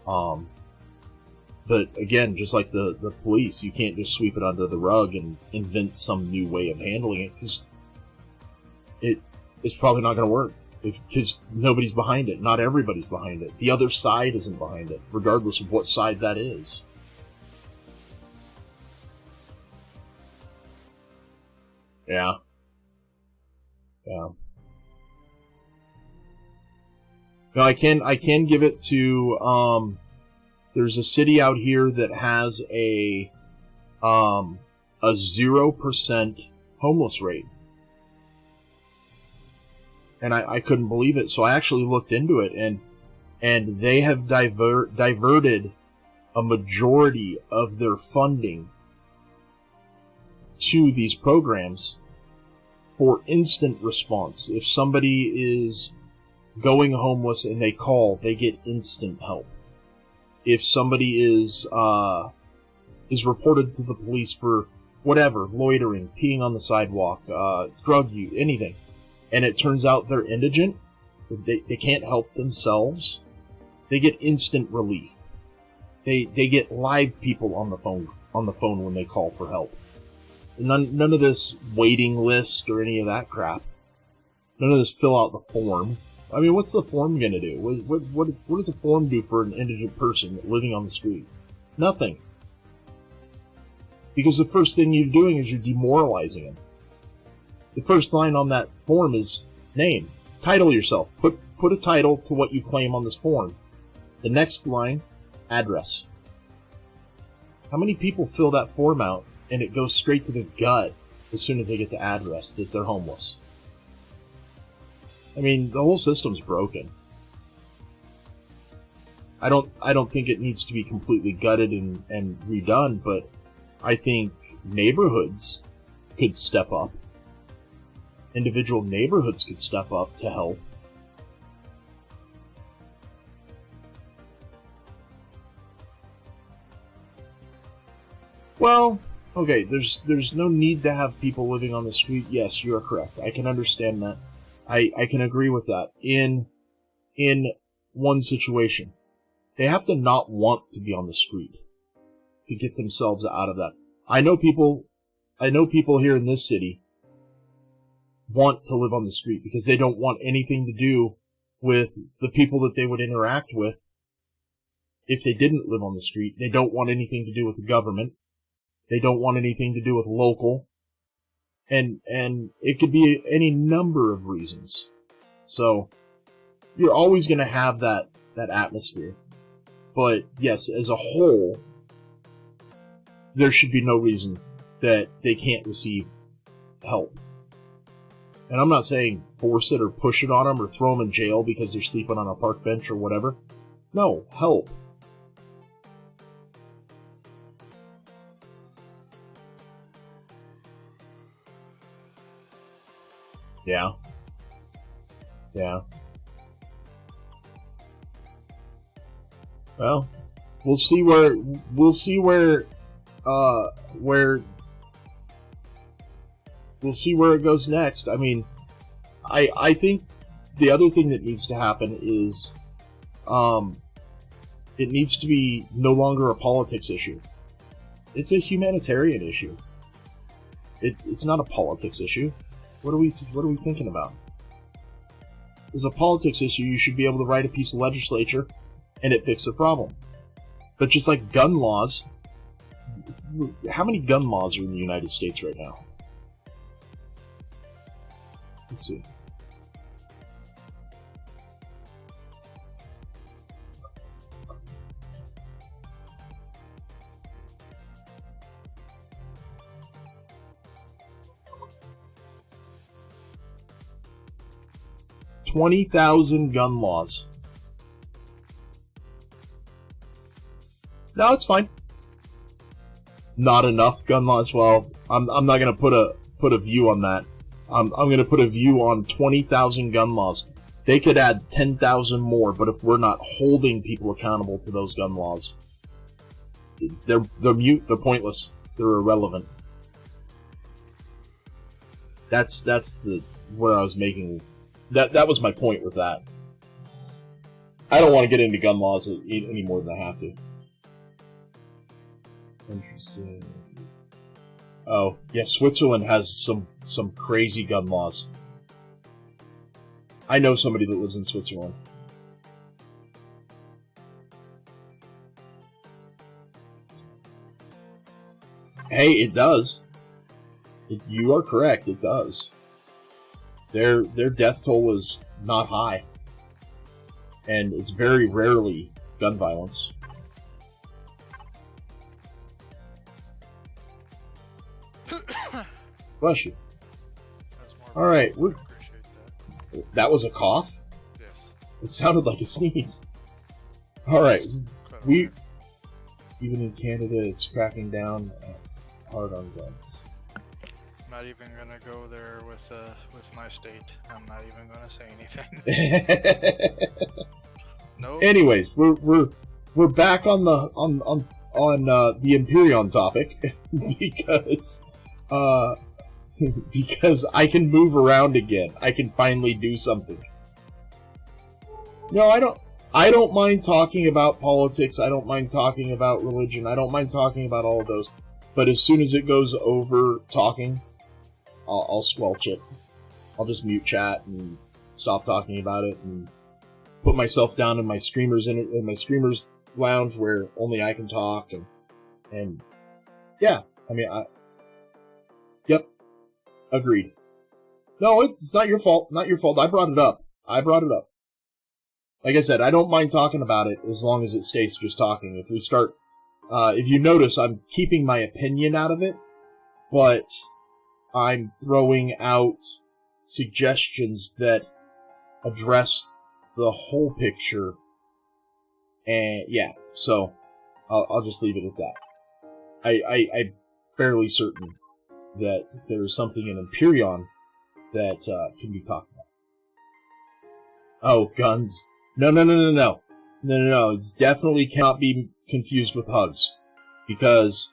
But again, just like the police, you can't just sweep it under the rug and invent some new way of handling it, because it's probably not going to work. Because nobody's behind it. Not everybody's behind it. The other side isn't behind it, regardless of what side that is. Yeah. Now I can give it to there's a city out here that has a 0% homeless rate. And I couldn't believe it, so I actually looked into it, and they have diverted a majority of their funding to these programs for instant response. If somebody is going homeless and they call, they get instant help. If somebody is reported to the police for whatever, loitering, peeing on the sidewalk, drug use, anything, and it turns out they're indigent, if they can't help themselves, they get instant relief. They get live people on the phone when they call for help. None of this waiting list or any of that crap. None of this fill out the form. I mean, what's the form going to do? What does a form do for an indigent person living on the street? Nothing. Because the first thing you're doing is you're demoralizing them. The first line on that form is name. Title yourself. Put a title to what you claim on this form. The next line, address. How many people fill that form out and it goes straight to the gut as soon as they get to address that they're homeless? I mean, the whole system's broken. I don't think it needs to be completely gutted and redone, but I think neighborhoods could step up. Individual neighborhoods could step up to help. Well, okay, there's no need to have people living on the street. Yes, you are correct. I can understand that. I can agree with that. In one situation, they have to not want to be on the street to get themselves out of that. I know people here in this city want to live on the street because they don't want anything to do with the people that they would interact with if they didn't live on the street. They don't want anything to do with the government. They don't want anything to do with local. And it could be any number of reasons. So you're always going to have that atmosphere. But yes, as a whole, there should be no reason that they can't receive help. And I'm not saying force it or push it on them or throw them in jail because they're sleeping on a park bench or whatever. No, help. Yeah. Well, we'll see where it goes next. I mean, I think the other thing that needs to happen is, it needs to be no longer a politics issue. It's a humanitarian issue. It's not a politics issue. What are we thinking about? If it's a politics issue, you should be able to write a piece of legislature and it fix the problem. But just like gun laws, how many gun laws are in the United States right now? Let's see. $20,000 gun laws. No, it's fine. Not enough gun laws. Well, I'm not gonna put a view on that. I'm gonna put a view on 20,000 gun laws. They could add 10,000 more, but if we're not holding people accountable to those gun laws, they're mute. They're pointless. They're irrelevant. That's what I was making. That was my point with that. I don't want to get into gun laws any more than I have to. Interesting. Oh, yeah, Switzerland has some crazy gun laws. I know somebody that lives in Switzerland. Hey, it does. You are correct, it does. Their death toll is not high. And it's very rarely gun violence. Bless you. Alright, that was a cough? Yes. It sounded like a sneeze. Alright, even in Canada, it's cracking down hard on guns. not even gonna go there with my state. I'm not even gonna say anything. No. Anyways, we're back on the Empyrion topic because I can move around again. I can finally do something. No, I don't mind talking about politics. I don't mind talking about religion. I don't mind talking about all of those. But as soon as it goes over talking, I'll squelch it. I'll just mute chat and stop talking about it and put myself down in my streamers lounge where only I can talk and yeah. I mean, yep, agreed. No, it's not your fault. Not your fault. I brought it up. Like I said, I don't mind talking about it as long as it stays just talking. If we start, if you notice, I'm keeping my opinion out of it, but I'm throwing out suggestions that address the whole picture. And yeah, so I'll just leave it at that. I'm fairly certain that there's something in Empyrion that can be talked about. Oh, guns. No. It definitely cannot be confused with hugs. Because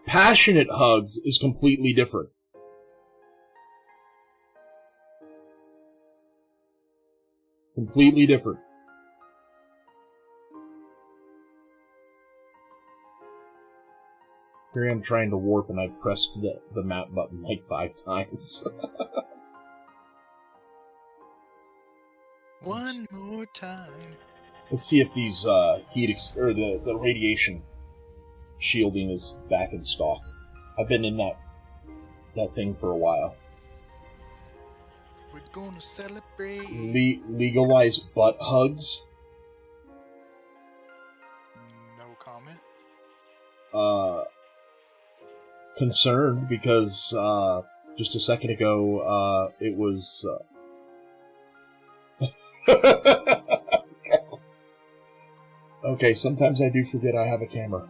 passionate hugs is completely different. Completely different. Here I am trying to warp and I pressed the map button like 5 times. One more time. Let's see if these the radiation shielding is back in stock. I've been in that thing for a while. We're gonna celebrate. Legalize butt hugs. No comment. Concerned because just a second ago it was. Okay, sometimes I do forget I have a camera.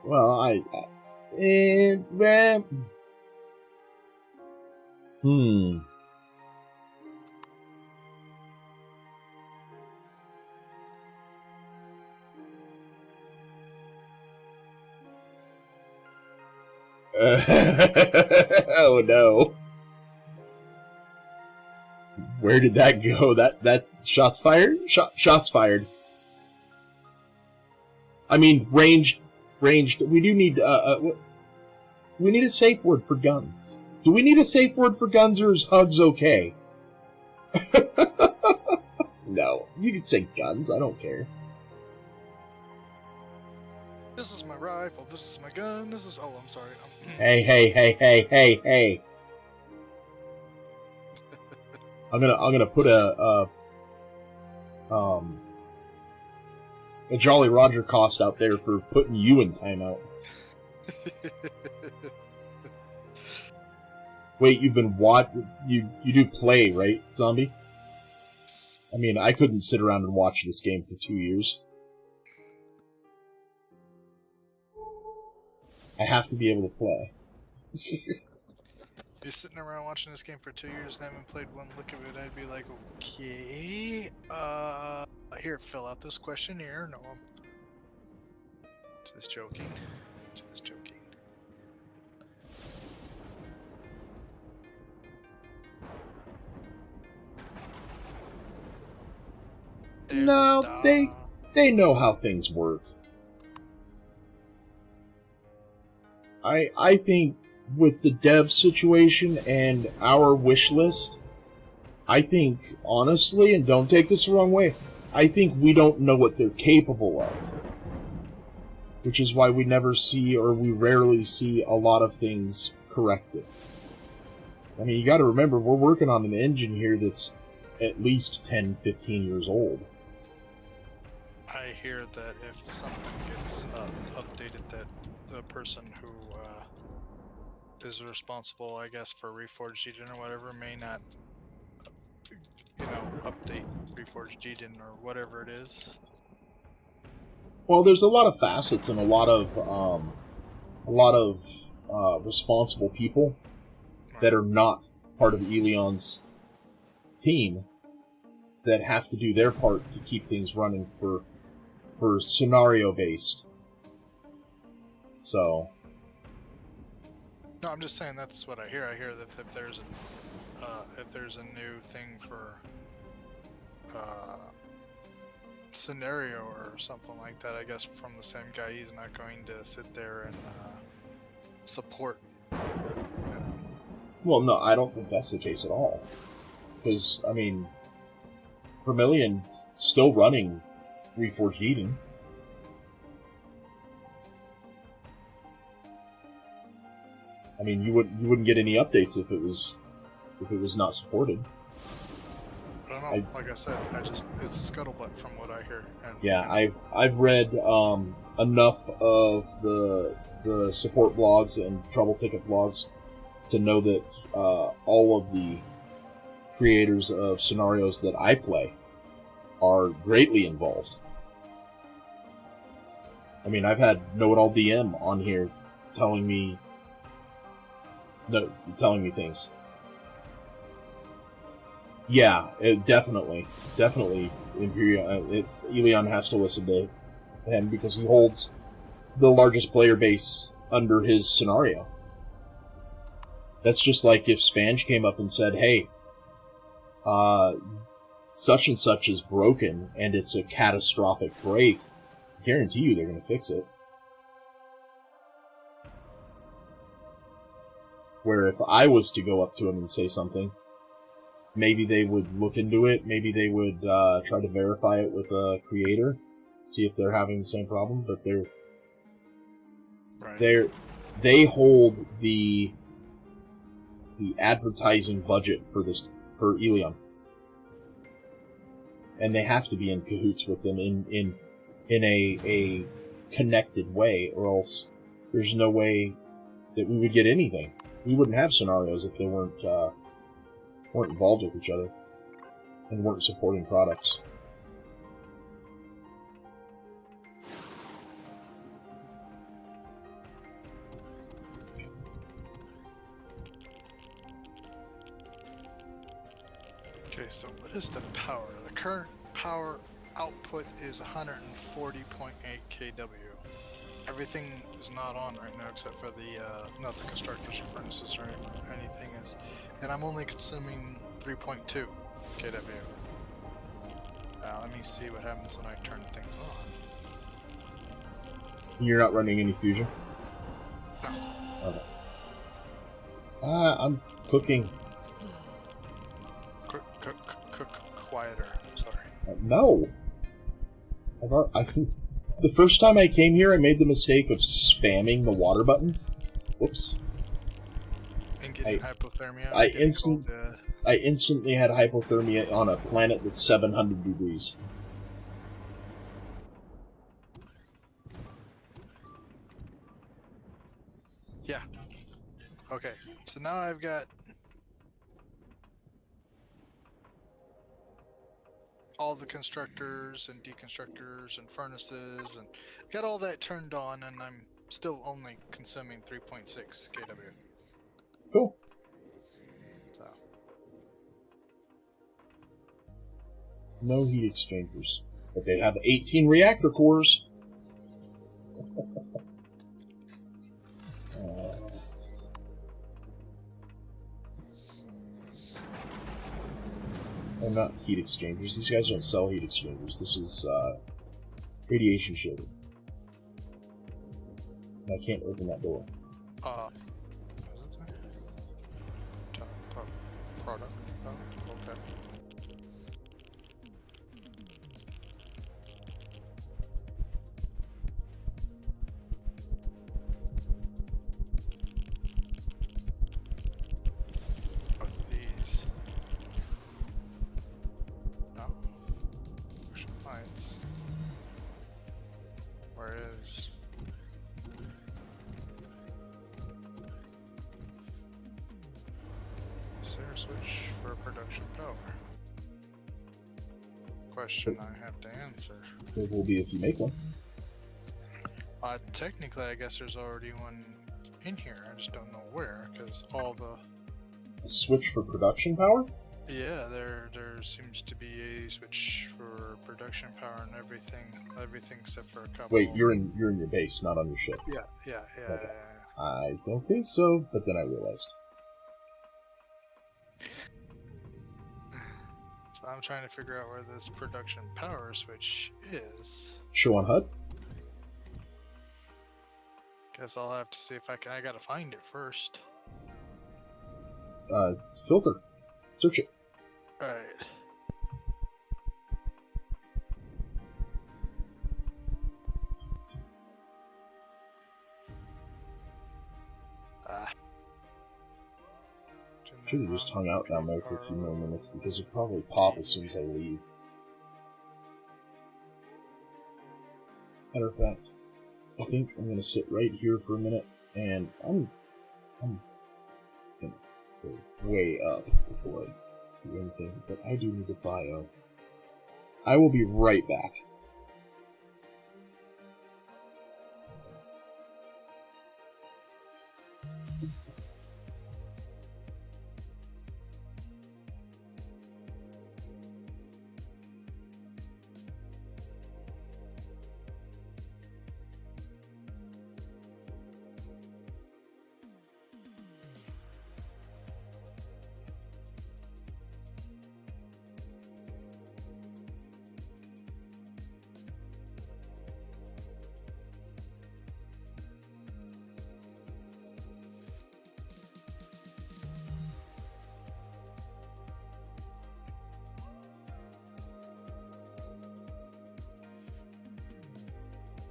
Well, oh no. Where did that go? That shots fired? Shots fired. I mean, ranged. We do need, we need a safe word for guns. Do we need a safe word for guns, or is hugs okay? No. You can say guns, I don't care. This is my rifle, this is my gun, this is... Oh, I'm sorry. Hey. I'm gonna put a Jolly Roger cost out there for putting you in timeout. Wait, you've been you do play, right, Zombie? I mean, I couldn't sit around and watch this game for 2 years. I have to be able to play. You're sitting around watching this game for 2 years and haven't played one lick of it, I'd be like, okay, here, fill out this questionnaire. No, just joking. Just joking. There's no, they know how things work. I think with the dev situation and our wish list, I think, honestly, and don't take this the wrong way, I think we don't know what they're capable of. Which is why we never see, or we rarely see, a lot of things corrected. I mean, you gotta remember, we're working on an engine here that's at least 10, 15 years old. I hear that if something gets updated, that the person who is responsible, I guess, for Reforged Eden or whatever may not update Reforged Eden or whatever it is. Well, there's a lot of facets and a lot of responsible people that are not part of Elion's team that have to do their part to keep things running for scenario based. So. No, I'm just saying that's what I hear. I hear that if there's a new thing for scenario or something like that, I guess from the same guy, he's not going to sit there and support. Well, no, I don't think that's the case at all. Because, I mean, Vermilion still running Reforged Eden. I mean, you wouldn't get any updates if it was not supported. I don't know. Like I said, it's scuttlebutt from what I hear. And, yeah, I've read enough of the support blogs and trouble ticket blogs to know that all of the creators of scenarios that I play are greatly involved. I mean, I've had Know It All DM on here telling me things. Yeah, definitely, Elion has to listen to him because he holds the largest player base under his scenario. That's just like if Spange came up and said, "Hey, such and such is broken, and it's a catastrophic break." I guarantee you they're going to fix it. Where if I was to go up to him and say something, maybe they would look into it. Maybe they would try to verify it with a creator, see if they're having the same problem. But they hold the advertising budget for Elion, and they have to be in cahoots with them in a connected way, or else there's no way that we would get anything. We wouldn't have scenarios if they weren't involved with each other and weren't supporting products. Okay, so what is the power? The current power output is 140.8 kW. Everything is not on right now except for not the constructors or furnaces or anything is, and I'm only consuming 3.2 kW. Let me see what happens when I turn things on. You're not running any fusion? No. Okay. I'm cooking. Cook quieter. Sorry. No. The first time I came here, I made the mistake of spamming the water button. Whoops. And getting hypothermia. I instantly had hypothermia on a planet that's 700 degrees. Yeah. Okay. So now I've got all the constructors and deconstructors and furnaces and got all that turned on, and I'm still only consuming 3.6 kW. Cool. So. No heat exchangers, but they have 18 reactor cores. Well, not heat exchangers. These guys don't sell heat exchangers. This is radiation shielding. And I can't open that door. What does it say? Product. Oh, okay. What's these? No. Ocean lights. Where is? Is there a switch for production power? question I have to answer. It will be if you make one. Technically, I guess there's already one in here. I just don't know where, because all the... A switch for production power? Yeah, there seems to be a switch for production power and everything except for a couple. Wait, you're in your base, not on your ship. Yeah. Okay. I don't think so, but then I realized. So I'm trying to figure out where this production power switch is. Show on HUD? Guess I'll have to see if I can. I gotta find it first. Filter. Search it. Alright. Should have just hung out down there for a few more minutes because it'll probably pop as soon as I leave. Matter of fact, I think I'm gonna sit right here for a minute, and I'm gonna go way up before I do anything, but I do need a bio. I will be right back.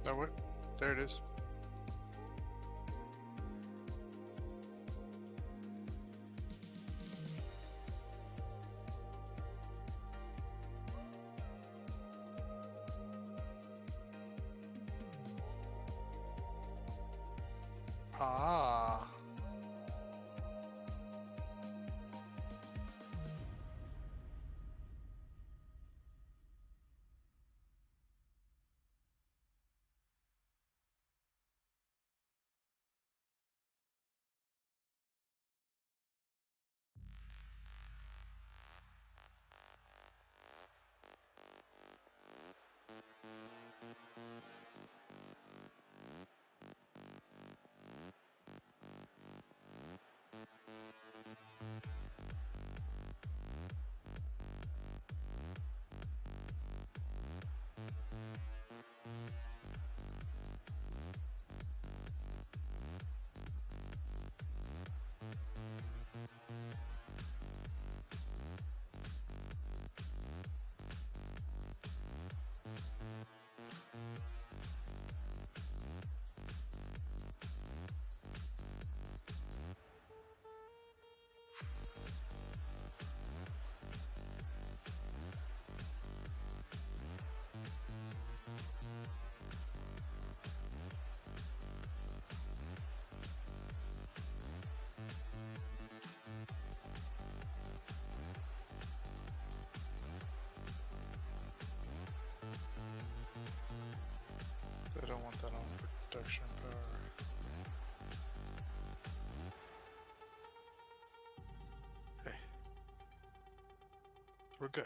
Oh, what? There it is. Ah. I don't want that on production power. Hey. We're good.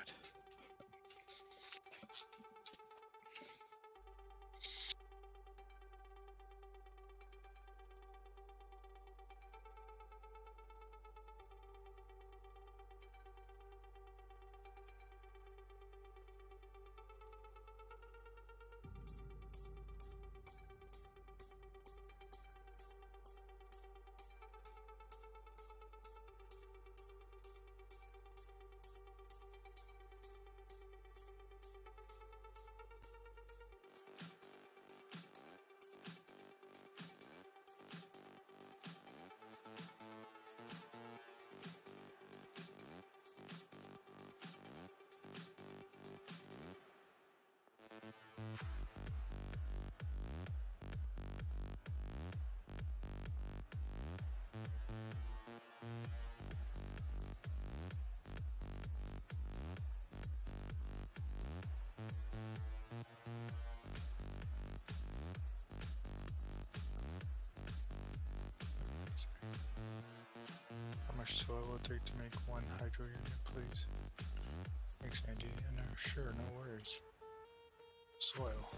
much soil will it take to make one hydro unit, please? Thanks, Andy. No, sure, no worries. Soil.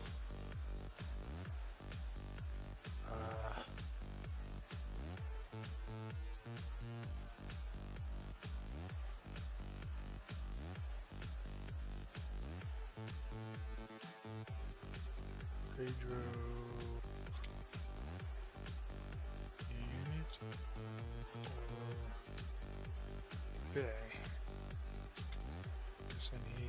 Hydro unit bay. Guess I need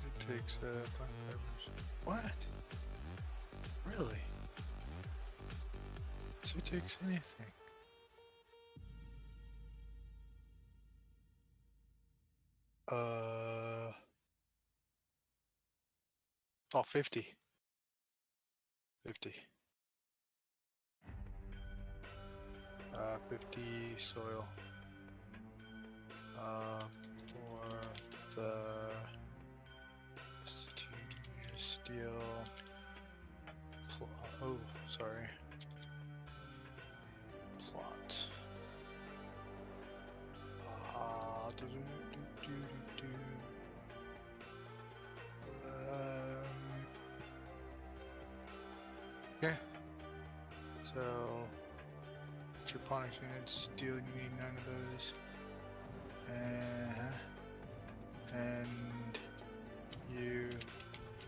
it takes plant fibers. What? Really? So it takes anything. Oh, 50. 50. 50 soil. For the steel. Oh, sorry. Plot. Okay. So, hydroponics units, steel, you need 9 of those. And you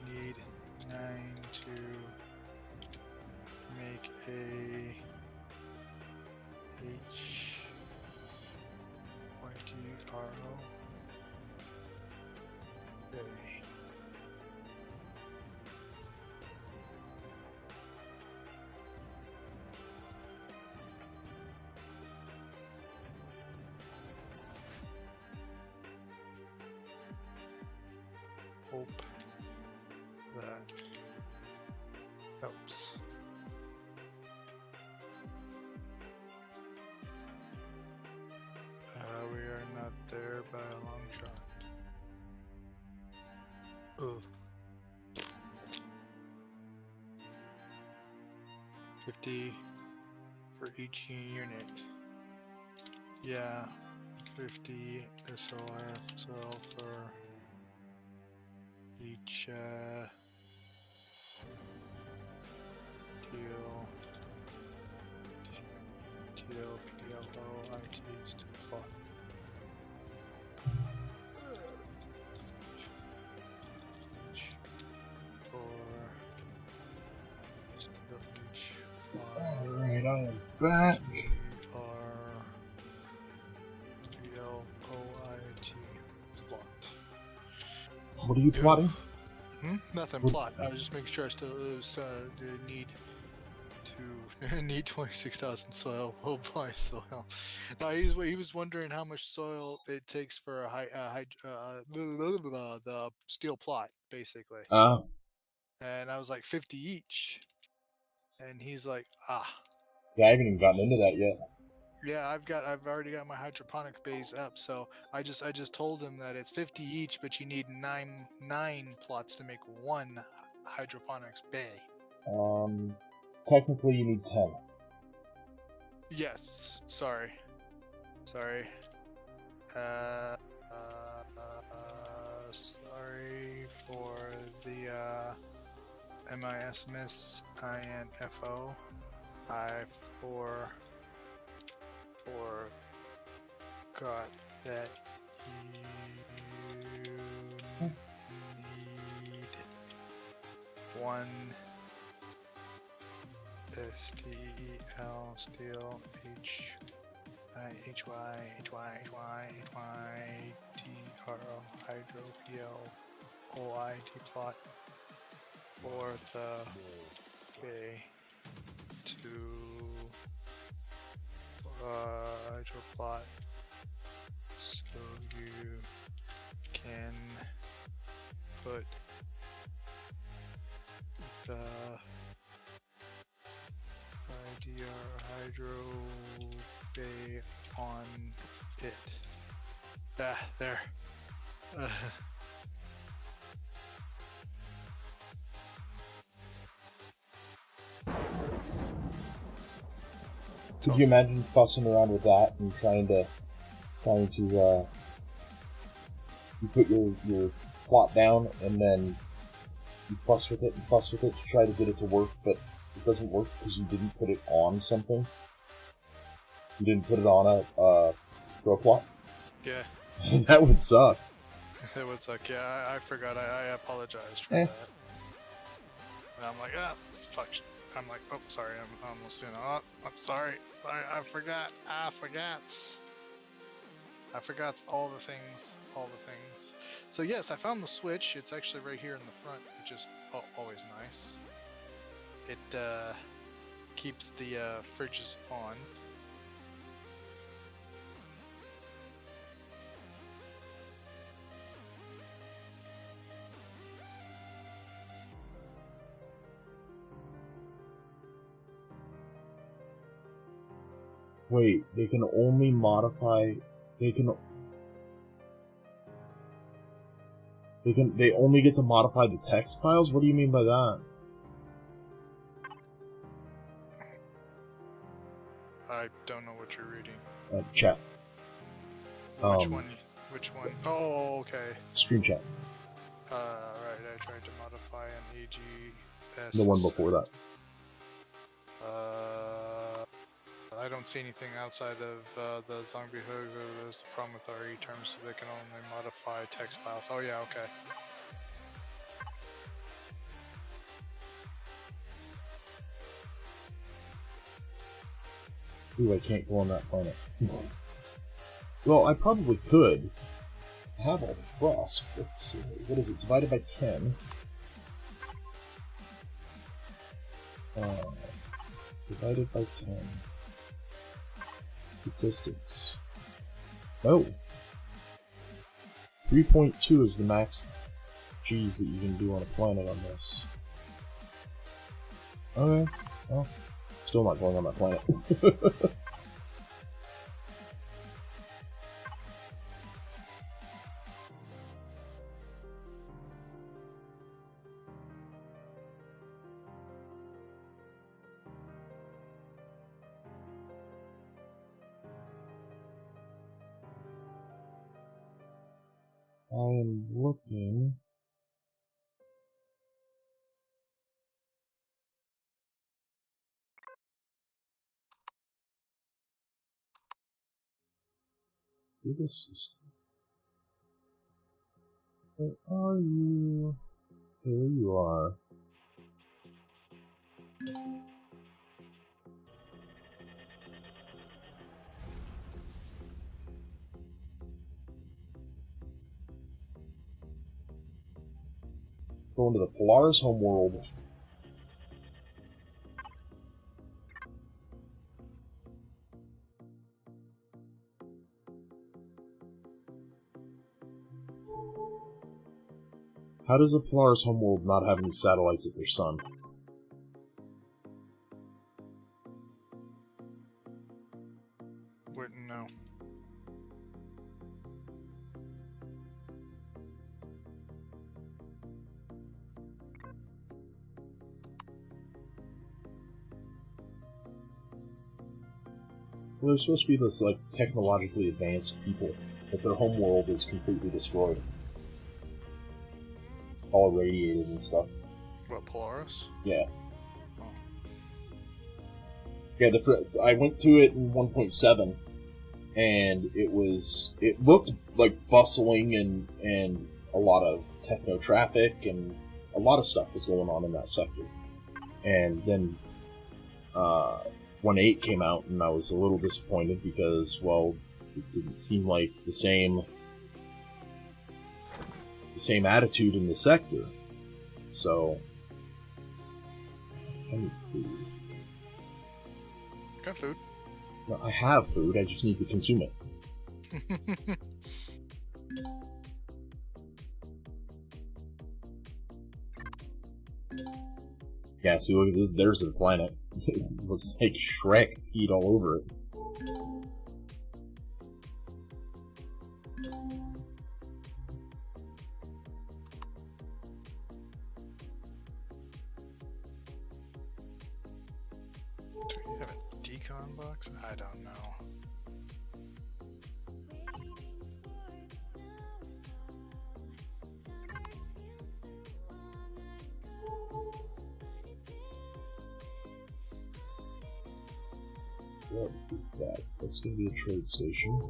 need 9 to make a HYTRO. Okay. Hope that helps. We are not there by a long shot. Ugh. 50 for each unit. Yeah, 50 SOF, so for each PLO ITs to plot. Alright, I am back. Plot. What are you plotting? Nothing. Plot. I was just making sure I still need 26,000 soil. We'll buy soil. Now he was wondering how much soil it takes for a the steel plot, basically. And I was like 50 each. And he's like, Yeah, I haven't even gotten into that yet. Yeah, I've already got my hydroponic bays up, so I just told him that it's 50 each, but you need nine plots to make one hydroponics bay. Technically you need 10. Yes, sorry. Sorry for the MISMIS INFO. I forgot that you need one STEL steel HYTRO hydro PL OIT plot for the bay to hydro plot so you can put the IDR Hydro Bay on it. Ah, there. Could you imagine fussing around with that and trying to you put your plot down and then you fuss with it to try to get it to work, but it doesn't work because you didn't put it on something. You didn't put it on a pro plot. Yeah. That would suck. It would suck. Yeah, I forgot. I apologized for that. And I'm like, fuck. I'm like, oh, sorry. I'm almost doing. Oh, I'm sorry. I forgot. I forgot all the things. So yes, I found the switch. It's actually right here in the front, which is always nice. It keeps the fridges on. Wait, they can only modify. They only get to modify the text files? What do you mean by that? I don't know what you're reading. Chat. Which one? Oh, okay. Stream chat. Right, I tried to modify an AGS. The one before that. I don't see anything outside of the zombie hood. There's the problem with RE terms, so they can only modify text files. Oh yeah, okay. Ooh, I can't go on that planet. Well, I probably could. I have all the frost. Let's see. What is it? Divided by 10. Divided by 10. Statistics. Oh! 3.2 is the max G's that you can do on a planet on this. Okay. Well, still not going on that planet. I am looking. Through the system. Where are you? There you are. Going to the Polaris homeworld. How does the Polaris homeworld not have any satellites at their sun? Wouldn't know. Well, they're supposed to be this, like, technologically advanced people, but their homeworld is completely destroyed. All irradiated and stuff. What, Polaris? Yeah. Oh. Yeah, I went to it in 1.7, and it looked like bustling and a lot of techno traffic and a lot of stuff was going on in that sector. And then 1.8 came out, and I was a little disappointed because, well, it didn't seem like the same attitude in the sector. So, I need food. Got food. No, I have food, I just need to consume it. Yeah, see, look at this. There's the planet. It looks like Shrek peed all over it. Do we have a decon box? I don't know. What is that? That's going to be a trade station.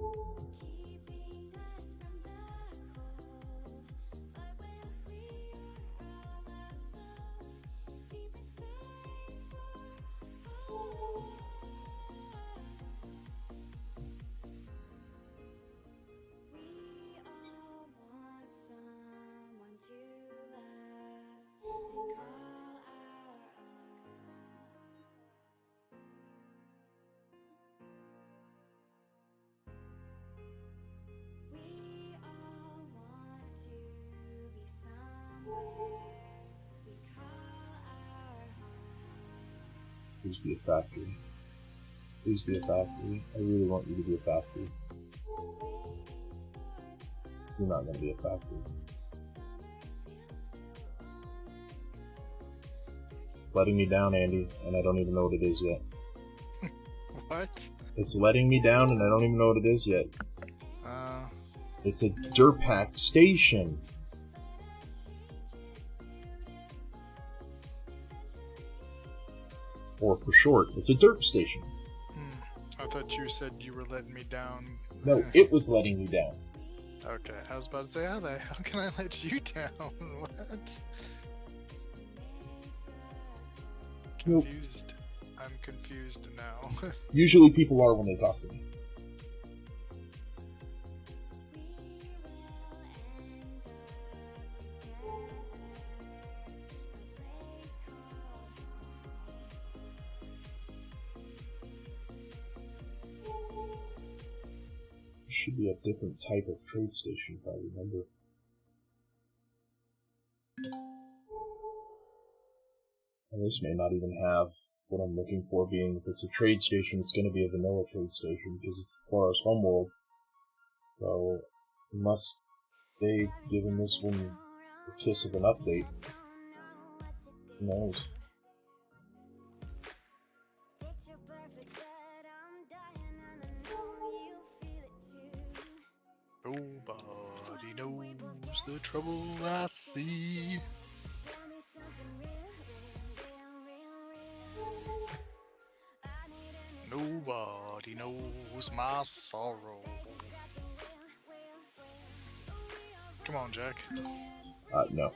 Please be a factory. Please be a factory. I really want you to be a factory. You're not going to be a factory. It's letting me down, Andy, and I don't even know what it is yet. What? It's letting me down, and I don't even know what it is yet. It's a Durpack station. Or for short, it's a derp station. I thought you said you were letting me down. No, it was letting me down. Okay, I was about to say, how can I let you down? What? Confused. Nope. I'm confused now. Usually people are when they talk to me. Should be a different type of trade station if I remember. And this may not even have what I'm looking for, being if it's a trade station, it's going to be a vanilla trade station because it's Clara's homeworld. So, unless they've given this one a kiss of an update, who knows? Nobody knows the trouble I see. Nobody knows my sorrow. Come on, Jack. No.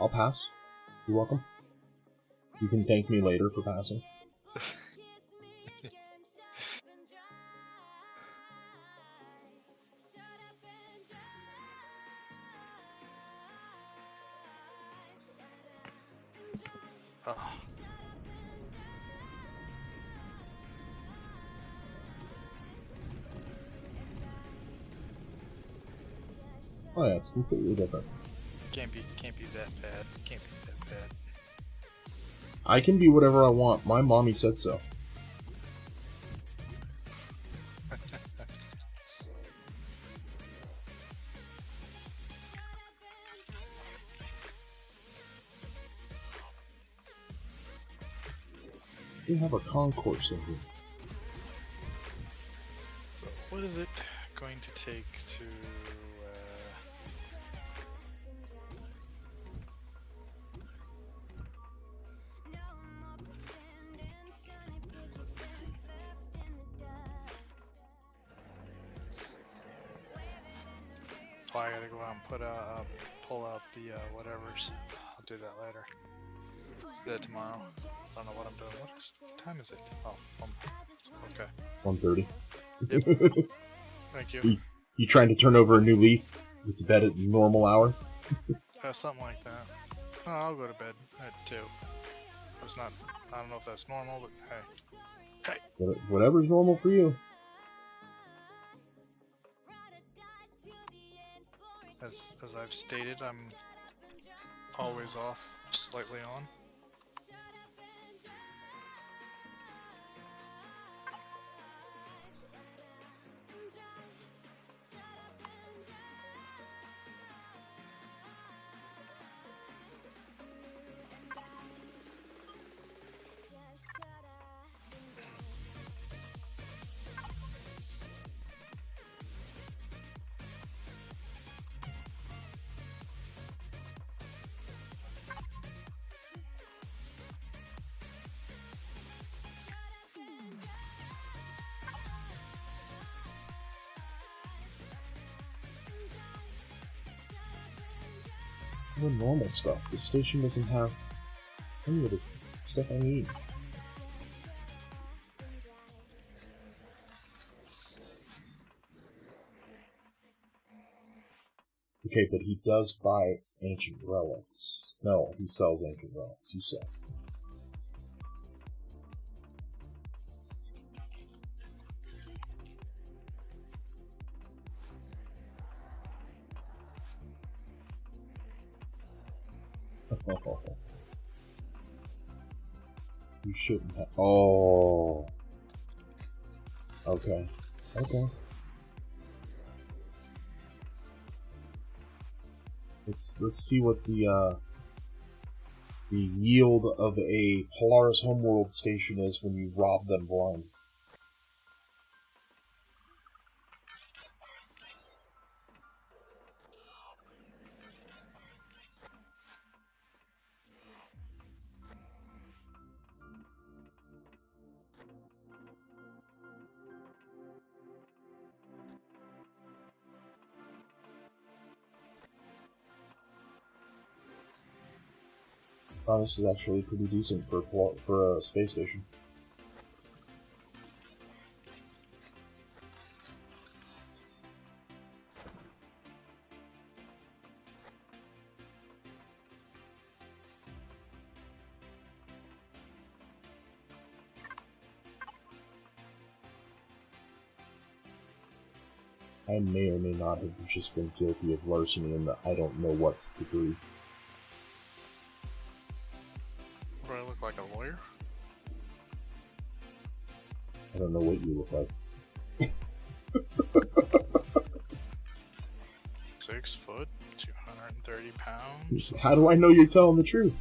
I'll pass. You're welcome. You can thank me later for passing. Oh yeah, it's completely different. Can't be that bad. Can't be that bad. I can be whatever I want. My mommy said so. We have a concourse in here. So, what is it going to take to... Oh, I gotta go out and pull out the whatevers. I'll do that later. Do that tomorrow. I don't know what I'm doing. What time is it? Oh, okay. 1:30. Yep. Thank you. You trying to turn over a new leaf with the bed at normal hour? Something like that. Oh, I'll go to bed at 2. That's not. I don't know if that's normal, but hey. Whatever's normal for you. As I've stated, I'm always off, slightly on. The normal stuff. The station doesn't have any of the stuff I need. Okay, but he does buy ancient relics. No, he sells ancient relics. You said. You shouldn't have. Oh. Okay. Okay. Let's see what the yield of a Polaris homeworld station is when you rob them blind. Oh, this is actually pretty decent for a space station. I may or may not have just been guilty of larceny in the I don't know what degree. Do I look like a lawyer? I don't know what you look like. 6 foot, 230 pounds. How do I know you're telling the truth?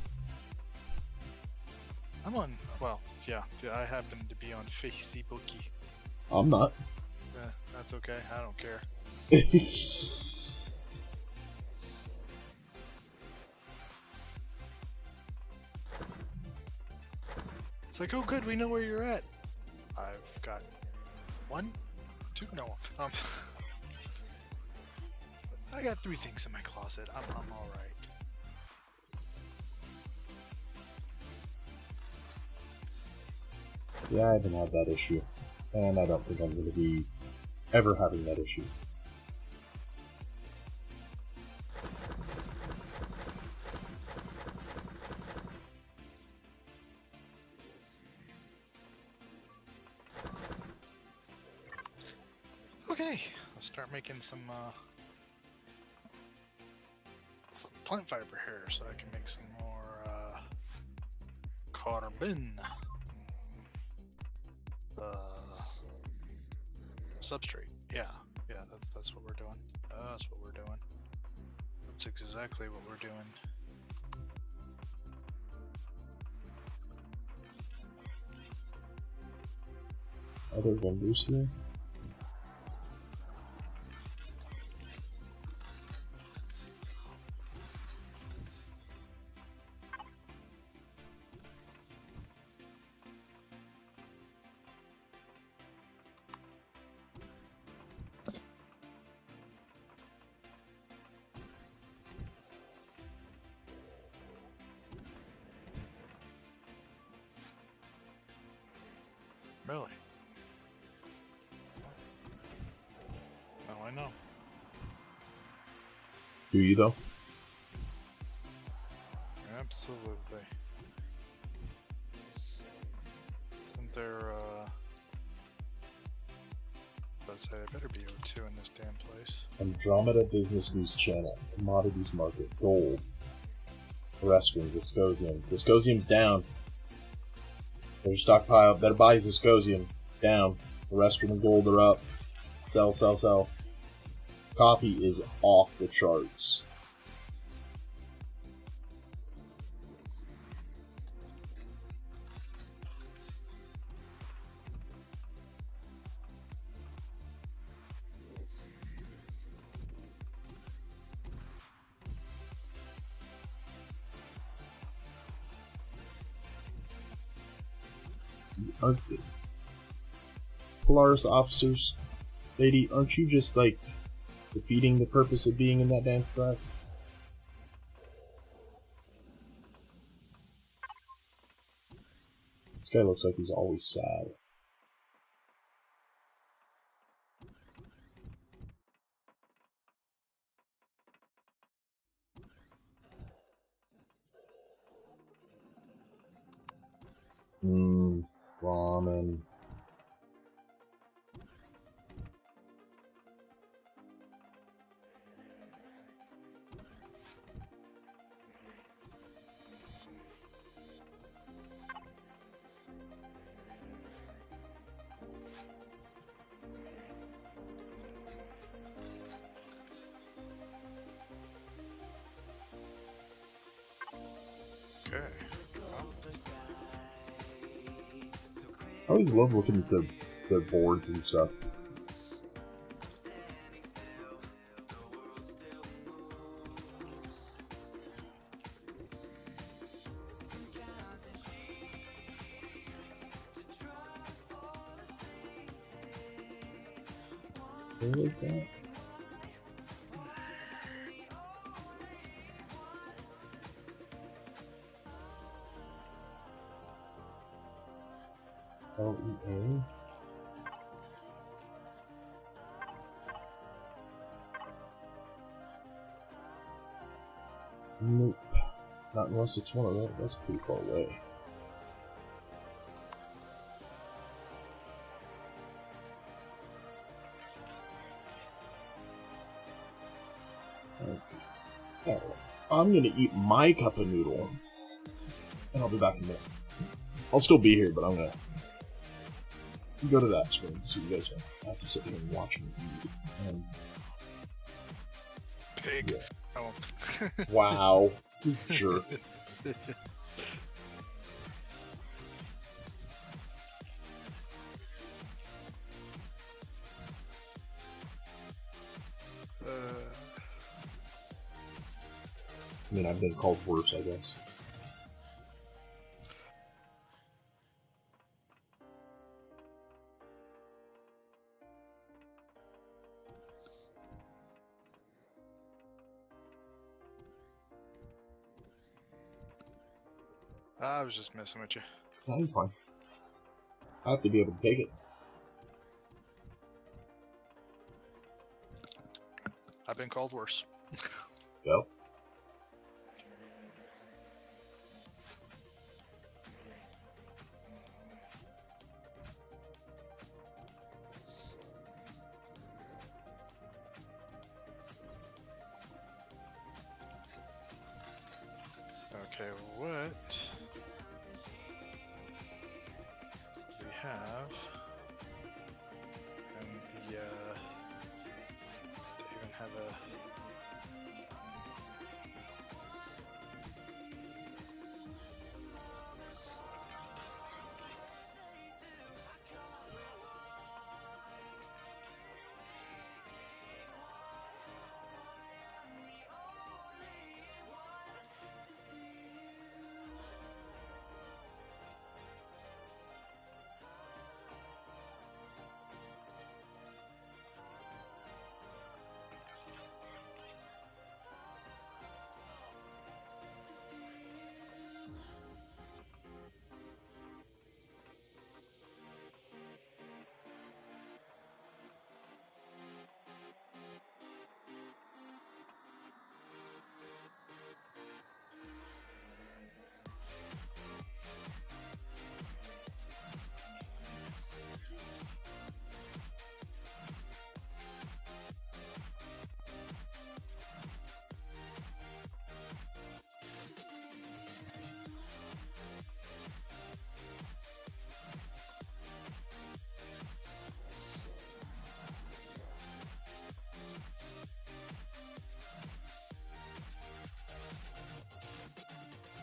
I'm on, well, yeah, I happen to be on Facebook. I'm not. That's okay, I don't care. It's like, oh good, we know where you're at. I've got 1, 2, no. I got 3 things in my closet. I'm all right. Yeah, I haven't had that issue, and I don't think I'm going to be ever having that issue. Okay, let's start making some plant fiber here so I can make some more carbon. Substrate. Yeah, that's what we're doing. That's what we're doing. That's exactly what we're doing. Are there vendors here? Really? Now I know. Do you though? Absolutely. Isn't there, let's say, there better be O2 in this damn place. Andromeda Business News Channel. Commodities Market. Gold. Terrestrians, Viscosiums. Viscosium's down. There's stockpile. Better buy Viscosium. Down. Terrestrian and gold are up. Sell, sell, sell. Coffee is off the charts. Polaris officers, lady, aren't you just like defeating the purpose of being in that dance class? This guy looks like he's always sad. Ramen. Okay. I always love looking at their boards and stuff. Where is that? LEA? Nope. Not unless it's one of those. That's pretty far away. Okay. I'm gonna eat my cup of noodle, and I'll be back in a minute. I'll still be here, but I'm gonna go to that screen so you guys don't have to sit here and watch me eat. And Pig. yeah. Oh. Wow. You jerk. I mean, I've been called worse, I guess. I was just messing with you. No, you're fine. I have to be able to take it. I've been called worse. Go. Okay, what we have, and the they even have a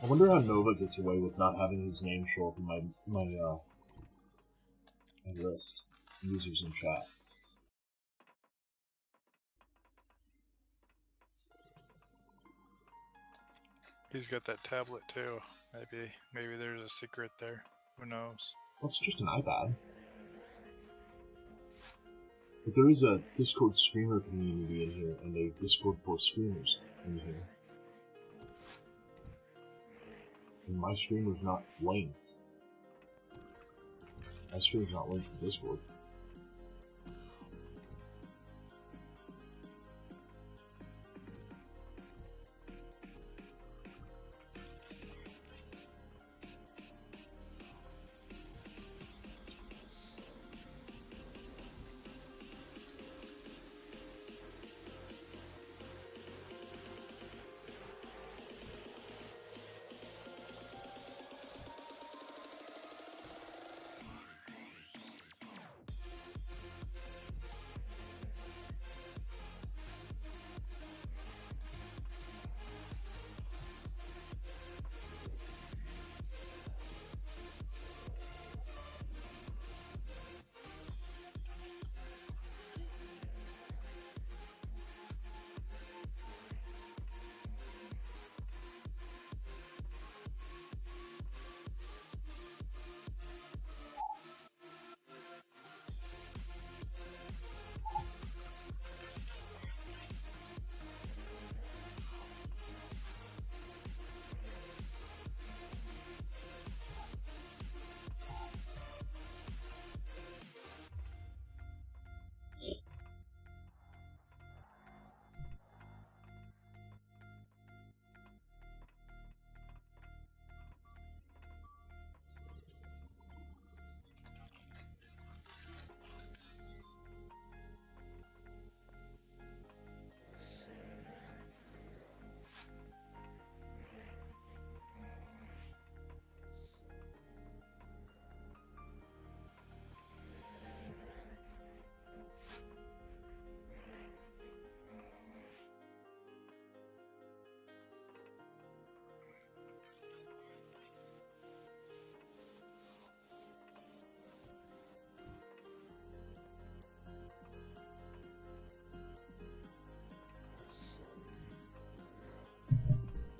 I wonder how Nova gets away with not having his name show up in my list. Users in chat. He's got that tablet too. Maybe there's a secret there. Who knows? Well, it's just an iPad. But there is a Discord streamer community in here, and a Discord for streamers in here. And my streamer's not linked. My streamer's not linked to Discord.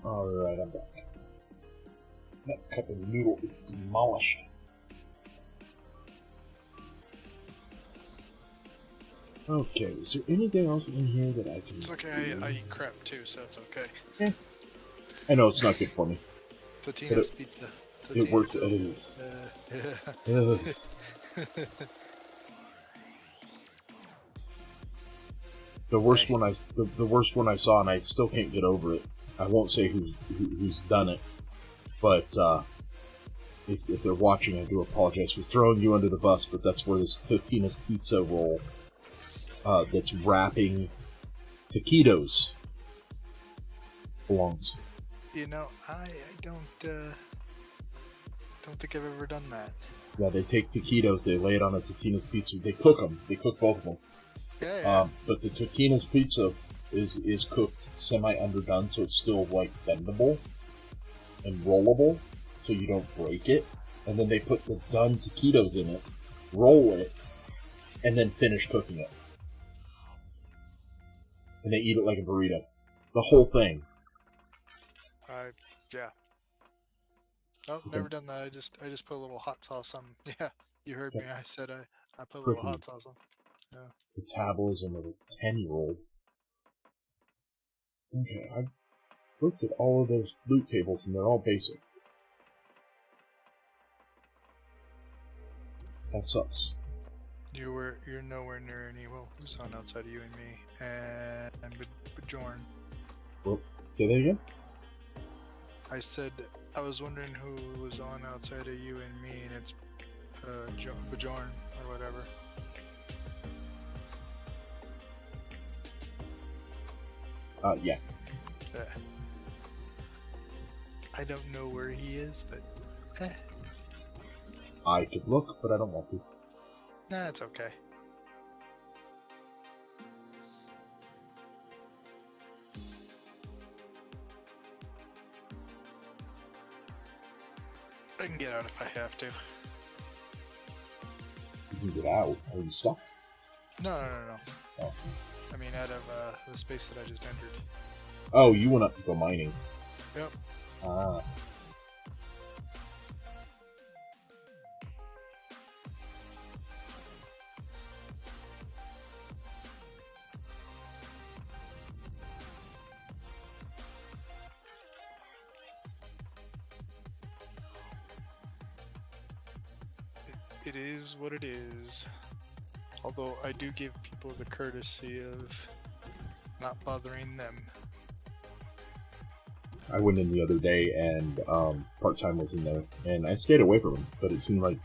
Alright, I'm back. That cup of noodle is demolished. Okay, is there anything else in here that I can... It's okay, I eat crap too, so it's okay. I know it's not good for me. Totino's pizza. It works. The worst one I saw, and I still can't get over it. I won't say who's done it, but if they're watching, I do apologize for throwing you under the bus. But that's where this Totino's pizza roll that's wrapping taquitos belongs. You know, I don't think I've ever done that. Yeah, they take taquitos, they lay it on a Totino's pizza. They cook them. They cook both of them. Yeah. But the Totino's pizza is cooked semi-underdone, so it's still, like, bendable and rollable, so you don't break it. And then they put the done taquitos in it, roll it, and then finish cooking it. And they eat it like a burrito. The whole thing. Yeah. Oh, never done that. I just put a little hot sauce on. Yeah, you heard me. I said I put a little hot sauce on. Yeah. Metabolism of a 10-year-old. Okay, I've looked at all of those loot tables and they're all basic. That sucks. You're nowhere near any. Well, who's on outside of you and me? And Bjorn. Well, say that again? I said I was wondering who was on outside of you and me, and it's Bjorn or whatever. Yeah. I don't know where he is, but I could look, but I don't want to. Nah, it's okay. I can get out if I have to. You can get out. Are you stuck? No. Oh. I mean, out of the space that I just entered. Oh, you went up to go mining. Yep. Ah. It is what it is. Although I do give people the courtesy of not bothering them. I went in the other day, and part-time was in there, and I stayed away from him, but it seemed like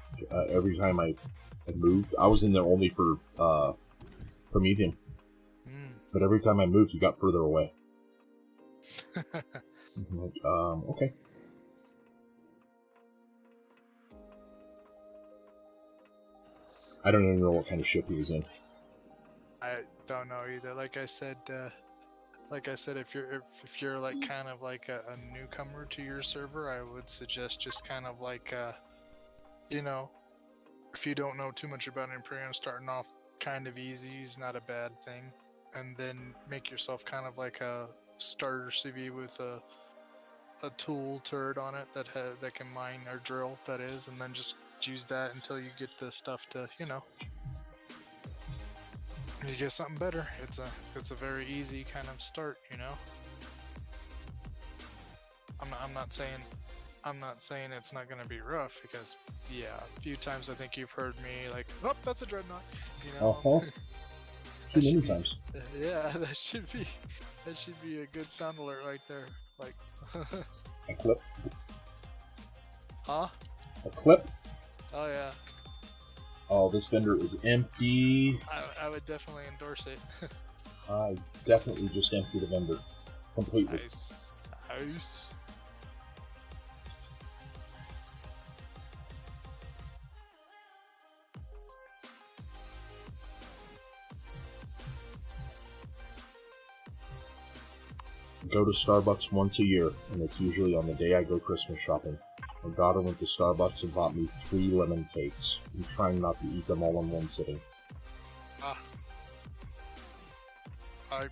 every time I moved, I was in there only for Promethean. But every time I moved, he got further away. I'm like, okay. I don't even know what kind of ship he was in. I don't know either. Like I said, if you're like kind of like a newcomer to your server, I would suggest just kind of like you know, if you don't know too much about Empyrion, starting off kind of easy is not a bad thing, and then make yourself kind of like a starter CV with a tool turret on it that can mine or drill, that is, and then just use that until you get the stuff to, you know, you get something better. It's a very easy kind of start, you know. I'm not saying it's not gonna be rough, because yeah, a few times I think you've heard me like, oh, that's a dreadnought, you know. Too many times. Yeah, that should be a good sound alert right there. Like A clip. Huh? A clip. Oh yeah. Oh, this vendor is empty. I would definitely endorse it. I definitely just emptied the vendor completely. Nice. Go to Starbucks once a year, and it's usually on the day I go Christmas shopping. My daughter went to Starbucks and bought me 3 lemon cakes. I'm trying not to eat them all in one sitting. I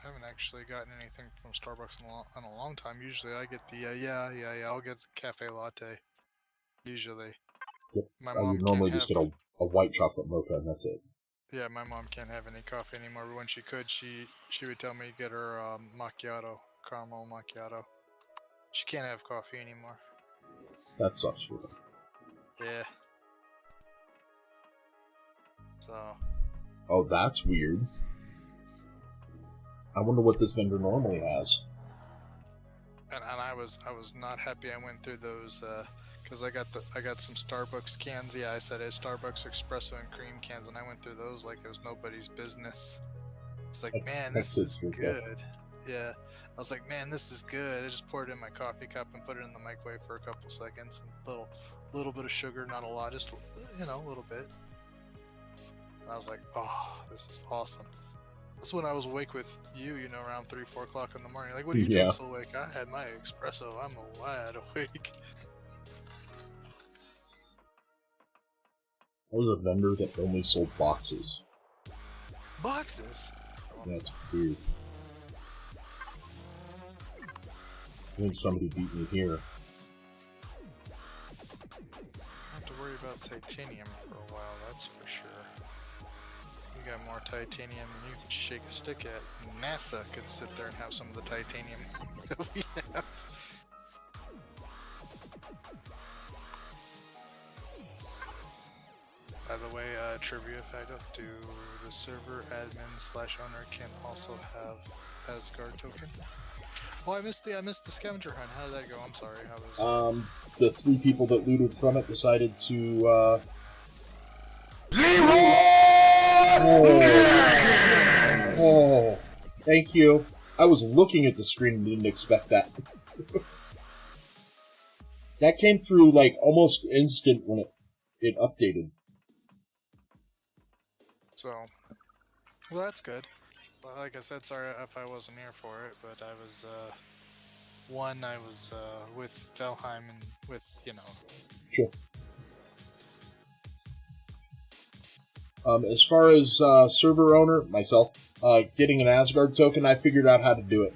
haven't actually gotten anything from Starbucks in a long time. Usually I get the I'll get the cafe latte. Usually. Yep. My I mom would normally can't just have, get a white chocolate mocha, and that's it. Yeah, my mom can't have any coffee anymore, but when she could, she would tell me to get her macchiato, caramel macchiato. She can't have coffee anymore. That sucks for them. Yeah. So. Oh, that's weird. I wonder what this vendor normally has. And I was not happy I went through those because I got some Starbucks cans. Yeah, I said it's Starbucks espresso and cream cans, and I went through those like it was nobody's business. It's like, man, this is good. Yeah, I was like, man, this is good. I just poured it in my coffee cup and put it in the microwave for a couple seconds. And little bit of sugar, not a lot, just a little bit. And I was like, oh, this is awesome. That's when I was awake with you, around 3-4 o'clock in the morning. Like, what are you doing so awake? I had my espresso. I'm wide awake. I was a vendor that only sold boxes. Boxes? That's weird. I think somebody beat me here. I don't have to worry about titanium for a while, that's for sure. You got more titanium than you can shake a stick at. NASA could sit there and have some of the titanium that we have. By the way, trivia fact, do the server admin/owner can also have Asgard token? Oh, I missed the scavenger hunt. How did that go? I'm sorry. I was. The 3 people that looted from it decided to. Oh, thank you. I was looking at the screen and didn't expect that. That came through like almost instant when it updated. So, well, that's good. Well, like I said, sorry if I wasn't here for it, but I was One, I was with Velheim and with, Sure. As far as server owner, myself, getting an Asgard token, I figured out how to do it.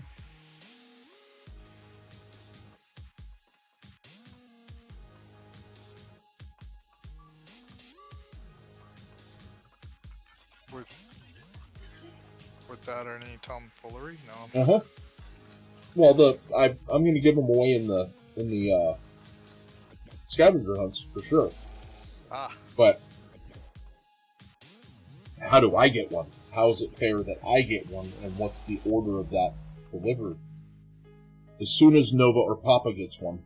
Without any tomfoolery? No. Uh-huh. Well, I'm going to give them away in the scavenger hunts for sure. But how do I get one? How is it fair that I get one, and what's the order of that delivery? As soon as Nova or Papa gets one,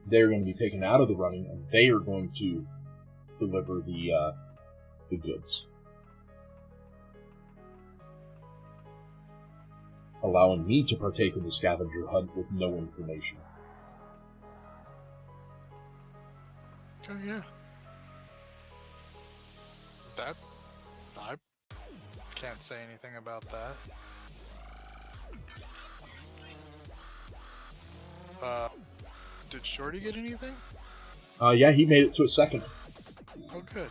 they're going to be taken out of the running, and they are going to deliver the goods, allowing me to partake in the scavenger hunt with no information. Okay, yeah. That, I can't say anything about that. Did Shorty get anything? Yeah, he made it to a second. Oh, good.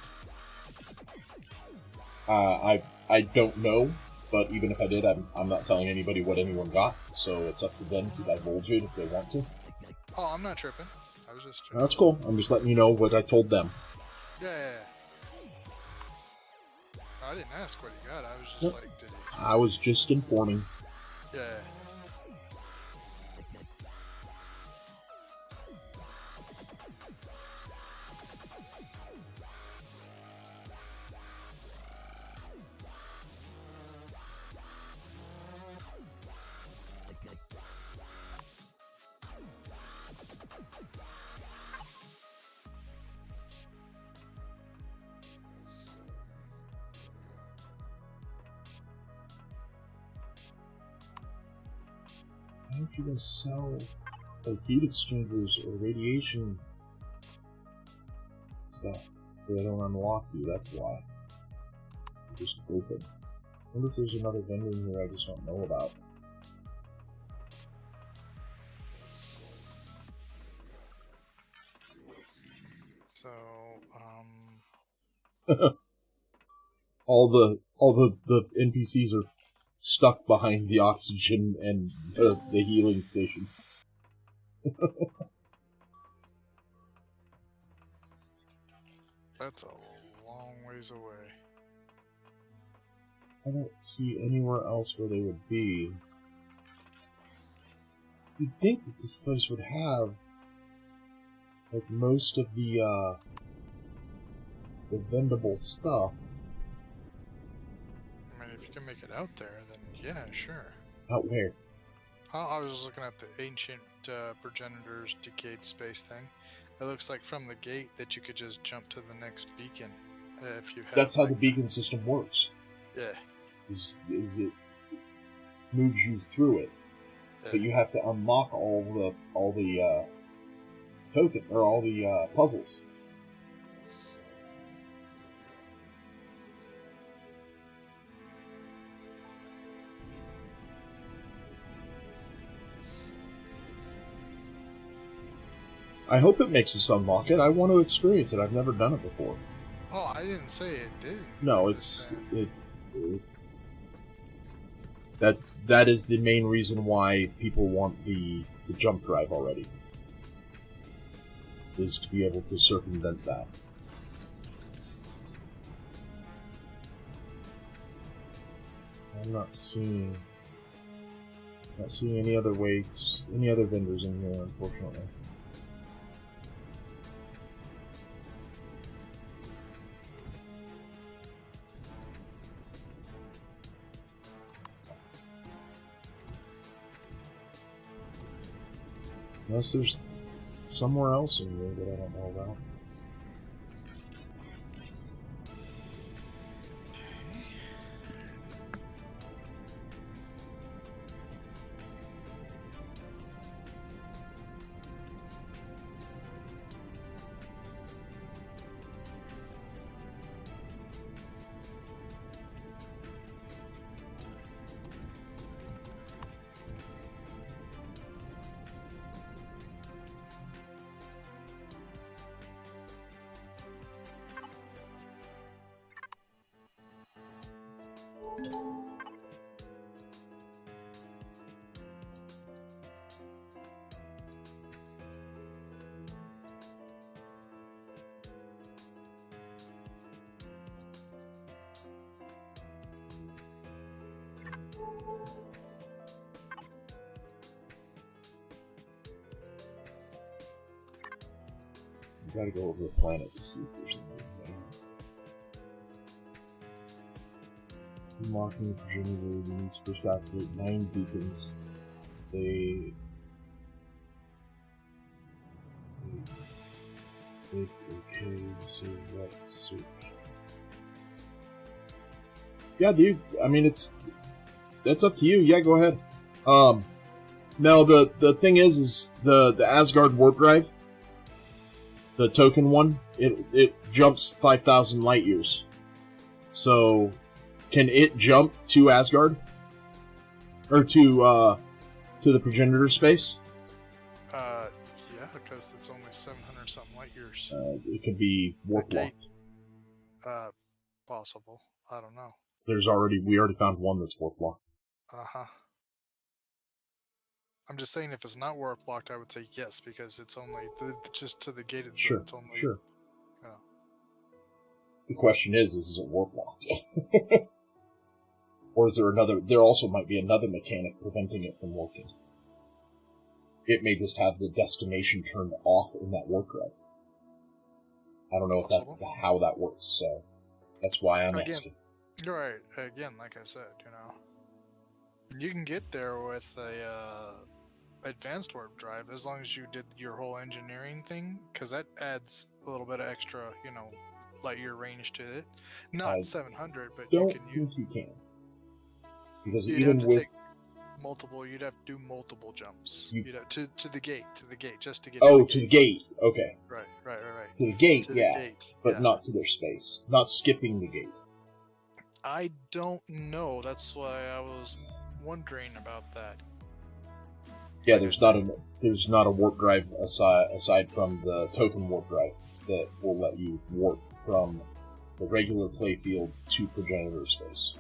I don't know, but even if I did, I'm not telling anybody what anyone got, so it's up to them to divulge it if they want to. Oh, I'm not tripping. I was just tripping. That's cool. I'm just letting you know what I told them. Yeah. I didn't ask what he got. I was just like, did he? I was just informing. Yeah. Why don't you guys sell like heat exchangers or radiation stuff? They don't unlock you, that's why. They're just open. I wonder if there's another vendor in here I just don't know about. So, all the NPCs are stuck behind the oxygen and the healing station. that's a long ways away. I don't see anywhere else where they would be. You'd think that this place would have like most of the vendable stuff. I mean, if you can make it out there, then yeah, sure. Out where? I was looking at the ancient progenitors decayed space thing. It looks like from the gate that you could just jump to the next beacon if you have. That's how the beacon system works. Yeah. Is it moves you through it, but you have to unlock all the token or all the puzzles. I hope it makes us unlock it. I want to experience it. I've never done it before. Oh, I didn't say it did. No, that is the main reason why people want the jump drive already. Is to be able to circumvent that. I'm not seeing any other weights, any other vendors in here, unfortunately. Unless there's somewhere else in here that I don't know about. We gotta go over the planet to see if there's anything there. Unlocking the progenitor needs first activate 9 beacons. Okay, so what search? Yeah, dude. I mean, that's up to you. Yeah, go ahead. Now the thing is the Asgard warp drive, the token one, it jumps 5,000 light years. So, can it jump to Asgard or to the progenitor space? Yeah, because it's only 700 something light years. It could be warp locked. Possible. I don't know. We already found one that's warp locked. I'm just saying, if it's not warp locked, I would say yes, because it's only just to the gated zone. Sure, It's only, sure. Yeah. The question is it warp locked? Or is there another? There also might be another mechanic preventing it from working. It may just have the destination turned off in that warp drive. I don't know if that's how that works, so that's why I'm asking. You're right. Again, like I said, you can get there with a advanced warp drive as long as you did your whole engineering thing, because that adds a little bit of extra, light year range to it. Not 700, but you can. Because you'd even have to with take multiple, you'd have to do multiple jumps. You'd have to the gate, just to get. Oh, to the gate. Okay. Right. To the gate, to the yeah, gate, but yeah. not to their space. Not skipping the gate. I don't know. That's why I was wondering about that. Yeah, there's not a warp drive aside from the token warp drive that will let you warp from the regular playfield to progenitor space,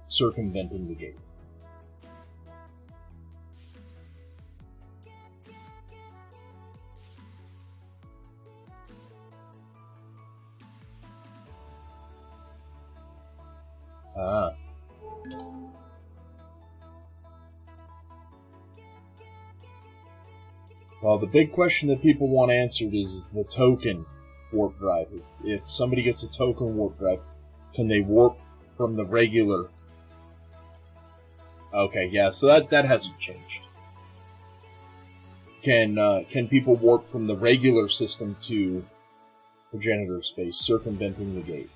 circumventing the gate. Well, the big question that people want answered is the token warp drive. If somebody gets a token warp drive, can they warp from the regular? Okay, yeah, so that hasn't changed. Can people warp from the regular system to progenitor space, circumventing the gate?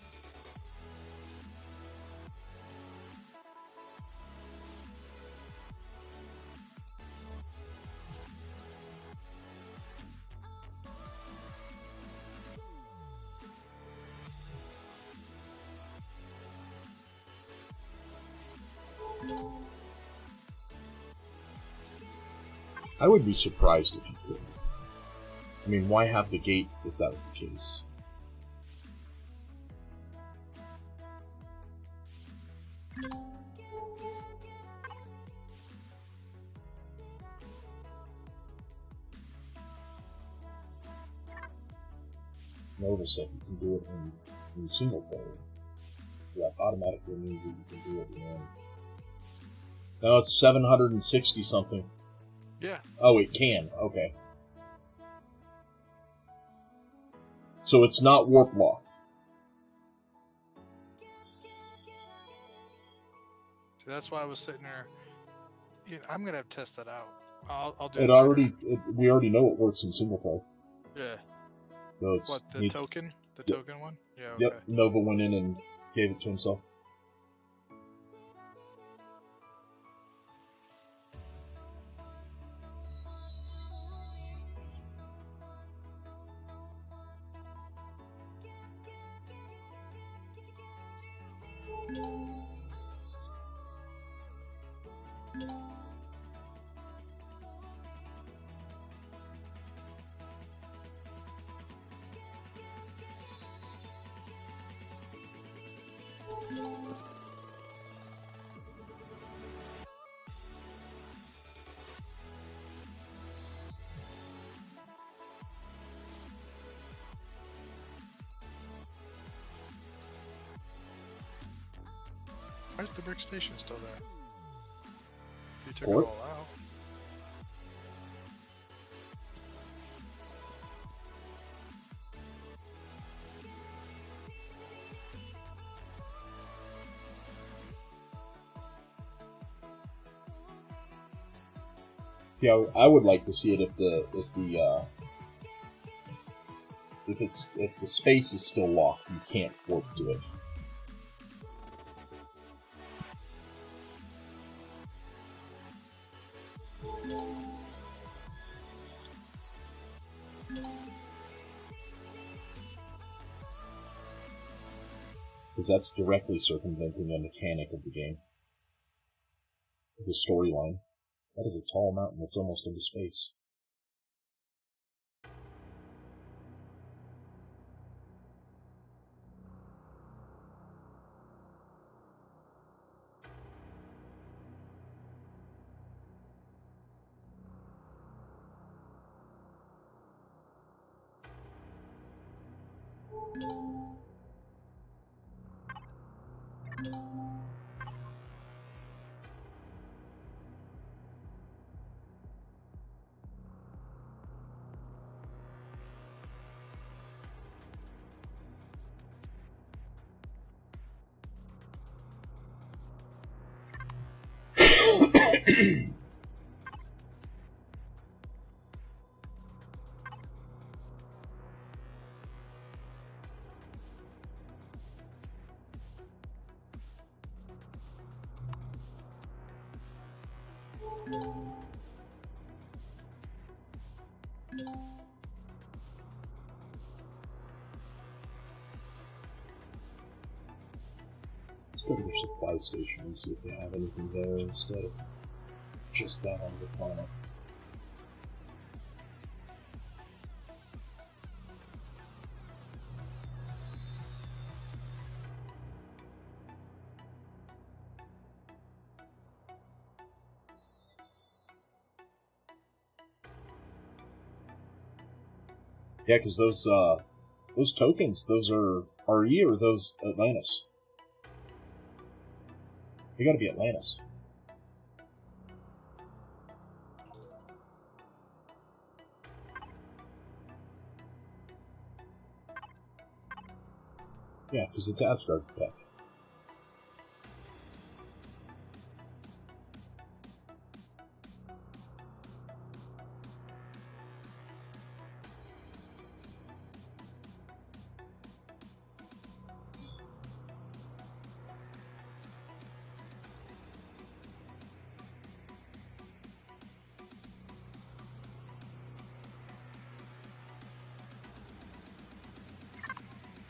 I would be surprised if you could. I mean, why have the gate if that was the case? Notice that you can do it in single player. That automatically means that you can do it in. Now it's 760 something. Yeah. Oh, it can. Okay. So it's not warp locked. So that's why I was sitting there. I'm gonna have to test that out. I'll do it. We already know it works in single player. Yeah. So what, the token? The token one? Yeah. Okay. Yep. Nova went in and gave it to himself. Why is the brick station still there? You took Or- it all out. Yeah, I would like to see it if the space is still locked, you can't warp to it. Because that's directly circumventing a mechanic of the game. The storyline. That is a tall mountain that's almost into space. Let's go to their supply station and see if they have anything there instead of just that on the planet. Yeah, because those tokens, those are RE or those Atlantis? They gotta be Atlantis. Yeah, because it's Asgard tech.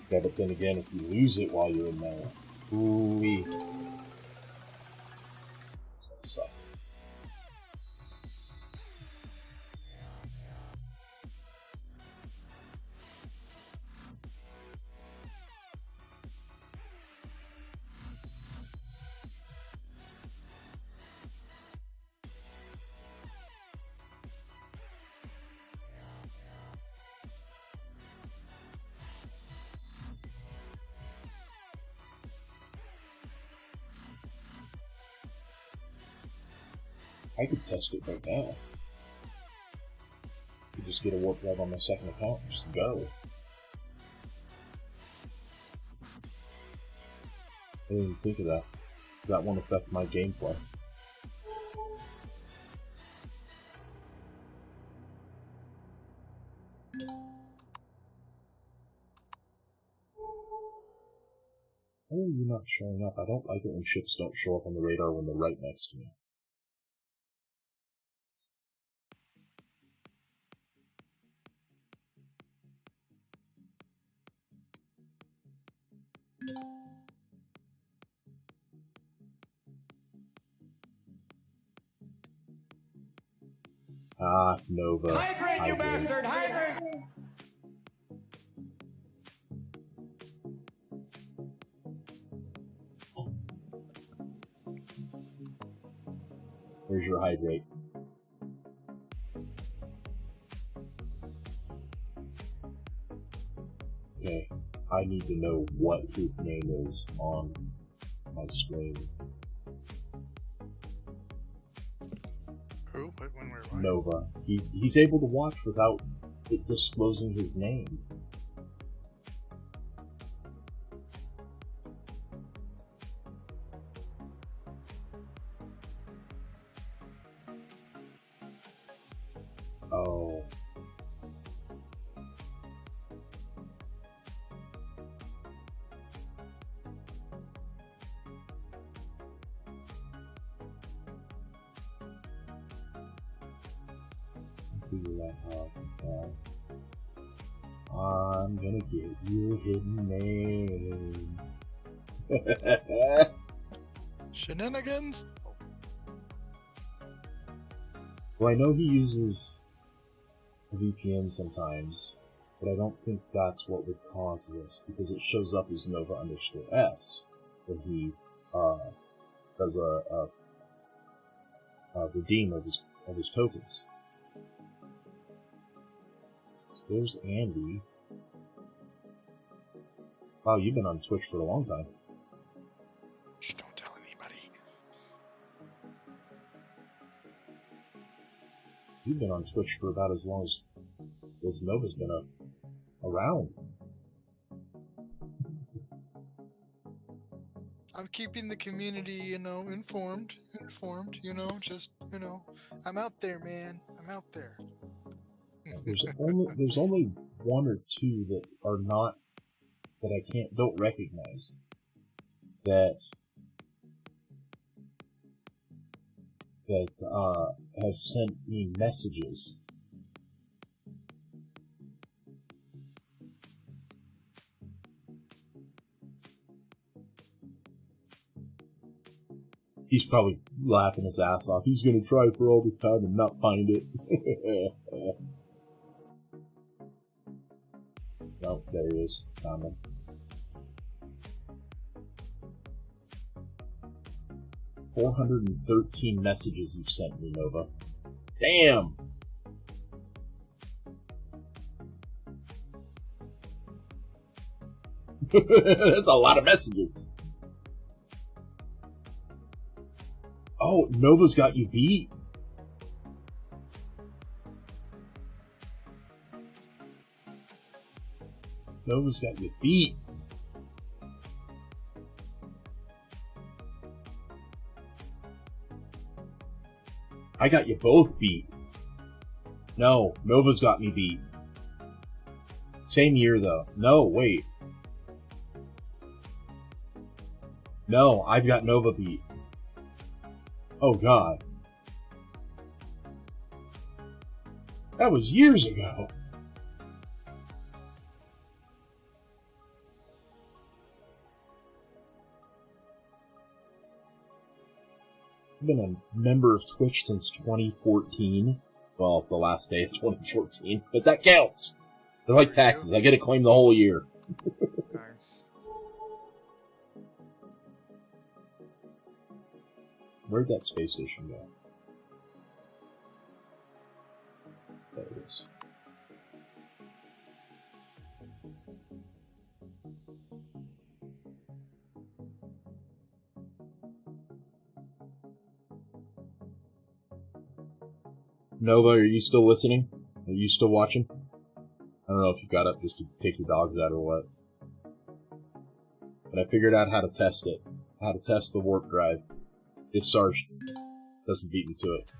Yeah, but then again, if you lose it while you're in there, ooh-wee. That sucks. I could test it right now. I could just get a warp drive on my second account and just go. I didn't even think of that. Because that won't affect my gameplay. Oh, you're not showing up. I don't like it when ships don't show up on the radar when they're right next to me. Ah, Nova. Hydrate, you bastard! Hydrate! Where's your hydrate? Okay, I need to know what his name is on my screen. Nova. He's able to watch without it disclosing his name. Oh. Figure out how I can tell. I'm gonna get your hidden name. Shenanigans? Well, I know he uses a VPN sometimes, but I don't think that's what would cause this, because it shows up as Nova_S when he does a redeem of his tokens. There's Andy. Wow, you've been on Twitch for a long time. Shh, don't tell anybody. You've been on Twitch for about as long as Nova's been around. I'm keeping the community, informed, just, I'm out there, man. I'm out there. There's only one or two that are not, that I don't recognize, that have sent me messages. He's probably laughing his ass off. He's gonna try for all this time and not find it. Oh, there he is. Found him. $413 messages you've sent me, Nova. Damn! That's a lot of messages. Oh, Nova's got you beat. Nova's got you beat. I got you both beat. No, Nova's got me beat. Same year, though. No, wait. No, I've got Nova beat. Oh, God. That was years ago. I've been a member of Twitch since 2014. Well, the last day of 2014. But that counts. They're like taxes. I get to claim the whole year. Nice. Where'd that space station go? There it is. Nova, are you still listening? Are you still watching? I don't know if you got up just to take your dogs out or what. But I figured out how to test it. How to test the warp drive. If Sarge doesn't beat me to it.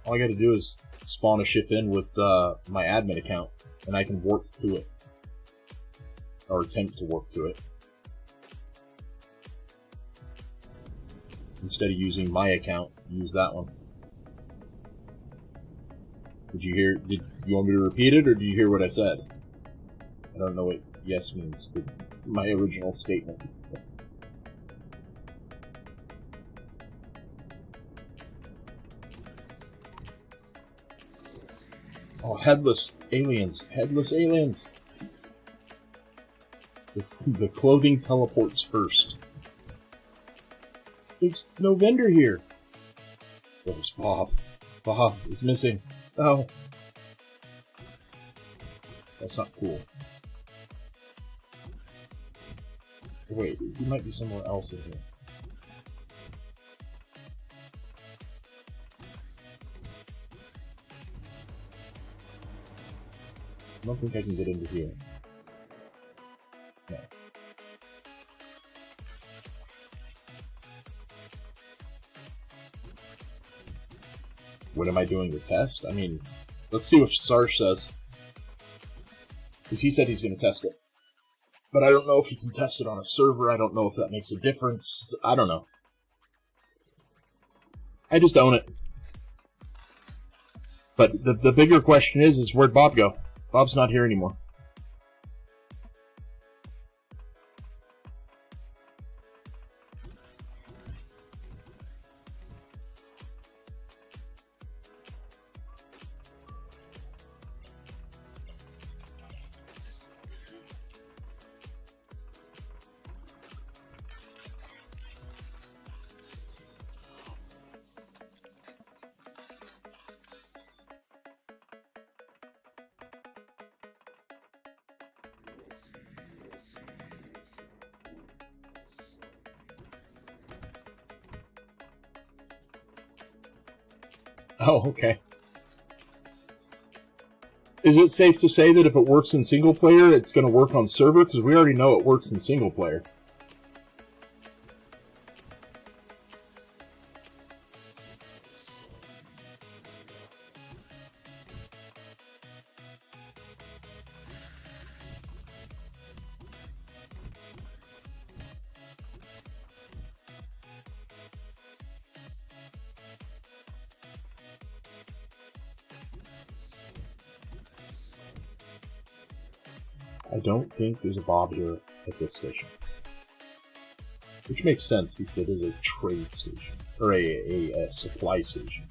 All I gotta do is spawn a ship in with my admin account, and I can warp to it. Or attempt to warp to it. Instead of using my account, use that one. Did you want me to repeat it, or did you hear what I said? I don't know what yes means. It's my original statement. Oh, headless aliens. Headless aliens. The clothing teleports first. There's no vendor here. Where's Bob? Bob is missing. Oh. That's not cool. Wait, he might be somewhere else in here. I don't think I can get into here. No. What am I doing to test? I mean, let's see what Sarge says. Because he said he's going to test it. But I don't know if he can test it on a server. I don't know if that makes a difference. I don't know. I just own it. But the bigger question is where'd Bob go? Bob's not here anymore. Oh, okay. Is it safe to say that if it works in single player, it's going to work on server? Because we already know it works in single player. I don't think there's a Bob here at this station. Which makes sense because it is a trade station. Or a supply station.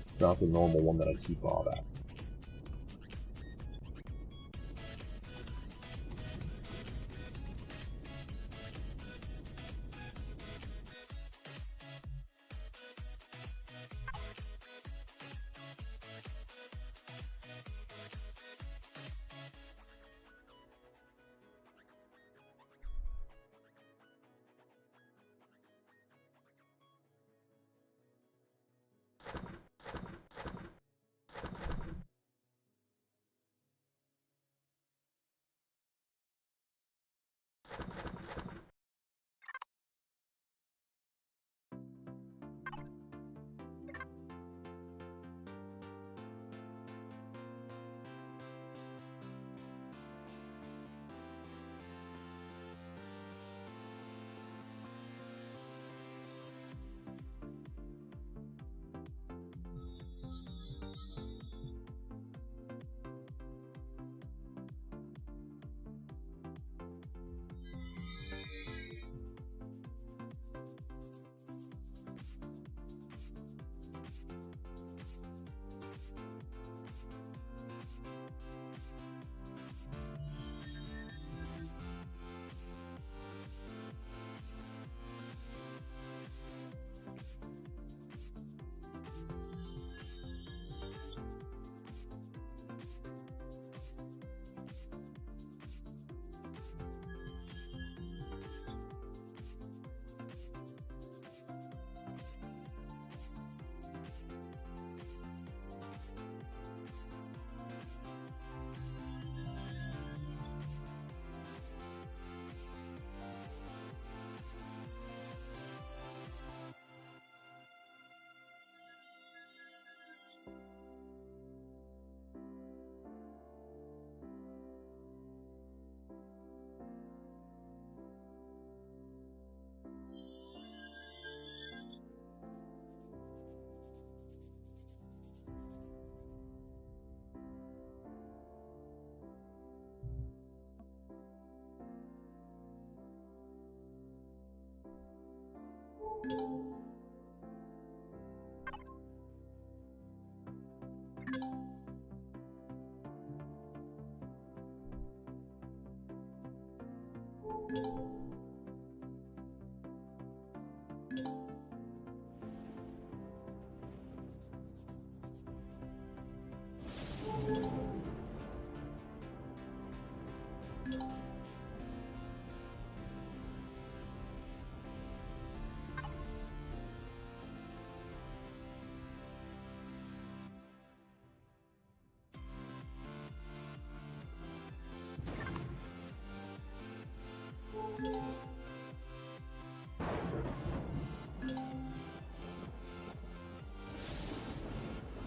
It's not the normal one that I see Bob at.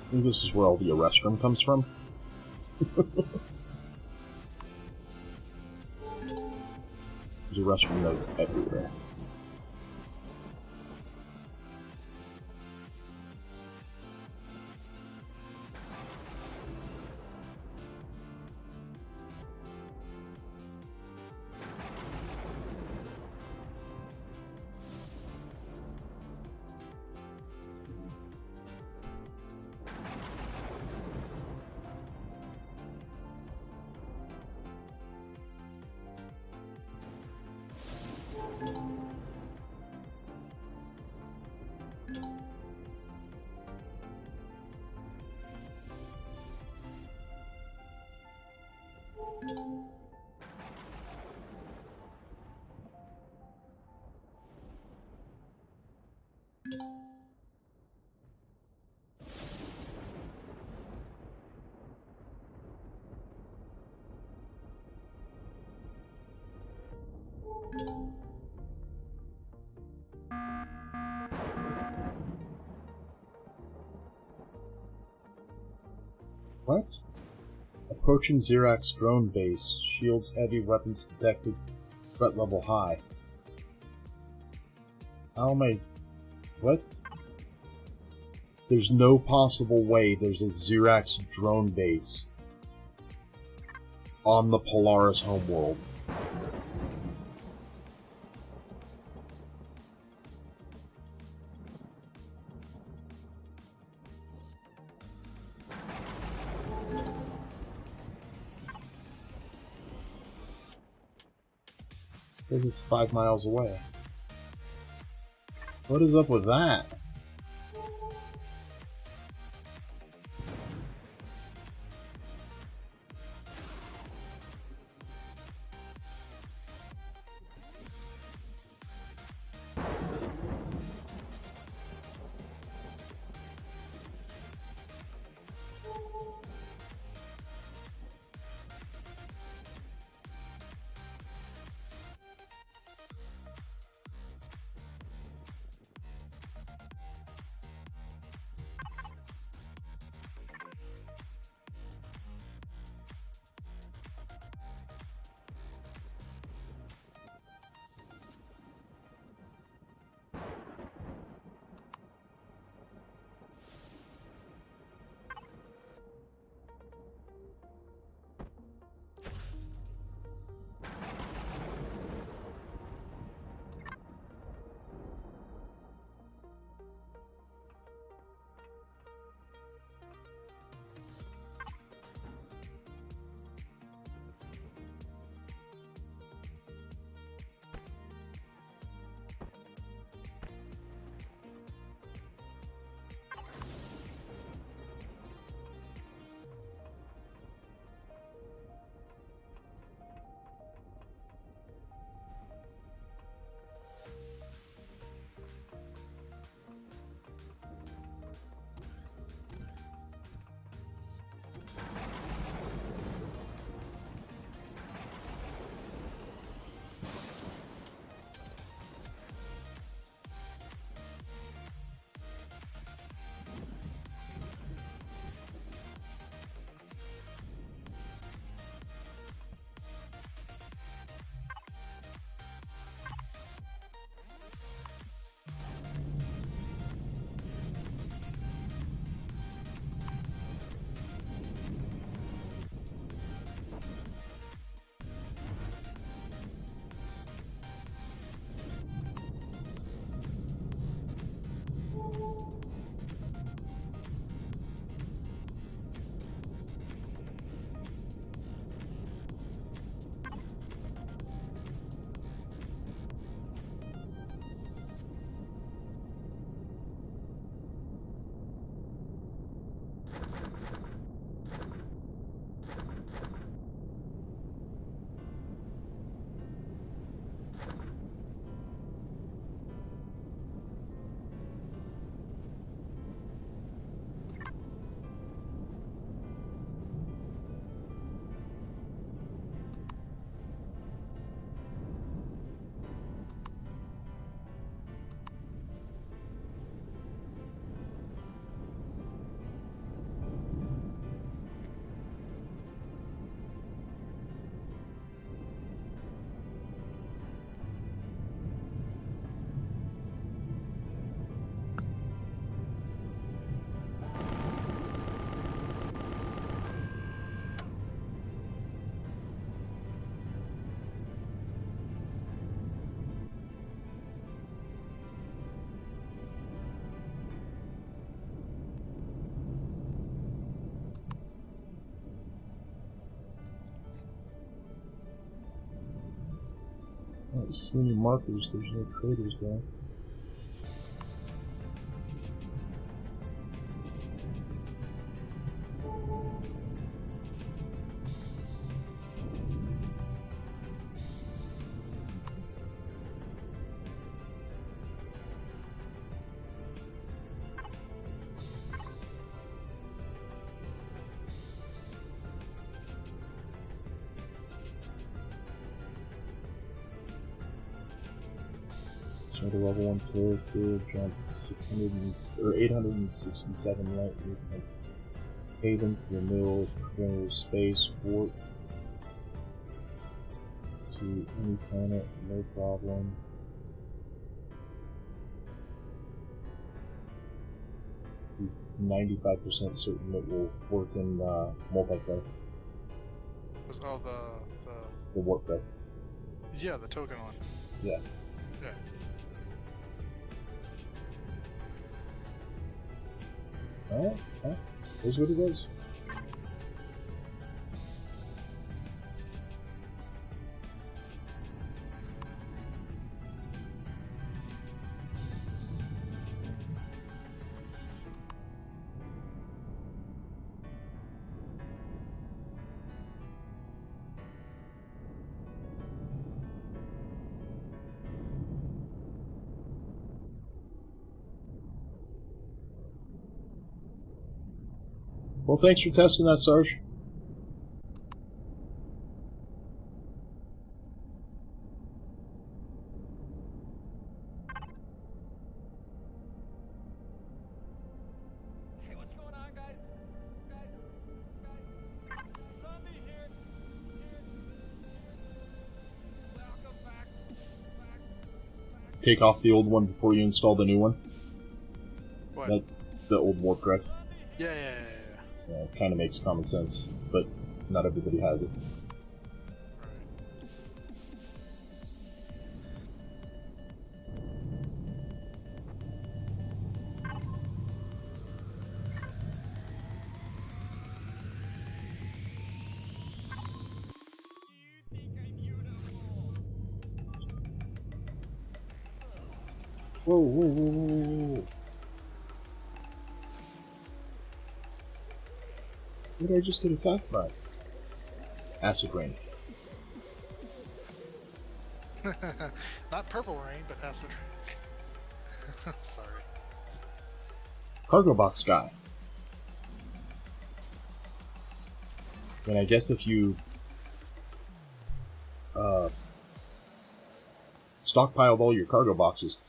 I think this is where all the restroom comes from. There's a restroom that is everywhere. What? Approaching Xerax drone base. Shields heavy weapons detected. Threat level high. How am I... What? There's no possible way there's a Xerax drone base on the Polaris homeworld. Says it's 5 miles away. What is up with that? don't see any markers. There's no traders there. So the level 1 character jump 867 light movement. Haven to the middle of space, warp to any planet, no problem. He's 95% certain it will work in multiplayer. Oh, The warp drive. Yeah, the token one. Yeah. Yeah. Alright, here's what it is. Well, thanks for testing that, Sarge. Hey, what's going on, guys? Zombie here. Welcome back. Take off the old one before you install the new one. What? The old warp drive. Yeah. Yeah, it kind of makes common sense, but not everybody has it. Whoa. What did I just get attacked by? Acid rain. Not purple rain, but acid rain. Sorry. Cargo box guy. And I guess if you stockpiled all your cargo boxes.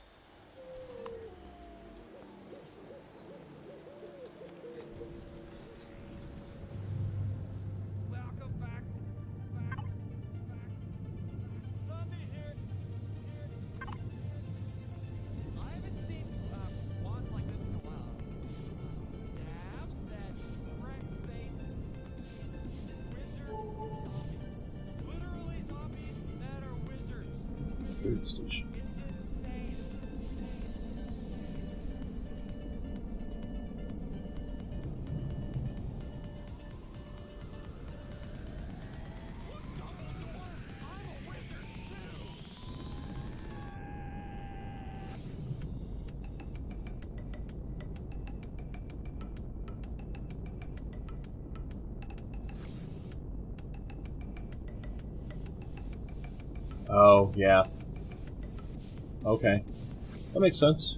Third station. Oh, yeah. Okay. That makes sense.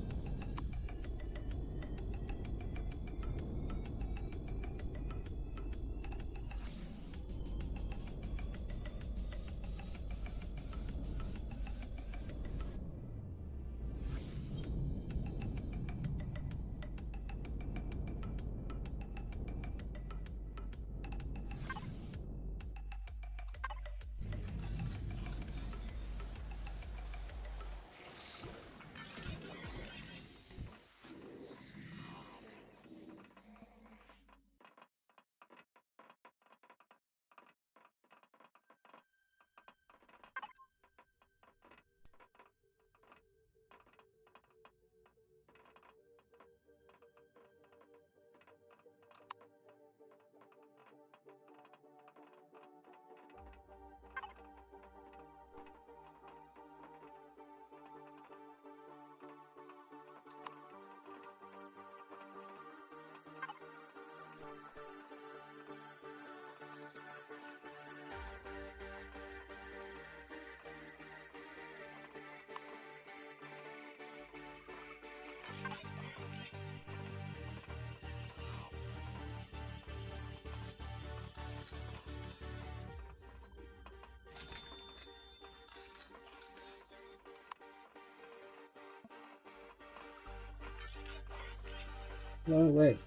No way.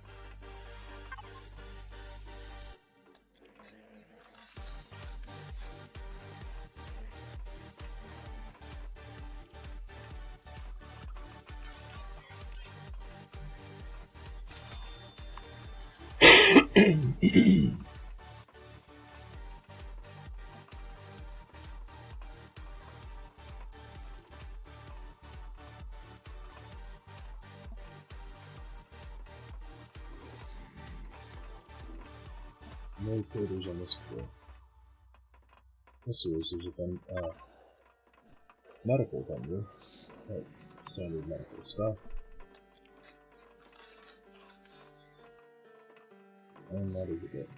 No filters on this floor. This is a medical vendor. Right, standard medical stuff. And that is it.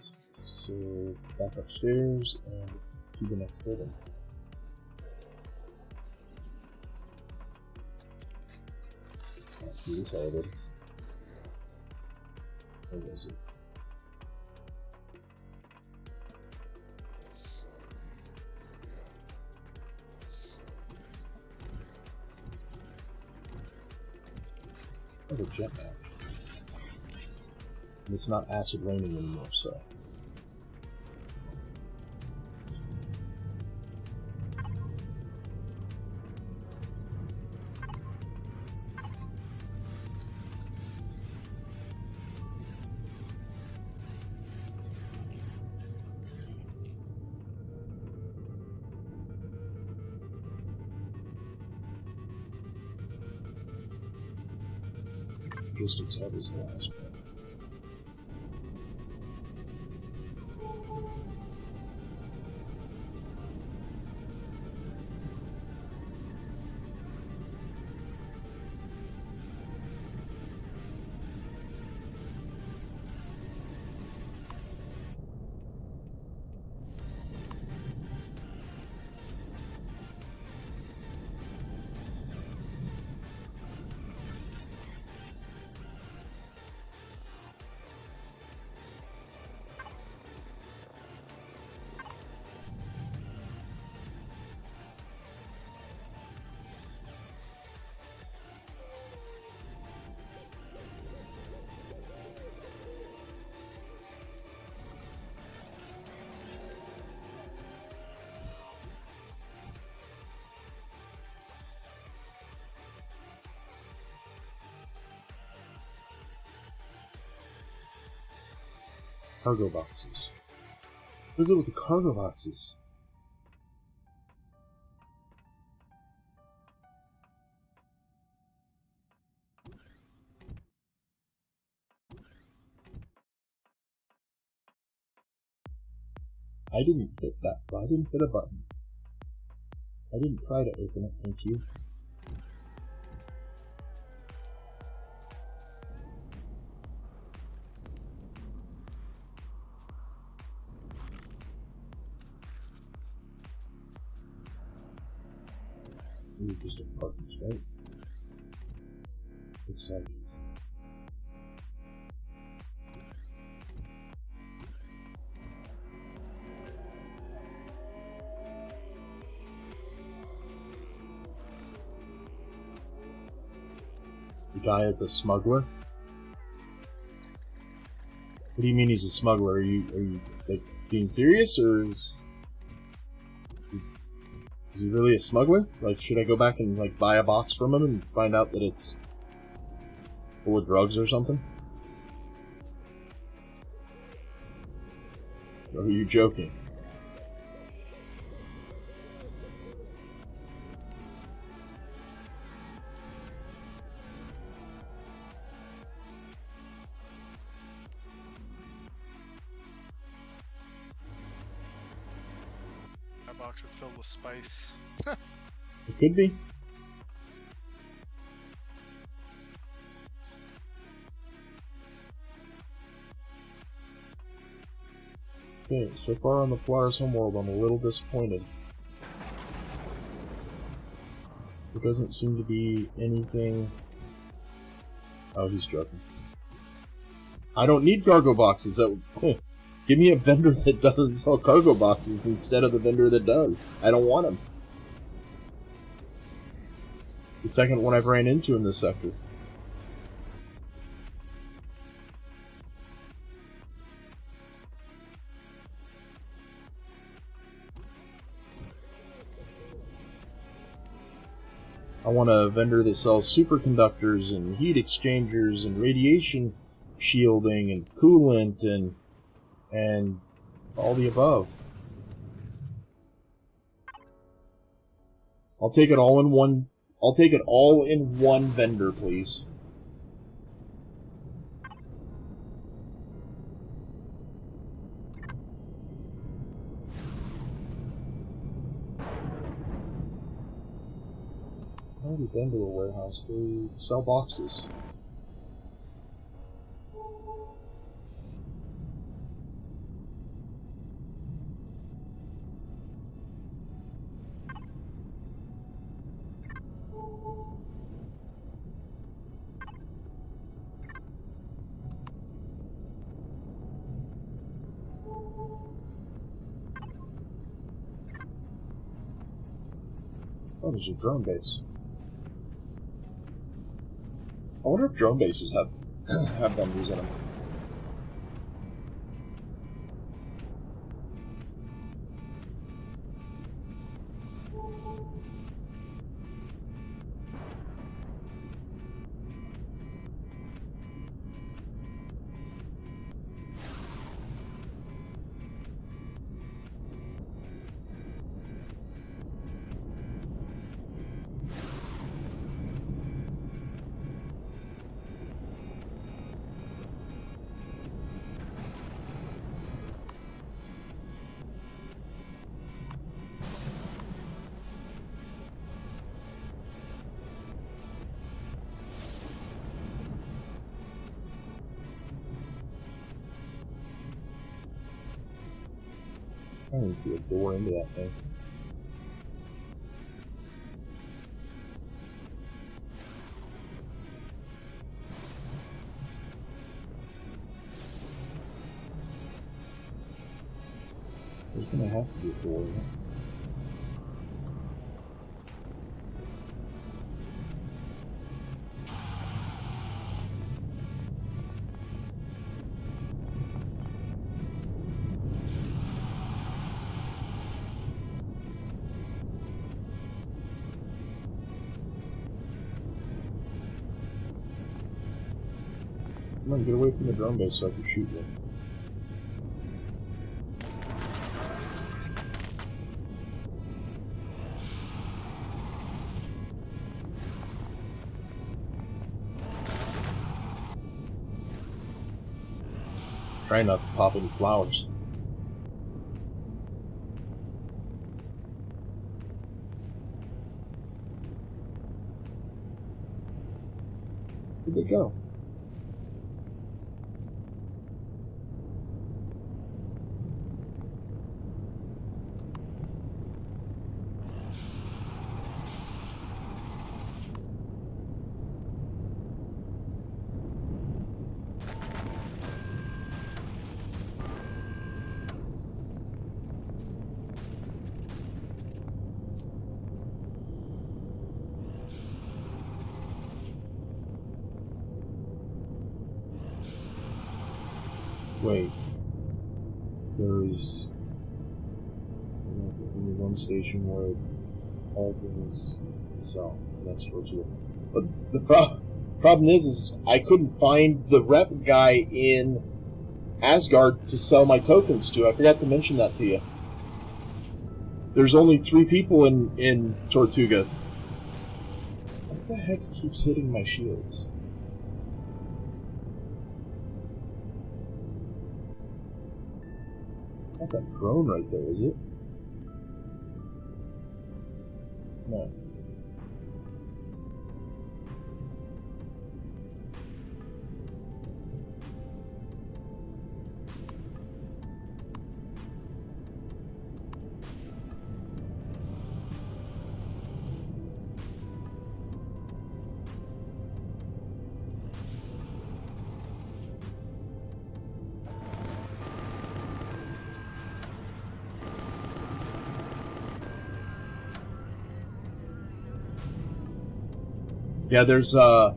So, back upstairs and to the next building. Through this elevator. Where was it? Oh, the jetpack. And it's not acid raining anymore, so. Logistics hub is the last one. Cargo boxes. What is it with the cargo boxes? I didn't hit that. I didn't hit a button. I didn't try to open it, thank you. Just apartments, right? Looks like. The guy is a smuggler? What do you mean he's a smuggler? Are you like being serious, or is he really a smuggler? Like, should I go back and like buy a box from him and find out that it's full of drugs or something? Or are you joking? That box is filled with spice. It could be. Okay, so far on the Polaris homeworld, I'm a little disappointed. There doesn't seem to be anything... Oh, he's joking. I don't need cargo boxes. Give me a vendor that doesn't sell cargo boxes instead of the vendor that does. I don't want them. The second one I've ran into in this sector. I want a vendor that sells superconductors and heat exchangers and radiation shielding and coolant and all the above. I'll take it all in one. I'll take it all in one vendor, please. I've already been to a warehouse. They sell boxes. Oh, there's a drone base. I wonder if drone bases have vendors in them. I don't even see a door into that thing. There's gonna have to be a door in it. Come on, get away from the drone base so I can shoot you. Try not to pop any flowers. Where'd they go? Wait, there's only one station where it's all things south, and that's towards you. But the problem is I couldn't find the rep guy in Asgard to sell my tokens to. I forgot to mention that to you. There's only 3 people in Tortuga. What the heck keeps hitting my shields? Not that drone right there, is it? No. Yeah, there's a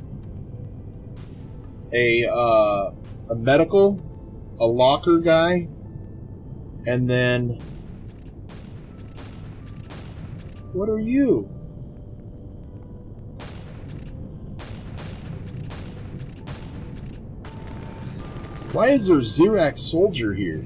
medical, a locker guy, and then what are you? Why is there Xerax Soldier here?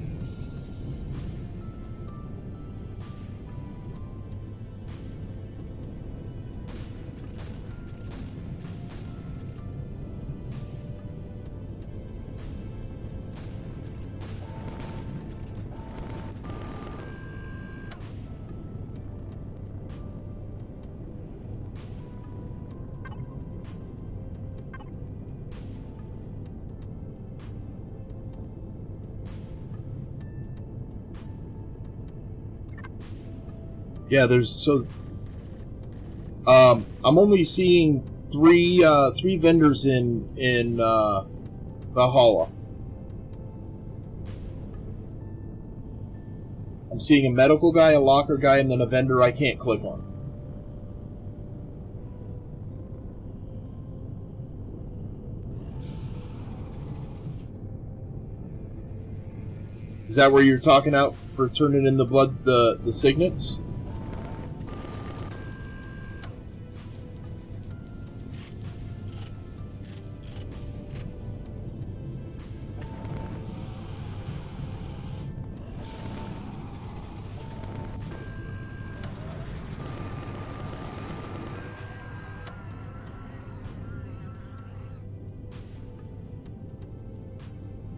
Yeah, there's so. I'm only seeing three vendors in Valhalla. I'm seeing a medical guy, a locker guy, and then a vendor I can't click on. Is that where you're talking out for turning in the blood, the signets?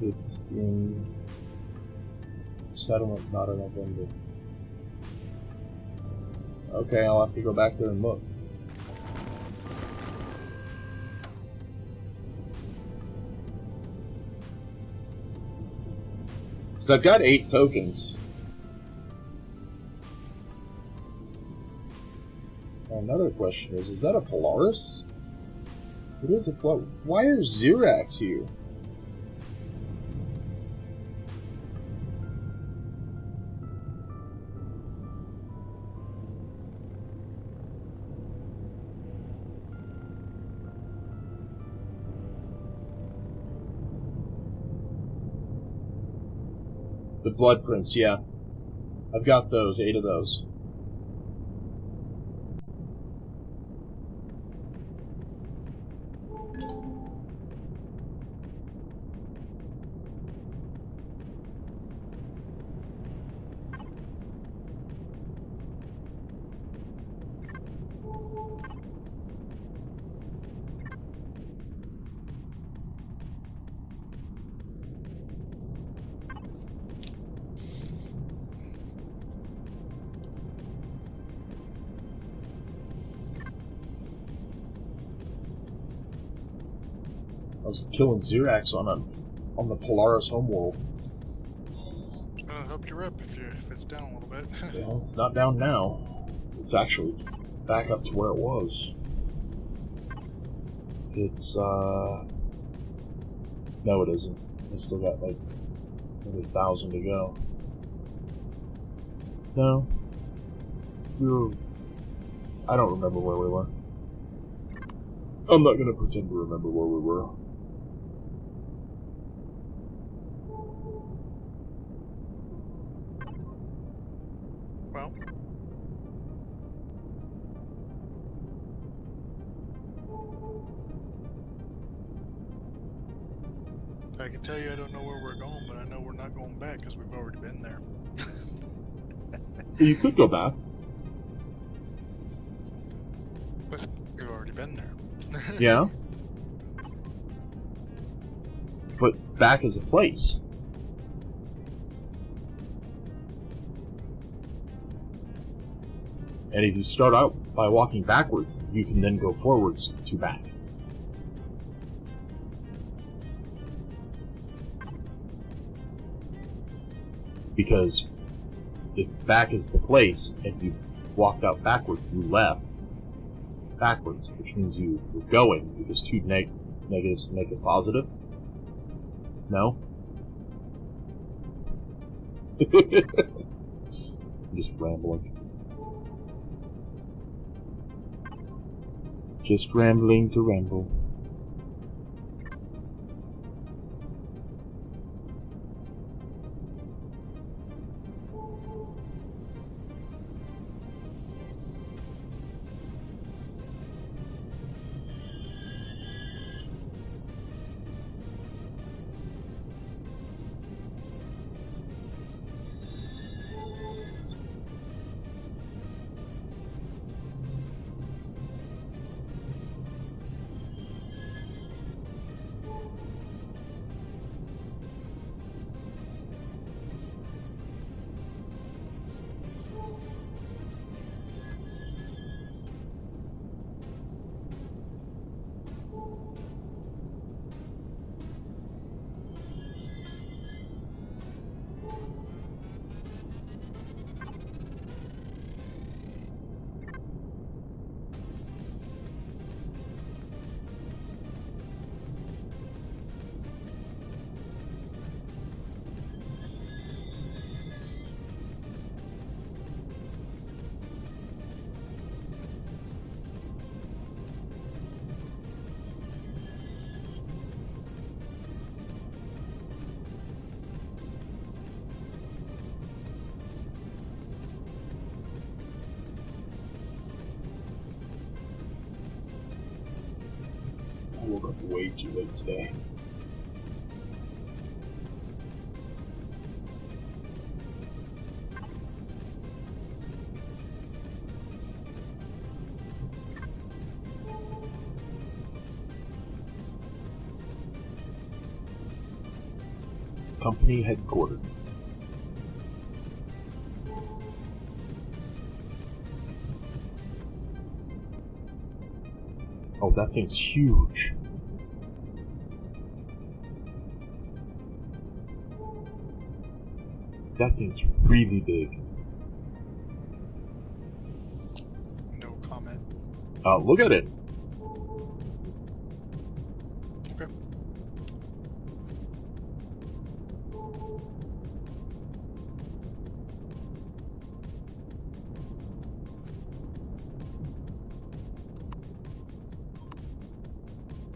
It's in settlement, not in November. Okay, I'll have to go back there and look. Because I've got 8 tokens. Another question is that a Polaris? It is a Polaris. Why are Xerax here? The blood prints, yeah. I've got those, 8 of those. I was killing Xerax on the Polaris homeworld. Help you up if it's down a little bit. Well, it's not down now. It's actually back up to where it was. It's no, it isn't. I still got like maybe 1,000 to go. No, I don't remember where we were. I'm not gonna pretend to remember where we were. Well, I can tell you I don't know where we're going, but I know we're not going back because we've already been there. You could go back. But we've already been there. Yeah. But back as a place. And if you start out by walking backwards, you can then go forwards to back. Because if back is the place, and you walked out backwards, you left backwards, which means you were going, because 2 negatives make a positive. No? I'm just rambling. Just rambling to ramble. woke up way too late today. Company headquarters. Oh, that thing's huge. That thing's really big. No comment. Look at it. Okay.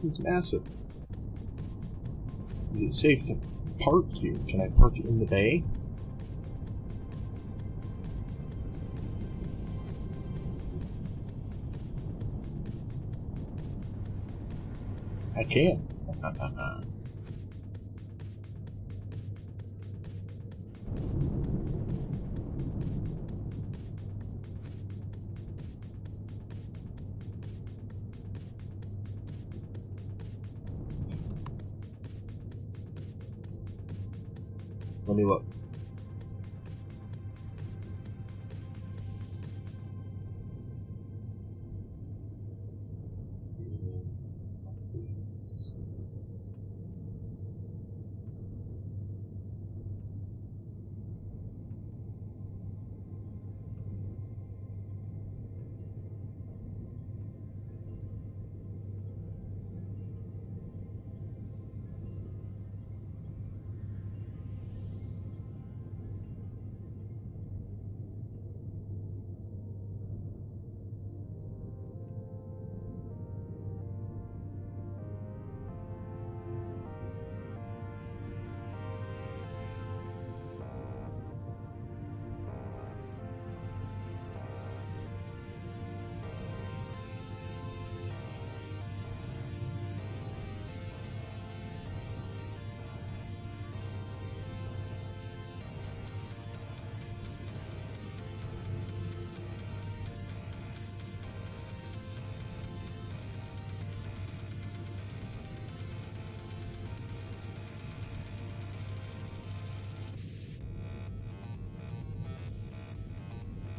It's massive. Is it safe to park here? Can I park in the bay? I can. Let me look.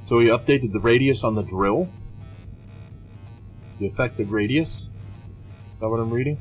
So we updated the radius on the drill? The effective radius? Is that what I'm reading?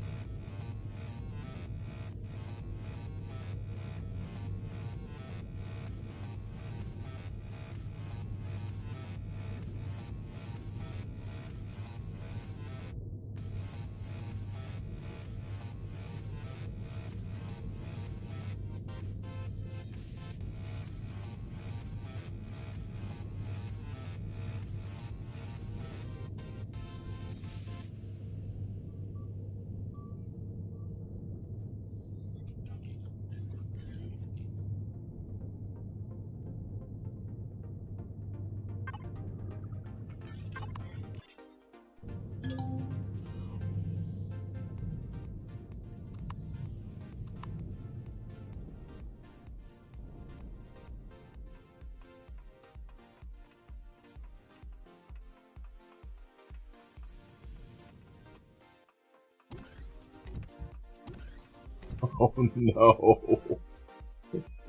Oh no.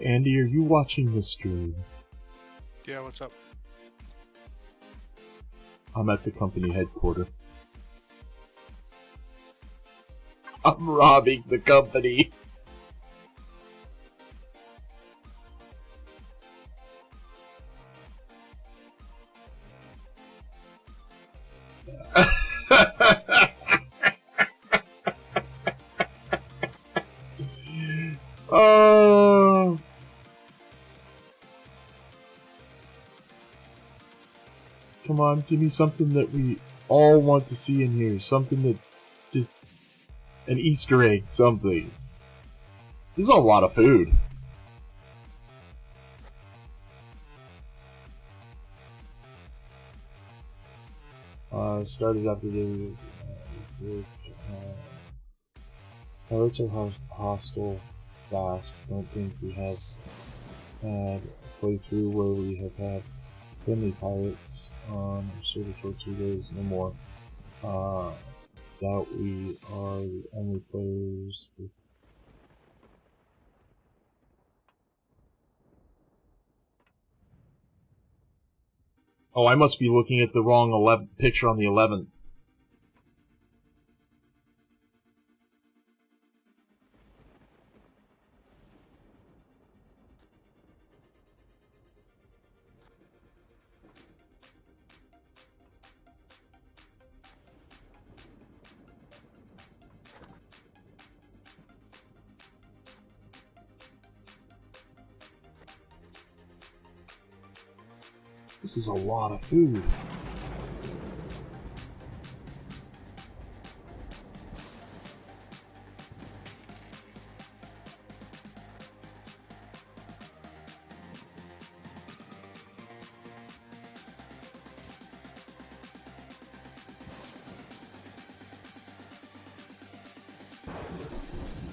Andy, are you watching the stream? Yeah, what's up? I'm at the company headquarters. I'm robbing the company. Oh. Come on, give me something that we all want to see in here. Something that just an Easter egg, something. This is a lot of food. Started after the Pirates are hostile, fast. Don't think we have had a playthrough where we have had friendly pirates on Silver Tortugas. No more. Doubt we are the only players with. Oh, I must be looking at the wrong picture on the 11th. This is a lot of food.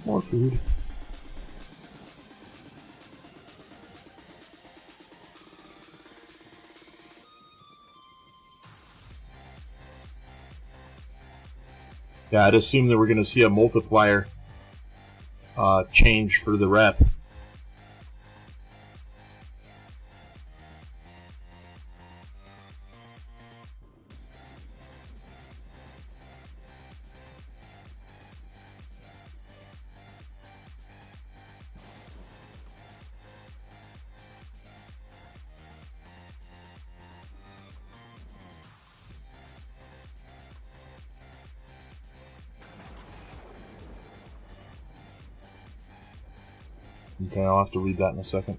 More food. Yeah, I'd assume that we're going to see a multiplier change for the rep. Okay, I'll have to read that in a second.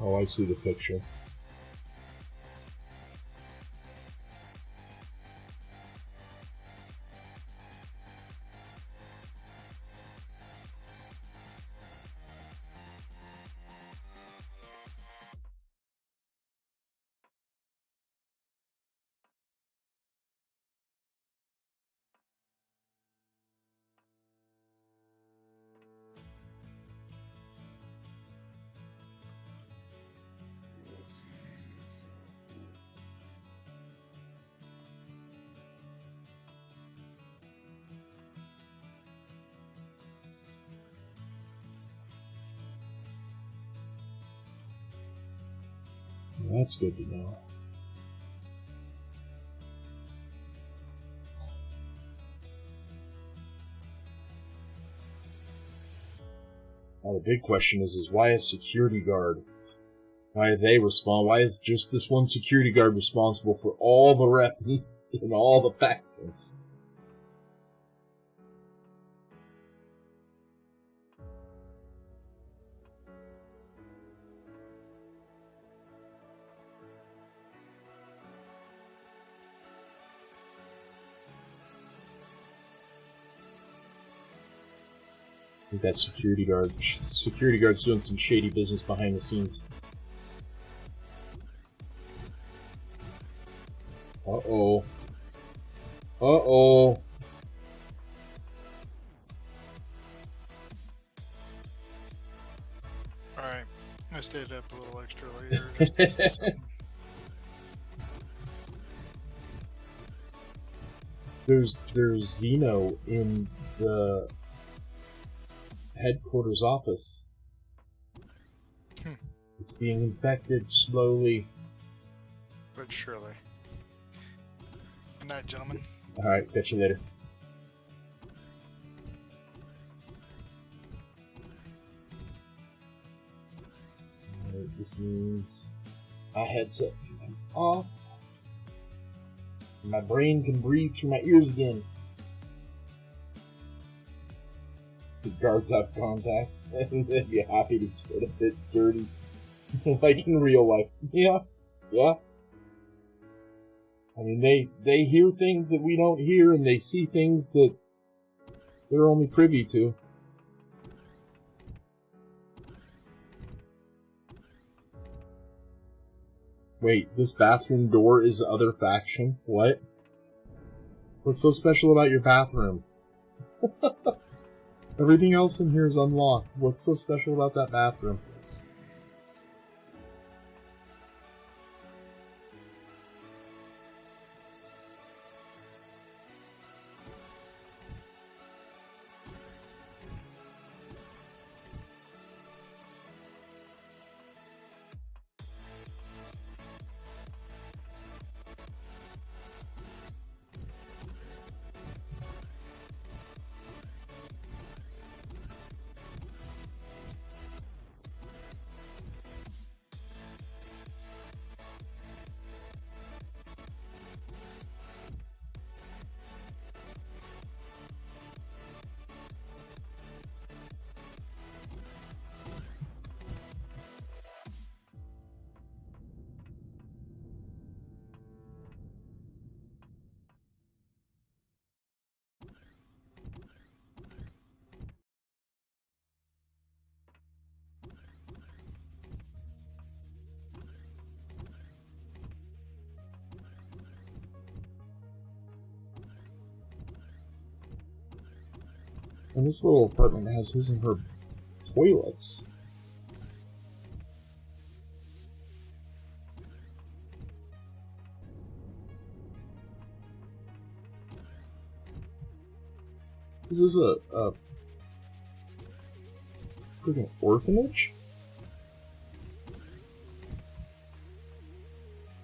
Oh, I see the picture. That's good to know. Now the big question is why a security guard? Why are they responsible? Why is just this one security guard responsible for all the rep in all the factions? I think that security guard's doing some shady business behind the scenes. Uh-oh. Uh-oh. Alright, I stayed up a little extra later just to see something. There's Xeno in the headquarters office. It's being infected slowly. But surely. Good night, gentlemen. Alright, catch you later. Alright, this means my headset can come off. My brain can breathe through my ears again. The guards have contacts, and they'd be happy to get a bit dirty. Like in real life. Yeah. I mean, they hear things that we don't hear, and they see things that they're only privy to. Wait, this bathroom door is the other faction? What? What's so special about your bathroom? Everything else in here is unlocked. What's so special about that bathroom? And this little apartment has his and her toilets. Is this a freaking orphanage?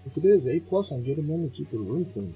If it is, A+ on getting them to keep the room clean.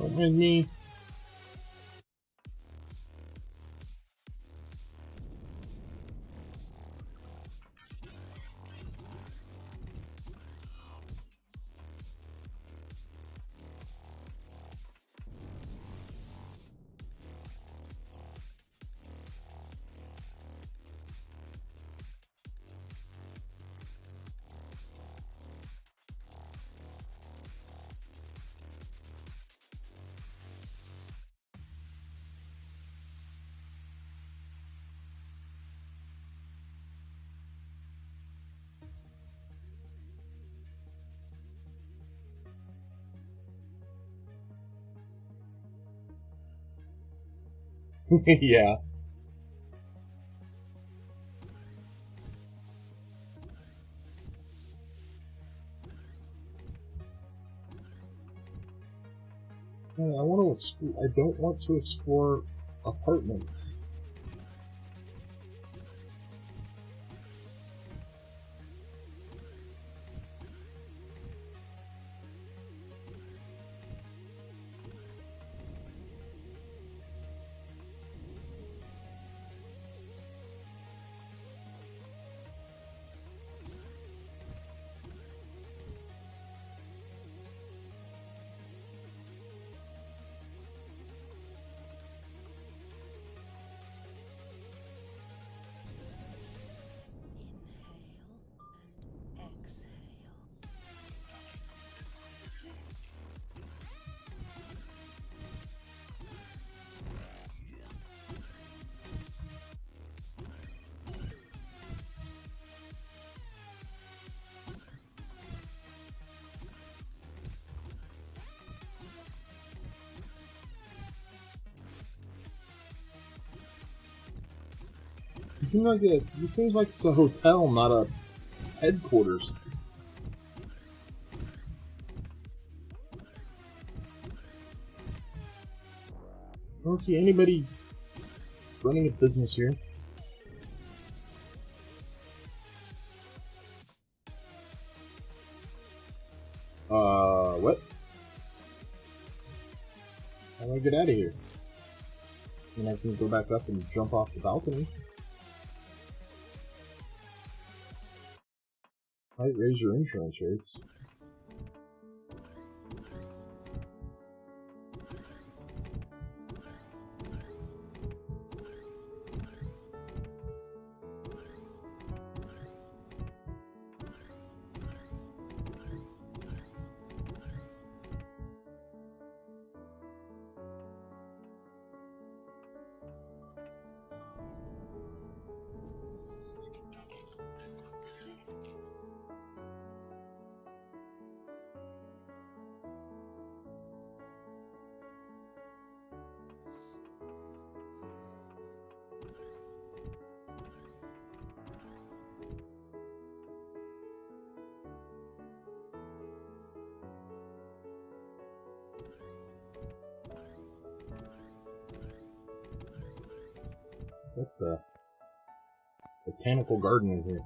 Don't mind me. Yeah. I want to explore. I don't want to explore apartments. This seems like it's a hotel, not a headquarters. I don't see anybody running a business here. What? How do I get out of here? And I can go back up and jump off the balcony. Might raise your insurance rates. What the? Botanical garden in here.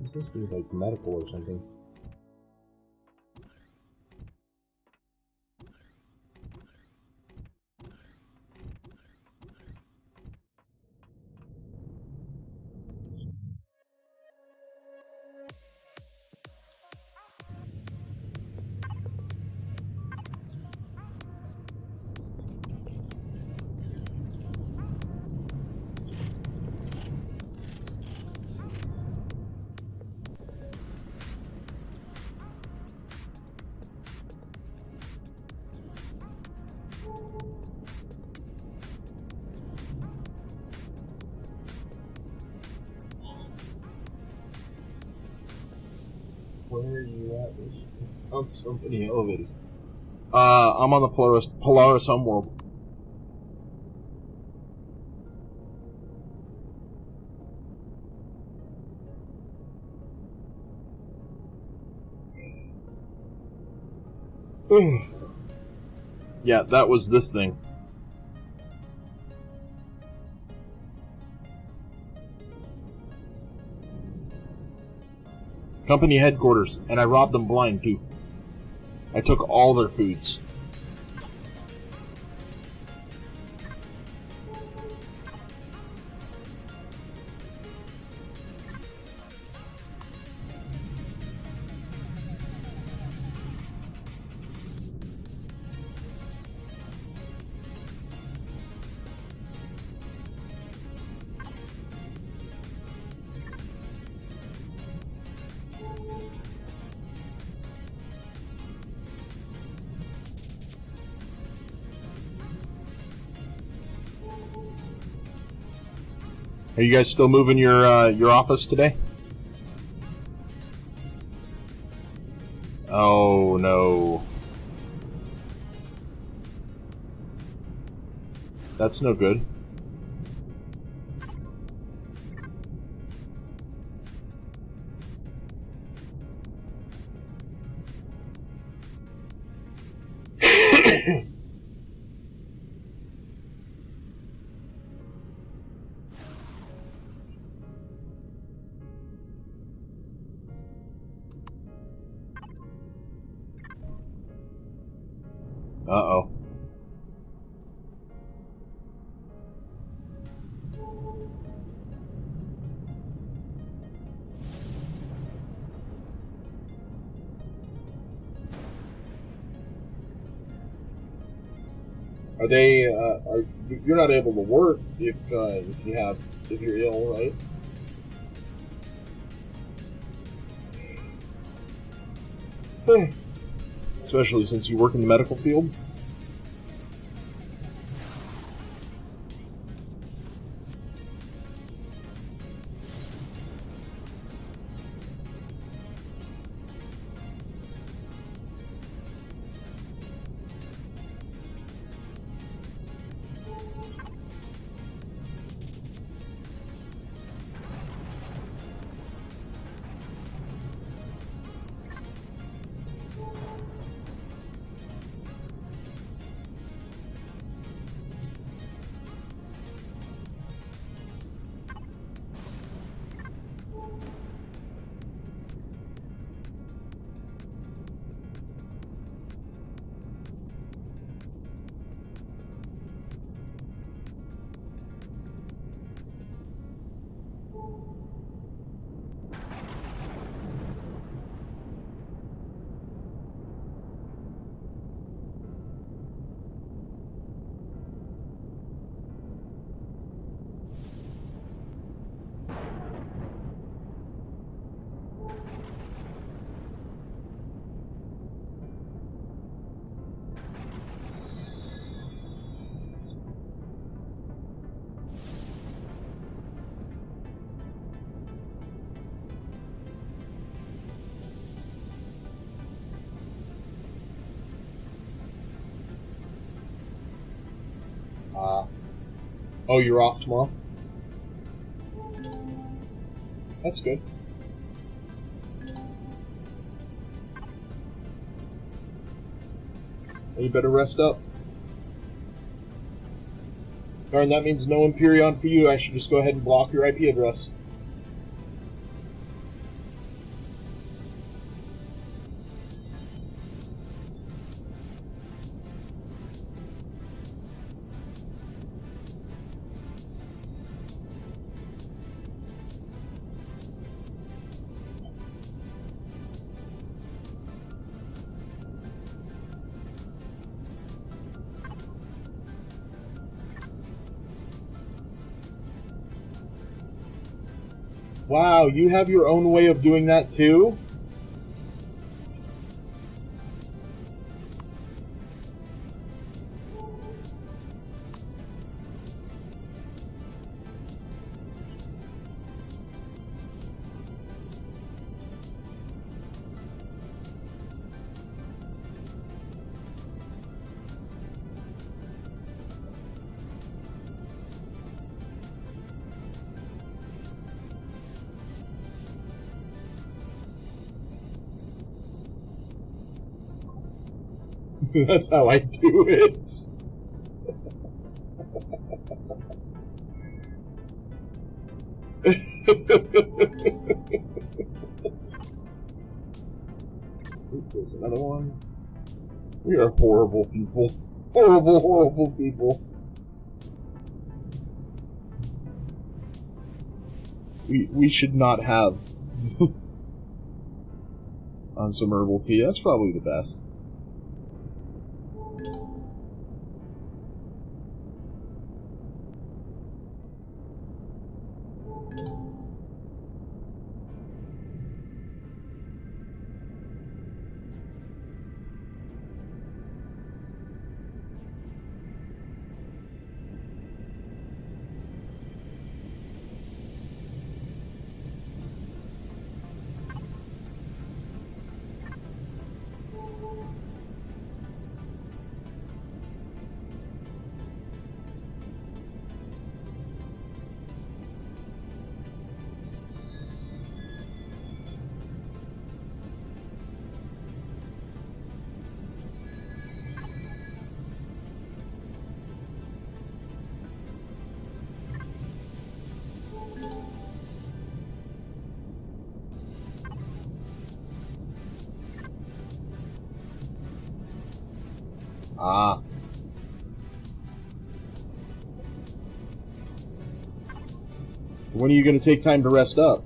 It's supposed to be like medical or something. where are you at? I found so many elevators. I'm on the Polaris homeworld. Yeah, that was this thing. Company headquarters, and I robbed them blind, too. I took all their foods. Are you guys still moving your office today? Oh no. That's no good. Uh-oh. Are they, you're not able to work if you're ill, right? Especially since you work in the medical field. Oh, you're off tomorrow? That's good. Well, you better rest up. Darn, that means no Empyrion for you. I should just go ahead and block your IP address. Wow, you have your own way of doing that too? That's how I do it. There's another one. We are horrible people. Horrible, horrible people. We should not have on some herbal tea. That's probably the best. Ah. When are you going to take time to rest up?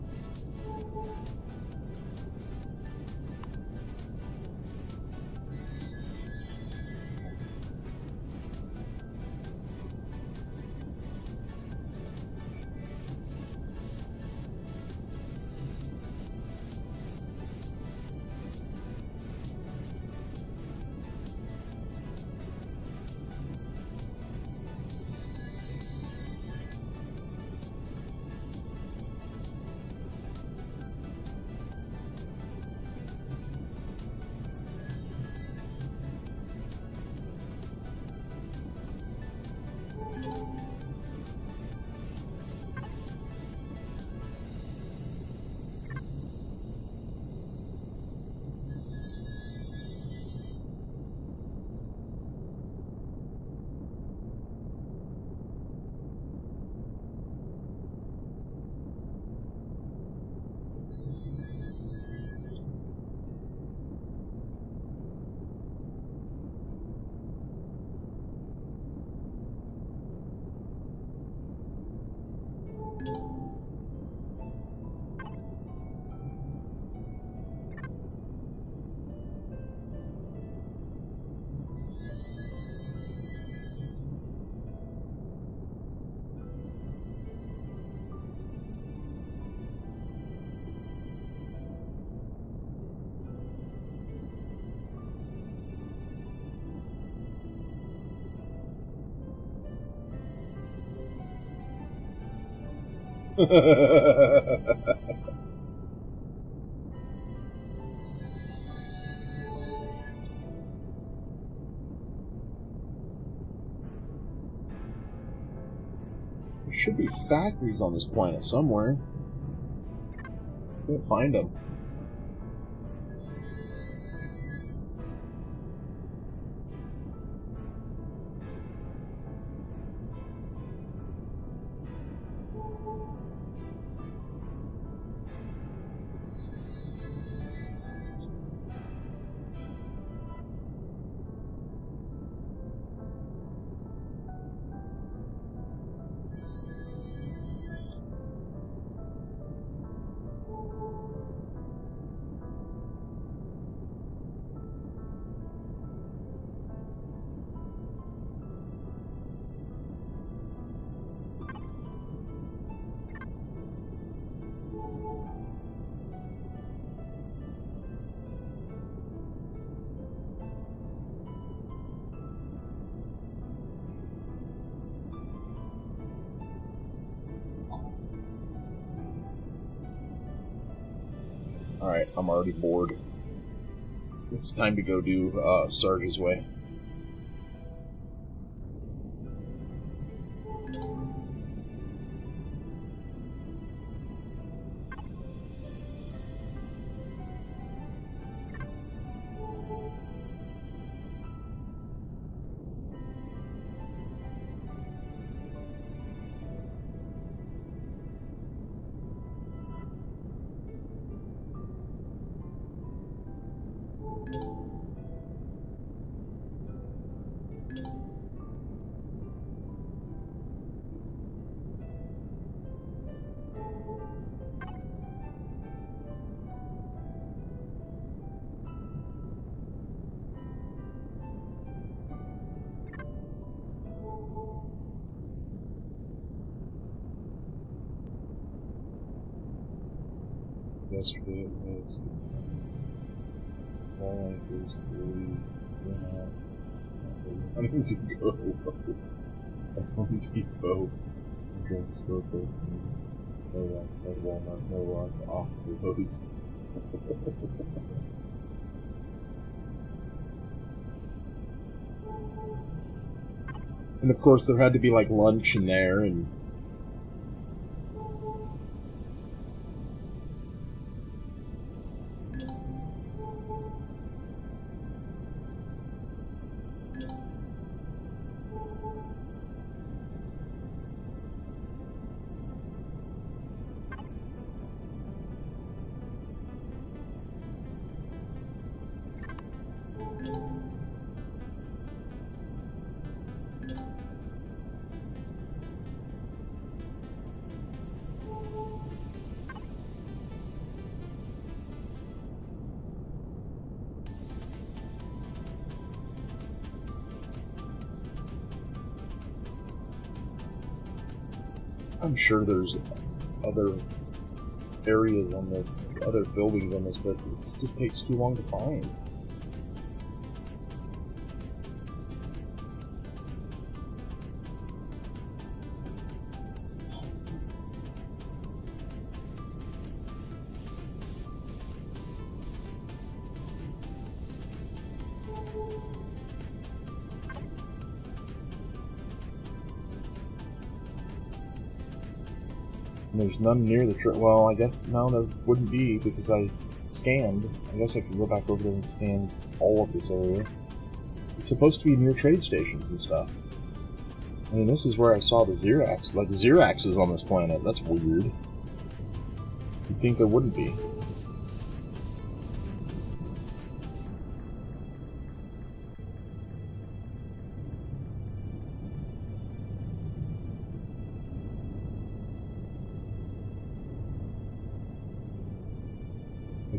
There should be factories on this planet somewhere. Can't find them. Alright, I'm already bored. It's time to go do Sarge's Way. Yesterday it was all anchors, 3, 2.5. Home Depot. Home Depot. Drugstore close to me. No luck. At Walmart. No luck. Off the those. And of course, there had to be like lunch in there, and I'm sure there's other areas on this, other buildings on this, but it just takes too long to find. And there's none near the well, I guess, no, there wouldn't be because I scanned. I guess I could go back over there and scan all of this area. It's supposed to be near trade stations and stuff. I mean, this is where I saw the Xerax. Like, the Xerax is on this planet. That's weird. You'd think there wouldn't be.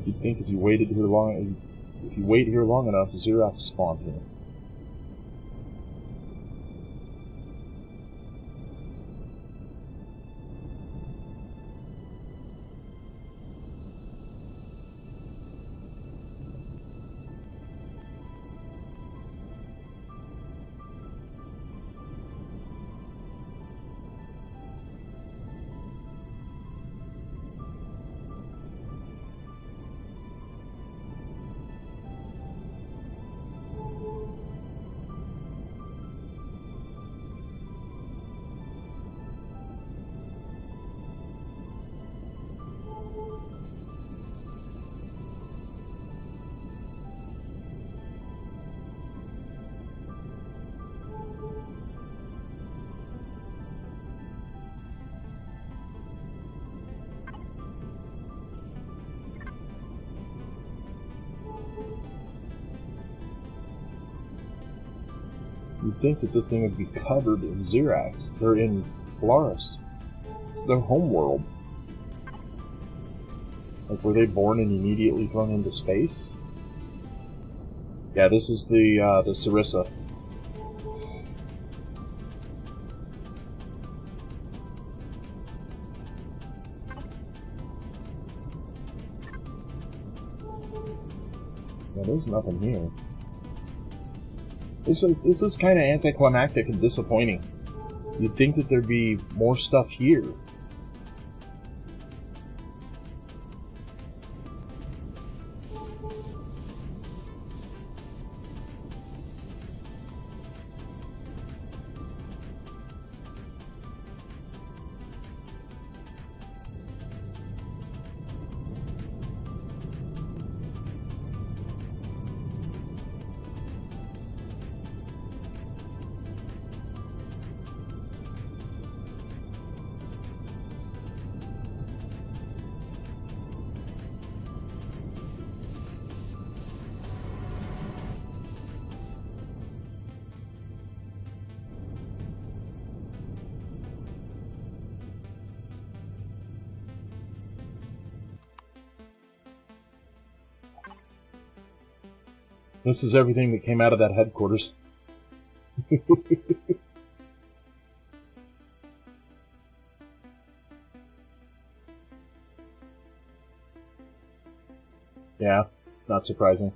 You'd think if you waited here long, if you wait here long enough, the Xerax spawn here. You'd think that this thing would be covered in Xerax. They're in Polaris. It's their home world. Like, were they born and immediately thrown into space? Yeah, this is the Sarissa. Yeah, there's nothing here. This is kind of anticlimactic and disappointing. You'd think that there'd be more stuff here. This is everything that came out of that headquarters. Yeah, not surprising.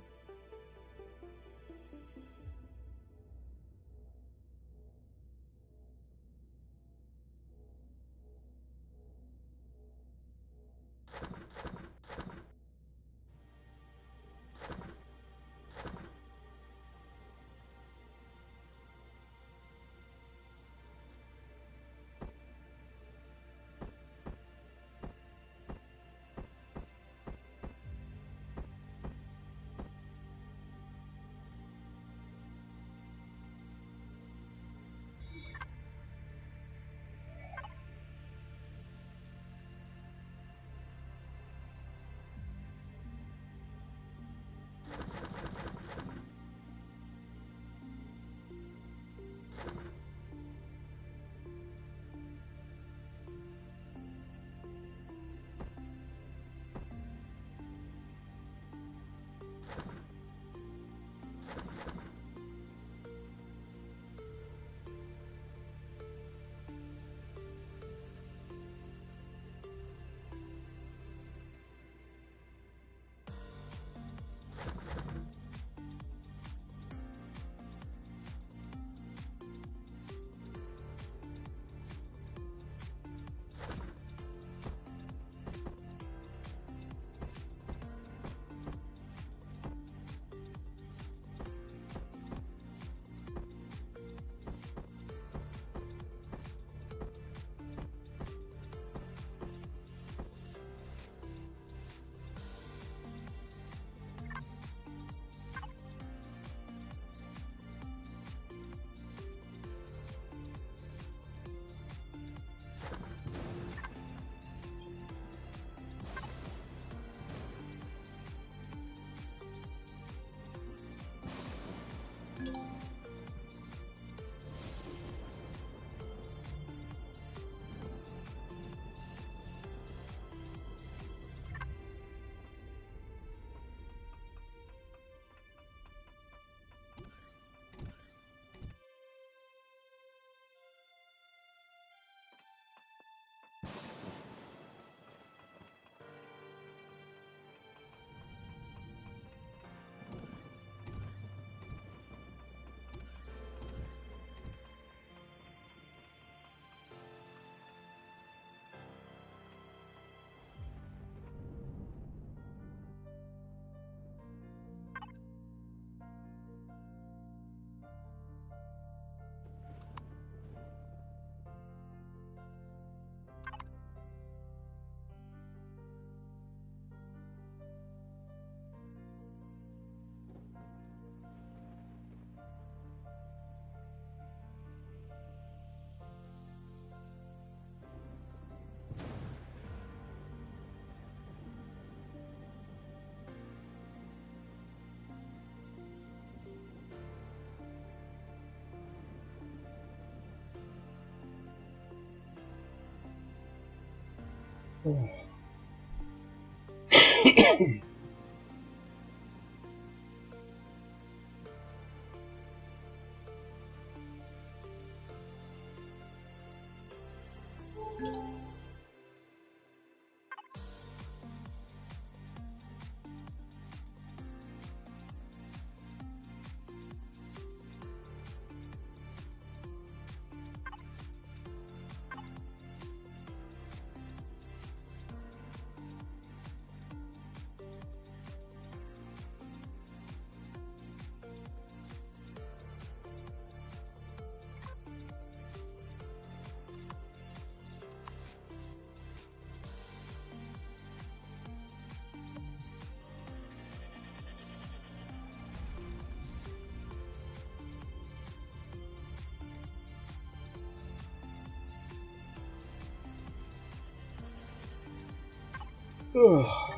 Ugh.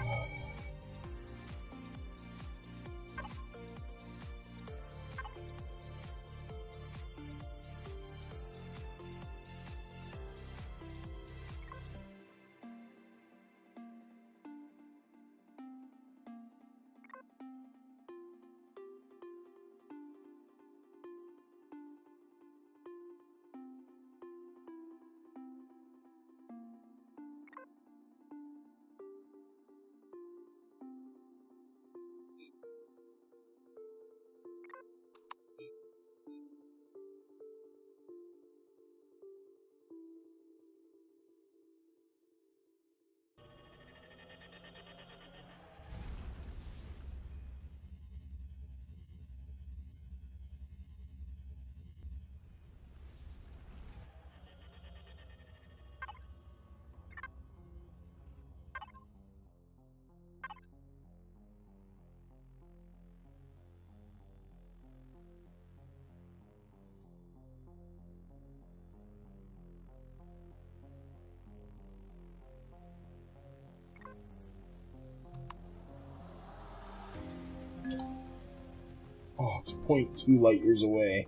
Oh, it's 0.2 light years away.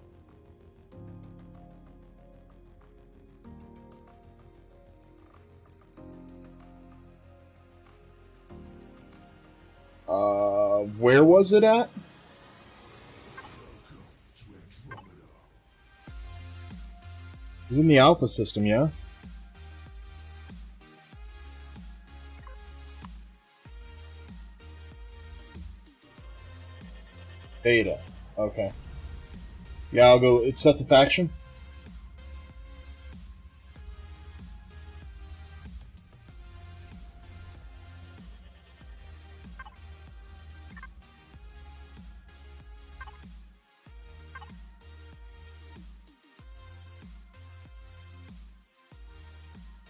Where was it at? It was in the Alpha system, yeah? Beta. Okay. Yeah, I'll go. It's set to faction?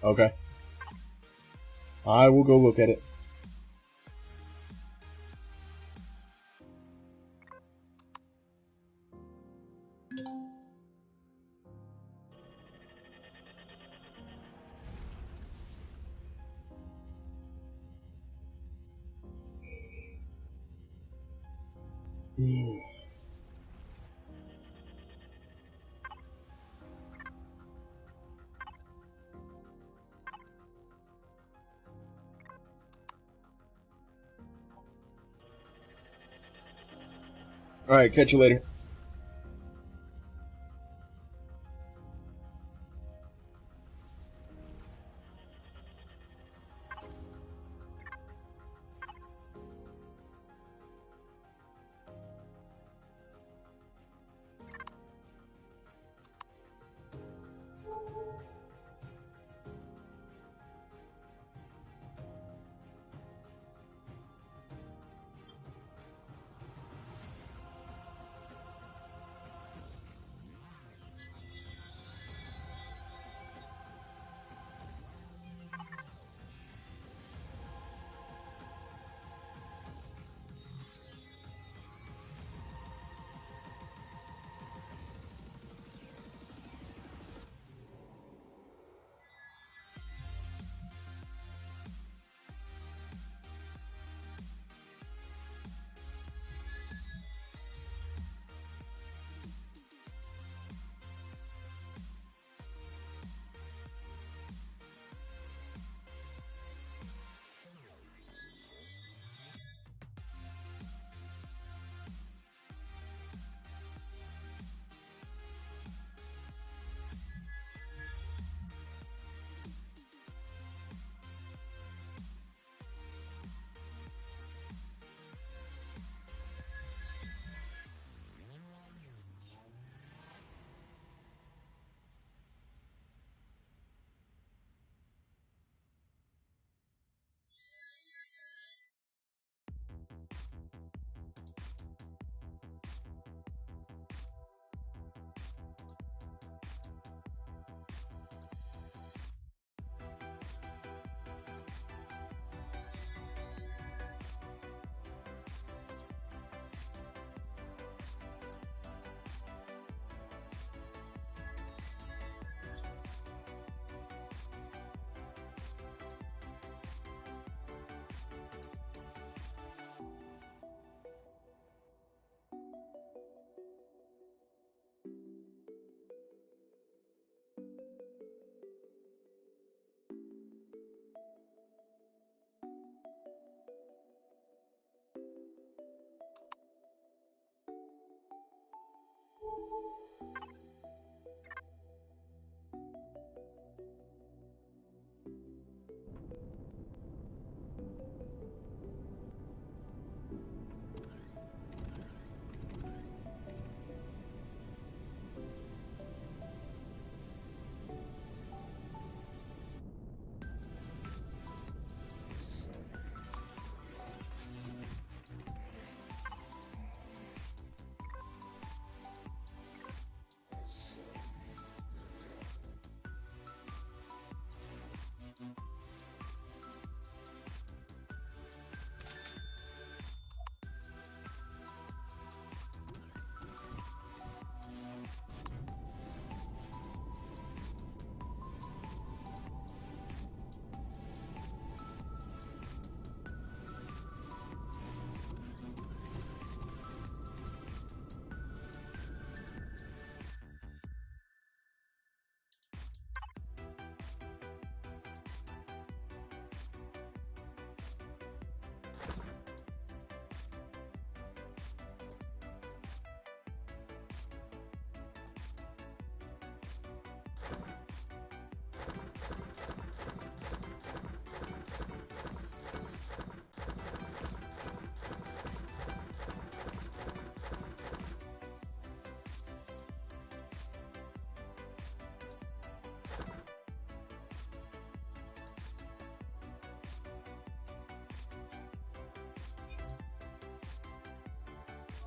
Okay. I will go look at it. Alright, catch you later.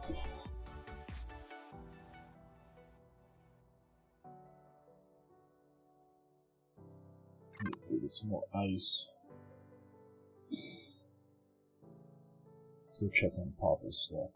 Get some more ice. Go check on Papa's stuff.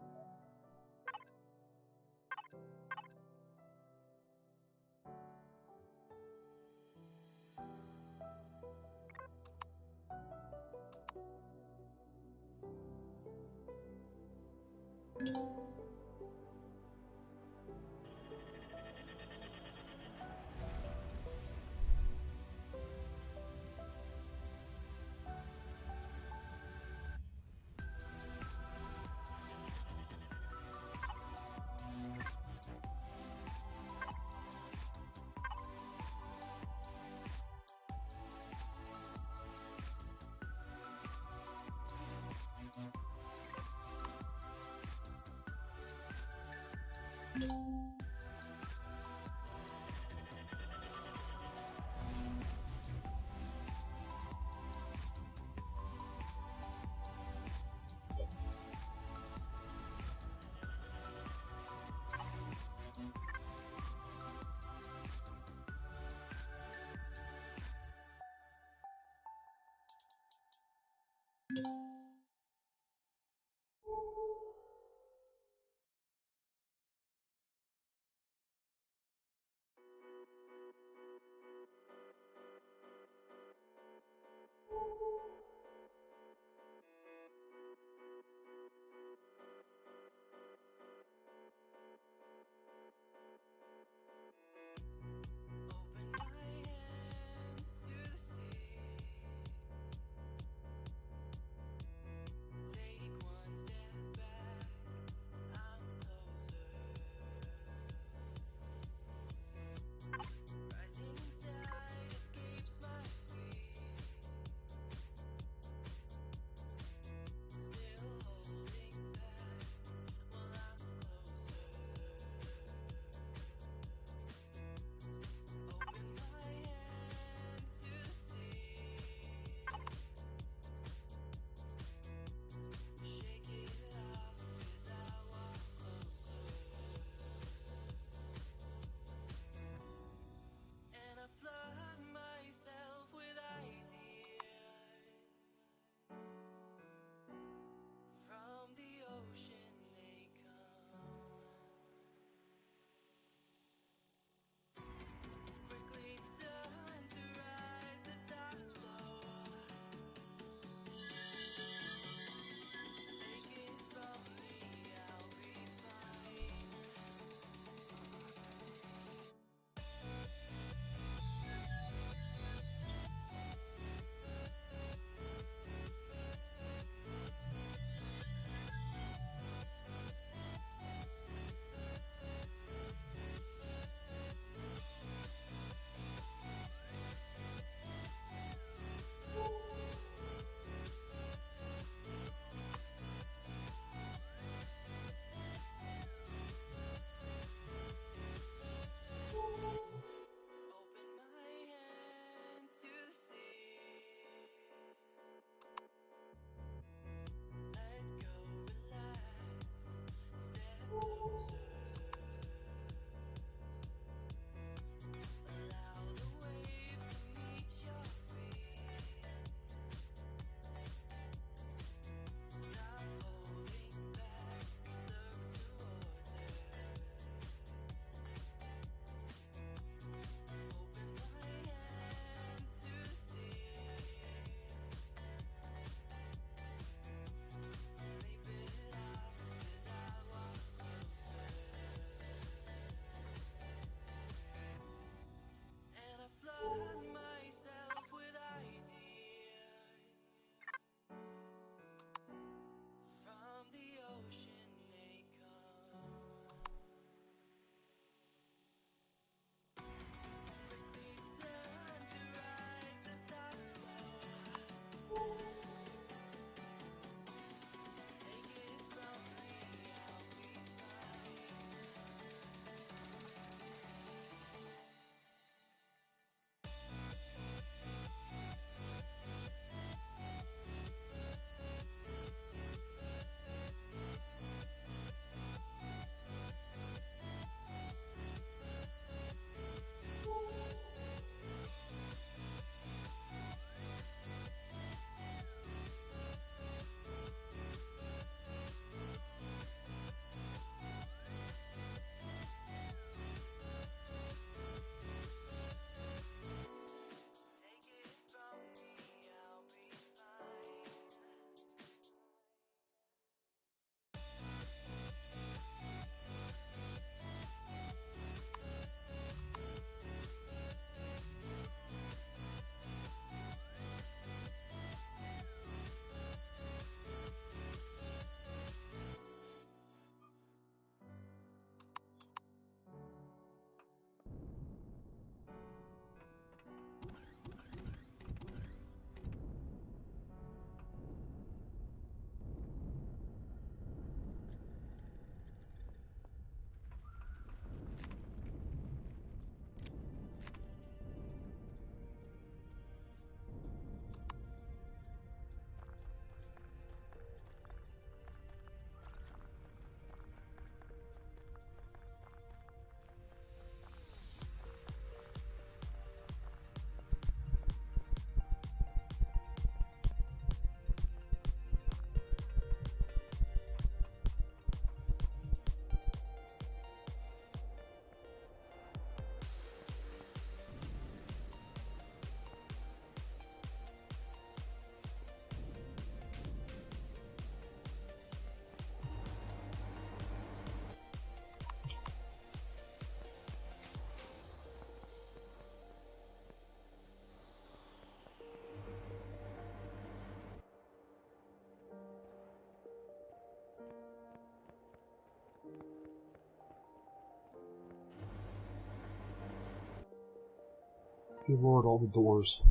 Good lord, all the doors.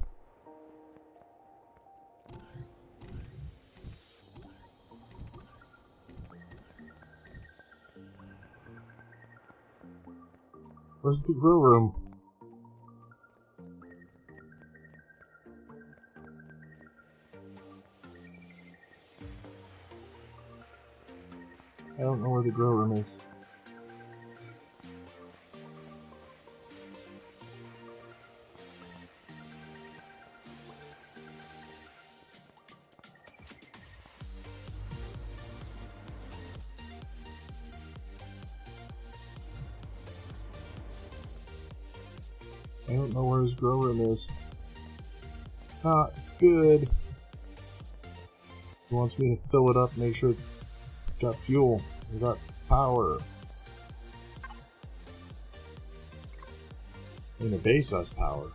Where's the grill room? I don't know where the grill room is. I don't know where his grow room is. Not good. He wants me to fill it up, make sure it's got fuel, it's got power. And the base has power.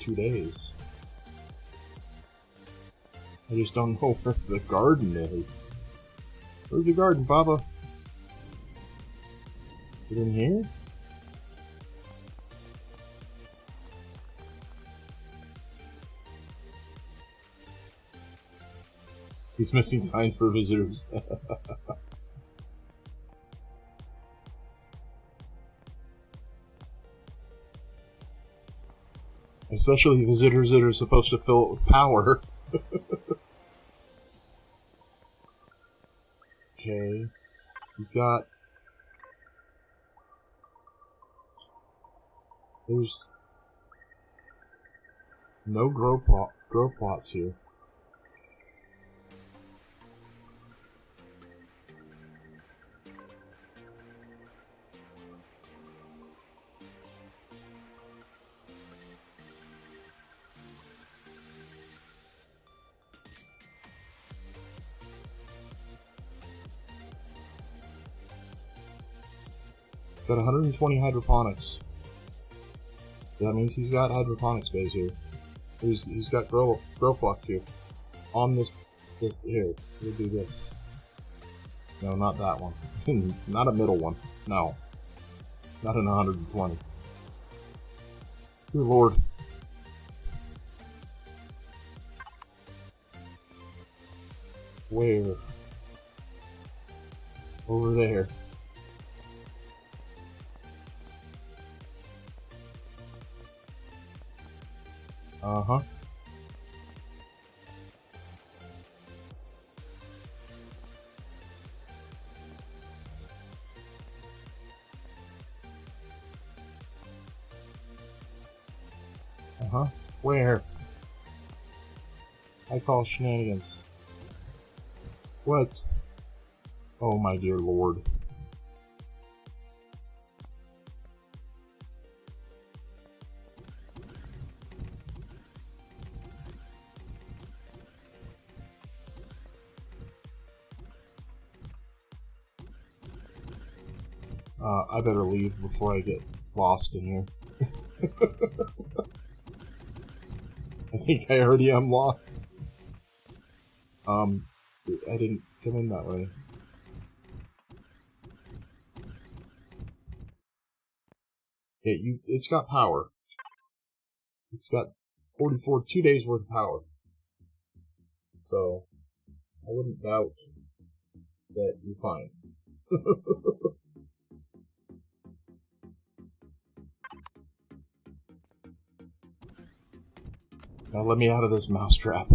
2 days. I just don't know where the garden is. Where's the garden, Papa? Is it in here? He's missing signs for visitors. Especially visitors that are supposed to fill it with power. Okay. He's got... There's... no grow plots here. Got 120 hydroponics. That means he's got hydroponic space here. He's got grow plots here. On this here. We'll do this. No, not that one. Not a middle one. No. Not an 120. Good lord. Where? Over there. Uh-huh. Uh-huh. Where? I call shenanigans. What? Oh my dear lord. I better leave before I get lost in here. I think I already am lost. I didn't come in that way. Yeah, it's got power. It's got 2 days worth of power. So, I wouldn't doubt that you're fine. Now let me out of this mousetrap.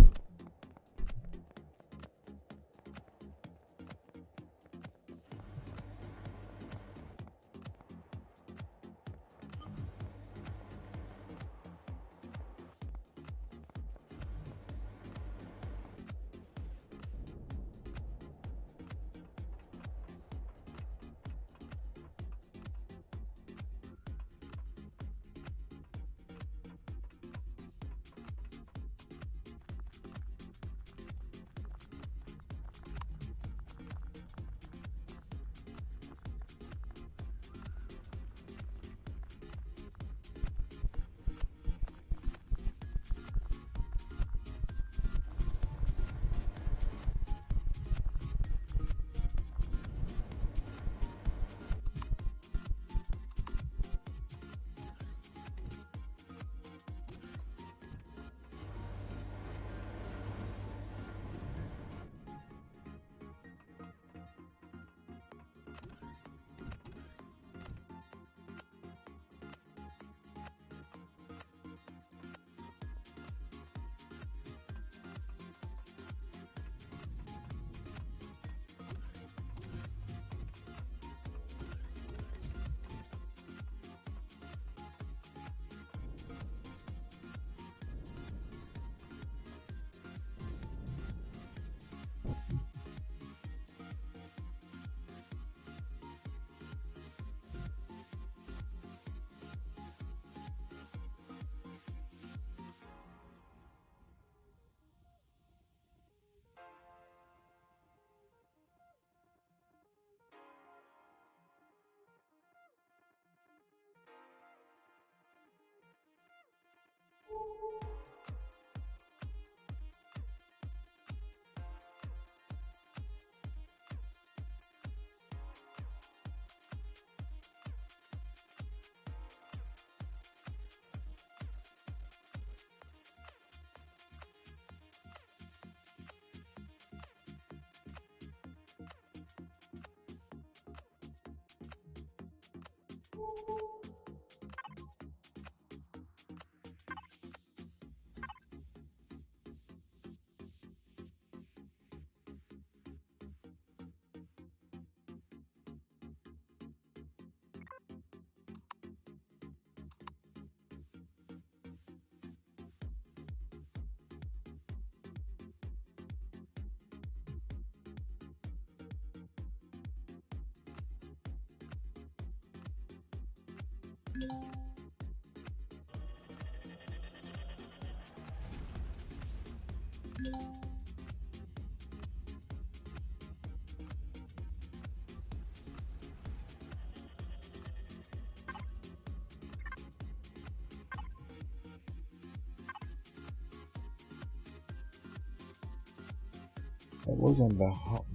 That was on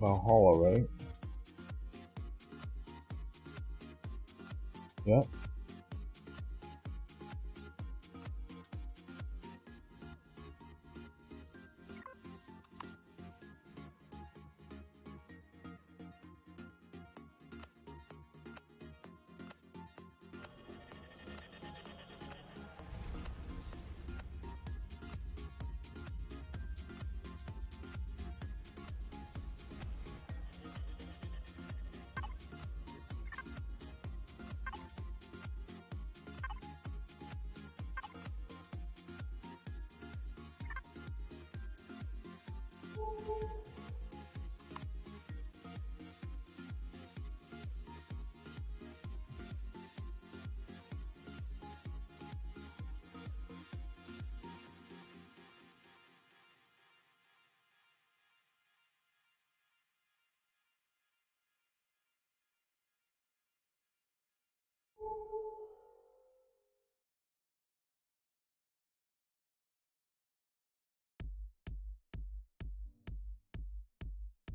Valhalla, right? Yep.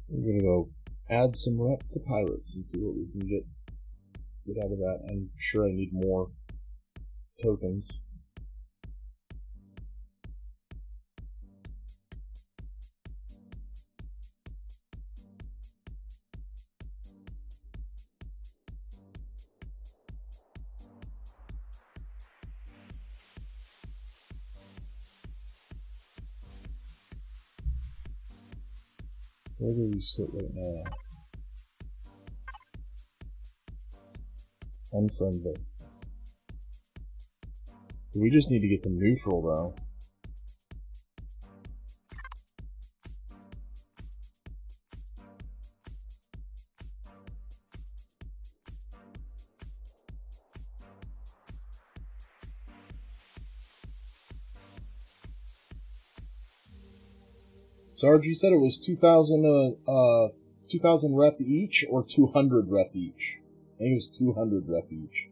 We're gonna go add some rep to pirates and see what we can get out of that. I'm sure I need more tokens. Where do we sit right now? Unfriendly. We just need to get to neutral though. Sarge, you said it was 2,000 rep each or 200 rep each? I think it was 200 rep each.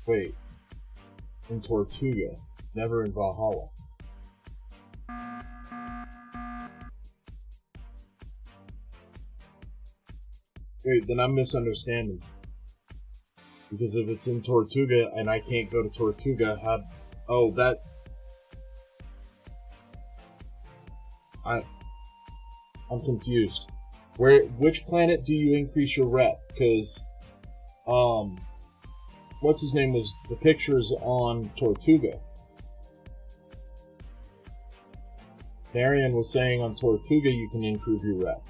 Wait, in Tortuga, never in Valhalla. Wait, then I'm misunderstanding. Because if it's in Tortuga and I can't go to Tortuga, how... Oh, that... I'm confused. Which planet do you increase your rep? Because, what's his name was the pictures on Tortuga. Marion was saying on Tortuga you can improve your rep.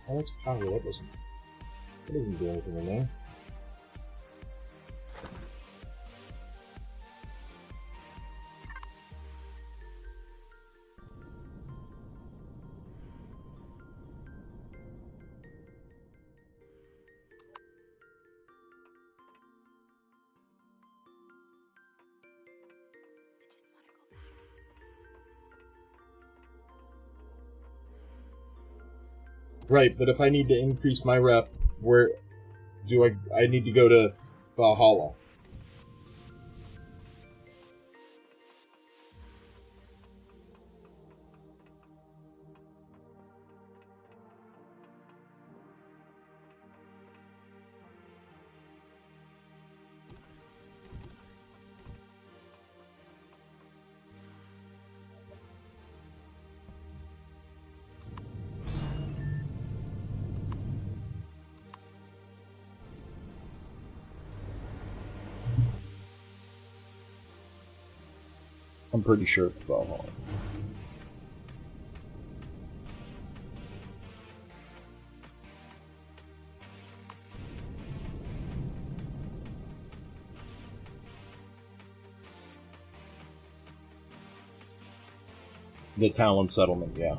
Oh, that's power. That doesn't do anything in there. Right, but if I need to increase my rep, where do I need to go to Valhalla? I'm pretty sure it's Valhalla. The Talon settlement, yeah.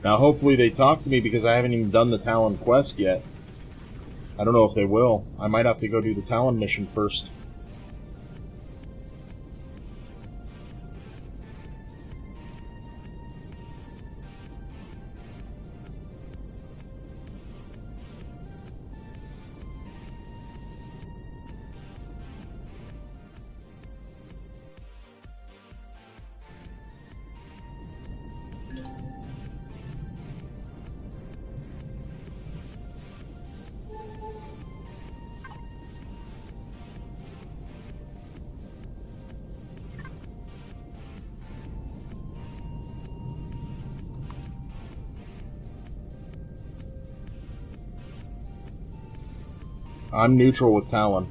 Now, hopefully they talk to me because I haven't even done the Talon quest yet. I don't know if they will. I might have to go do the Talon mission first. I'm neutral with Talon.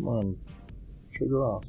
Come on, trigger off.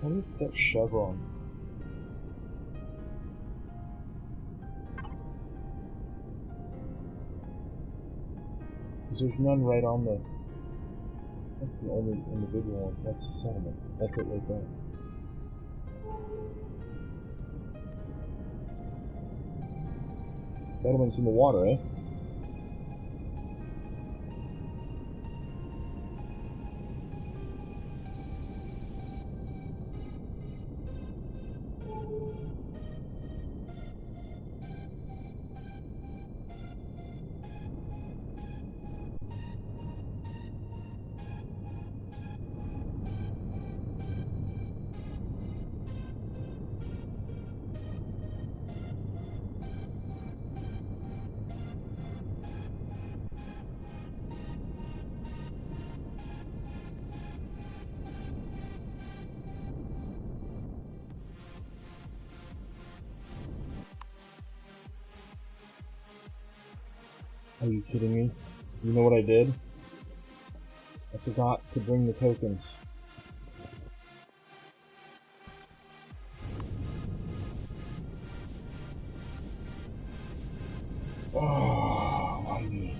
What is that chevron? Because there's none right on the... That's the only individual one. That's the settlement. That's it right there. Settlement's in the water, eh? Are you kidding me? You know what I did? I forgot to bring the tokens. Oh, why me?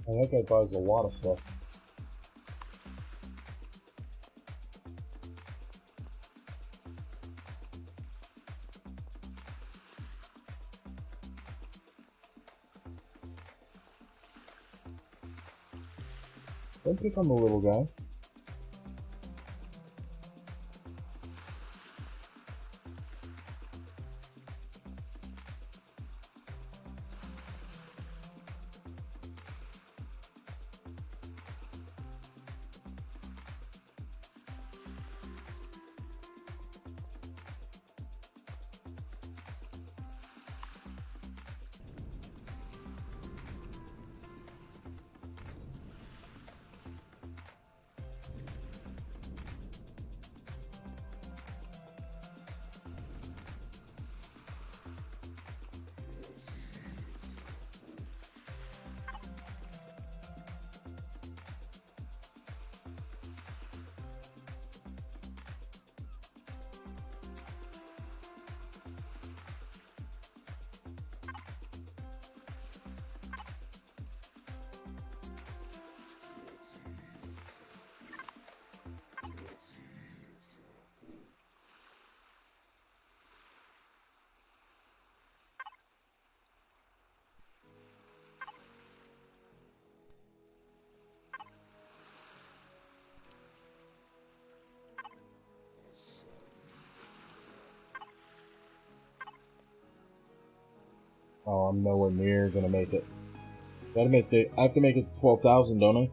That guy buys a lot of stuff. Don't pick on the little guy. Oh, I'm nowhere near gonna make it. Gotta make the. I have to make it to 12,000, don't I?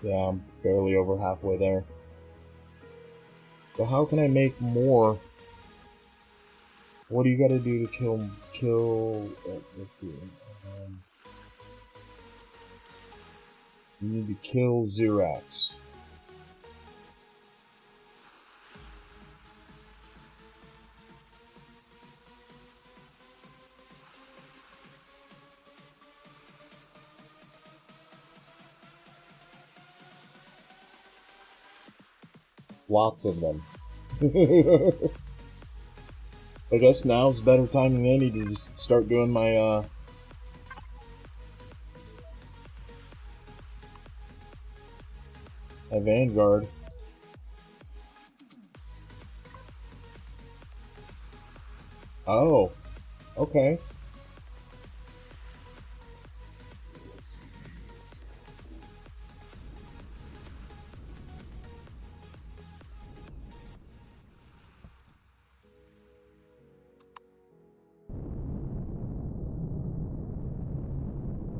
Yeah, I'm barely over halfway there. So how can I make more? What do you gotta do to kill... let's see. You need to kill Xerax. Lots of them. I guess now's better time than any to just start doing my my Vanguard. Oh, okay.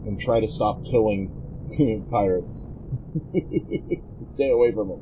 And try to stop killing pirates. Stay away from them.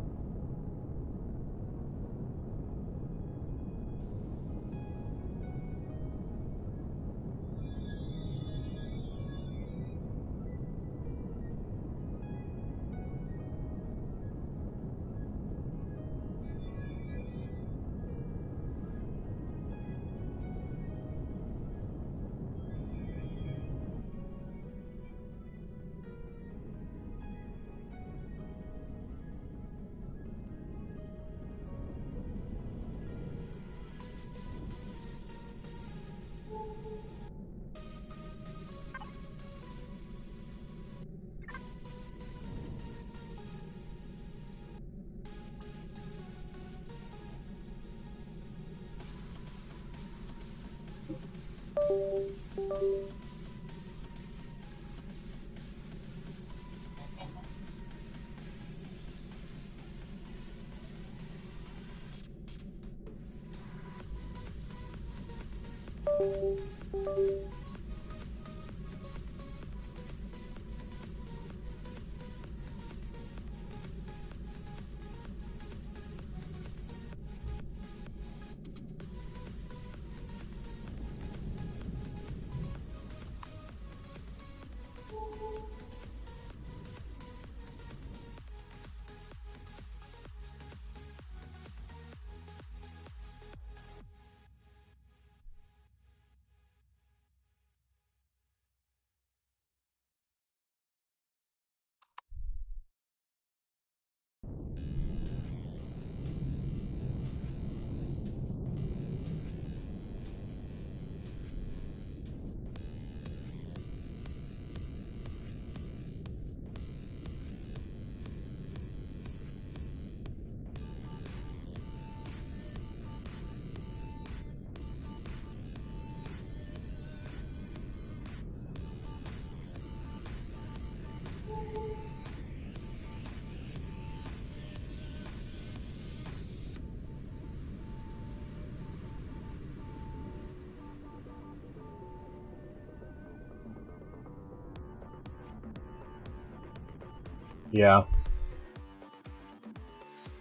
Yeah.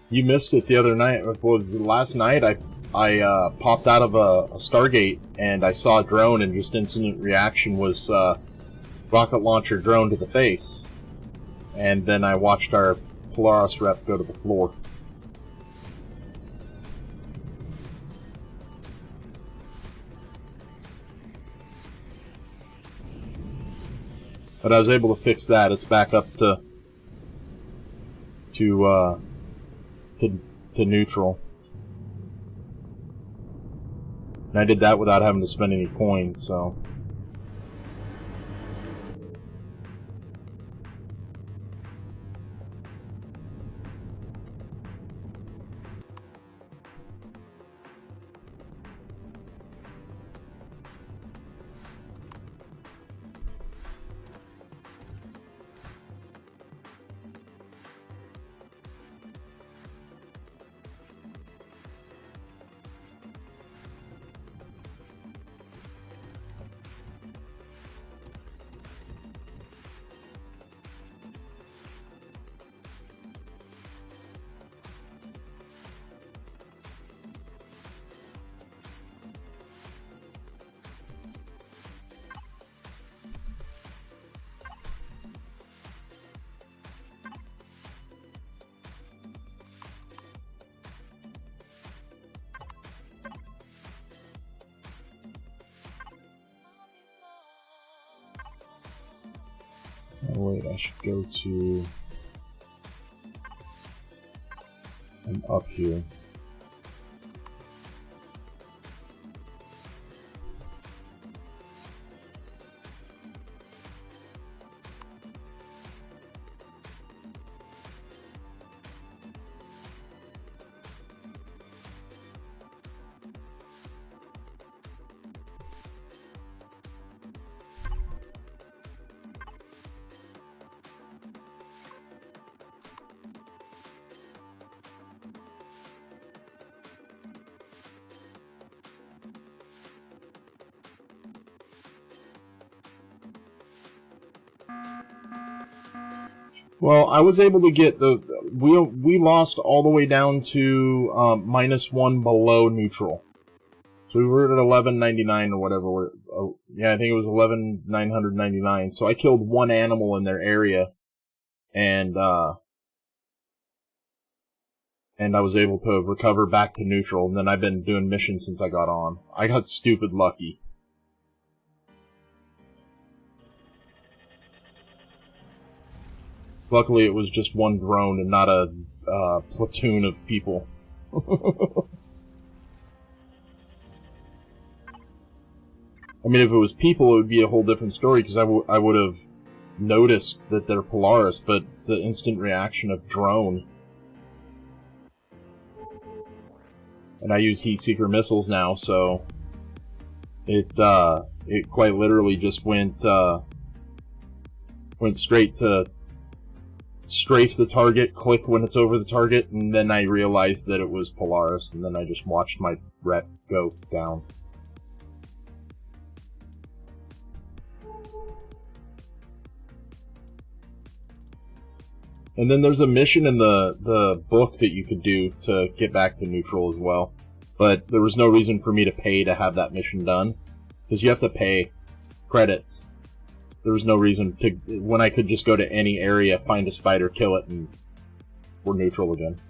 You missed it the other night. It was last night. I popped out of a Stargate and I saw a drone, and just instant reaction was rocket launcher drone to the face. And then I watched our Polaris rep go to the floor. But I was able to fix that. It's back up to neutral. And I did that without having to spend any coins, so. Oh, wait, I should go to... I'm up here. Well, I was able to get the... We lost all the way down to -1 below neutral. So we were at 1199 or whatever. Yeah, I think it was 11,999. So I killed one animal in their area, and I was able to recover back to neutral. And then I've been doing missions since I got on. I got stupid lucky. Luckily, it was just one drone and not a platoon of people. I mean, if it was people, it would be a whole different story, because I would have noticed that they're Polaris, but the instant reaction of drone. And I use heat seeker missiles now, so it It quite literally just went straight to strafe the target, click when it's over the target, and then I realized that it was Polaris, and then I just watched my rep go down. And then there's a mission in the book that you could do to get back to neutral as well. But there was no reason for me to pay to have that mission done, because you have to pay credits. There was no reason to, when I could just go to any area, find a spider, kill it, and we're neutral again.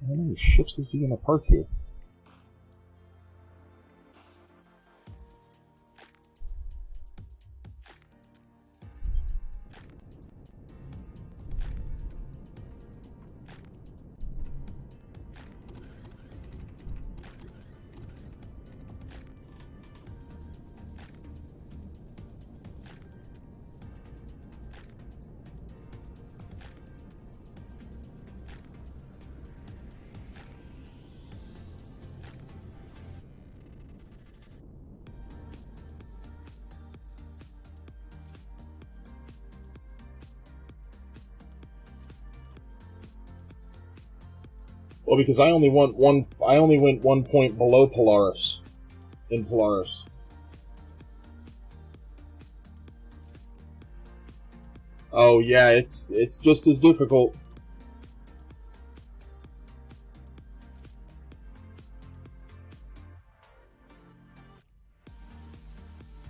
How many ships is he gonna park here? Well, because I only went one point below Polaris in Polaris. Oh yeah, it's just as difficult.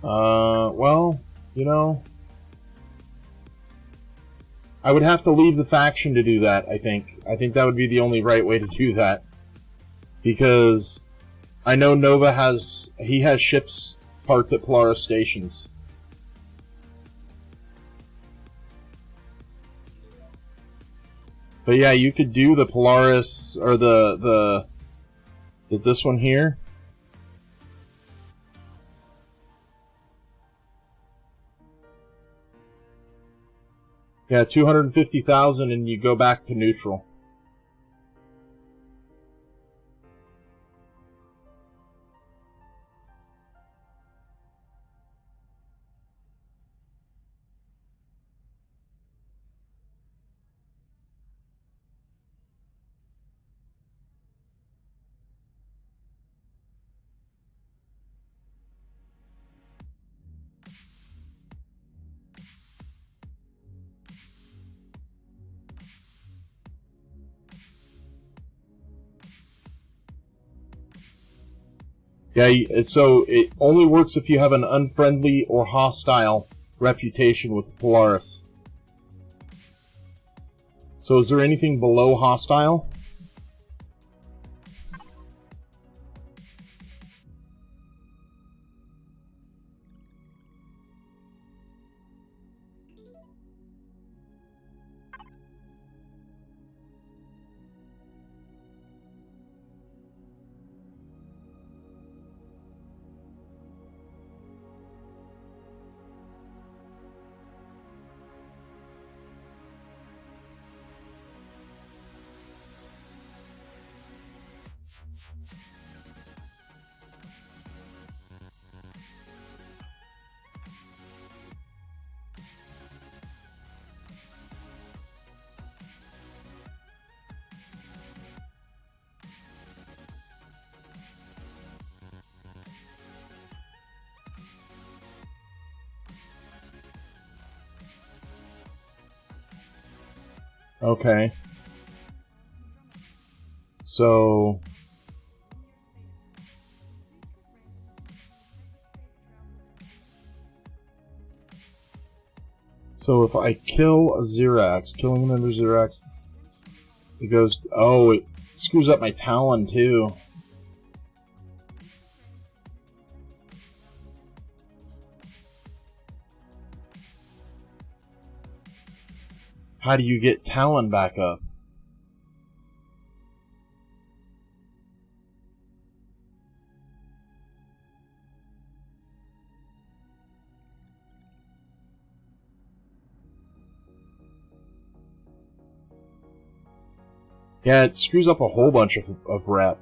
Well, you know, I would have to leave the faction to do that, I think. I think that would be the only right way to do that. Because I know Nova has ships parked at Polaris stations. But yeah, you could do the Polaris, or this one here. Yeah, 250,000 and you go back to neutral. Yeah, so it only works if you have an unfriendly or hostile reputation with Polaris. So is there anything below hostile? Okay. So... So if I kill a Xerax, killing a member Xerax, it goes... Oh, it screws up my Talon, too. How do you get Talon back up? Yeah, it screws up a whole bunch of rep.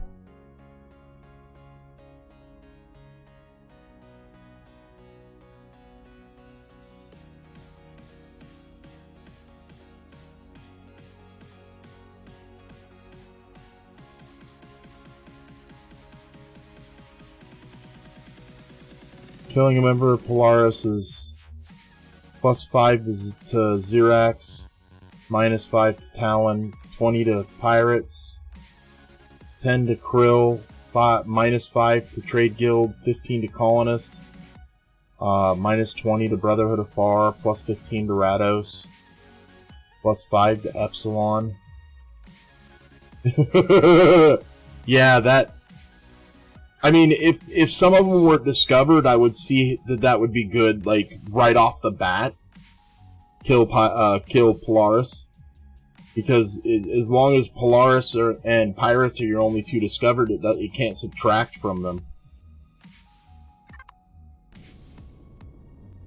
Killing a member of Polaris is +5 to Xerax, -5 to Talon, 20 to Pirates, 10 to Krill, -5 to Trade Guild, 15 to Colonist, -20 to Brotherhood of Far, +15 to Rados, +5 to Epsilon. Yeah, that... I mean, if some of them weren't discovered, I would see that would be good, like, right off the bat. Kill Polaris. Because as long as Polaris and Pirates are your only two discovered, it can't subtract from them.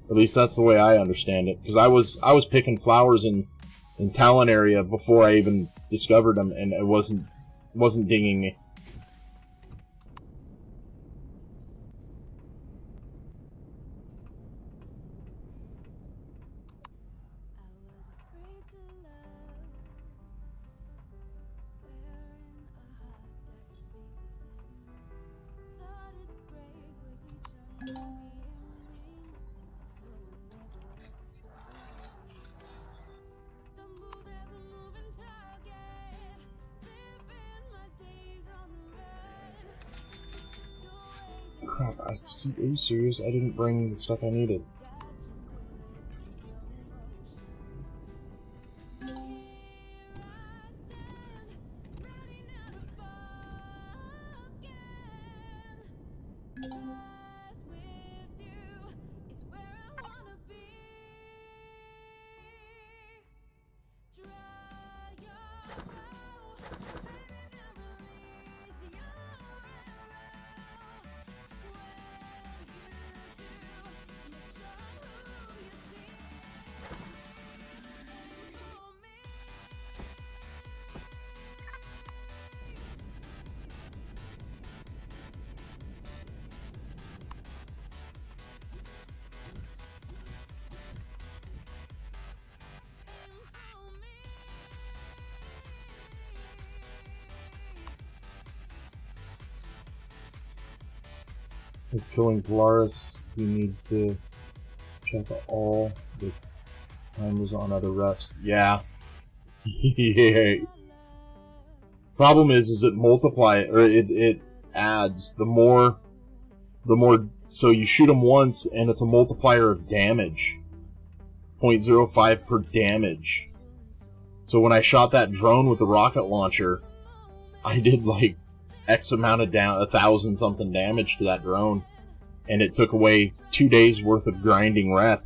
At least that's the way I understand it. Because I was picking flowers in Talon area before I even discovered them, and it wasn't dinging me. Crap, are you serious? I didn't bring the stuff I needed. With killing Polaris, you need to check all the timers on other reps. Yeah. Yeah. Problem is it it adds the more, so you shoot them once and it's a multiplier of damage. 0.05 per damage. So when I shot that drone with the rocket launcher, I did like X amount of 1,000 something damage to that drone, and it took away 2 days worth of grinding rep.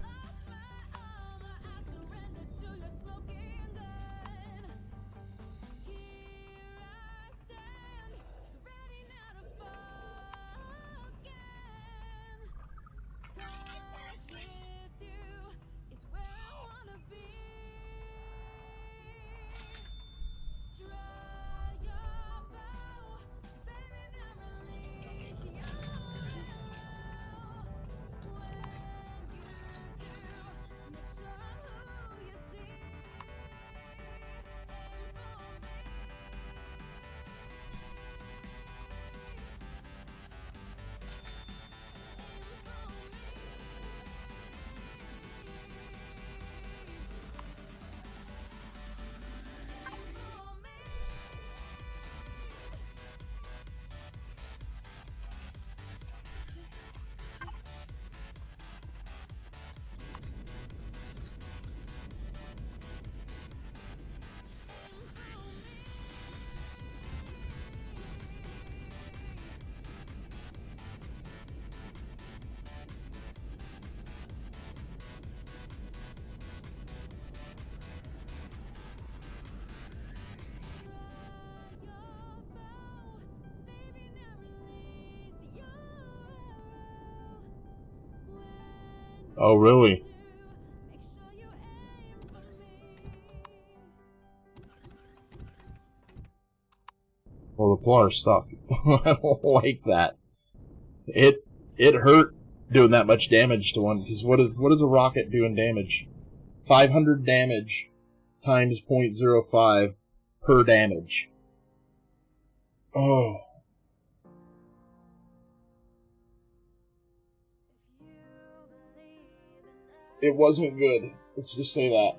Oh, really? Well, the Polar's stuck. I don't like that. It hurt doing that much damage to one, because what is a rocket doing damage? 500 damage times 0.05 per damage. Oh. It wasn't good. Let's just say that.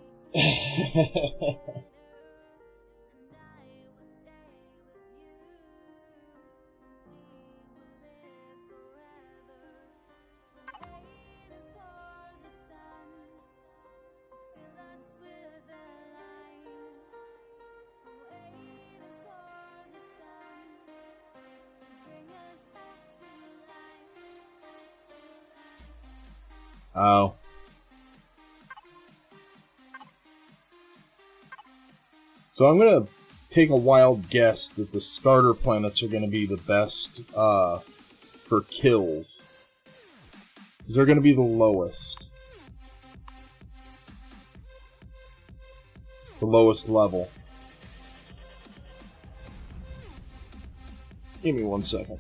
Oh. So I'm going to take a wild guess that the starter planets are going to be the best for kills. Because they're going to be the lowest. The lowest level. Give me 1 second.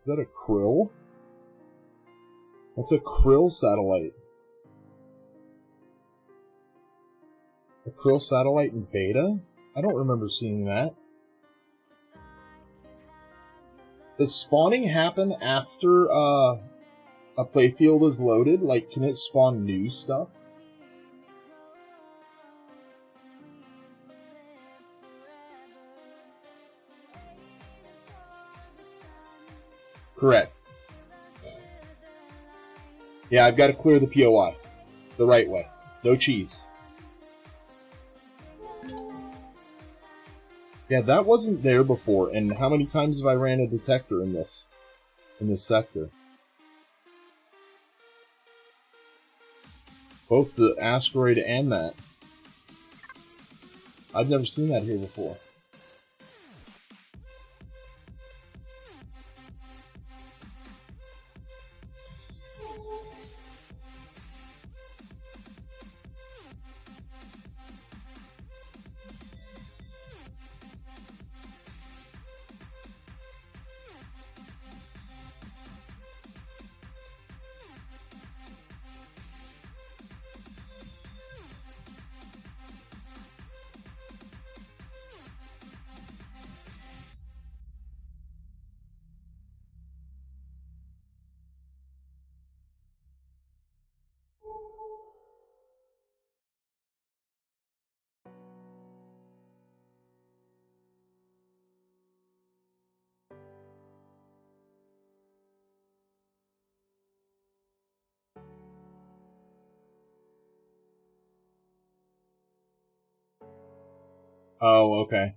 Is that a krill? That's a krill satellite. A krill satellite in beta? I don't remember seeing that. Does spawning happen after a playfield is loaded? Like, can it spawn new stuff? Correct. Yeah, I've got to clear the POI. The right way. No cheese. Yeah, that wasn't there before, and how many times have I ran a detector in this sector? Both the asteroid and that. I've never seen that here before. Oh, okay.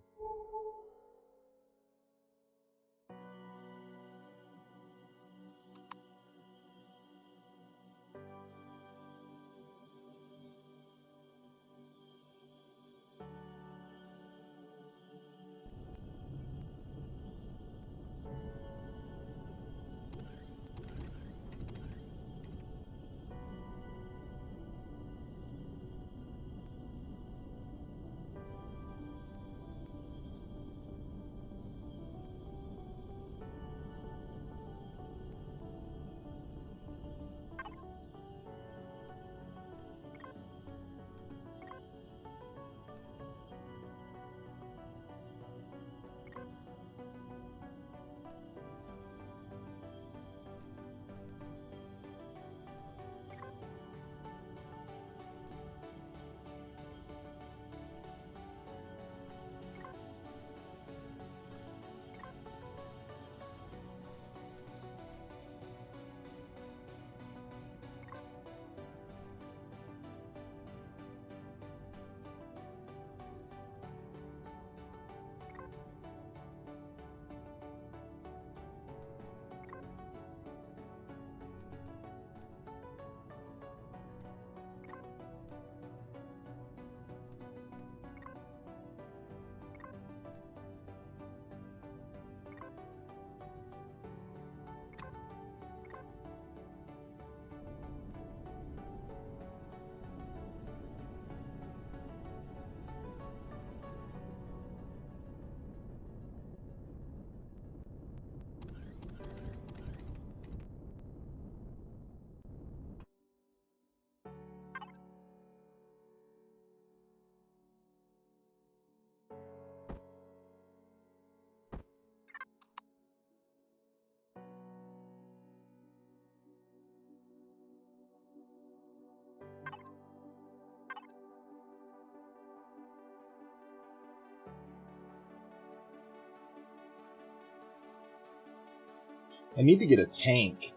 I need to get a tank.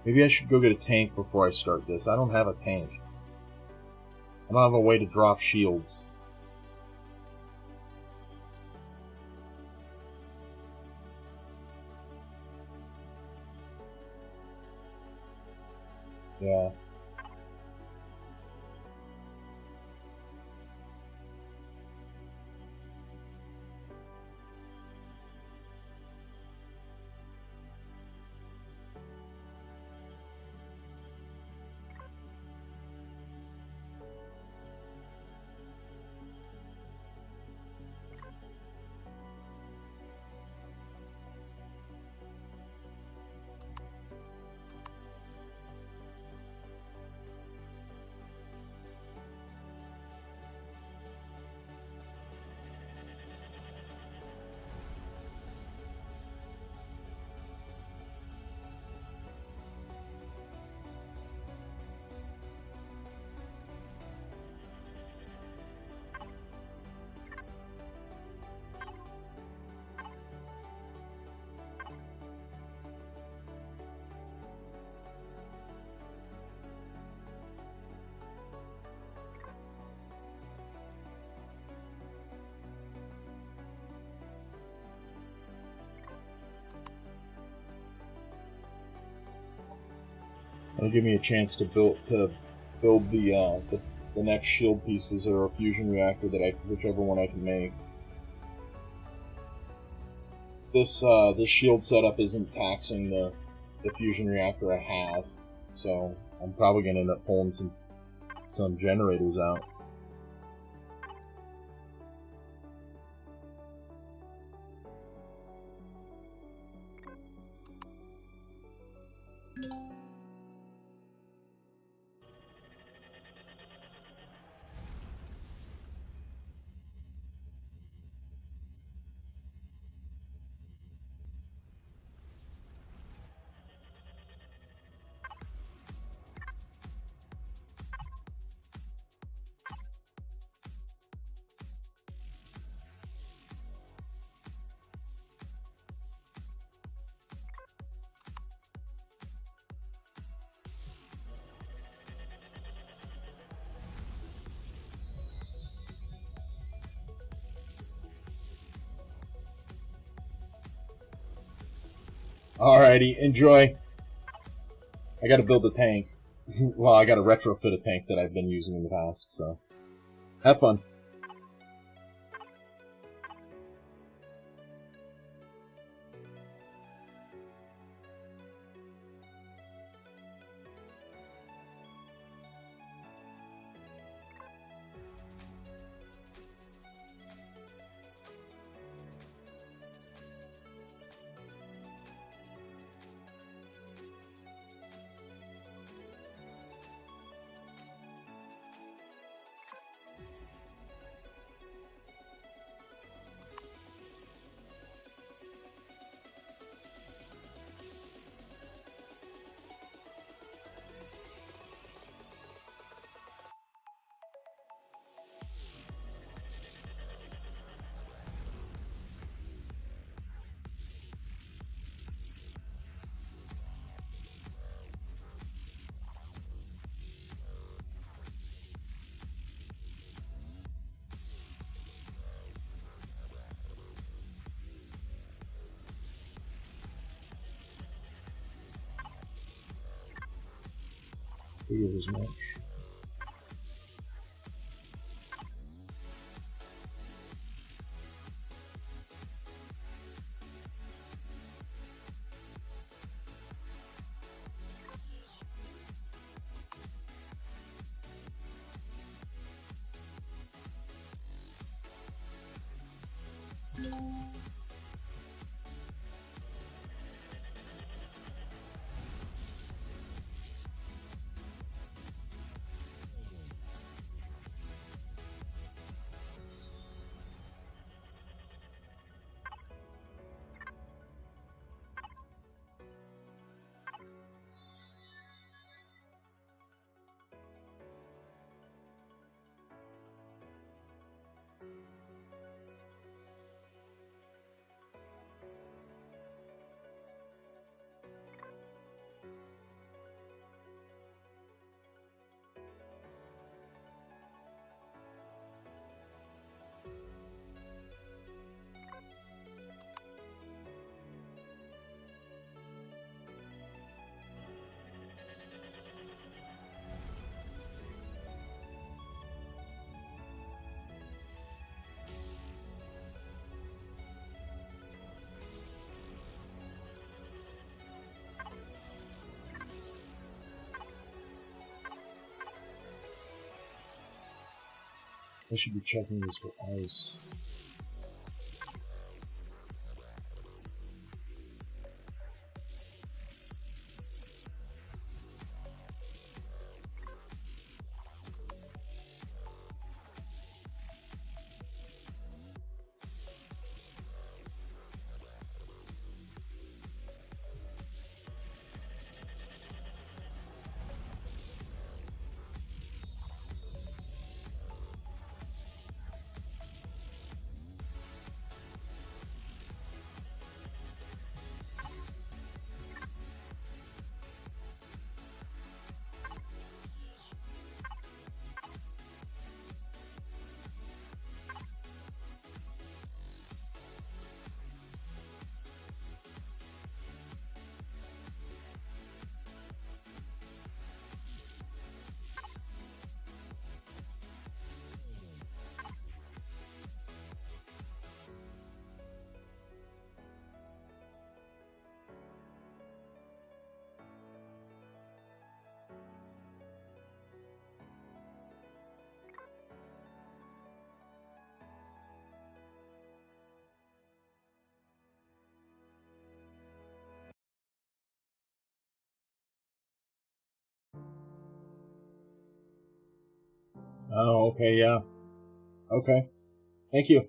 Maybe I should go get a tank before I start this. I don't have a tank. I don't have a way to drop shields. Yeah. It'll give me a chance to build the next shield pieces or a fusion reactor that whichever one I can make. This shield setup isn't taxing the fusion reactor I have, so I'm probably gonna end up pulling some generators out. Alrighty, enjoy. I gotta build a tank. Well, I gotta retrofit a tank that I've been using in the past, so have fun. Figured as much. I should be checking this for ice. Oh, okay, yeah. Okay. Thank you.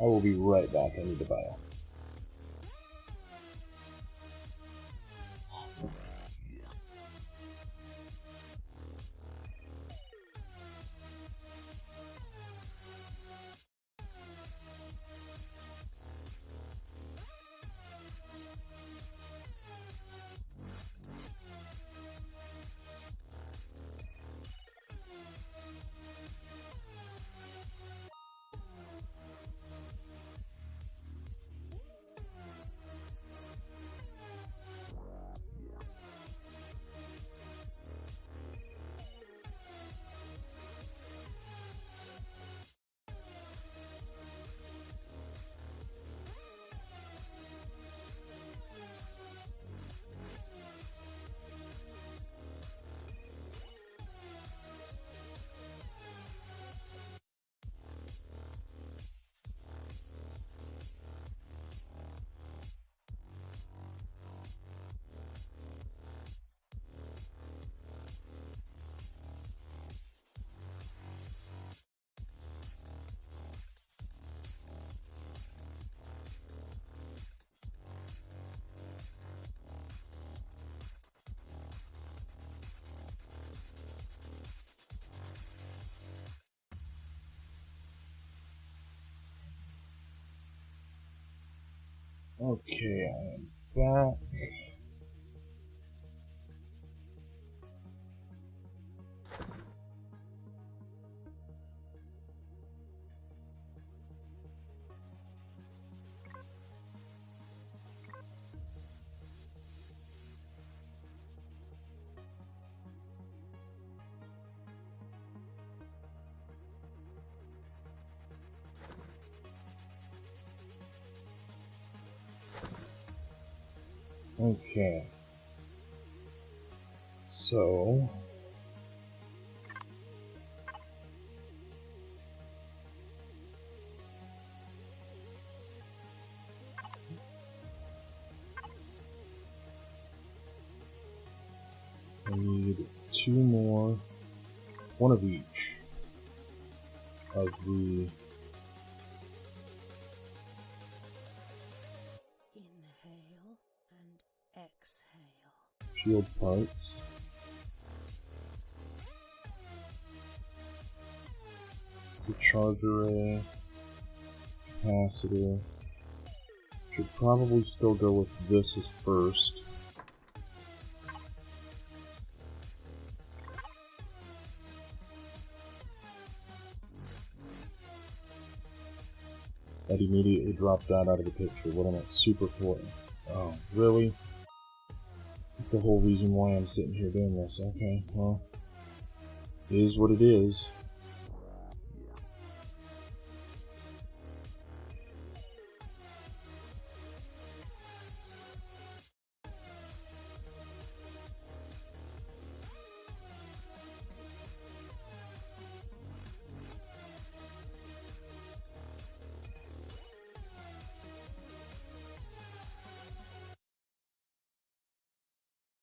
I will be right back. I need to buy a... Okay, I am back. Okay. So... I need 2 more, one of each, of the... Inhale and exhale. Shield parts. The charge array, capacitor. Should probably still go with this as first. That immediately dropped that out of the picture. What am I? Super cool. Oh, really? That's the whole reason why I'm sitting here doing this. Okay, well, it is what it is.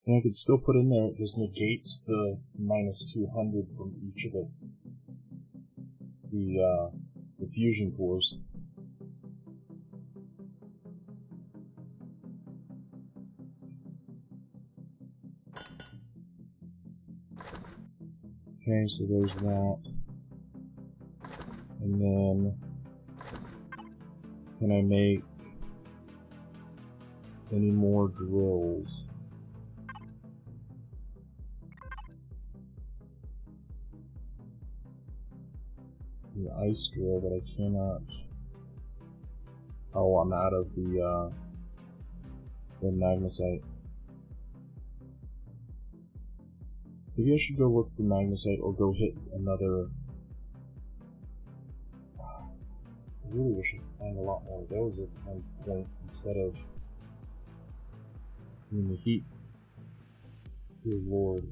And I could still put in there, it just negates the minus 200 from each of the fusion cores. Okay, so there's that. And then, can I make any more drills? The ice drill, but I cannot. Oh, I'm out of the magnesite. Maybe I should go look for magnesite or go hit another. I really wish I could find a lot more of those at one point instead of in the heat. Dear Lord.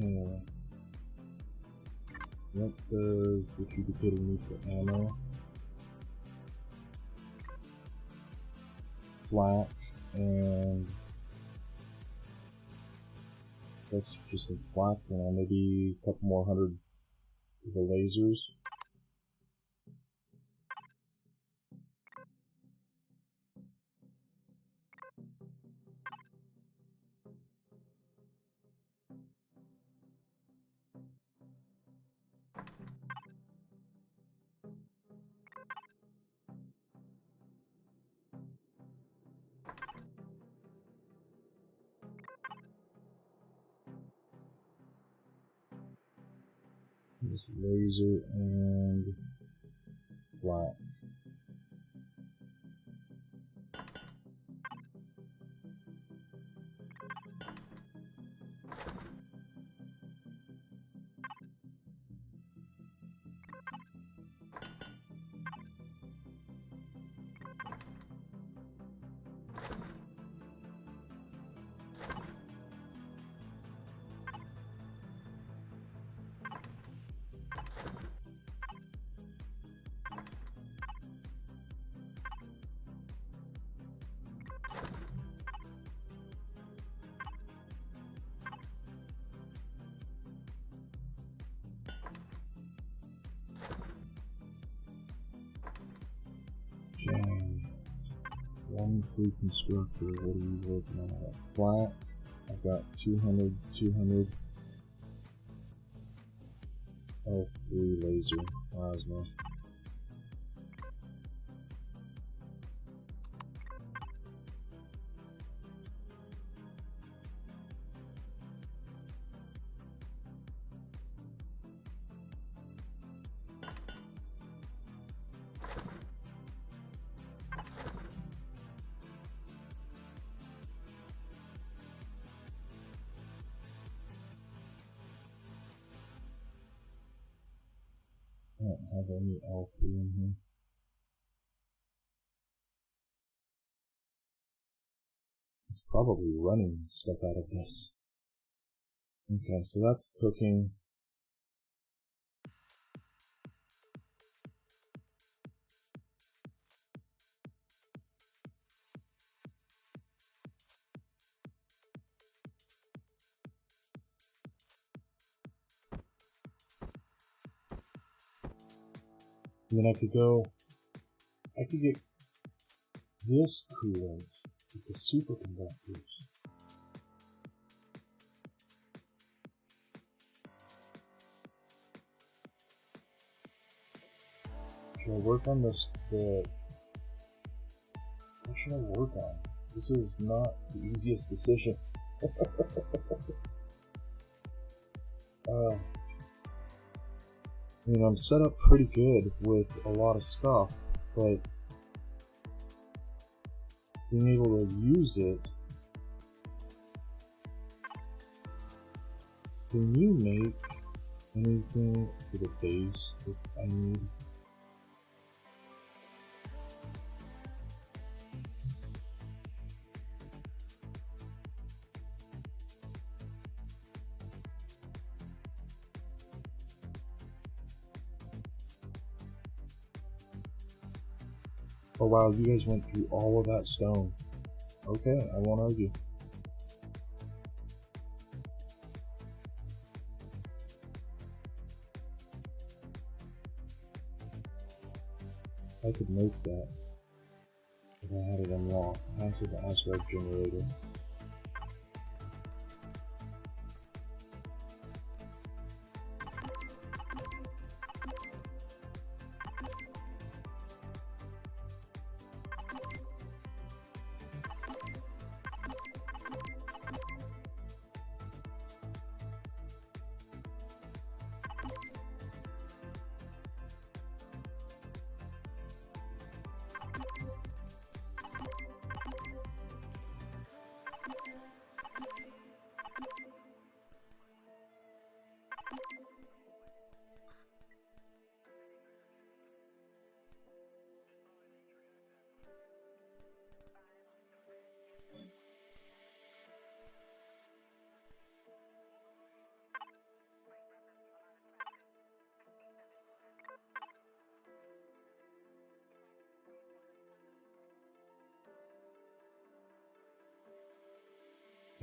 Okay. What does the duplicator need for ammo? Flak, and that's just a flak, and maybe a couple more hundred of the lasers. This laser and flak. Okay. One free constructor. What are you working on? Flat. I've got 200, 200. Oh, 3 laser plasma. I don't have any L3 in here. It's probably running stuff out of this. Okay, so that's cooking. And then I could get this coolant with the superconductors. Should I work on this? What should I work on? This is not the easiest decision. I mean, I'm set up pretty good with a lot of stuff, but being able to use it. Can you make anything for the base that I need? Oh wow, you guys went through all of that stone. Okay, I won't argue. I could make that if I had it unlocked. Passive aspect generator.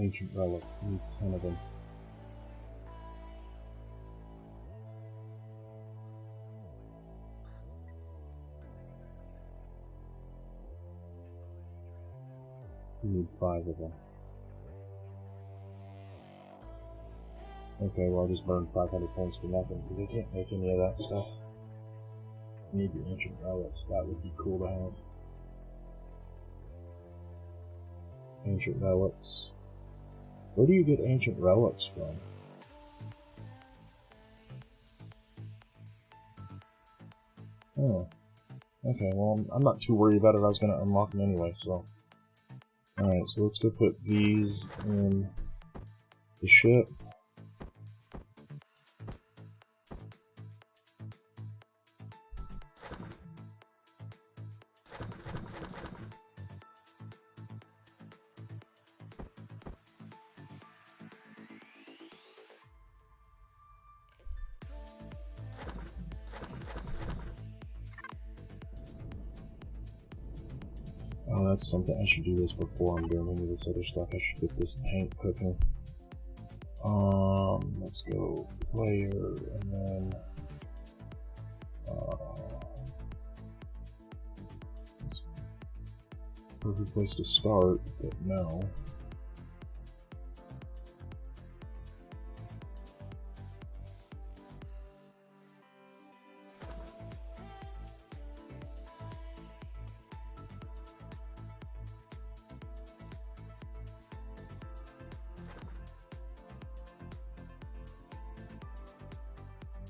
Ancient relics. I need 10 of them. We need 5 of them. Okay, well I just burned 500 points for nothing, because I can't make any of that stuff. I need the ancient relics, that would be cool to have. Ancient relics. Where do you get ancient relics from? Oh. Okay, well I'm not too worried about it, I was going to unlock them anyway, so... Alright, so let's go put these in the ship. Oh, that's something. I should do this before I'm doing any of this other stuff. I should get this paint cooking. Let's go player, and then perfect place to start, but no.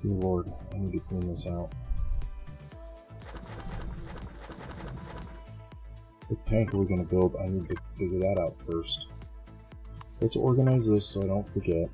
Dear Lord, I need to clean this out. What tank are we going to build? I need to figure that out first. Let's organize this so I don't forget.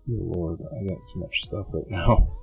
Dear Lord, I got too much stuff right now.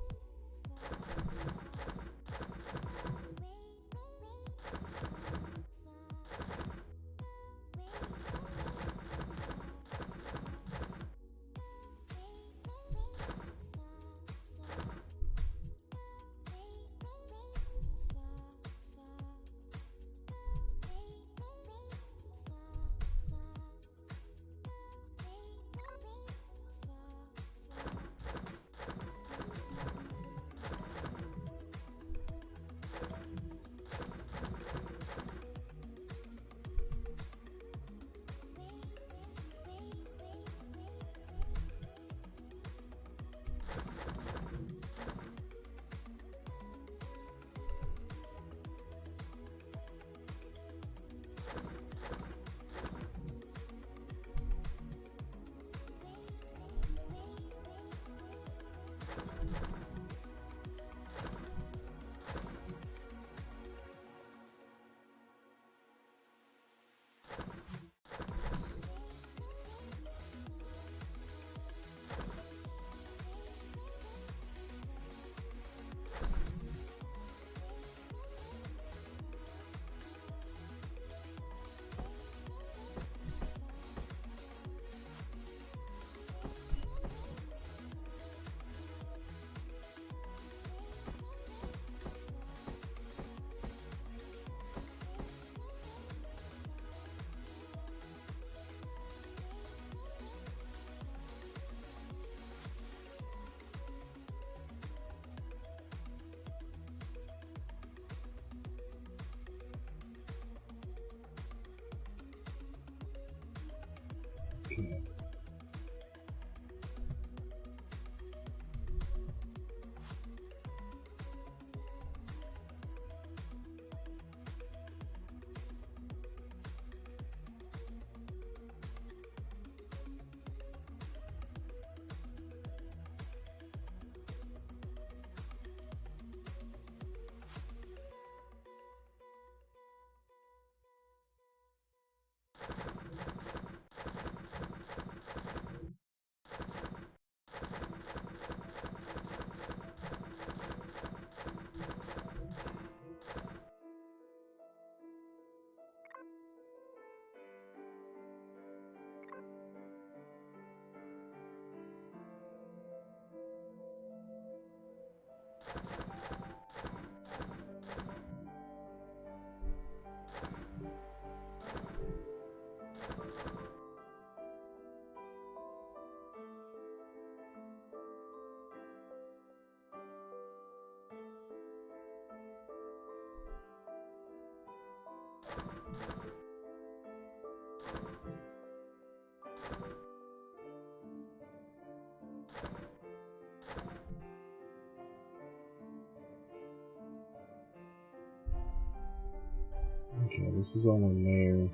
Okay, this is all in there.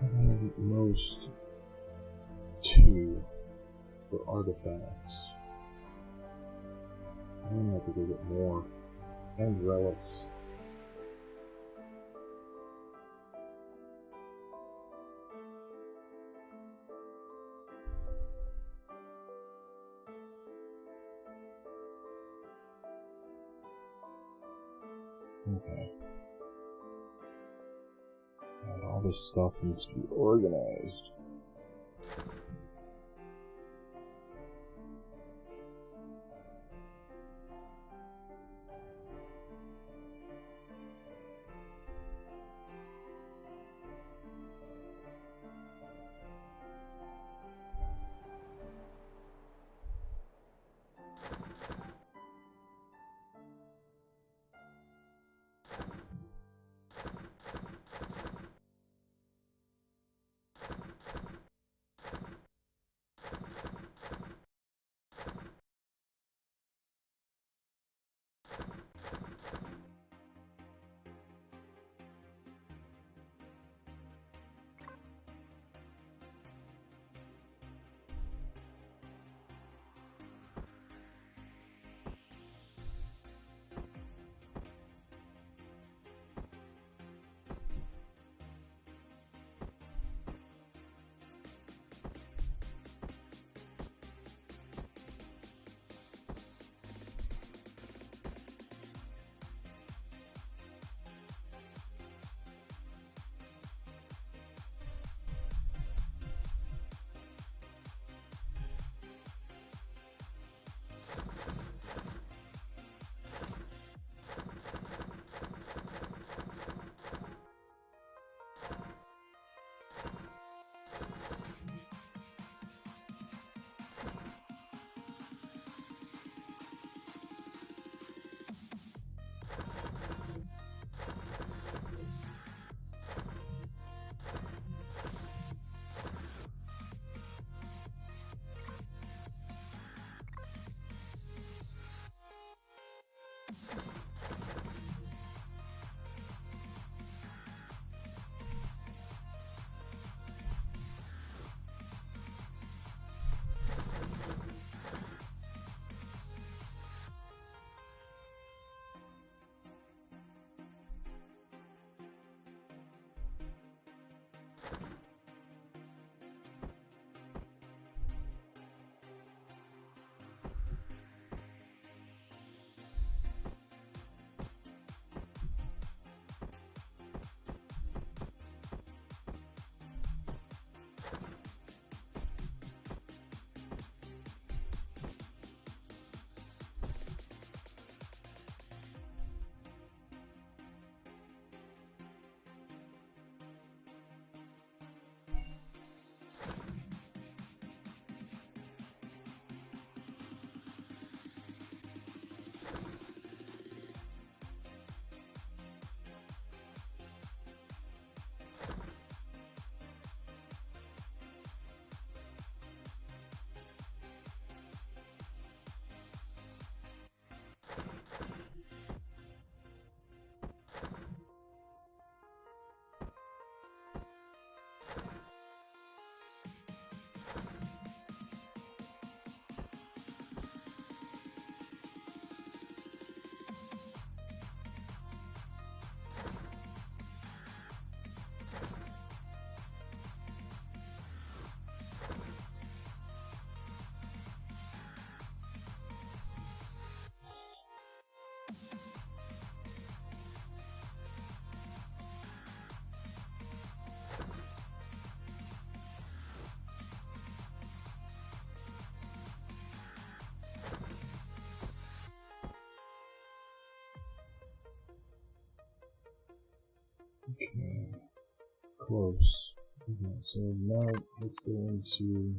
I have at most 2 for artifacts. I'm gonna have to go get more. And relics. Okay. And all this stuff needs to be organized. Okay, close. Okay, so now let's go into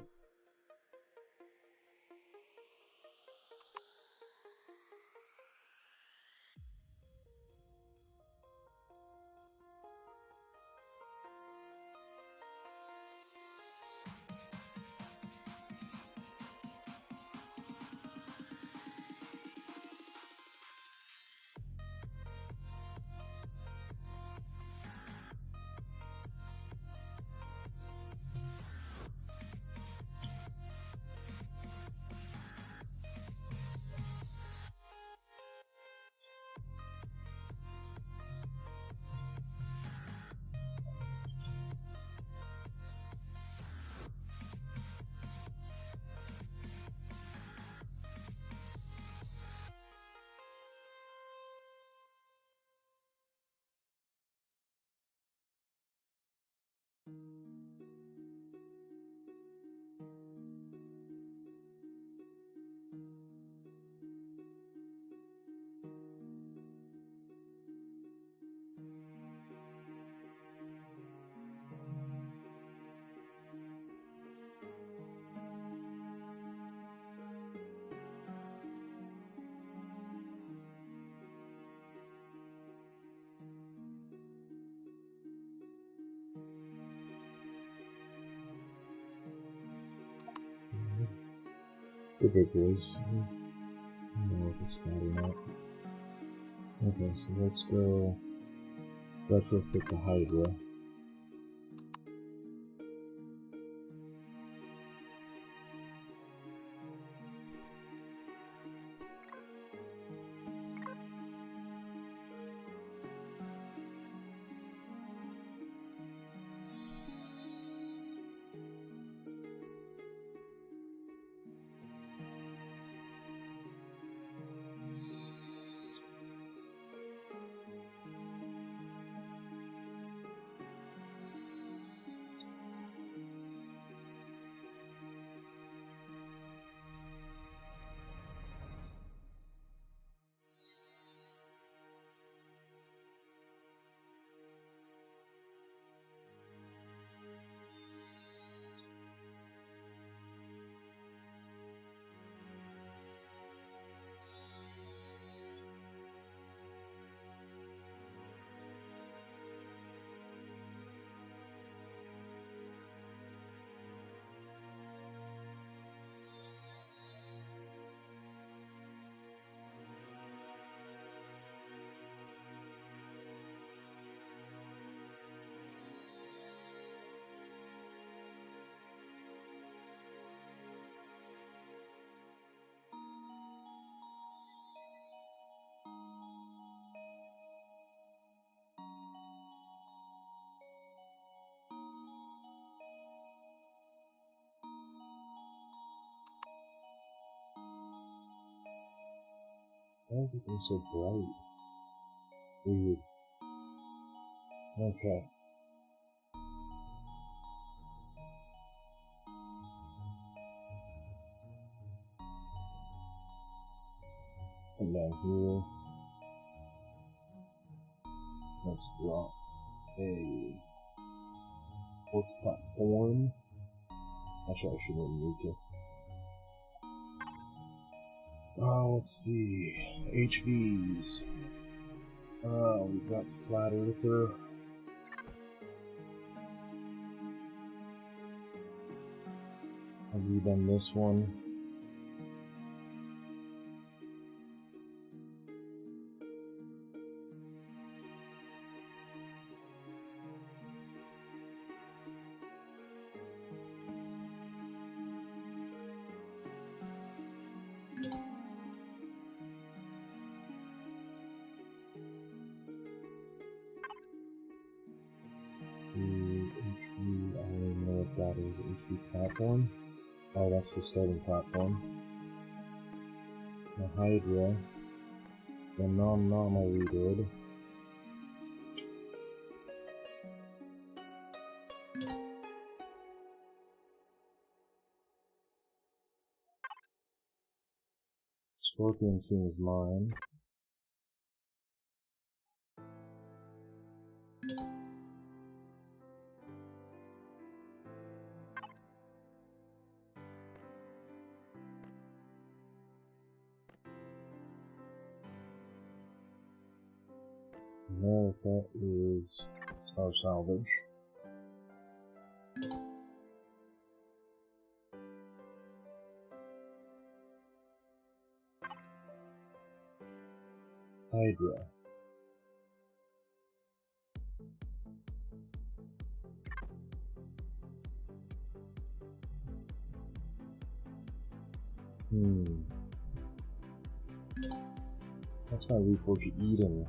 the big boys. I don't know if it's that or not. Okay, so let's go retrofit the Hydra. Why is it getting so bright? Weird. Okay. Come down here. Let's drop a horse platform. Actually, I shouldn't need to. Let's see. HVs. We've got Flat Earther. Have we done this one? I don't even know what that is. HP platform. Oh, that's the starting platform. The Hydra. non-normally good. Scorpion seems mine. America is Star Salvage. Hydra. That's my Reforged Eden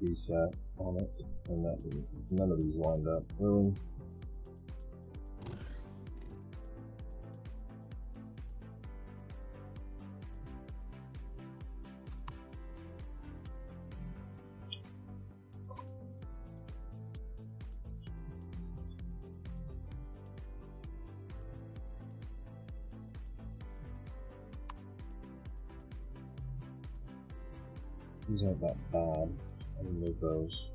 reset on it, and that none of these lined up. Really? These aren't that bad. I can move those.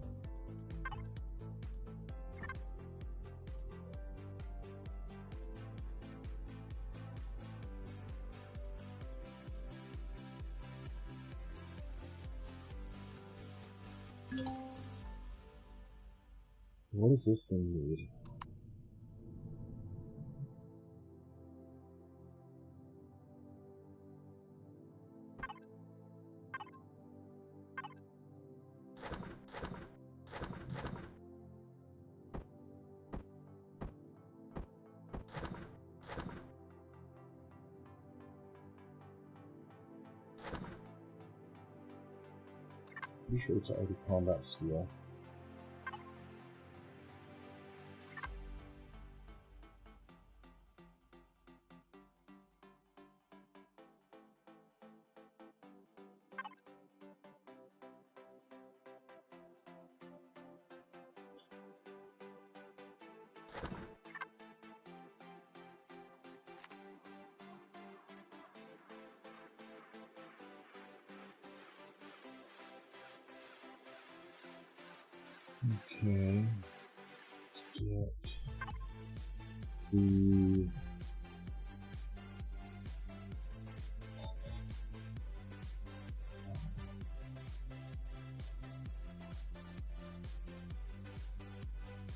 What does this thing need? Pretty sure it's already combat steel. Okay, let's get the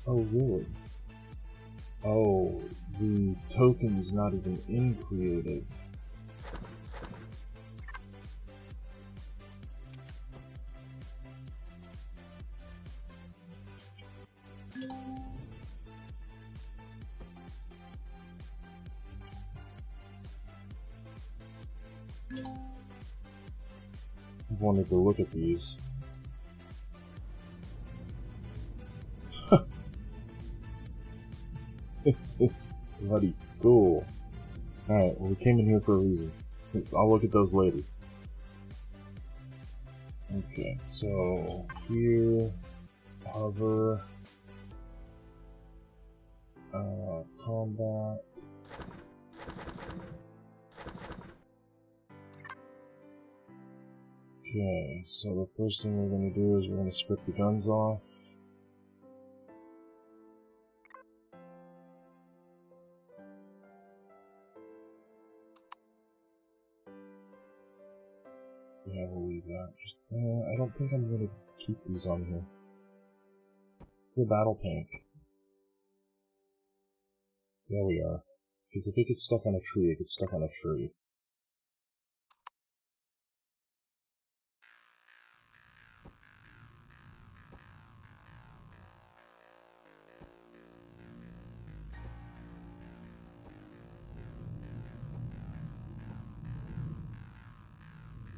oh really? Oh, the token is not even in creative. I wanted to look at these. This is bloody cool. Alright, well we came in here for a reason. I'll look at those later. Okay, so here, hover, combat. Okay, so the first thing we're going to do is we're going to strip the guns off. Yeah, we'll leave that. I don't think I'm going to keep these on here. The battle tank. There we are. Because if it gets stuck on a tree, it gets stuck on a tree.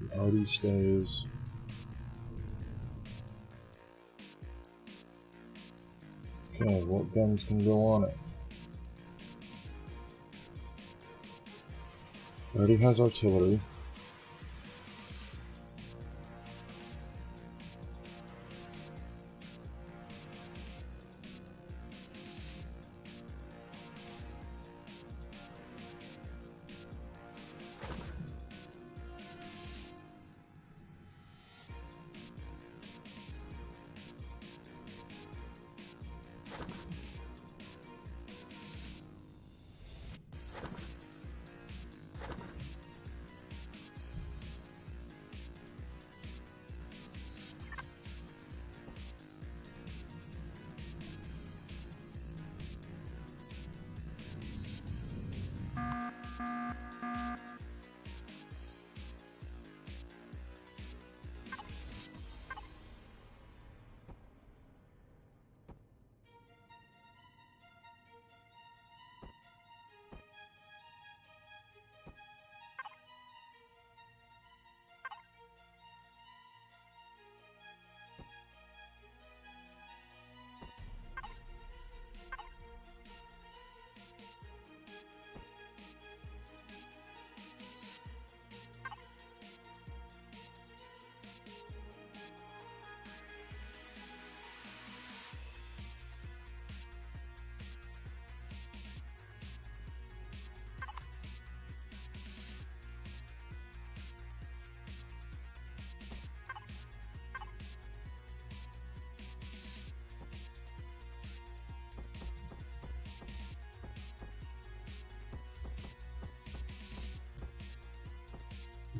The Artie stays. Okay, what guns can go on it? It already has artillery.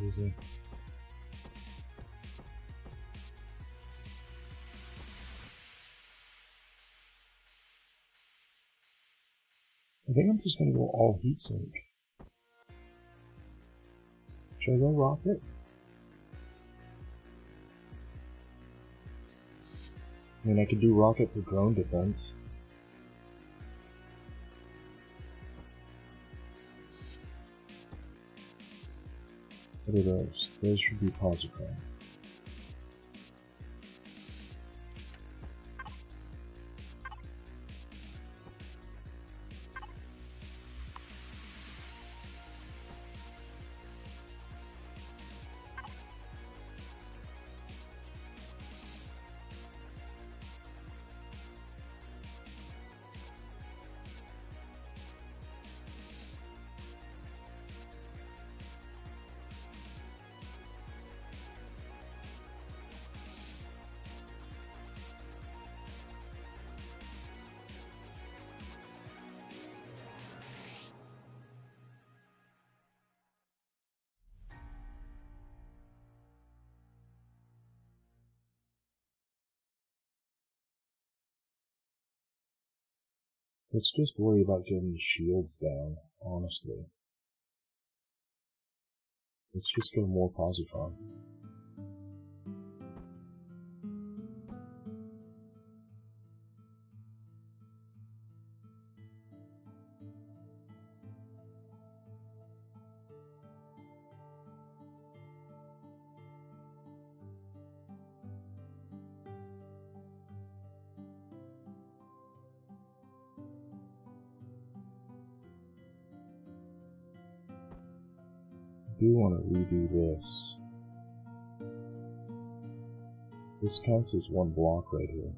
Easy. I think I'm just gonna go all heatsink. Should I go rocket? I mean, I could do rocket for drone defense. What are those? Those should be positron. Let's just worry about getting the shields down, honestly. Let's just go more positron. I do want to redo this. This counts as one block right here.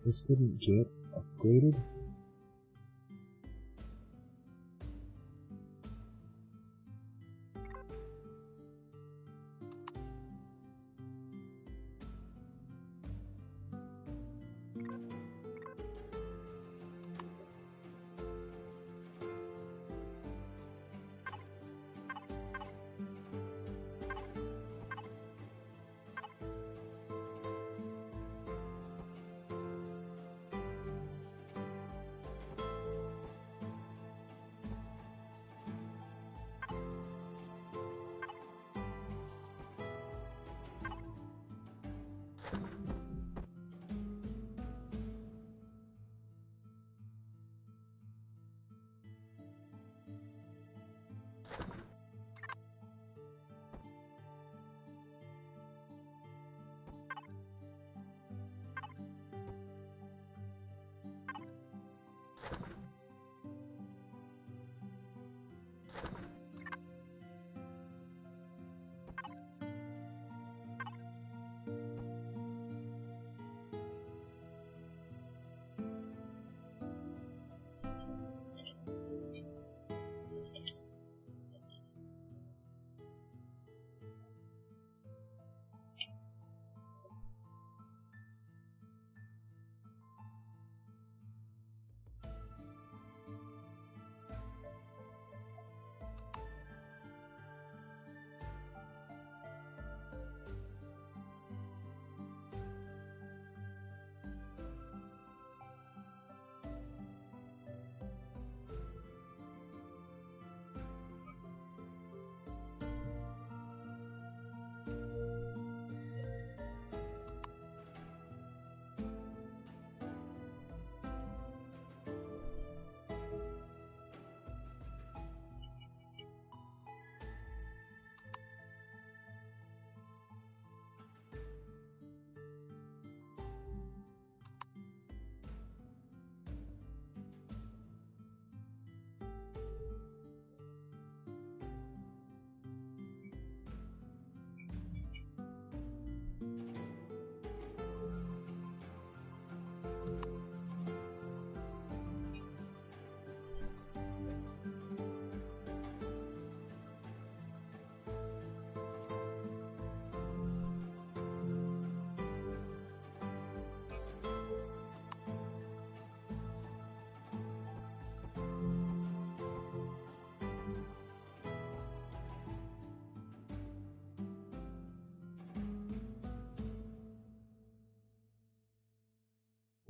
This didn't get upgraded?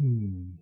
Hmm.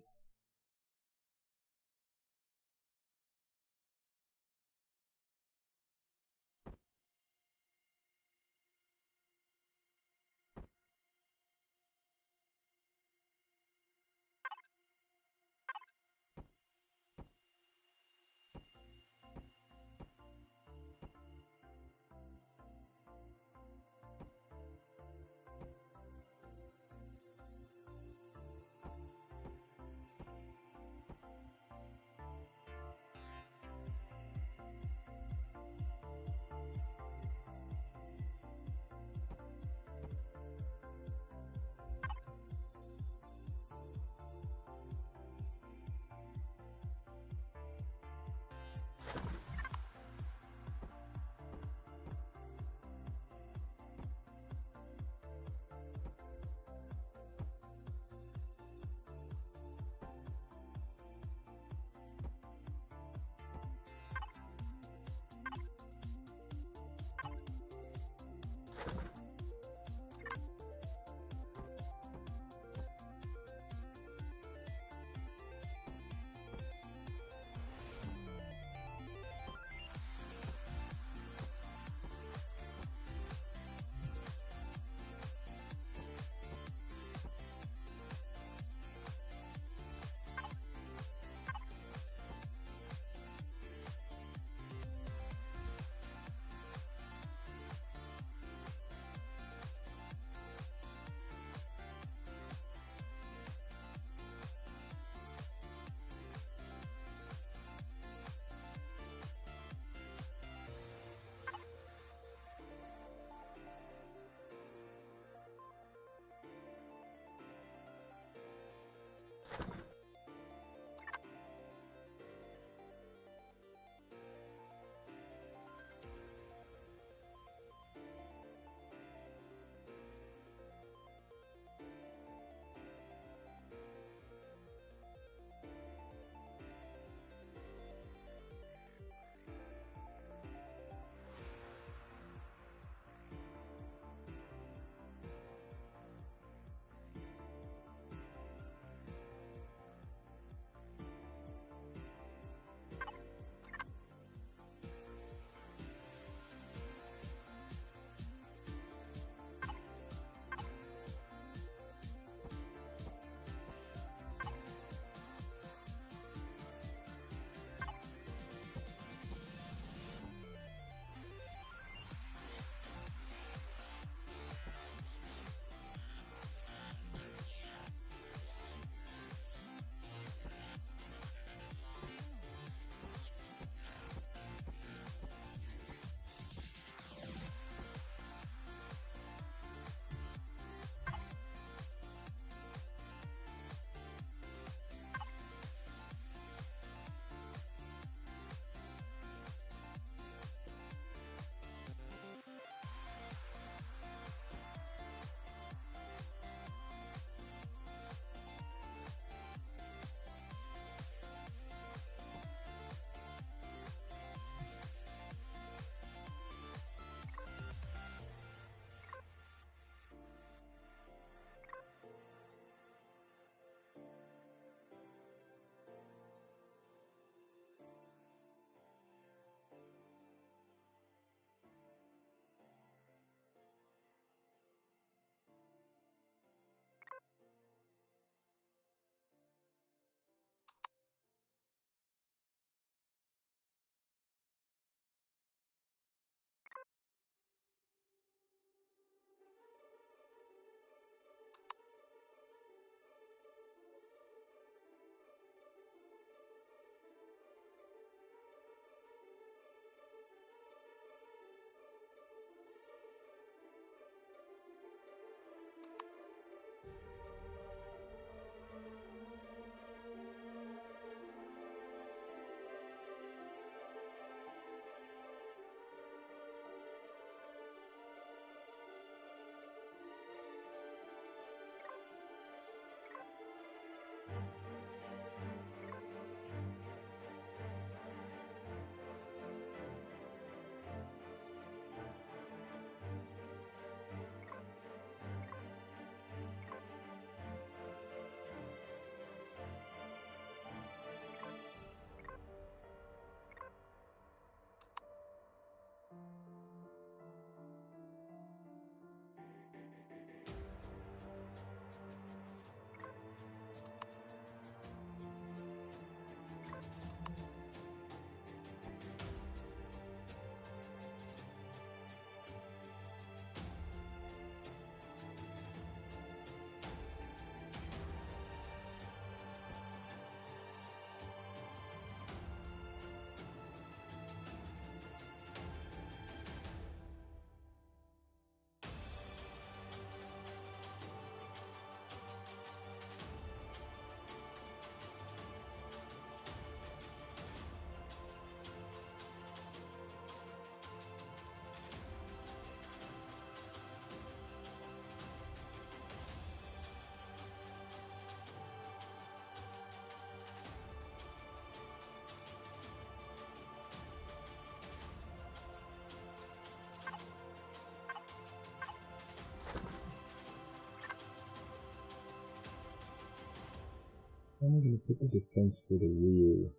I'm going to put the defense for the rear.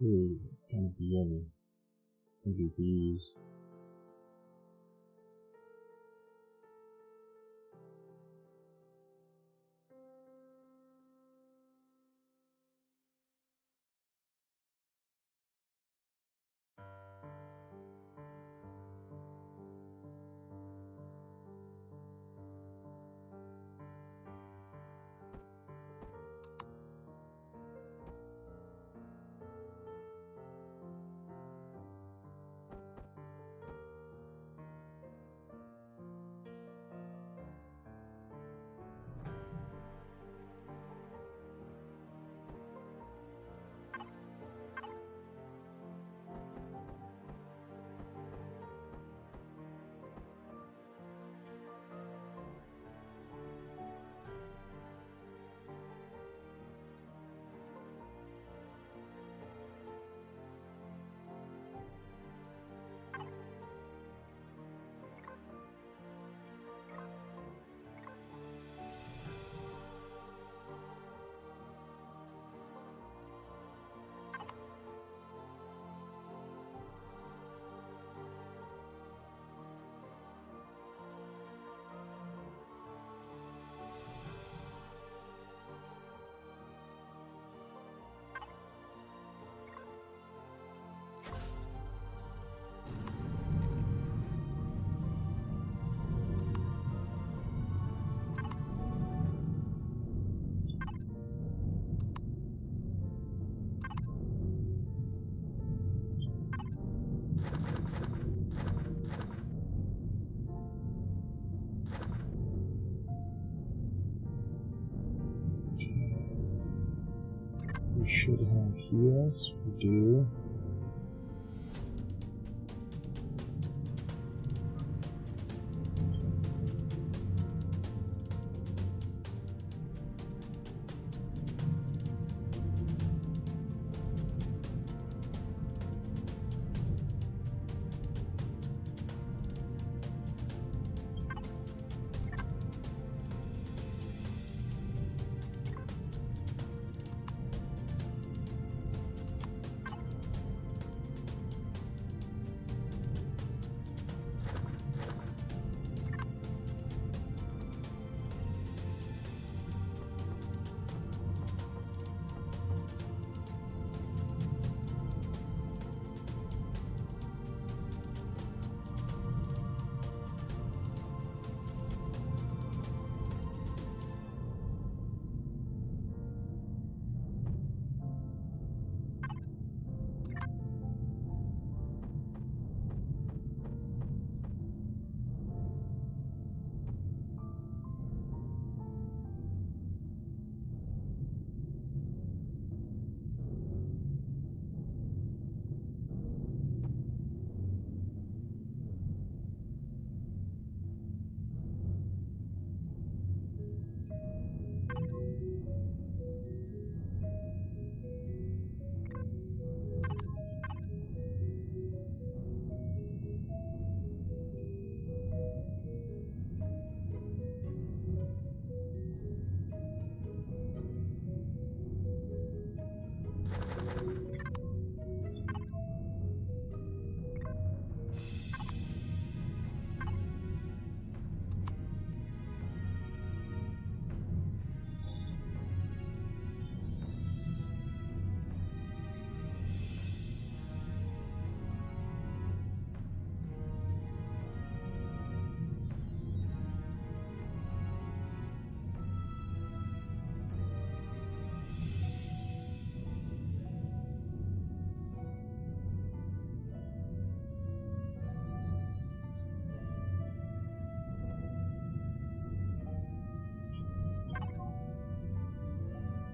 Ooh, kind of yummy. MVPs. We should have, yes, we do.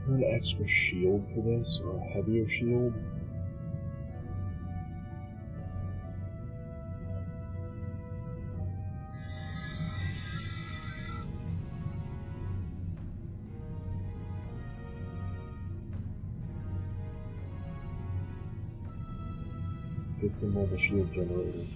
An extra shield for this, or a heavier shield? Guess the mobile shield generator.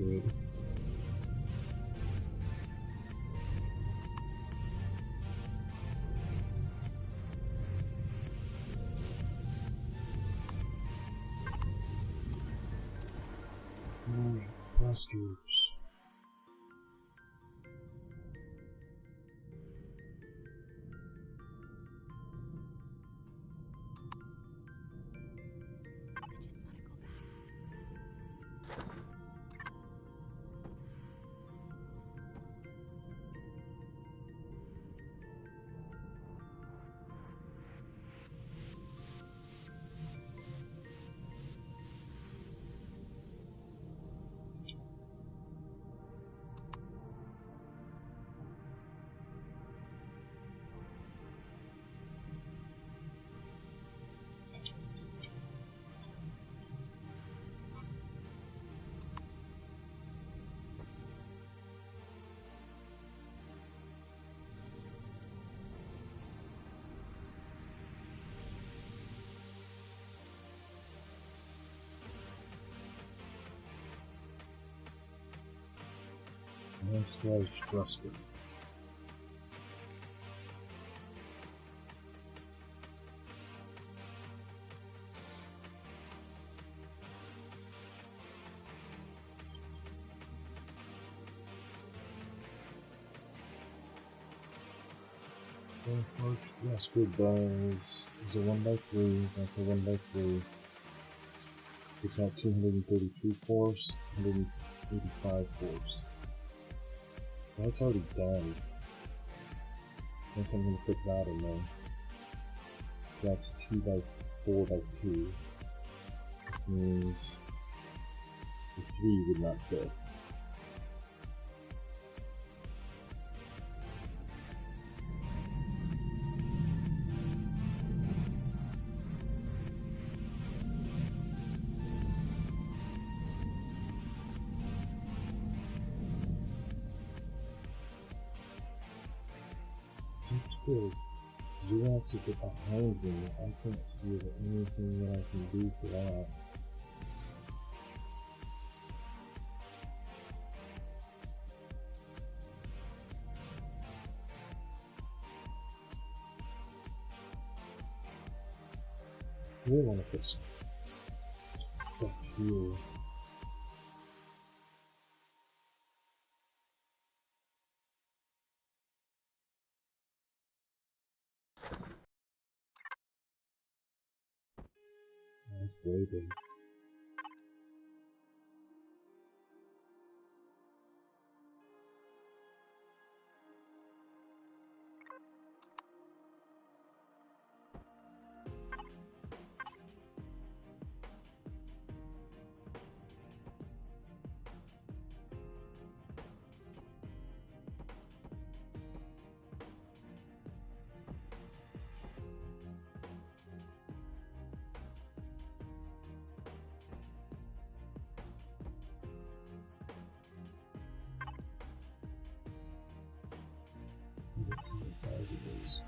good. Alright, clusters. Nice guys, cluster. Yes, good guys. It's a 1x3, that's a 1x3. It's at 233 force, 185 force. That's already done. Guess I'm gonna put that in there. That's 2x4x2. Which means the 3 would not fit. Good. Zoo has to get behind me. I can't see anything that I can do for that. I really want to put some stuff here. Way big. Let's see the size of these.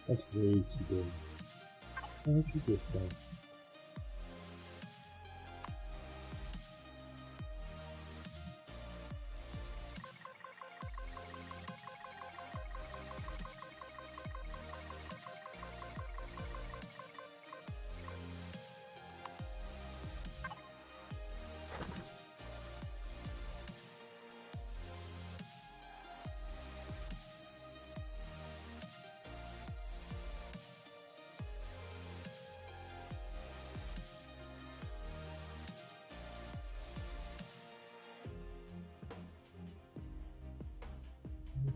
That's way too big. How much is this thing?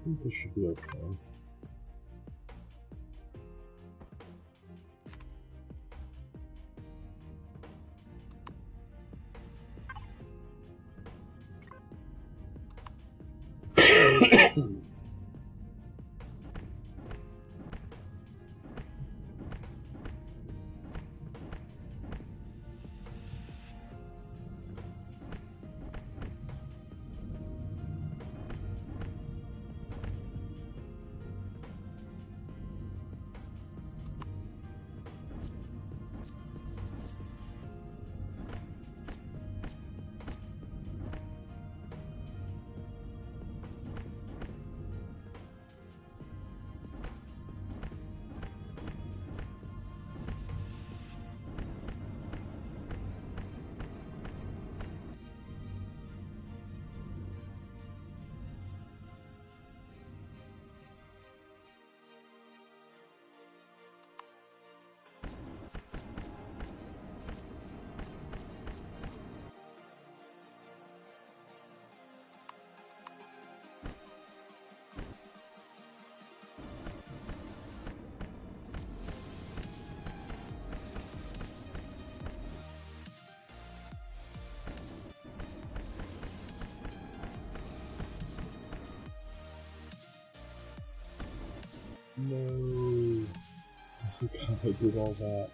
think this should be okay. No, I forgot I did all that.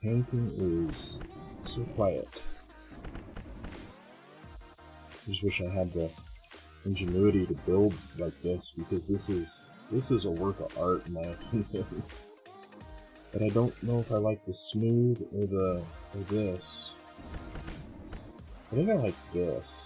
Painting is so quiet. Just wish I had the ingenuity to build like this, because this is a work of art in my opinion. But I don't know if I like the smooth or this. I think I like this.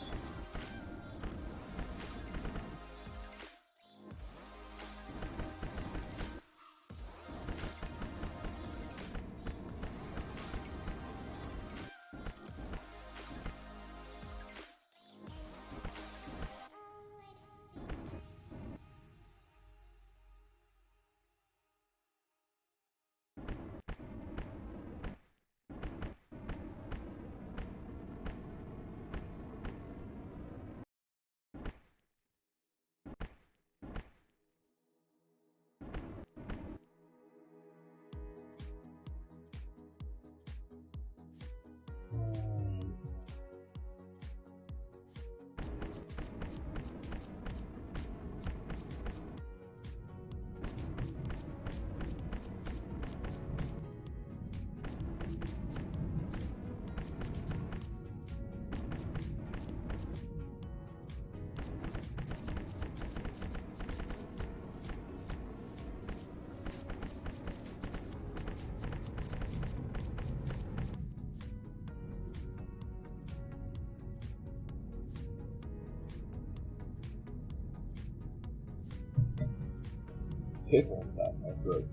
Tickle down my throat.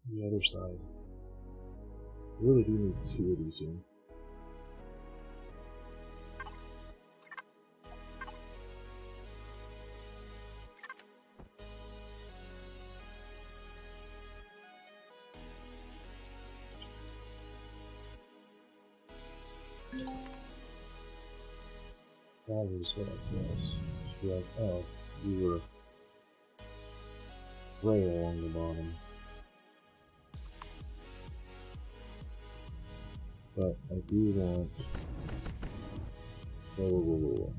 The other side. I really do need 2 of these here. Just go like this. Just be like, oh, you were right along the bottom. But I do want... Oh.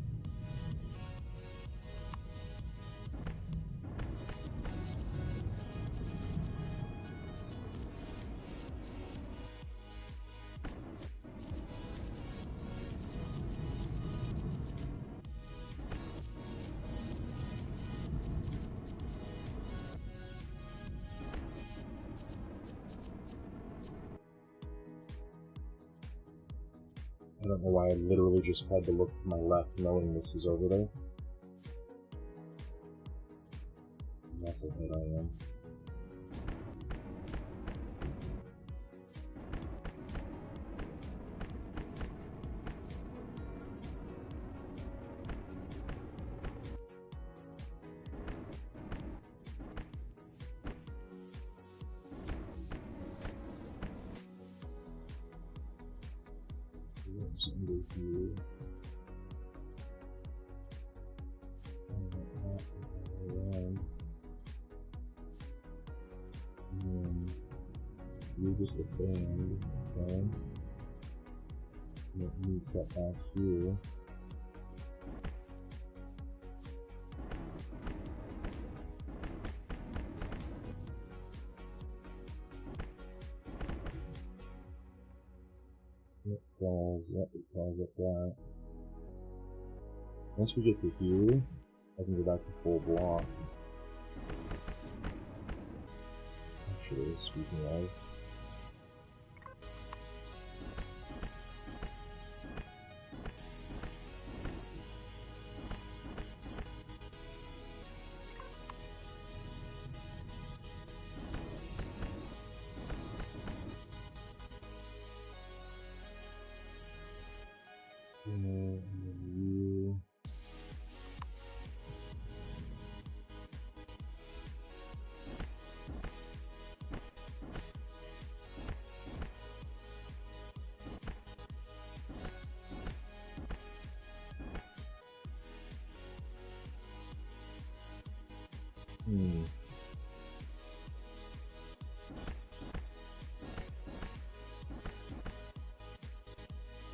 I don't know why I literally just tried to look to my left knowing this is over there. Knucklehead I am. Under here. Around. And then you're just a band, okay? And it meets that back here. It calls up that. Once we get to here, I can go back to full block. Actually, speaking of.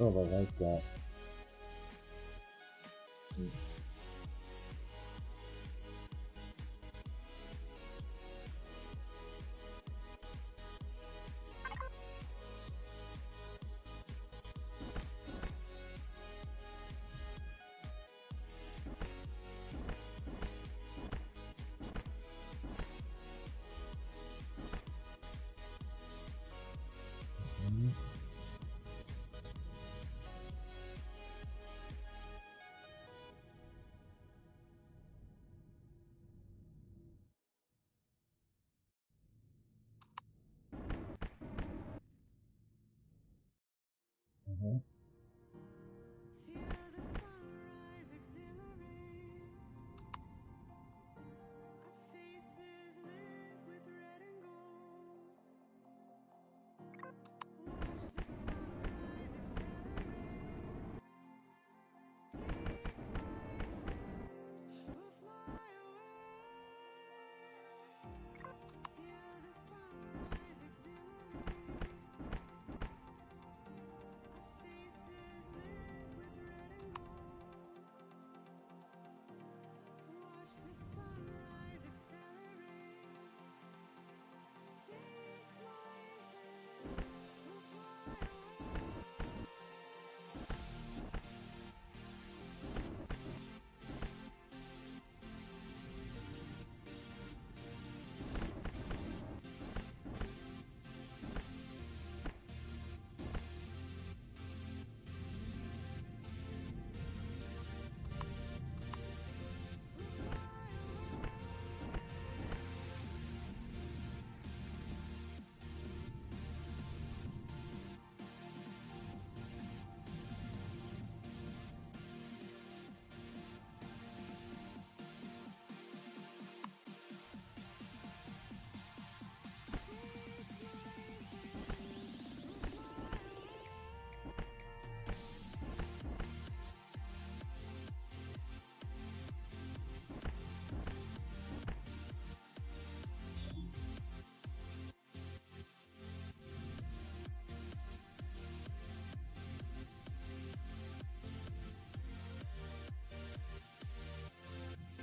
Oh, I like that.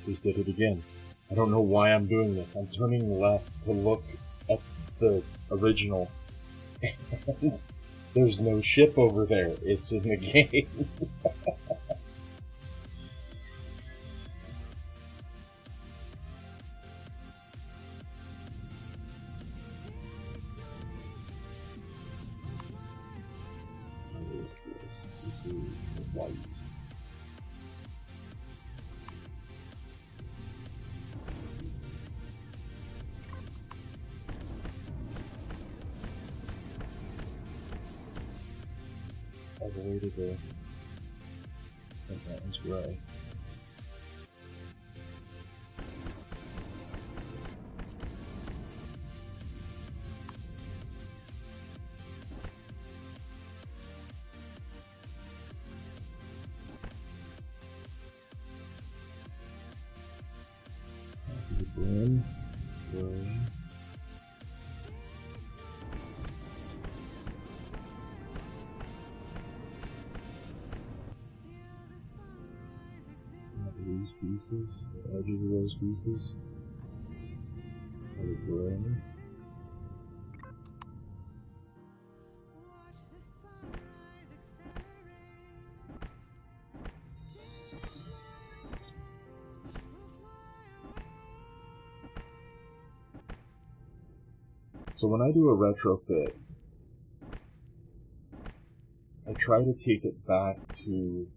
Just did it again. I don't know why I'm doing this. I'm turning left to look at the original. There's no ship over there. It's in the game. What is this? This is the white. All the way to the... I think that one's gray. Green, gray. These pieces, the edges of those pieces are the gray. So when I do a retrofit, I try to take it back to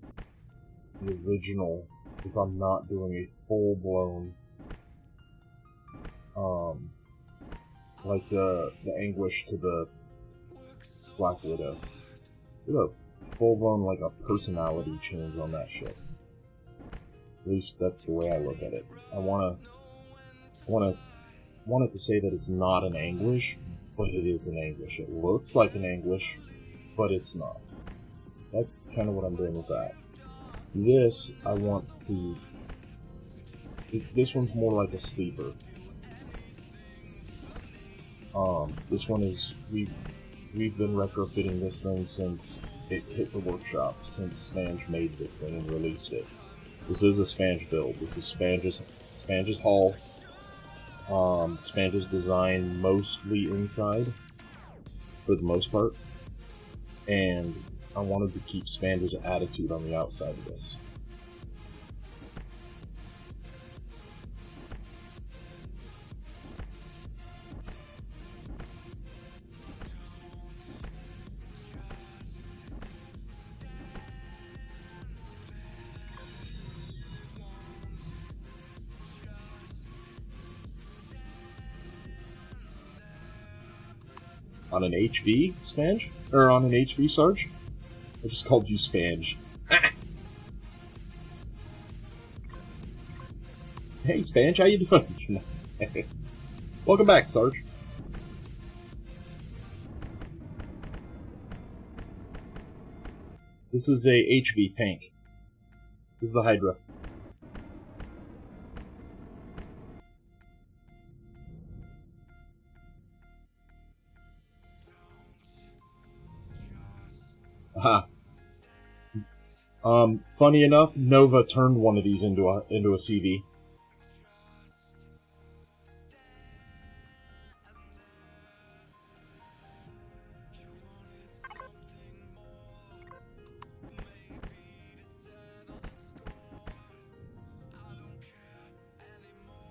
the original if I'm not doing a full-blown, like the Anguish to the Black Widow. Get a full-blown, like a personality change on that ship. At least that's the way I look at it. I want it to say that it's not an Anguish, but it is an Anguish. It looks like an Anguish, but it's not. That's kind of what I'm doing with that. This, I want to... This one's more like a sleeper. This one is we've been retrofitting this thing since it hit the workshop, since Spange made this thing and released it. This is a Spange build. This is Spange's hull. Spange's design mostly inside, for the most part, and I wanted to keep Spange's attitude on the outside of this. On an HV, Spange? Or on an HV, Sarge? I just called you Spange. Hey, Spange, how you doing? Welcome back, Sarge. This is a HV tank. This is the Hydra. Aha. Funny enough, Nova turned one of these into a CV.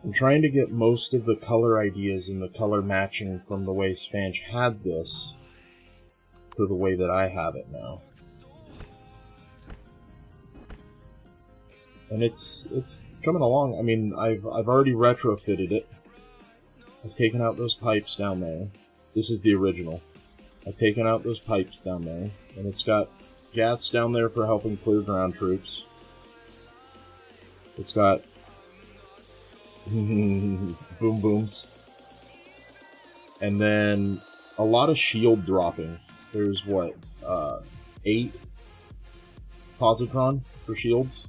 I'm trying to get most of the color ideas and the color matching from the way Spange had this to the way that I have it now. And it's coming along. I mean, I've already retrofitted it. I've taken out those pipes down there. This is the original. I've taken out those pipes down there, and it's got gas down there for helping clear ground troops. It's got boom booms. And then a lot of shield dropping. There's what, 8 positron for shields.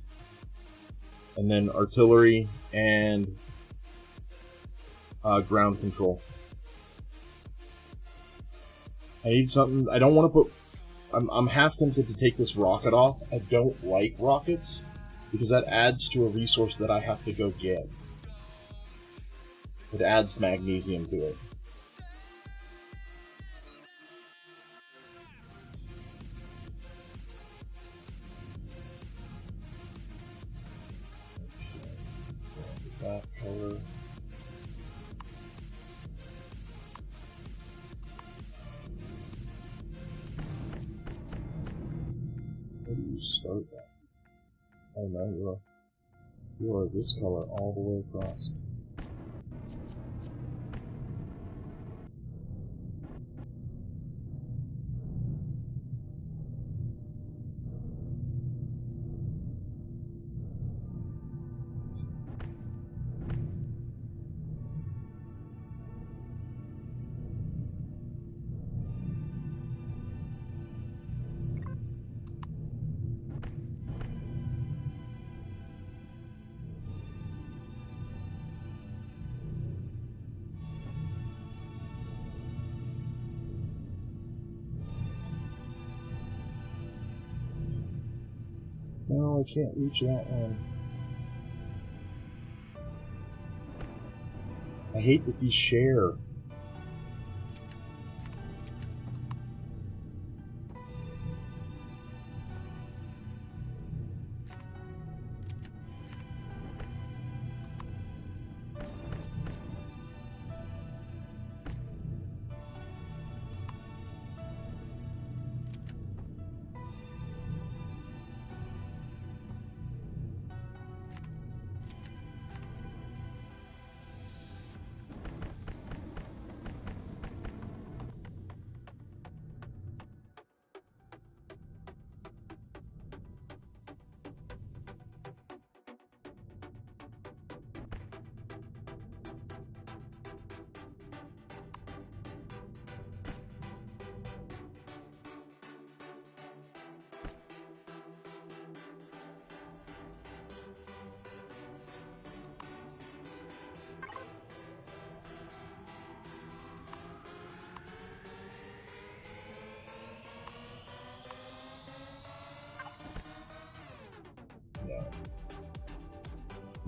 And then artillery and ground control. I need something. I don't want to put. I'm half tempted to take this rocket off. I don't like rockets because that adds to a resource that I have to go get. It adds magnesium to it. That color. Where do you start that? Oh no, you are this color all the way across. No, I can't reach that one. I hate that these share.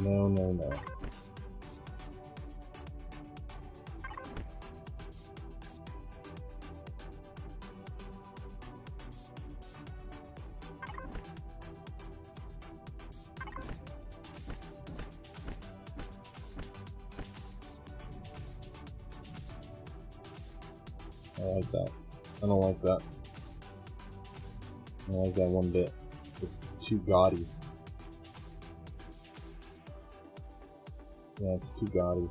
No, no, no. I like that. I don't like that. I don't like that one bit. It's too gaudy. Yeah, it's too gaudy.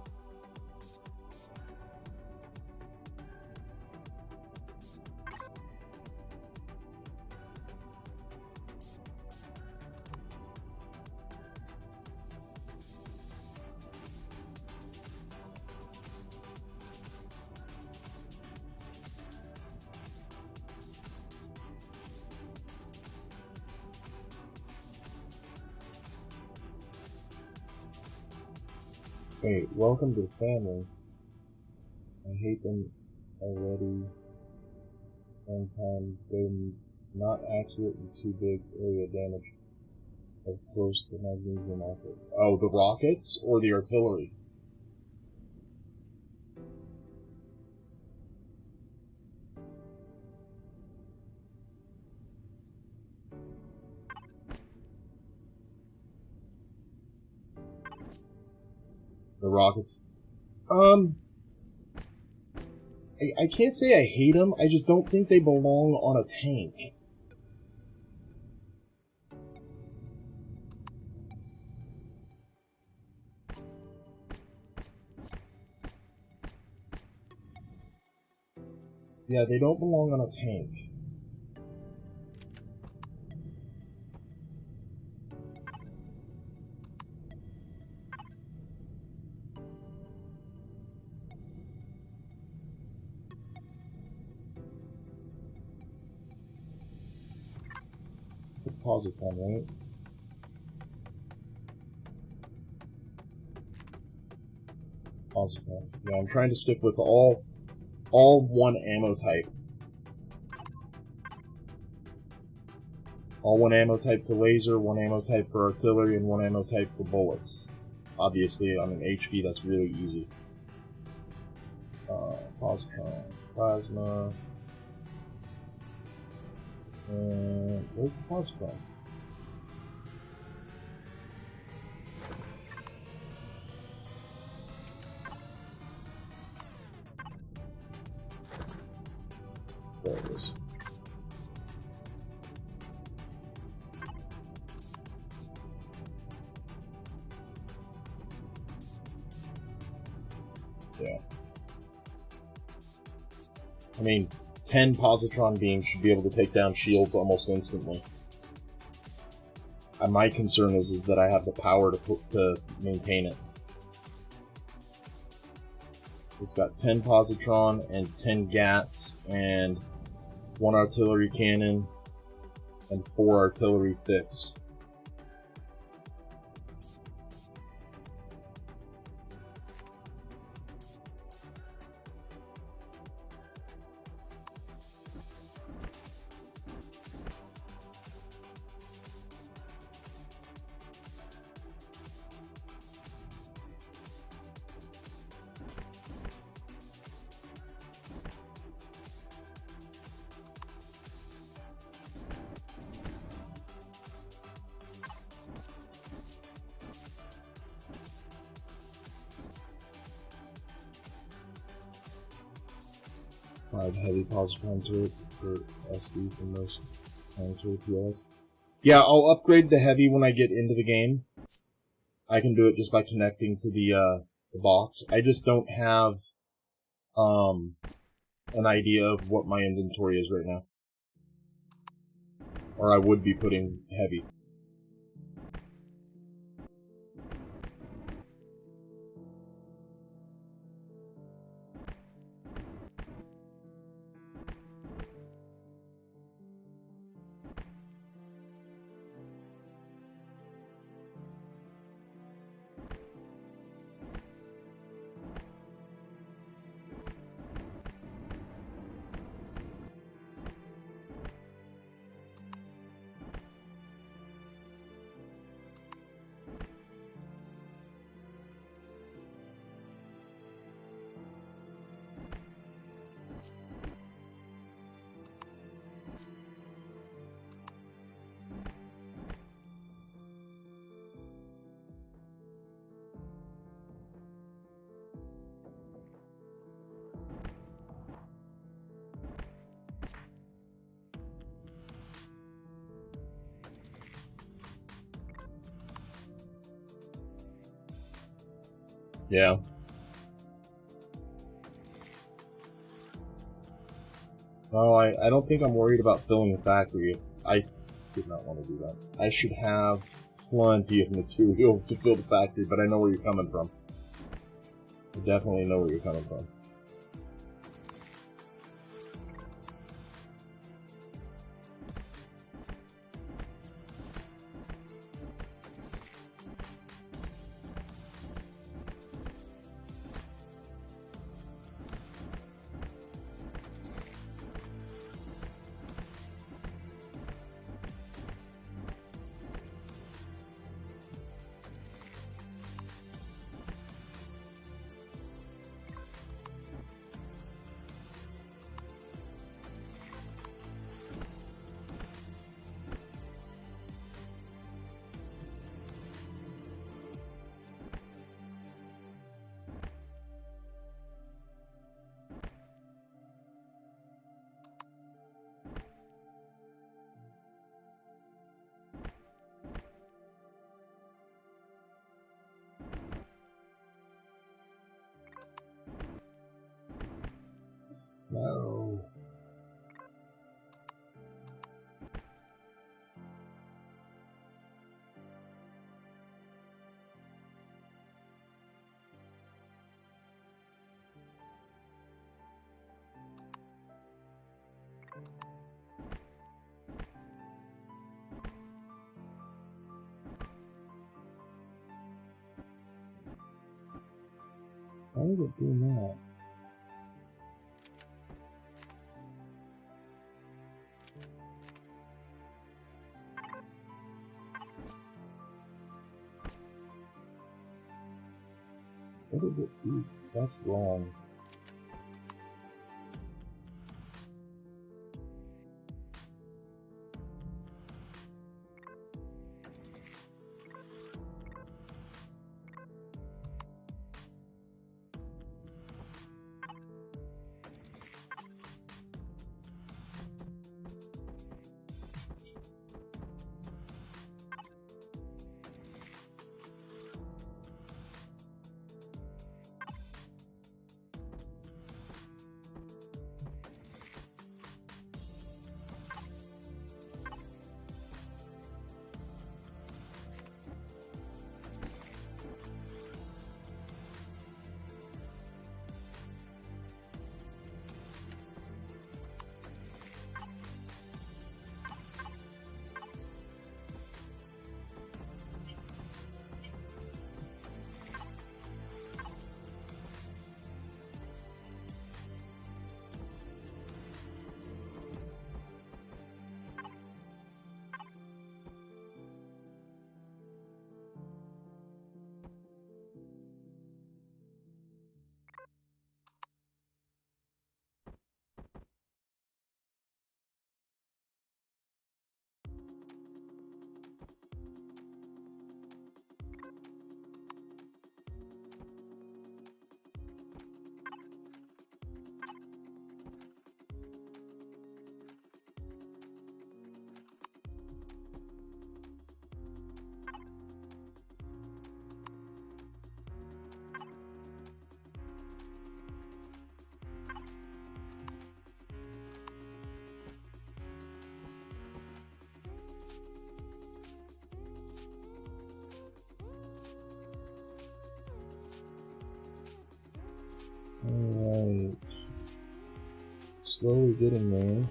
Hey, welcome to the family. I hate them already. One time, they're not accurate and too big area damage. Of course, the magnesium also. Oh, the rockets or the artillery? The rockets. I can't say I hate them, I just don't think they belong on a tank. Yeah, they don't belong on a tank. Positron, right? Positron. Yeah, I'm trying to stick with all one ammo type. All one ammo type for laser, one ammo type for artillery, and one ammo type for bullets. Obviously, on an HV, that's really easy. Positron, plasma. And where's the positron? There it is. Yeah. I mean, 10 positron beams should be able to take down shields almost instantly. And my concern is that I have the power to maintain it. It's got 10 positron and 10 GATs and 1 artillery cannon and 4 artillery fixed. Five heavy positron turrets for SD for most turret PLS. Yeah, I'll upgrade to heavy when I get into the game. I can do it just by connecting to the box. I just don't have an idea of what my inventory is right now. Or I would be putting heavy. Yeah. Oh, I don't think I'm worried about filling the factory. I did not want to do that. I should have plenty of materials to fill the factory, but I know where you're coming from. I definitely know where you're coming from. No. Why did it do that? What did it do? That's wrong. Alright. Slowly getting there.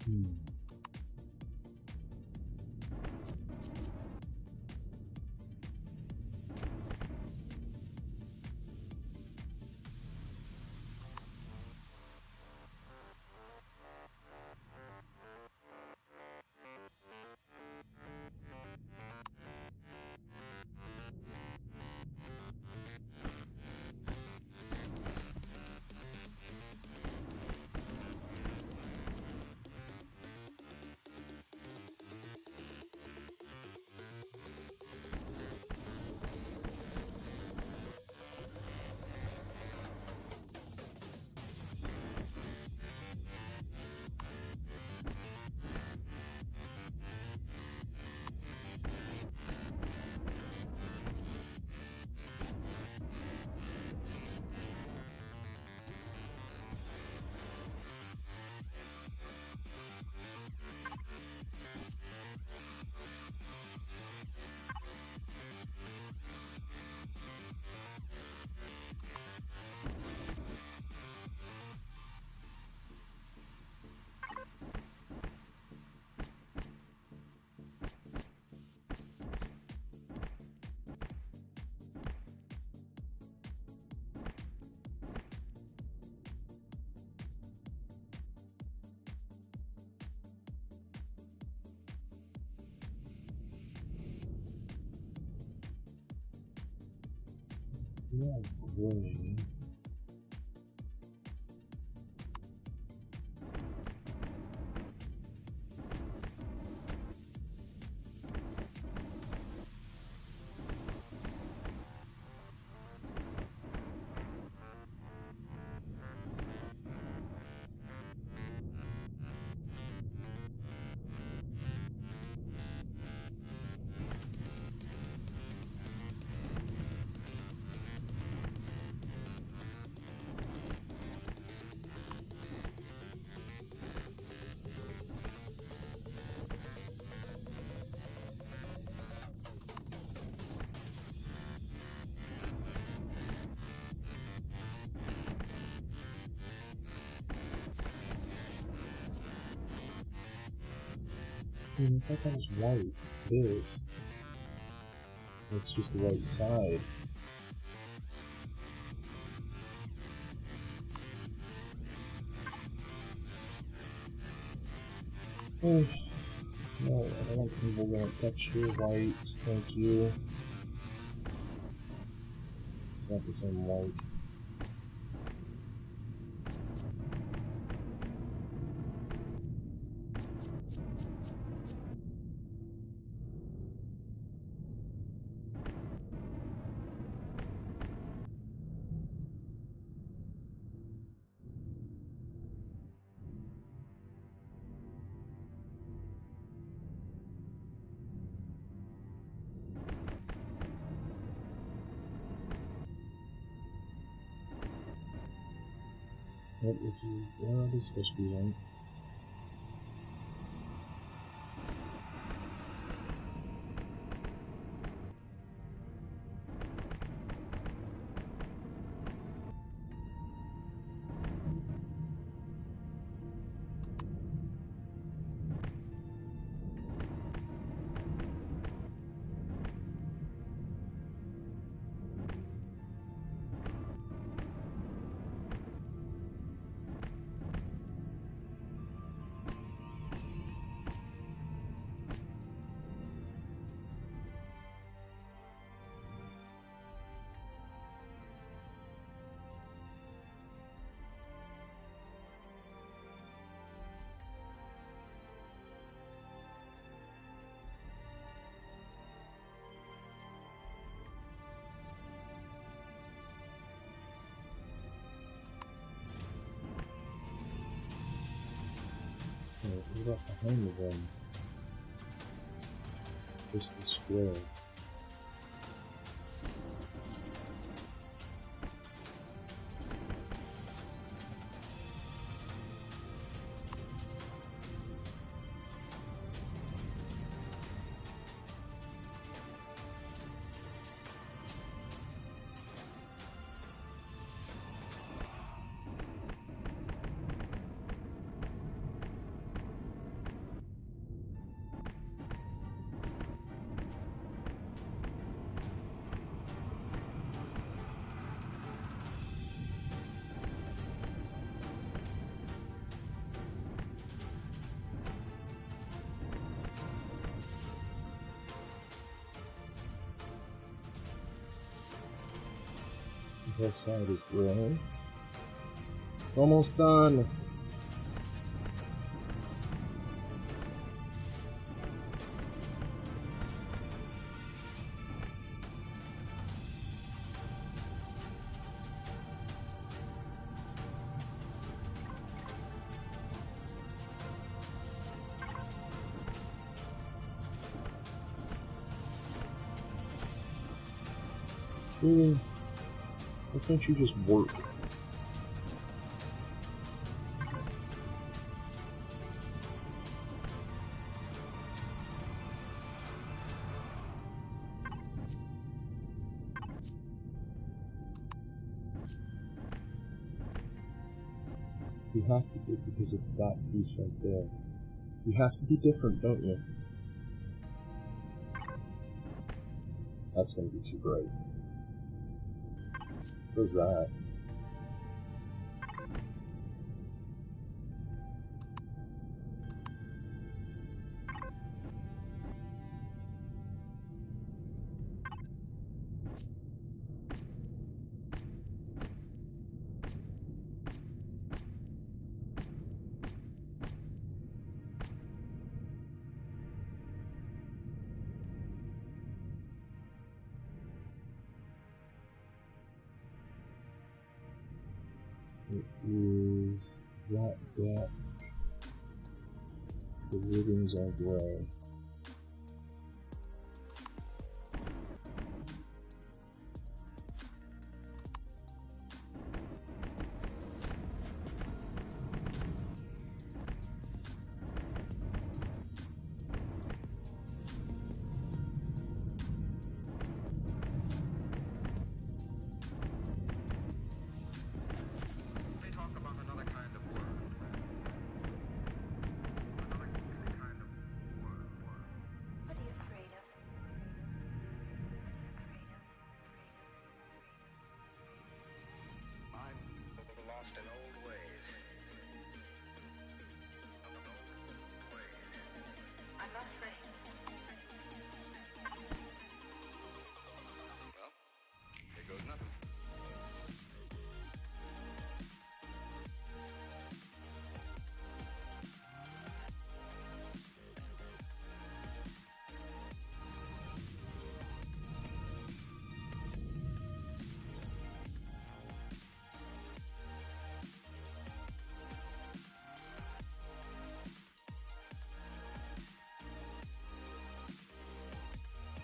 Hmm. Yeah, really. I thought that was white. It is. It's just the right side. Oh, no, I don't want simple white texture. White, thank you. It's not the same white. What is he? Where are they supposed to be on? What about behind me then? Just the square. Left side is gray. Almost done. Really? Why can't you just work? You have to do, because it's that piece right there. You have to be different, don't you? That's gonna be too bright. Where's that? It is that depth. The ribbons are gray. They talk about another kind of world. Another kind of world. What are you afraid of? I'm lost in old ways. I'm not afraid. Well, here goes nothing.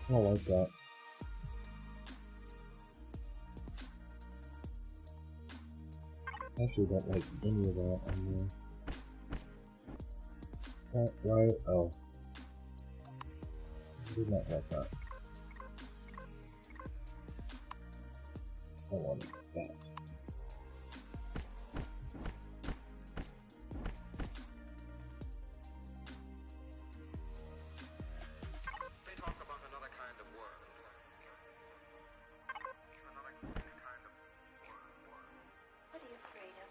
I don't like that. I actually don't like any of that on there. Right? Oh. I did not like that. I want that. They talk about another kind of world. Another kind of world. What are you afraid of?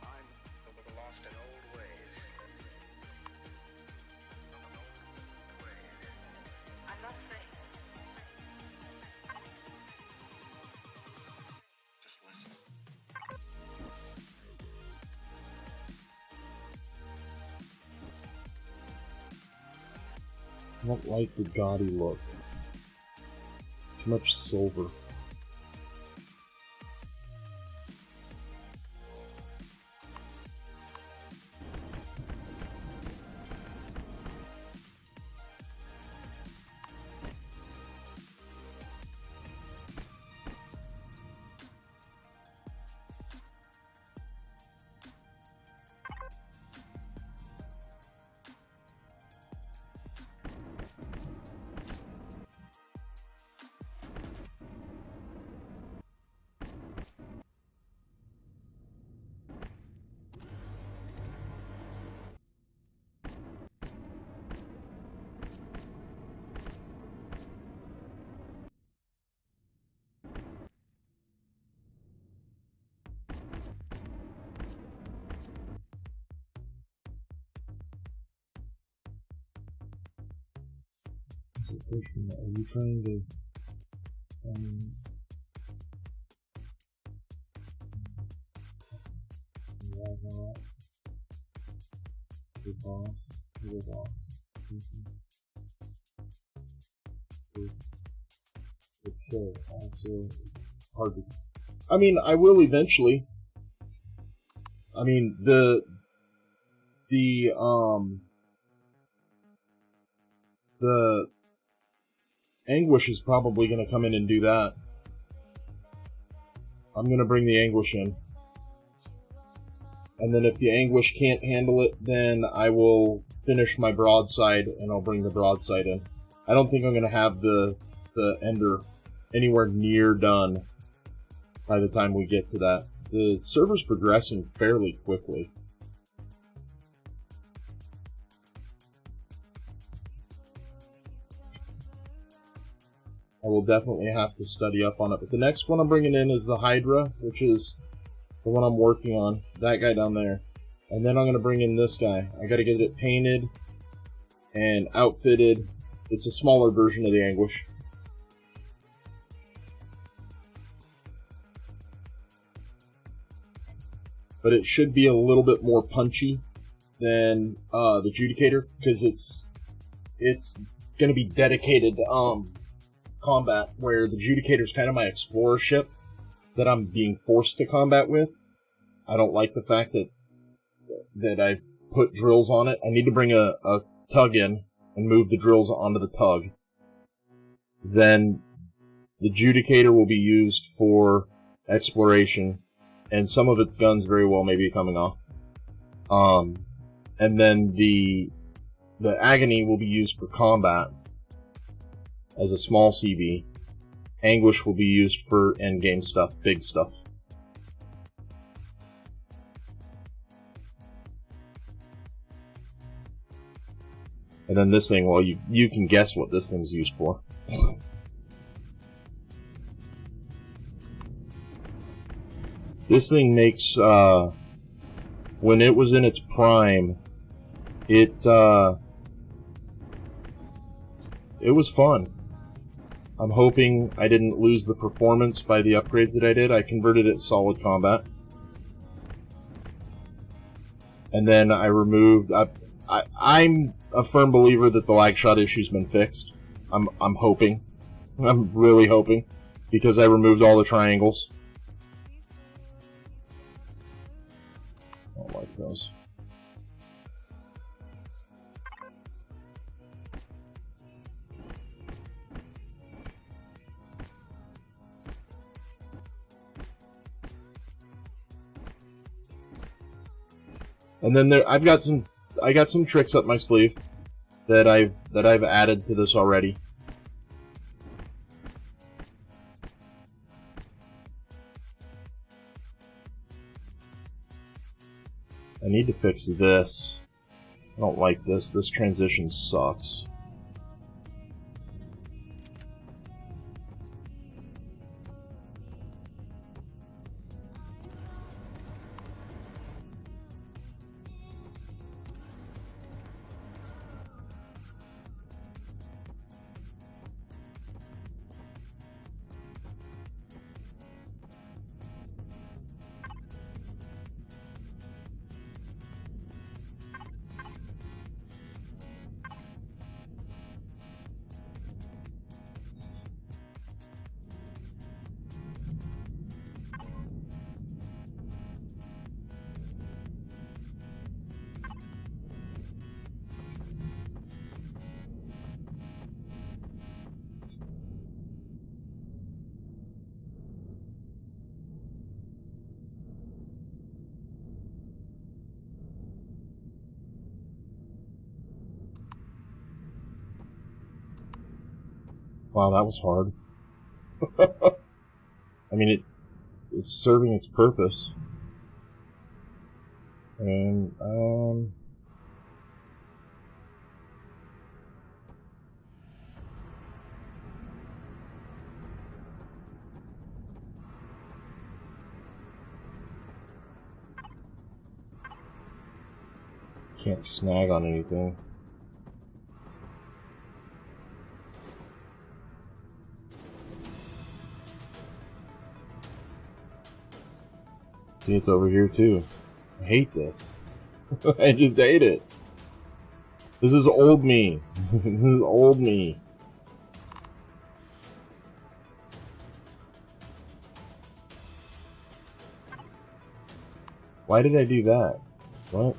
I'm lost in old ways. I'm not afraid. Just listen. I don't like the gaudy look. Too much silver. So Krishna, are you trying to your boss, your boss. Okay, also hard to. I mean, I will eventually. I mean, the Anguish is probably going to come in and do that. I'm going to bring the Anguish in. And then if the Anguish can't handle it, then I will finish my broadside and I'll bring the broadside in. I don't think I'm going to have the Ender anywhere near done by the time we get to that. The server's progressing fairly quickly. I will definitely have to study up on it. But the next one I'm bringing in is the Hydra, which is the one I'm working on. That guy down there. And then I'm going to bring in this guy. I got to get it painted and outfitted. It's a smaller version of the Anguish. But it should be a little bit more punchy than the Judicator, because it's going to be dedicated to combat, where the Judicator is kind of my explorer ship that I'm being forced to combat with. I don't like the fact that I put drills on it. I need to bring a tug in and move the drills onto the tug. Then the Judicator will be used for exploration, and some of its guns very well may be coming off. And then the Agony will be used for combat as a small CB. Anguish will be used for endgame stuff, big stuff. And then this thing, well, you can guess what this thing's used for. This thing makes, when it was in its prime, it was fun. I'm hoping I didn't lose the performance by the upgrades that I did. I converted it to solid combat. And then I removed... I'm a firm believer that the lag shot issue's been fixed. I'm hoping. I'm really hoping. Because I removed all the triangles. I don't like those. And then I got some tricks up my sleeve that I've added to this already. I need to fix this. I don't like this. This transition sucks. Wow, that was hard. I mean, it's serving its purpose. And, can't snag on anything. See, it's over here too. I hate this. I just hate it. This is old me. This is old me. Why did I do that? What?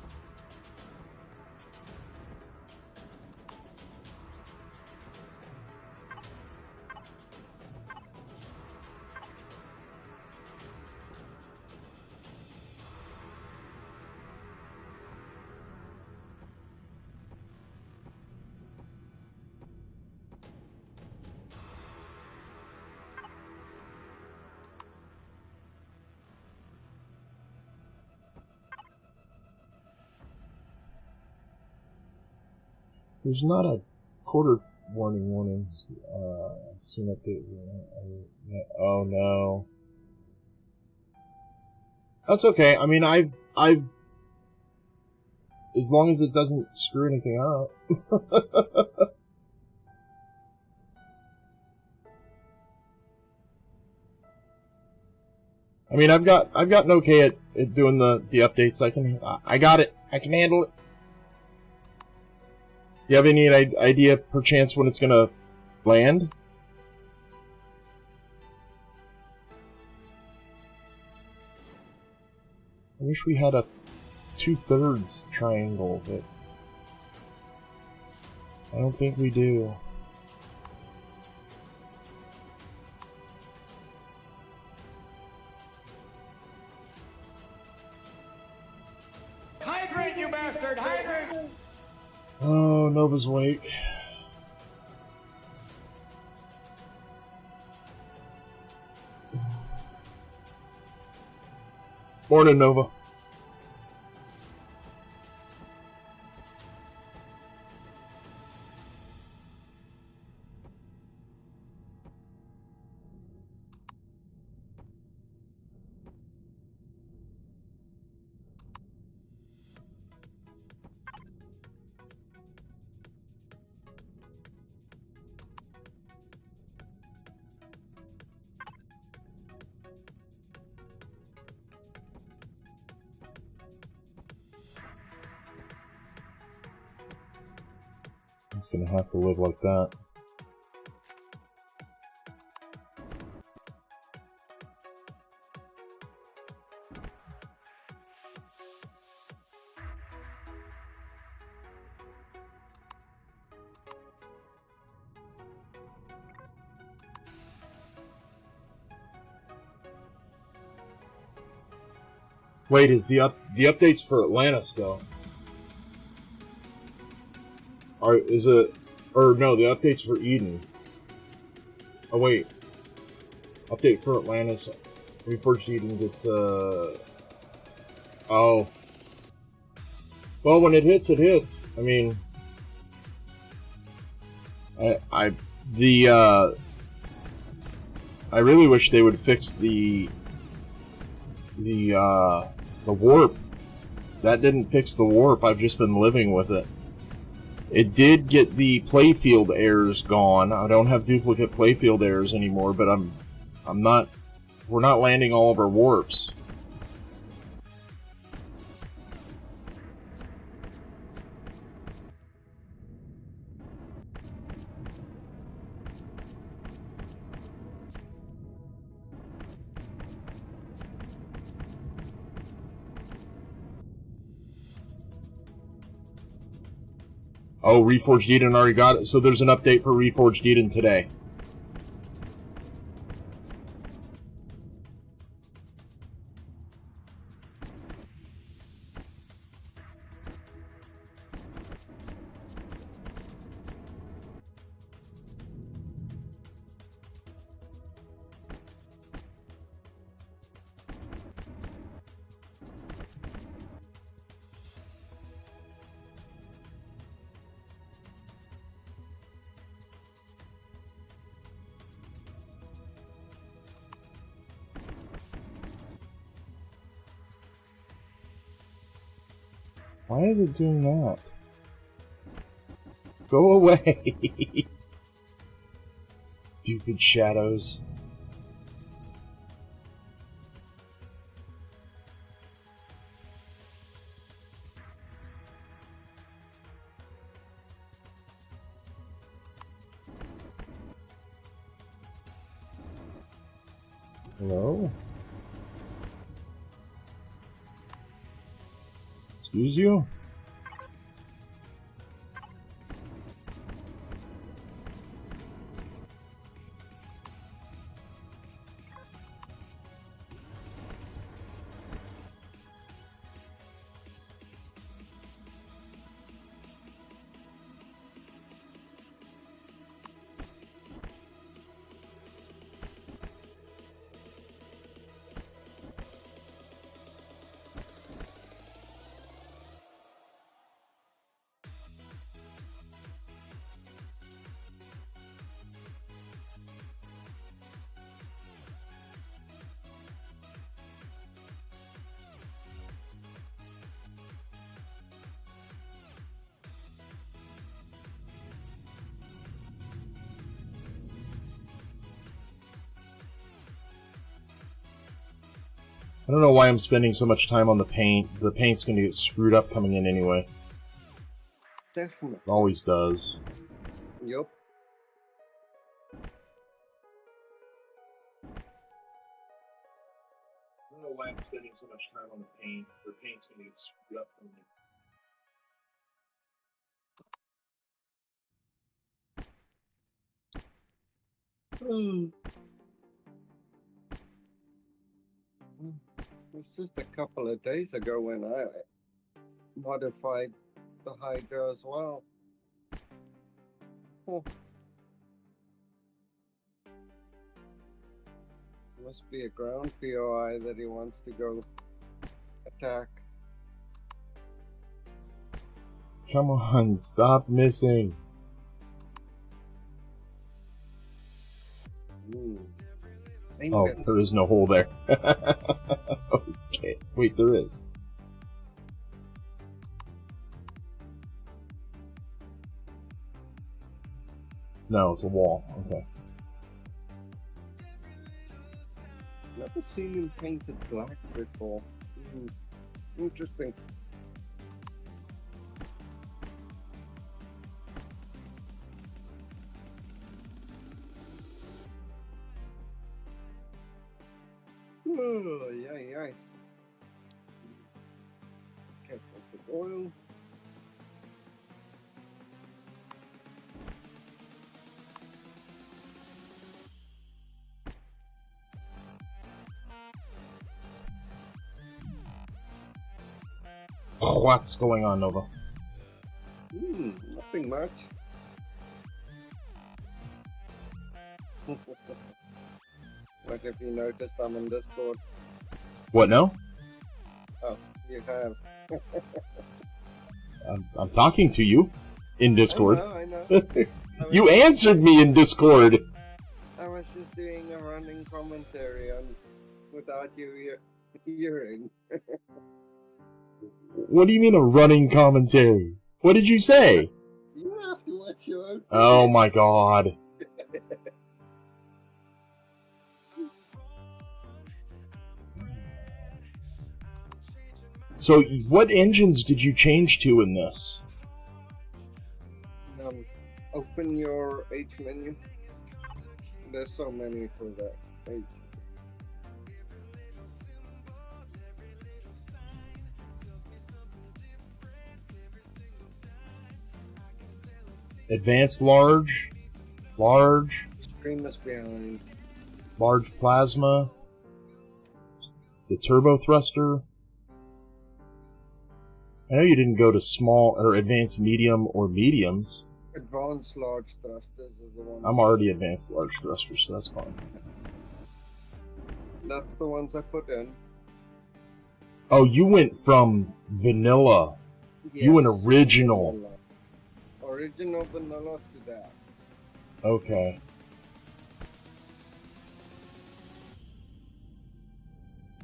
There's not a quarter warning. Soon update. Oh no. That's okay. I mean, I've, as long as it doesn't screw anything up. I mean, I've gotten okay at doing the updates. I got it. I can handle it. You have any idea, perchance, when it's gonna land? I wish we had a 2/3 triangle, but I don't think we do. Hydrate, you bastard! Hydrate! Oh, Nova's awake. Morning, Nova. It's gonna have to live like that. Wait, is the updates for Atlantis though? Or is it, or no, the updates for Eden. Oh wait, update for Atlantis, Reforged Eden gets, oh. Well, when it hits, it hits. I mean, I really wish they would fix the warp. That didn't fix the warp, I've just been living with it. It did get the playfield errors gone. I don't have duplicate playfield errors anymore, but we're not landing all of our warps. Oh, Reforged Eden already got it. So there's an update for Reforged Eden today. Why is it doing that? Go away! Stupid shadows. Hello? Excuse you? I don't know why I'm spending so much time on the paint. The paint's going to get screwed up coming in anyway. Definitely. It always does. Yup. I don't know why I'm spending so much time on the paint. The paint's going to get screwed up coming in. It's just a couple of days ago when I modified the Hydra as well. Huh. Must be a ground POI that he wants to go attack. Come on, stop missing. Oh, there is no hole there. Okay, wait, there is. No, it's a wall. Okay. Never seen him painted black before. Interesting. Oh, yay. Okay, put the oil. What's going on, Nova? Nothing much. What have you noticed? I'm in Discord. What now? Oh, you have. I'm talking to you in Discord. I know. You answered me in Discord. I was just doing a running commentary on without you hearing. What do you mean a running commentary? What did you say? You have to watch your own. Oh my god. So, what engines did you change to in this? Open your H menu. There's so many for that H. Advanced large, Stream is behind. large plasma, the turbo thruster. I know you didn't go to small or advanced medium or mediums. Advanced large thrusters is the one. I'm already advanced large thruster, so that's fine. That's the ones I put in. Oh, you went from vanilla. Yes, You went original. vanilla. Original vanilla to that. Okay.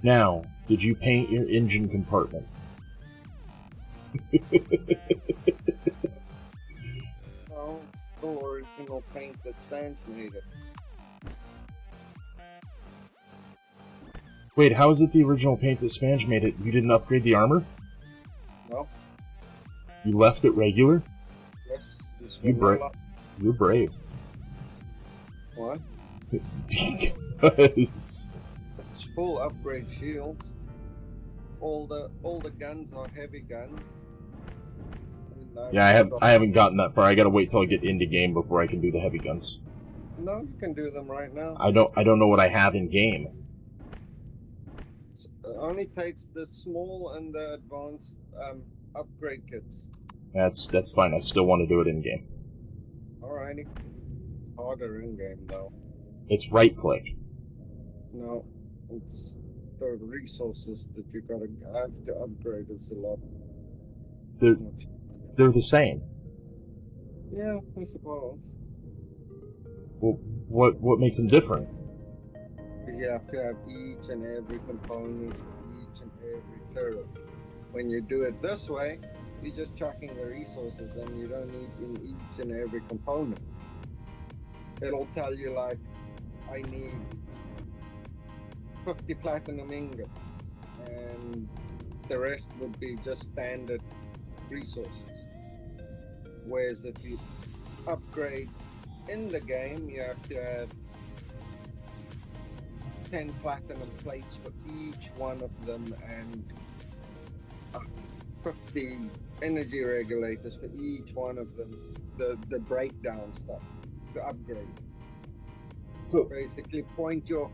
Now, did you paint your engine compartment? No, it's still original paint that Spans made it. Wait, how is it the original paint that Spange made it? You didn't upgrade the armor? No. You left it regular? Yes. It's You're vanilla. brave. What? Because It's full upgrade shields. All the guns are heavy guns. And Yeah, I haven't gotten that far. I gotta wait till I get into game before I can do the heavy guns. No, you can do them right now. I don't know what I have in game. It only takes the small and the advanced upgrade kits. That's fine. I still want to do it in game. Alrighty. Harder in game though. It's right click. No, it's the resources that you gotta have to upgrade is a lot. They're the same. Yeah, I suppose. Well, what makes them different? You have to have each and every component for each and every turret. When you do it this way, you're just chucking the resources and you don't need in each and every component. It'll tell you like, I need 50 platinum ingots, and the rest would be just standard resources. Whereas if you upgrade in the game, you have to have 10 platinum plates for each one of them and 50 energy regulators for each one of them. The breakdown stuff to upgrade. So basically, point your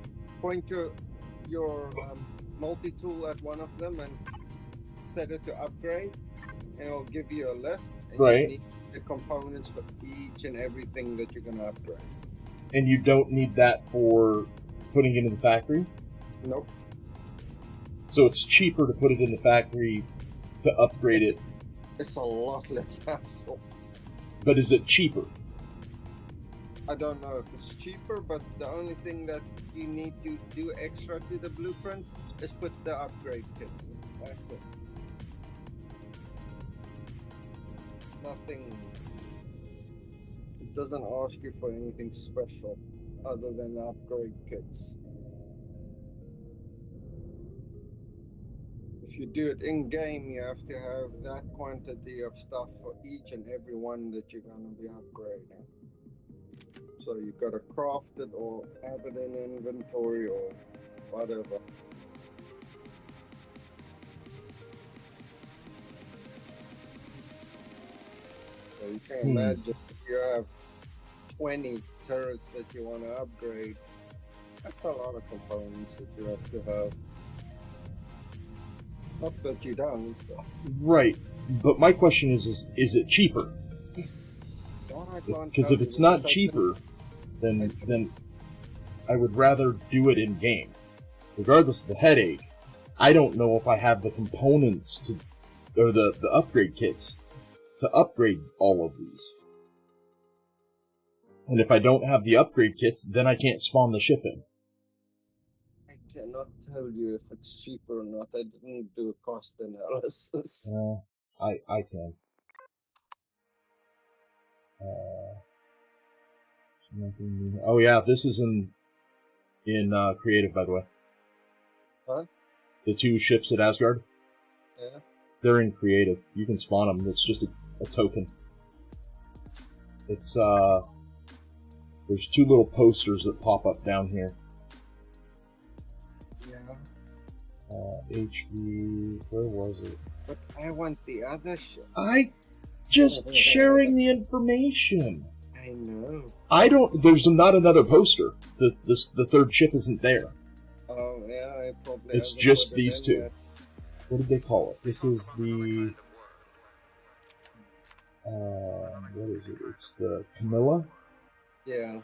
multi-tool at one of them and set it to upgrade, and it'll give you a list. And right. You need the components for each and everything that you're going to upgrade. And you don't need that for putting it in the factory? Nope. So it's cheaper to put it in the factory to upgrade it. It's a lot less hassle. But is it cheaper? I don't know if it's cheaper, but the only thing that you need to do extra to the blueprint is put the upgrade kits in. That's it. Nothing. It doesn't ask you for anything special other than the upgrade kits. If you do it in game, you have to have that quantity of stuff for each and every one that you're going to be upgrading. So you gotta craft it or have it in inventory or whatever. So you can imagine if you have 20 turrets that you want to upgrade, that's a lot of components that you have to have. Not that you don't. But... Right. But my question is it cheaper? Because if it's not cheaper, then I would rather do it in game. Regardless of the headache, I don't know if I have the components to, or the upgrade kits to upgrade all of these. And if I don't have the upgrade kits, then I can't spawn the ship in. I cannot tell you if it's cheaper or not. I didn't do a cost analysis. I can. Oh yeah, this is in creative, by the way. Huh? The two ships at Asgard. Yeah. They're in creative. You can spawn them. It's just a token. It's there's two little posters that pop up down here. Yeah. HV. Where was it? But I want the other ship. I just sharing the information. I know. I don't. There's not another poster. The third ship isn't there. Oh yeah, I probably. It's just these two. Yet. What did they call it? This is the. What is it? It's the Camilla. Yeah.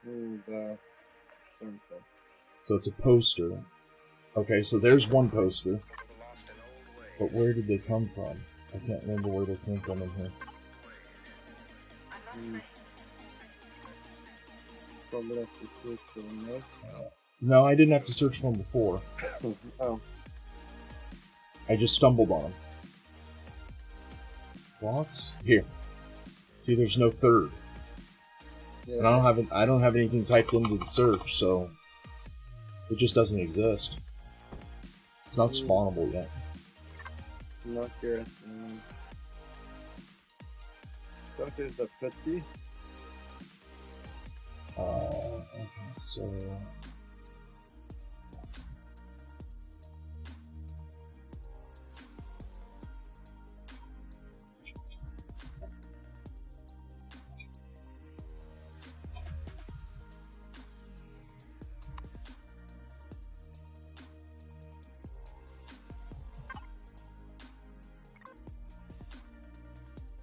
And something. So it's a poster. Okay, so there's one poster. But where did they come from? I can't remember where they came from in here. Probably have to search for them, no? No, I didn't have to search for them before. Oh. I just stumbled on them. Blocks? Here. See, there's no third. Yeah. And I don't have anything typed into the search, so it just doesn't exist. It's not spawnable yet. Not yet. That is a pity. Okay, so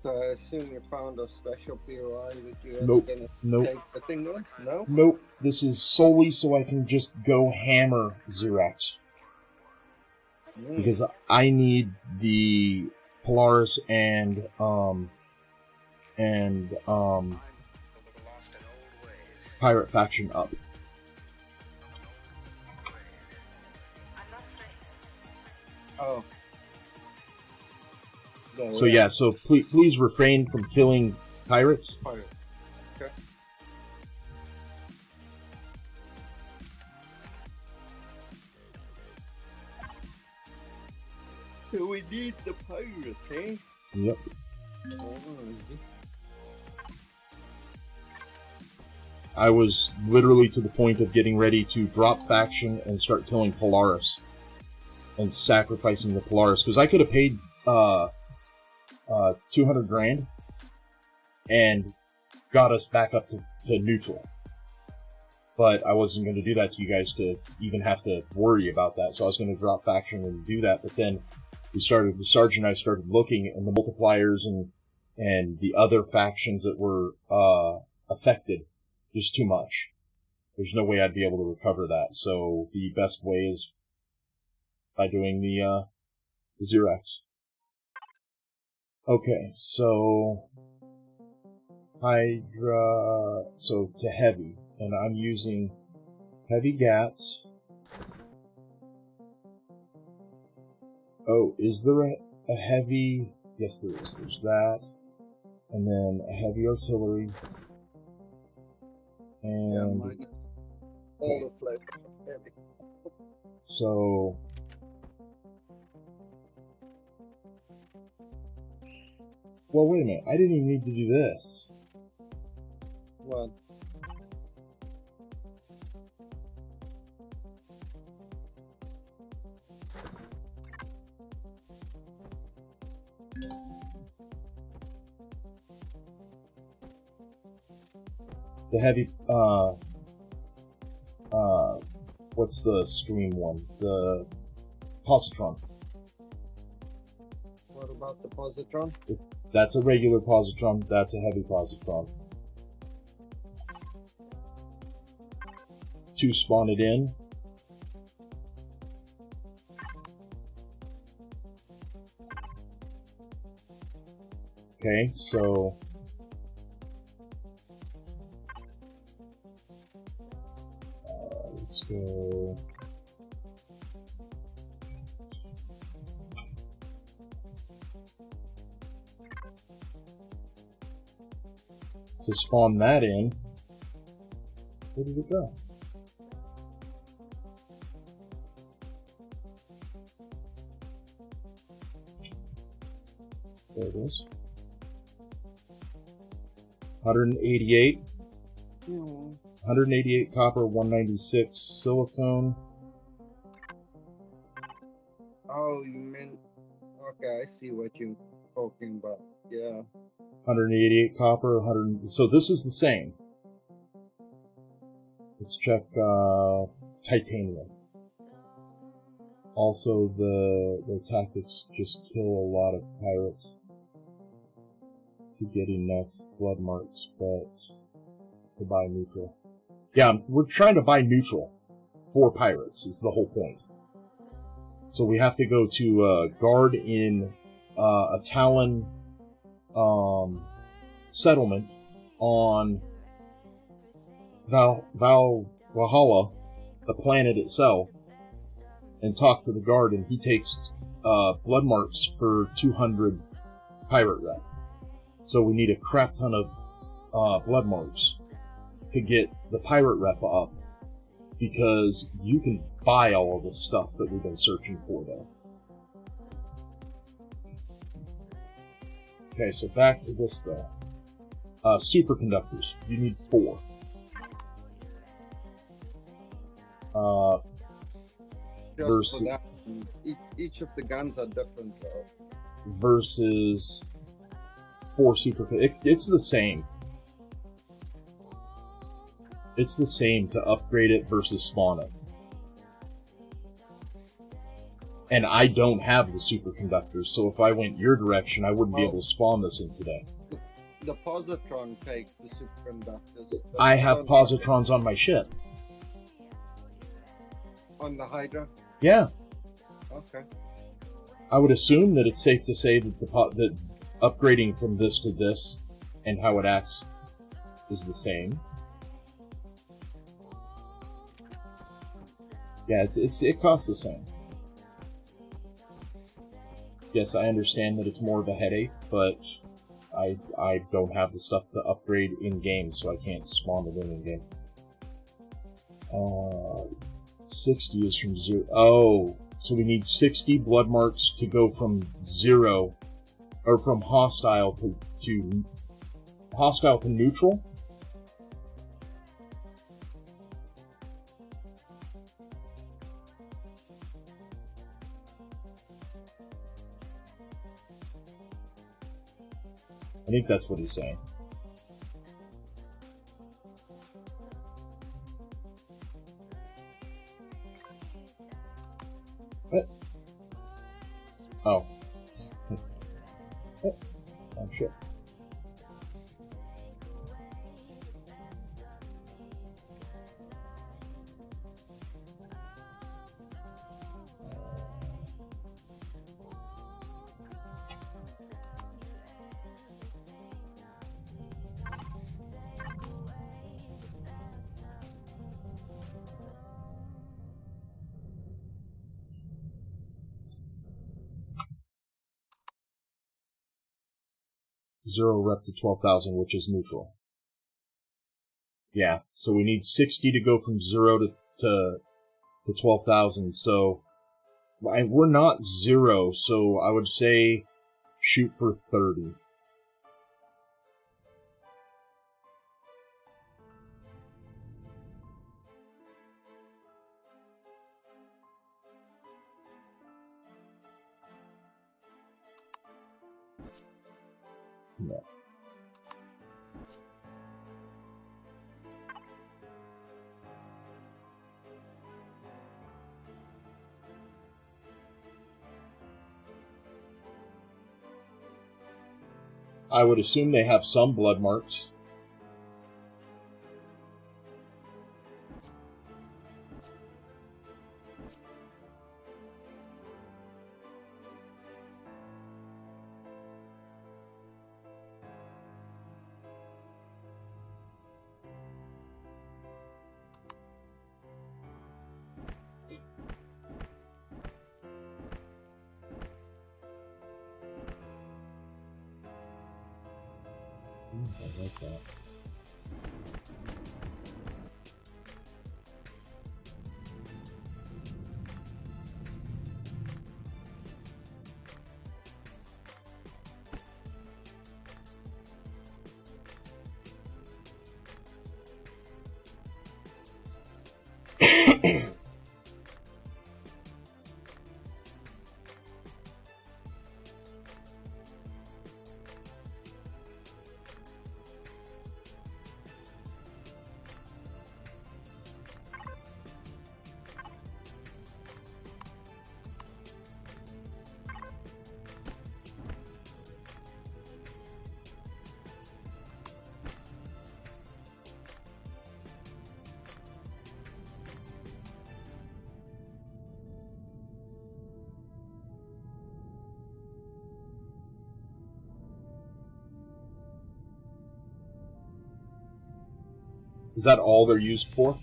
So I assume you found a special POI that you're Nope. gonna Nope. take the thing on? No? Nope. This is solely so I can just go hammer Xerax. Because I need the Polaris and pirate faction up. Oh. So yeah, so please refrain from killing pirates. Pirates. Okay. So we need the pirates, eh? Yep. I was literally to the point of getting ready to drop faction and start killing Polaris. And sacrificing the Polaris. Because I could have paid 200 grand and got us back up to neutral. But I wasn't going to do that to you guys to even have to worry about that. So I was going to drop faction and do that. But then the Sergeant and I started looking, and the multipliers and the other factions that were affected, just too much. There's no way I'd be able to recover that. So the best way is by doing the Xerax. Okay, so Hydra, so to heavy, and I'm using heavy gats. Oh, is there a heavy? Yes, there is. There's that, and then a heavy artillery, and all the flavor heavy. So. Well, wait a minute. I didn't even need to do this. What? The heavy, what's the stream one? The positron. What about the positron? That's a regular positron. That's a heavy positron. 2 spawn it in. Okay, so let's go. To spawn that in. Where did it go? There it is. 188. 188 copper, 196 silicone. Oh, you meant... Okay, I see what you're talking about. Yeah. 188 copper, 100. So this is the same. Let's check titanium. Also, the tactics just kill a lot of pirates to get enough blood marks, but to buy neutral. Yeah, we're trying to buy neutral for pirates, is the whole point. So we have to go to guard in a Talon settlement on Valhalla, the planet itself, and talk to the guard, and he takes blood marks for 200 pirate rep. So we need a crap ton of blood marks to get the pirate rep up, because you can buy all of the stuff that we've been searching for there. Okay, so back to this though. Superconductors. You need 4. Just Versus, for that, each of the guns are different though. Versus 4 superconductors. It's the same. It's the same to upgrade it versus spawn it. And I don't have the superconductors, so if I went your direction, I wouldn't be able to spawn this in today. The positron takes the superconductors. I have positrons on my ship. On the Hydra? Yeah. Okay. I would assume that it's safe to say that that upgrading from this to this and how it acts is the same. Yeah, it costs the same. Yes, I understand that it's more of a headache, but I don't have the stuff to upgrade in-game, so I can't spawn it in-game. 60 is from 0. Oh, so we need 60 blood marks to go from 0, or from hostile to hostile to neutral? I think that's what he's saying. What? Oh. Oh, shit. Zero rep to 12,000, which is neutral. Yeah, so we need 60 to go from 0 to 12,000, so we're not 0, so I would say shoot for 30. No. I would assume they have some blood marks. I like that. Is that all they're used for?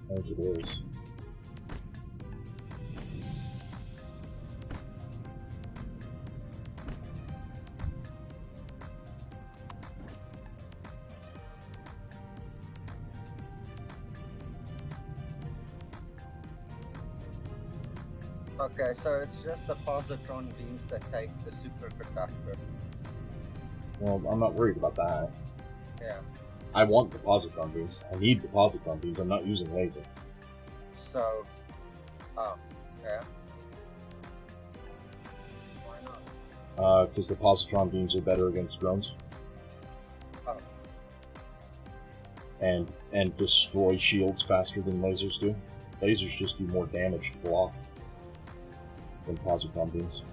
I think it is. Okay, so it's just the positron beams that take the superconductor. Well, I'm not worried about that. Yeah. I want the positron beams. I need the positron beams. I'm not using laser. So, oh, yeah. Why not? Because the positron beams are better against drones. Oh. And destroy shields faster than lasers do. Lasers just do more damage to block than positron beams.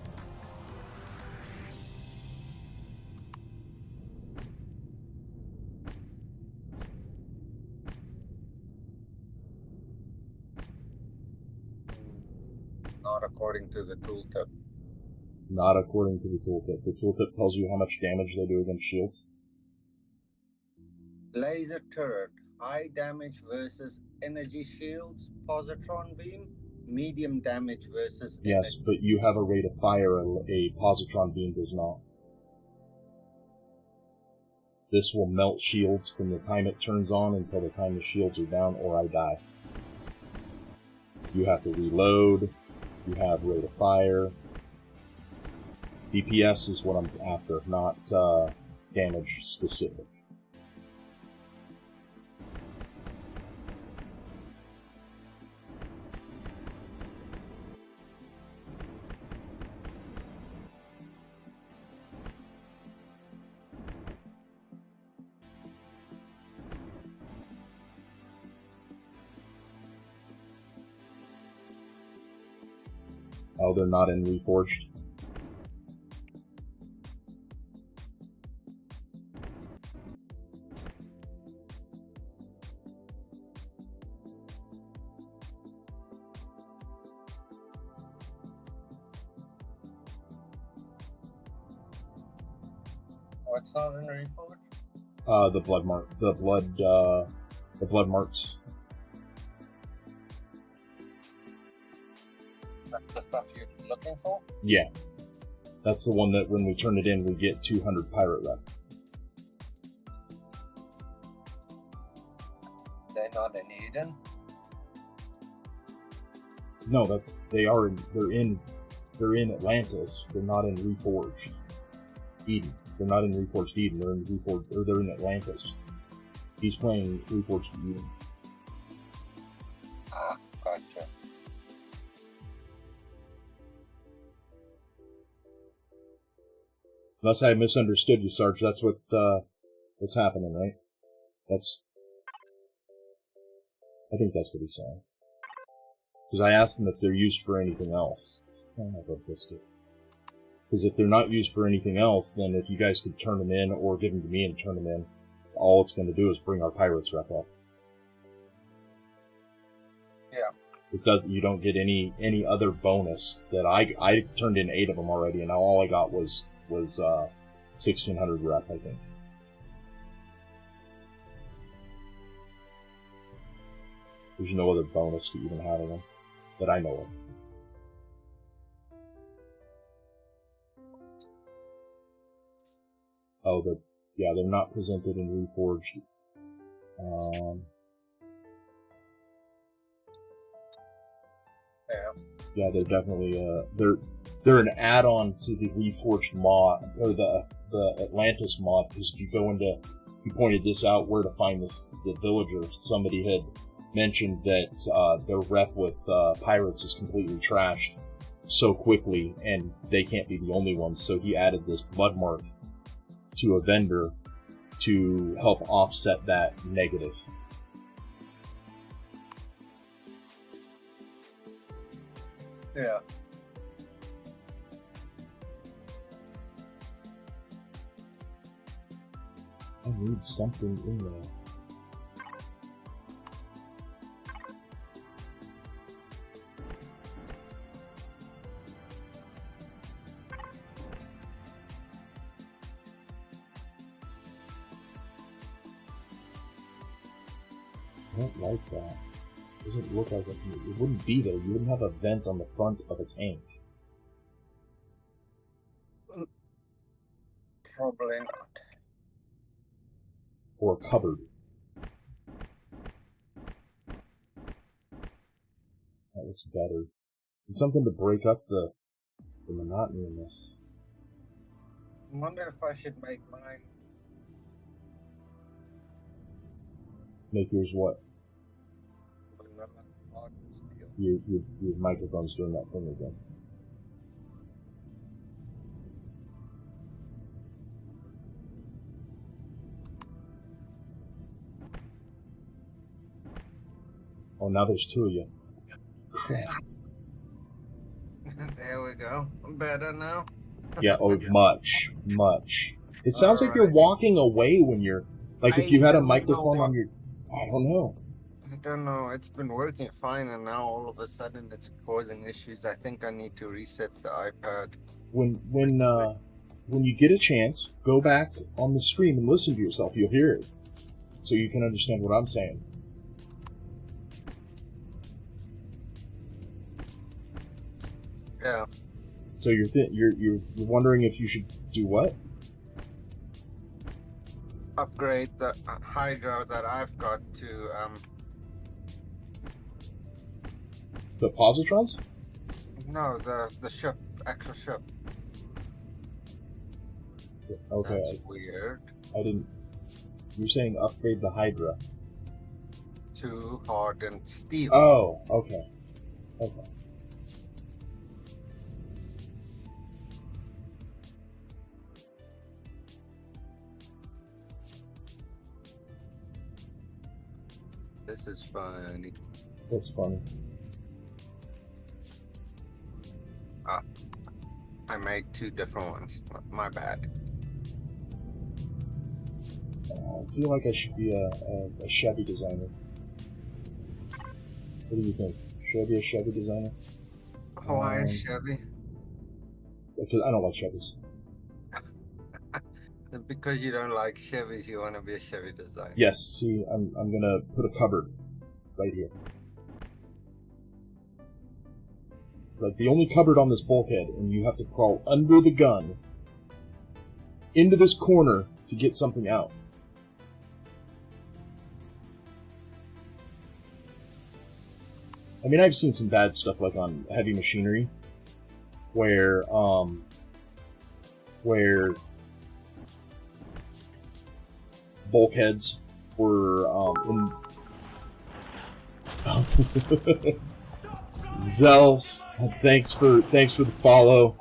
Not according to the tooltip. Not according to the tooltip. The tooltip tells you how much damage they do against shields. Laser turret, high damage versus energy shields, positron beam, medium damage versus Yes, energy. but you have a rate of fire, a positron beam does not. This will melt shields from the time it turns on until the time the shields are down, or I die. You have to reload, you have rate of fire. DPS is what I'm after, not damage specific. Oh, they're not in Reforged. What's not in Reforged? The blood mark, the blood marks. That's the stuff you're looking for? Yeah. That's the one that when we turn it in, we get 200 pirate rep. They're not in Eden? No, that they are. They're in Atlantis. They're not in Reforged Eden. They're not in Reforged Eden. They're in Reforged, or they're in Atlantis. He's playing Reforged Eden. Ah, gotcha. Unless I misunderstood you, Sarge. That's what's happening, right? I think that's what he's saying. Because I asked him if they're used for anything else. I don't have a biscuit. Because if they're not used for anything else, then if you guys could turn them in or give them to me and turn them in, all it's going to do is bring our pirates rep up. Yeah. It does. You don't get any other bonus that I turned in 8 of them already, and now all I got was 1600 rep, I think. There's no other bonus to even having them that I know of. Oh, they're not presented in Reforged. Yeah, they're definitely they're an add-on to the Reforged mod or the Atlantis mod. Because if you go into, you pointed this out where to find the villager. Somebody had mentioned that their rep with pirates is completely trashed so quickly, and they can't be the only ones. So he added this blood mark to a vendor to help offset that negative. Yeah. I need something in there. I don't like that. It doesn't look like it wouldn't be there. You wouldn't have a vent on the front of a tank. Probably not. Or a cupboard. That looks better. And something to break up the monotony in this. I wonder if I should make mine. Make yours what? Steel. Your microphone's doing that thing again. Oh, now there's two of you. Crap. There we go. Better now? Yeah, oh, much. It sounds like you're Alright. walking away when you're... Like, if you had a I don't know microphone on what- your... I don't know. I don't know. It's been working fine, and now all of a sudden it's causing issues. I think I need to reset the iPad. When you get a chance, go back on the stream and listen to yourself. You'll hear it. So you can understand what I'm saying. Yeah. So you're wondering if you should do what? Upgrade the Hydra that I've got to The positrons? no, the ship, actual ship. Okay, That's weird. I didn't. You're saying upgrade the Hydra. To hardened steel. Oh, okay. This is funny. That's funny. I made two different ones. My bad. I feel like I should be a Chevy designer. What do you think? Should I be a Chevy designer? Why Chevy? Because I don't like Chevys. Because you don't like Chevys, you want to be a Chevy designer. Yes, see, I'm gonna put a cupboard right here. Like the only cupboard on this bulkhead, and you have to crawl under the gun into this corner to get something out. I mean, I've seen some bad stuff like on Heavy Machinery, where bulkheads were in Zels, thanks for the follow.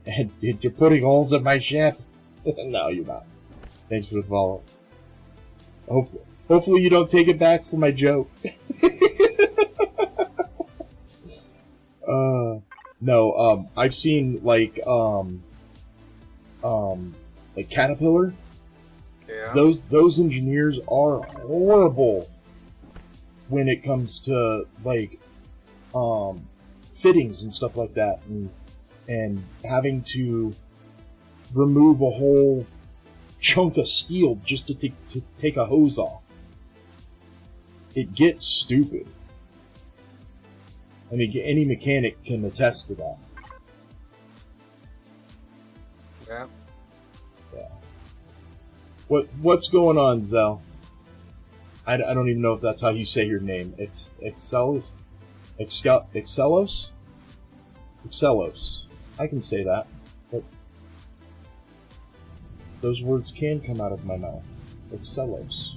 And you're putting holes in my ship. No, you're not. Thanks for the follow. Hopefully you don't take it back for my joke. No, I've seen like Caterpillar. Yeah. Those engineers are horrible when it comes to like fittings and stuff like that, and having to remove a whole chunk of steel just to take a hose off. It gets stupid. I mean, any mechanic can attest to that. Yeah. Yeah. What's going on, Zell? I don't even know if that's how you say your name. It's Excelos? Excelos? Excelos. I can say that. But those words can come out of my mouth. Excelos.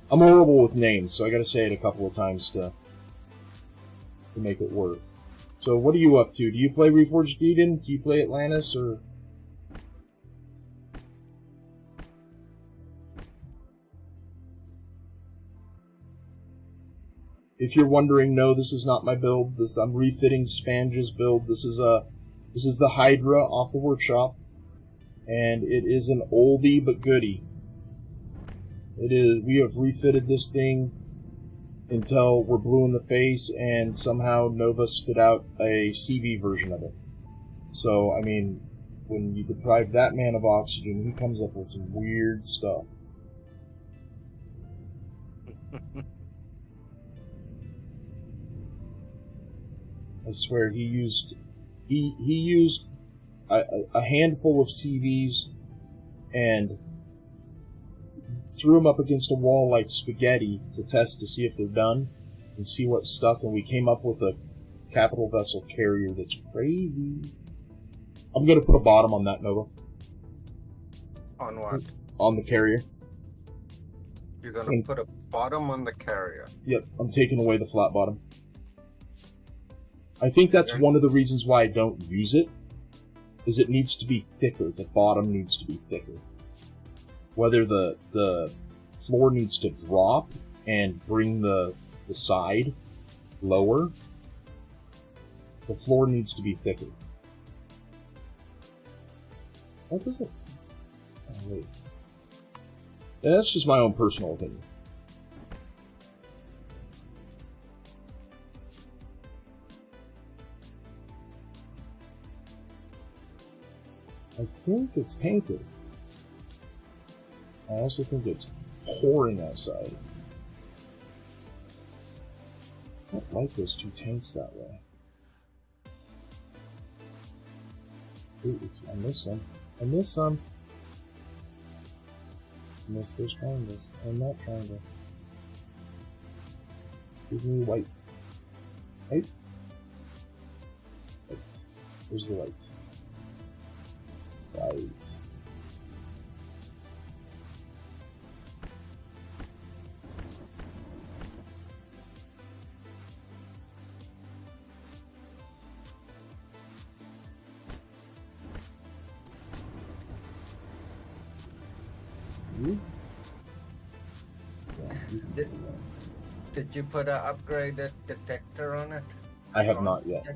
I'm horrible with names, so I gotta say it a couple of times to make it work. So what are you up to? Do you play Reforged Eden? Do you play Atlantis, or... If you're wondering, no, this is not my build. I'm refitting Spange's build. This is the Hydra off the workshop, and it is an oldie but goodie. It is. We have refitted this thing until we're blue in the face, and somehow Nova spit out a CV version of it. So, I mean, when you deprive that man of oxygen, he comes up with some weird stuff. I swear, he used a handful of CVs and threw them up against a wall like spaghetti to test to see if they're done and see what stuck, and we came up with a capital vessel carrier that's crazy. I'm gonna put a bottom on that, Nova. On what? On the carrier. You're gonna put a bottom on the carrier. Yep, I'm taking away the flat bottom. I think that's one of the reasons why I don't use it, is it needs to be thicker. The bottom needs to be thicker. Whether the floor needs to drop and bring the the side lower, the floor needs to be thicker. That doesn't... Oh, wait. Yeah, that's just my own personal opinion. I think it's painted. I also think it's pouring outside. I don't like those two tanks that way. Ooh, I miss some. I miss some. I miss those triangles. And that triangle. Give me white. White? White. Where's the white? Right. Did you put an upgraded detector on it? I have not yet.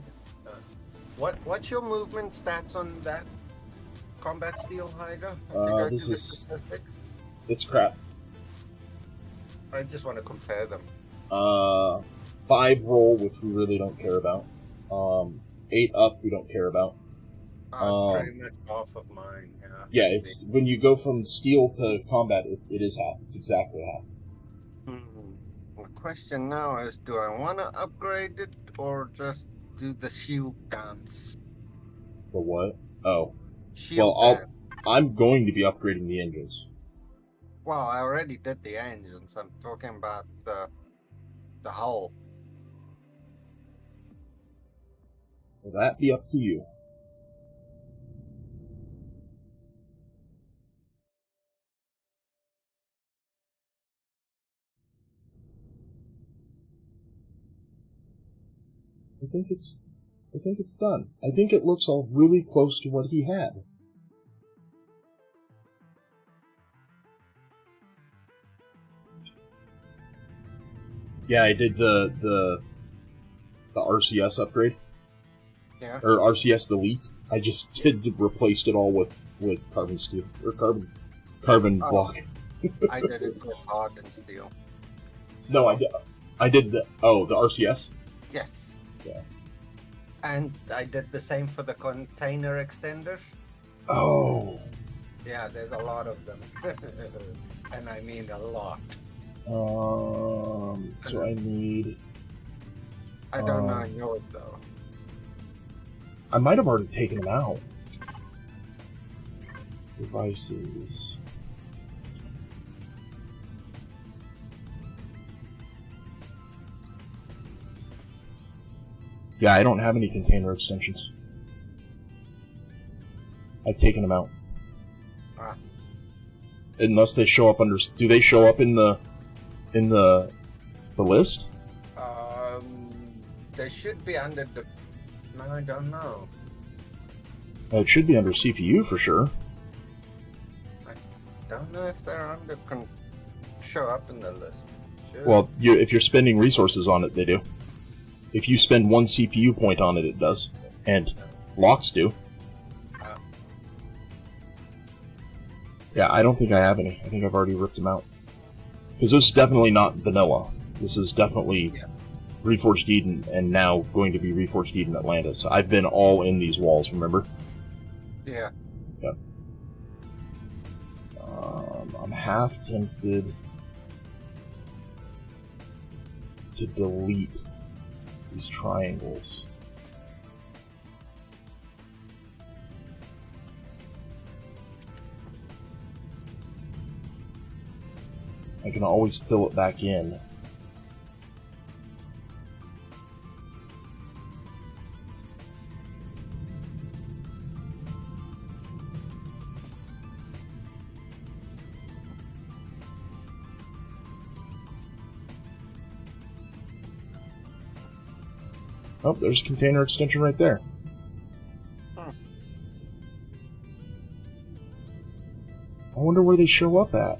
What's your movement stats on that combat steel Hydra? This is... It's crap. I just want to compare them. 5 roll, which we really don't care about. 8 up, we don't care about. It's pretty much off of mine. Yeah, it's when you go from steel to combat, it is half. It's exactly half. The question now is, do I want to upgrade it or just do the shield dance? The what? Oh. Shield well, dance. I'm going to be upgrading the engines. Well, I already did the engines. I'm talking about the hull. Will that be up to you? I think it's done. I think it looks all really close to what he had. Yeah, I did the RCS upgrade. Yeah. Or RCS delete. I just replaced it all with carbon steel or carbon block. I did it with hardened steel. No, I did the RCS. Yes. Yeah. And I did the same for the container extenders. Oh. Yeah, there's a lot of them. And I mean a lot. So I need... I don't know yours, though. I might have already taken them out. Devices... Yeah, I don't have any container extensions. I've taken them out. Unless they show up under... Do they show up in the list? They should be under the... No, I don't know. It should be under CPU for sure. I don't know if they're under... show up in the list. Should. Well, if you're spending resources on it, they do. If you spend 1 CPU point on it, it does. And locks do. Yeah, I don't think I have any. I think I've already ripped them out. Because this is definitely not vanilla. This is definitely Reforged Eden, and now going to be Reforged Eden Atlantis. I've been all in these walls, remember? Yeah. Yep. I'm half tempted to delete these triangles. I can always fill it back in. Oh, there's a container extension right there. Huh. I wonder where they show up at.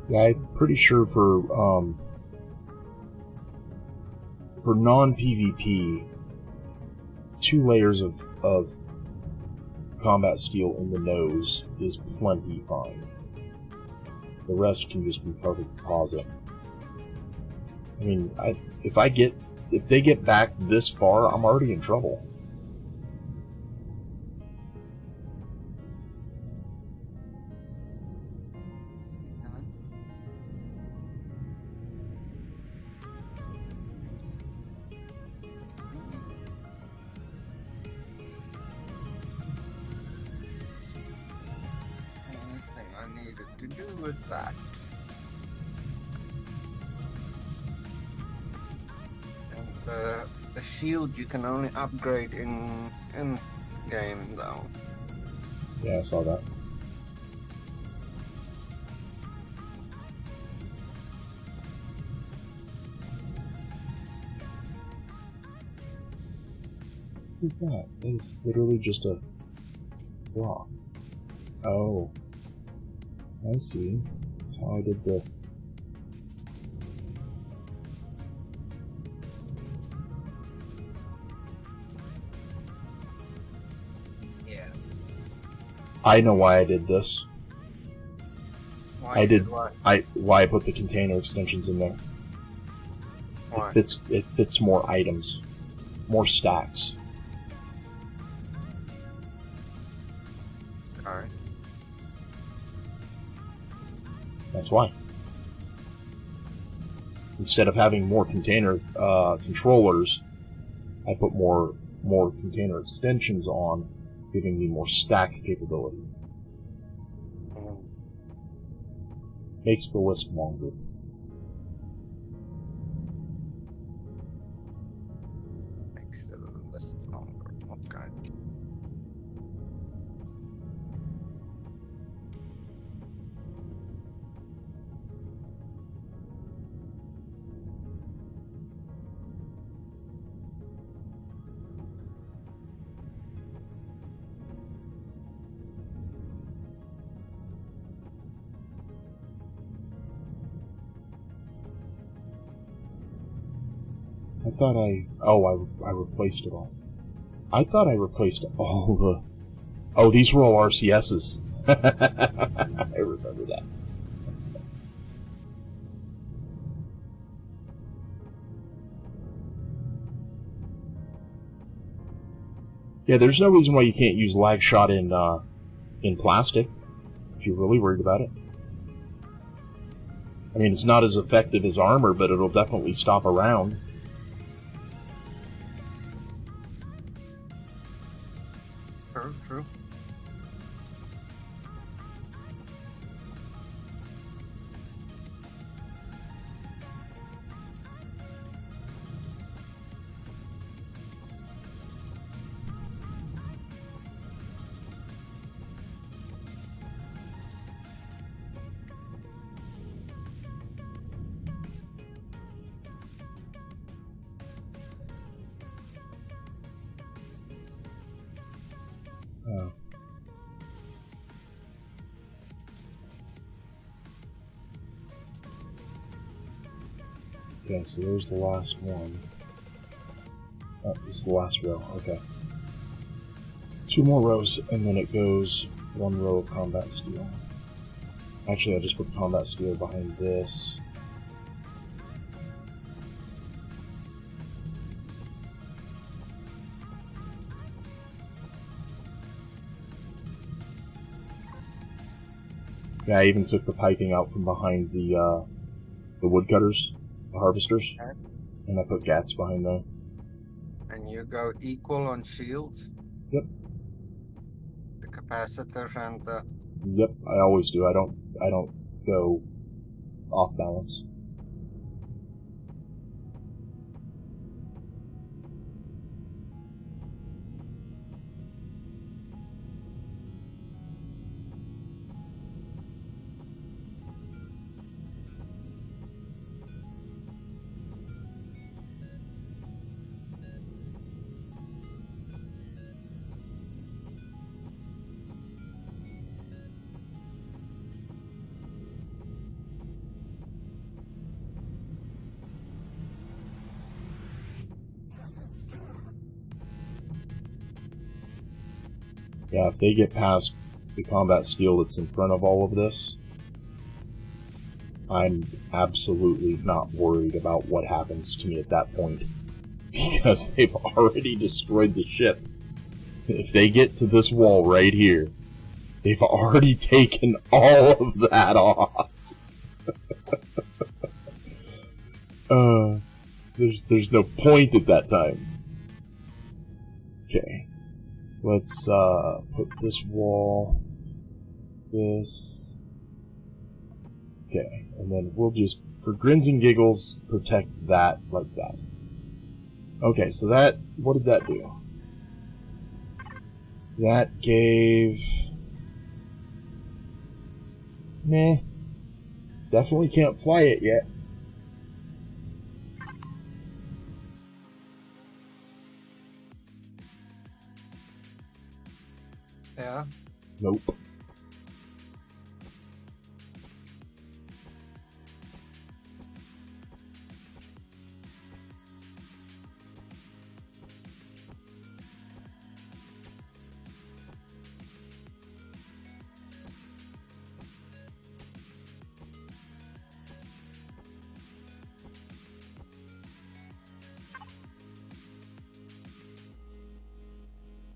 Yeah, I'm pretty sure for non-PvP, 2 layers of combat steel in the nose is plenty fine. The rest can just be covered composite. I mean, if they get back this far, I'm already in trouble. Anything I needed to do with that. And the shield you can only upgrade in game though. Yeah, I saw that. What is that? It's literally just a block. Oh. I see. How I did the... Yeah. I know why I did this. Why what? Why I put the container extensions in there. Why? It fits more items. More stacks. Alright. That's why. Instead of having more container controllers, I put more container extensions on, giving me more stack capability. Makes the list longer. Makes the list longer. Okay. I thought I replaced it all. I thought I replaced all the... Oh, these were all RCSs. I remember that. Yeah, there's no reason why you can't use lag shot in plastic, if you're really worried about it. I mean, it's not as effective as armor, but it'll definitely stop a round. True. Okay, so there's the last one. Oh, this is the last row, okay. 2 more rows, and then it goes 1 row of combat steel. Actually, I just put the combat steel behind this. Yeah, I even took the piping out from behind the woodcutters, the harvesters, Okay. and I put gats behind them. And you go equal on shields? Yep. The capacitors and the... Yep, I always do. I don't go off balance. Yeah, if they get past the combat skill that's in front of all of this, I'm absolutely not worried about what happens to me at that point. Because they've already destroyed the ship. If they get to this wall right here, they've already taken all of that off. There's no point at that time. Okay. Let's put this wall, this. Okay, and then we'll just, for grins and giggles, protect that like that. Okay, so that, what did that do? That gave... Meh. Definitely can't fly it yet. Yeah. Nope.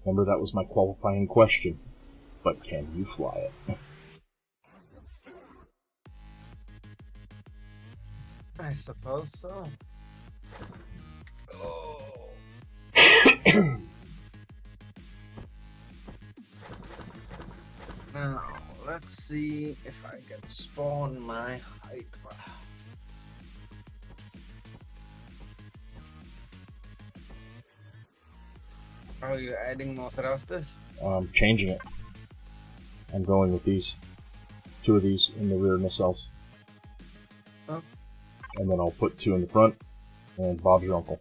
Remember, that was my qualifying question. But can you fly it? I suppose so. Oh. Now, let's see if I can spawn my Hydra. Are you adding more thrusters? I'm changing it. I'm going with these. 2 of these in the rear nacelles. Oh. And then I'll put 2 in the front, and Bob's your uncle.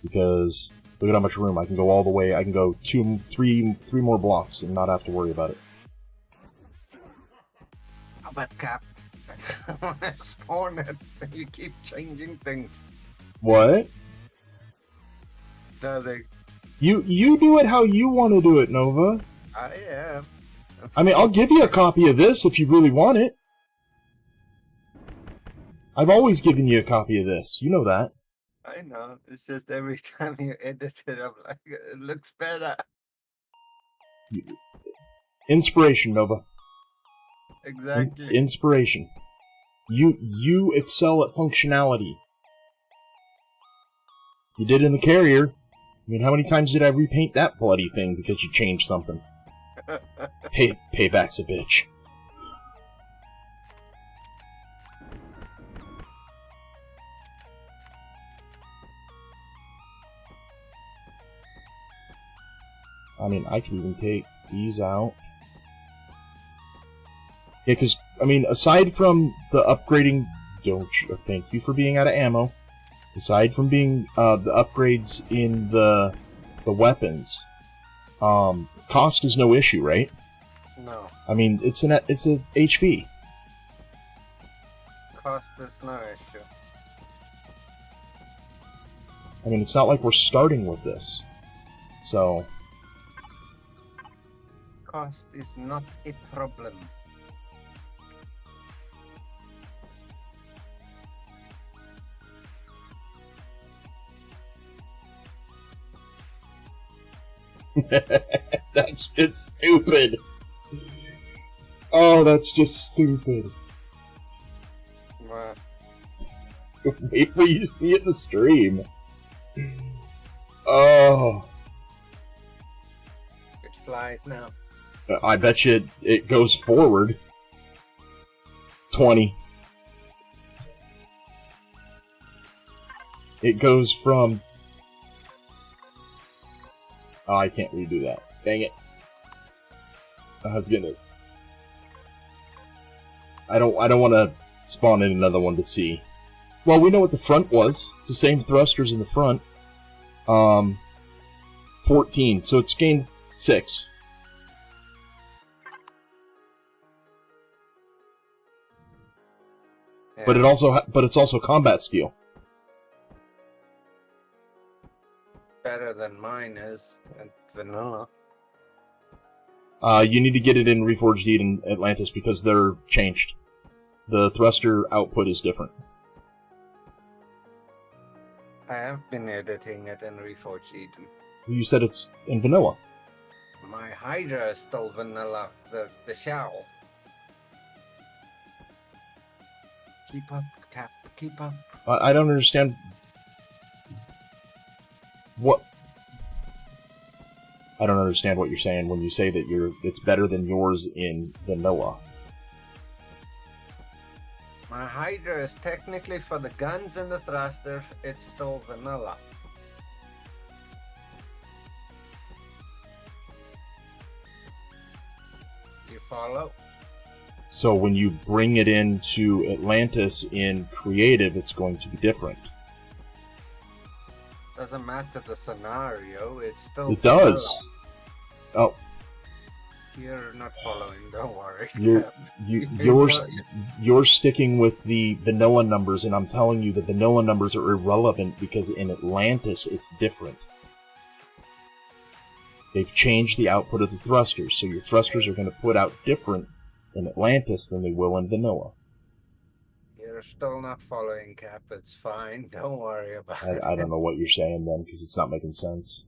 Because look at how much room. I can go all the way. I can go 3 more blocks and not have to worry about it. How about Cap? When I spawn it, you keep changing things. What? Does it? You do it how you want to do it, Nova. I am. I mean, I'll give you a copy of this if you really want it. I've always given you a copy of this. You know that. I know. It's just every time you edit it, I'm like, it looks better. Inspiration, Nova. Exactly. Inspiration. You excel at functionality. You did in the carrier. I mean, how many times did I repaint that bloody thing because you changed something? Payback's a bitch. I mean, I could even take these out. Yeah, because, I mean, aside from the upgrading... Thank you for being out of ammo. Aside from being the upgrades in the weapons, cost is no issue, right? No. I mean, it's a HV. Cost is no issue. I mean, it's not like we're starting with this. So... Cost is not a problem. That's just stupid. Oh, that's just stupid. What? Wait till you see it in the stream. Oh. It flies now. I bet you it goes forward. 20. It goes from... Oh, I can't redo that. Dang it. I was gonna... I don't want to spawn in another one to see. Well, we know what the front was. It's the same thrusters in the front. 14. So it's gained 6. Yeah. But it's also combat skill. better than mine is at vanilla. You need to get it in Reforged Deed in Atlantis because they're changed. The thruster output is different. I have been editing it in Reforged Eden. You said it's in vanilla. My Hydra is still vanilla, the shell. Keep up, Cap, keep up. I don't understand what... I don't understand what you're saying when you say that it's better than yours in vanilla. My Hydra is technically for the guns and the thrusters, it's still vanilla. You follow? So when you bring it into Atlantis in creative, it's going to be different. Doesn't matter the scenario, it's still It does. vanilla. Oh, You're not following, don't worry. you're sticking with the vanilla numbers, and I'm telling you the vanilla numbers are irrelevant because in Atlantis it's different. They've changed the output of the thrusters, so your thrusters are going to put out different in Atlantis than they will in vanilla. You're still not following, Cap. It's fine. Don't worry about it. I don't know what you're saying then, because it's not making sense.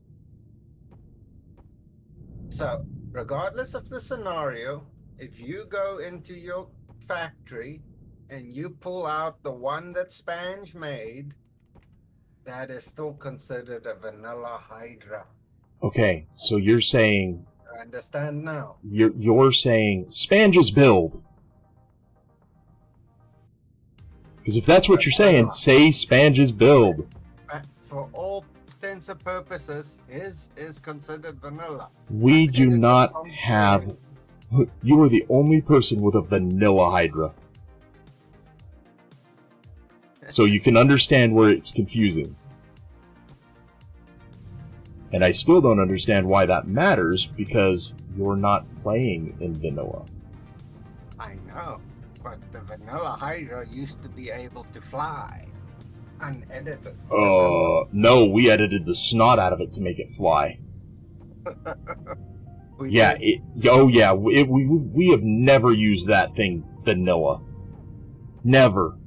So, regardless of the scenario, if you go into your factory and you pull out the one that Spange made, that is still considered a vanilla Hydra. Okay, so you're saying... I understand now. You're saying Spange's build. Because if that's what you're saying, say Spange's build. For all intents and purposes, his is considered vanilla. We do not have... You are the only person with a vanilla Hydra. So you can understand where it's confusing. And I still don't understand why that matters, because you're not playing in vanilla. I know, but the vanilla Hydra used to be able to fly. Unedited. No, we edited the snot out of it to make it fly. We have never used that thing vanilla. Never.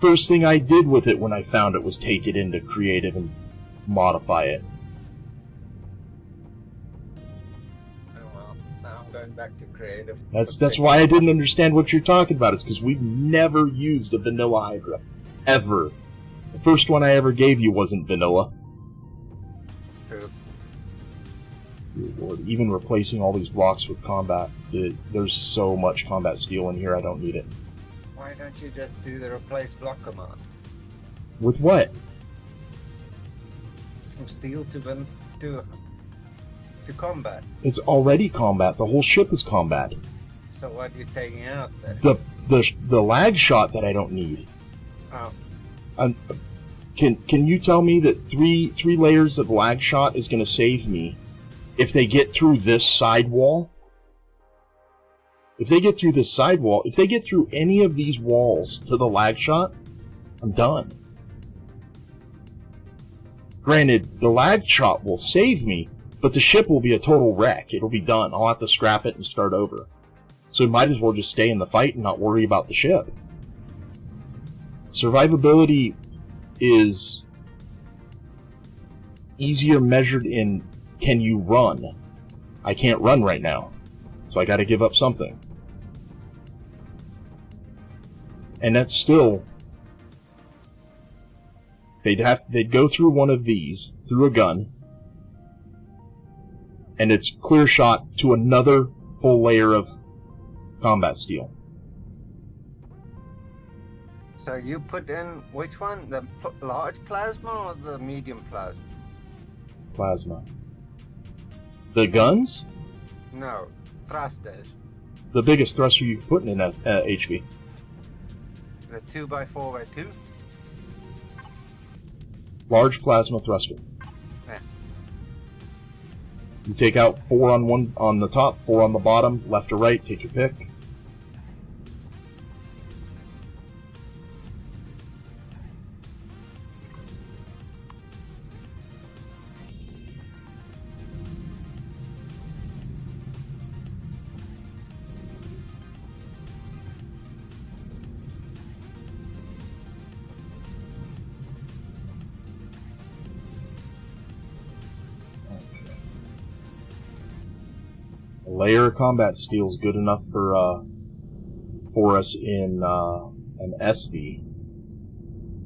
First thing I did with it when I found it was take it into creative and modify it. Oh well, now I'm going back to creative. That's why I didn't understand what you're talking about. It's because we've never used a vanilla Hydra. Ever. The first one I ever gave you wasn't vanilla. True. Good Lord, even replacing all these blocks with combat, there's so much combat steel in here, I don't need it. Why don't you just do the replace block command? With what? From steel to combat. It's already combat. The whole ship is combat. So what are you taking out then? The lag shot that I don't need. Oh. Can you tell me that three layers of lag shot is going to save me if they get through this side wall? If they get through this side wall, if they get through any of these walls to the lag shot, I'm done. Granted, the lag shot will save me, but the ship will be a total wreck. It'll be done. I'll have to scrap it and start over. So we might as well just stay in the fight and not worry about the ship. Survivability is easier measured in can you run. I can't run right now, so I gotta give up something. And that's still... They'd go through one of these, through a gun, and it's clear shot to another full layer of combat steel. So you put in which one? The large plasma or the medium plasma? Plasma. The guns? No, thrusters. The biggest thruster you can put in HV. The 2x4x2? Large plasma thruster. Yeah. You take out 4 on the top, 4 on the bottom, left or right, take your pick. layer of combat skills good enough for us in an SV.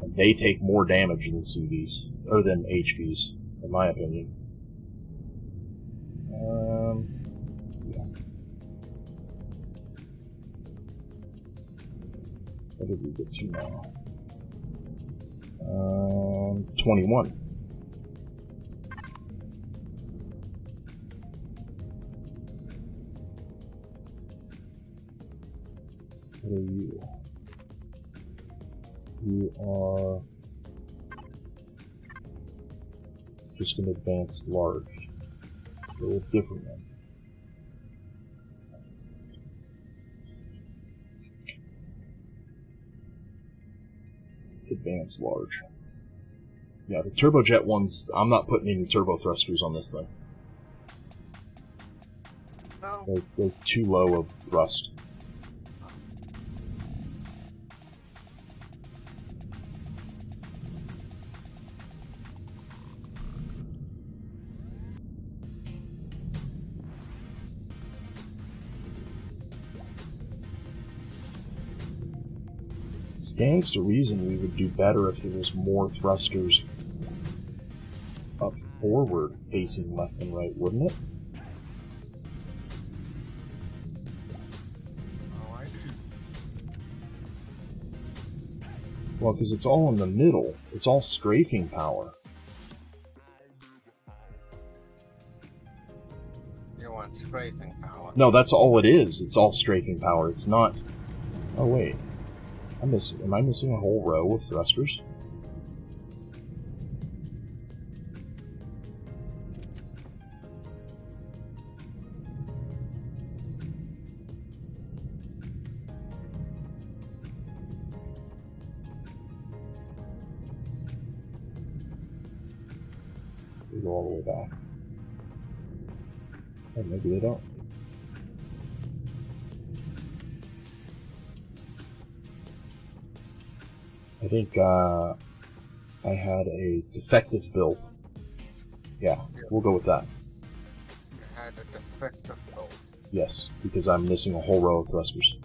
And they take more damage than CVs, or than HVs, in my opinion. Yeah. What did we get to now? 21. What are you? You are just an advanced large. They're a different one. Advanced large. Yeah, the turbojet ones, I'm not putting any turbo thrusters on this thing. No. They're too low of thrust. Stands to reason we would do better if there was more thrusters up forward, facing left and right, wouldn't it? Oh, I do. Well, because it's all in the middle. It's all strafing power. You want strafing power? No, that's all it is. It's all strafing power. It's not... Oh, wait. Am I missing a whole row of thrusters? They go all the way back. Oh, maybe they don't. I think I had a defective build. Yeah, we'll go with that. You had a defective build. Yes, because I'm missing a whole row of thrusters.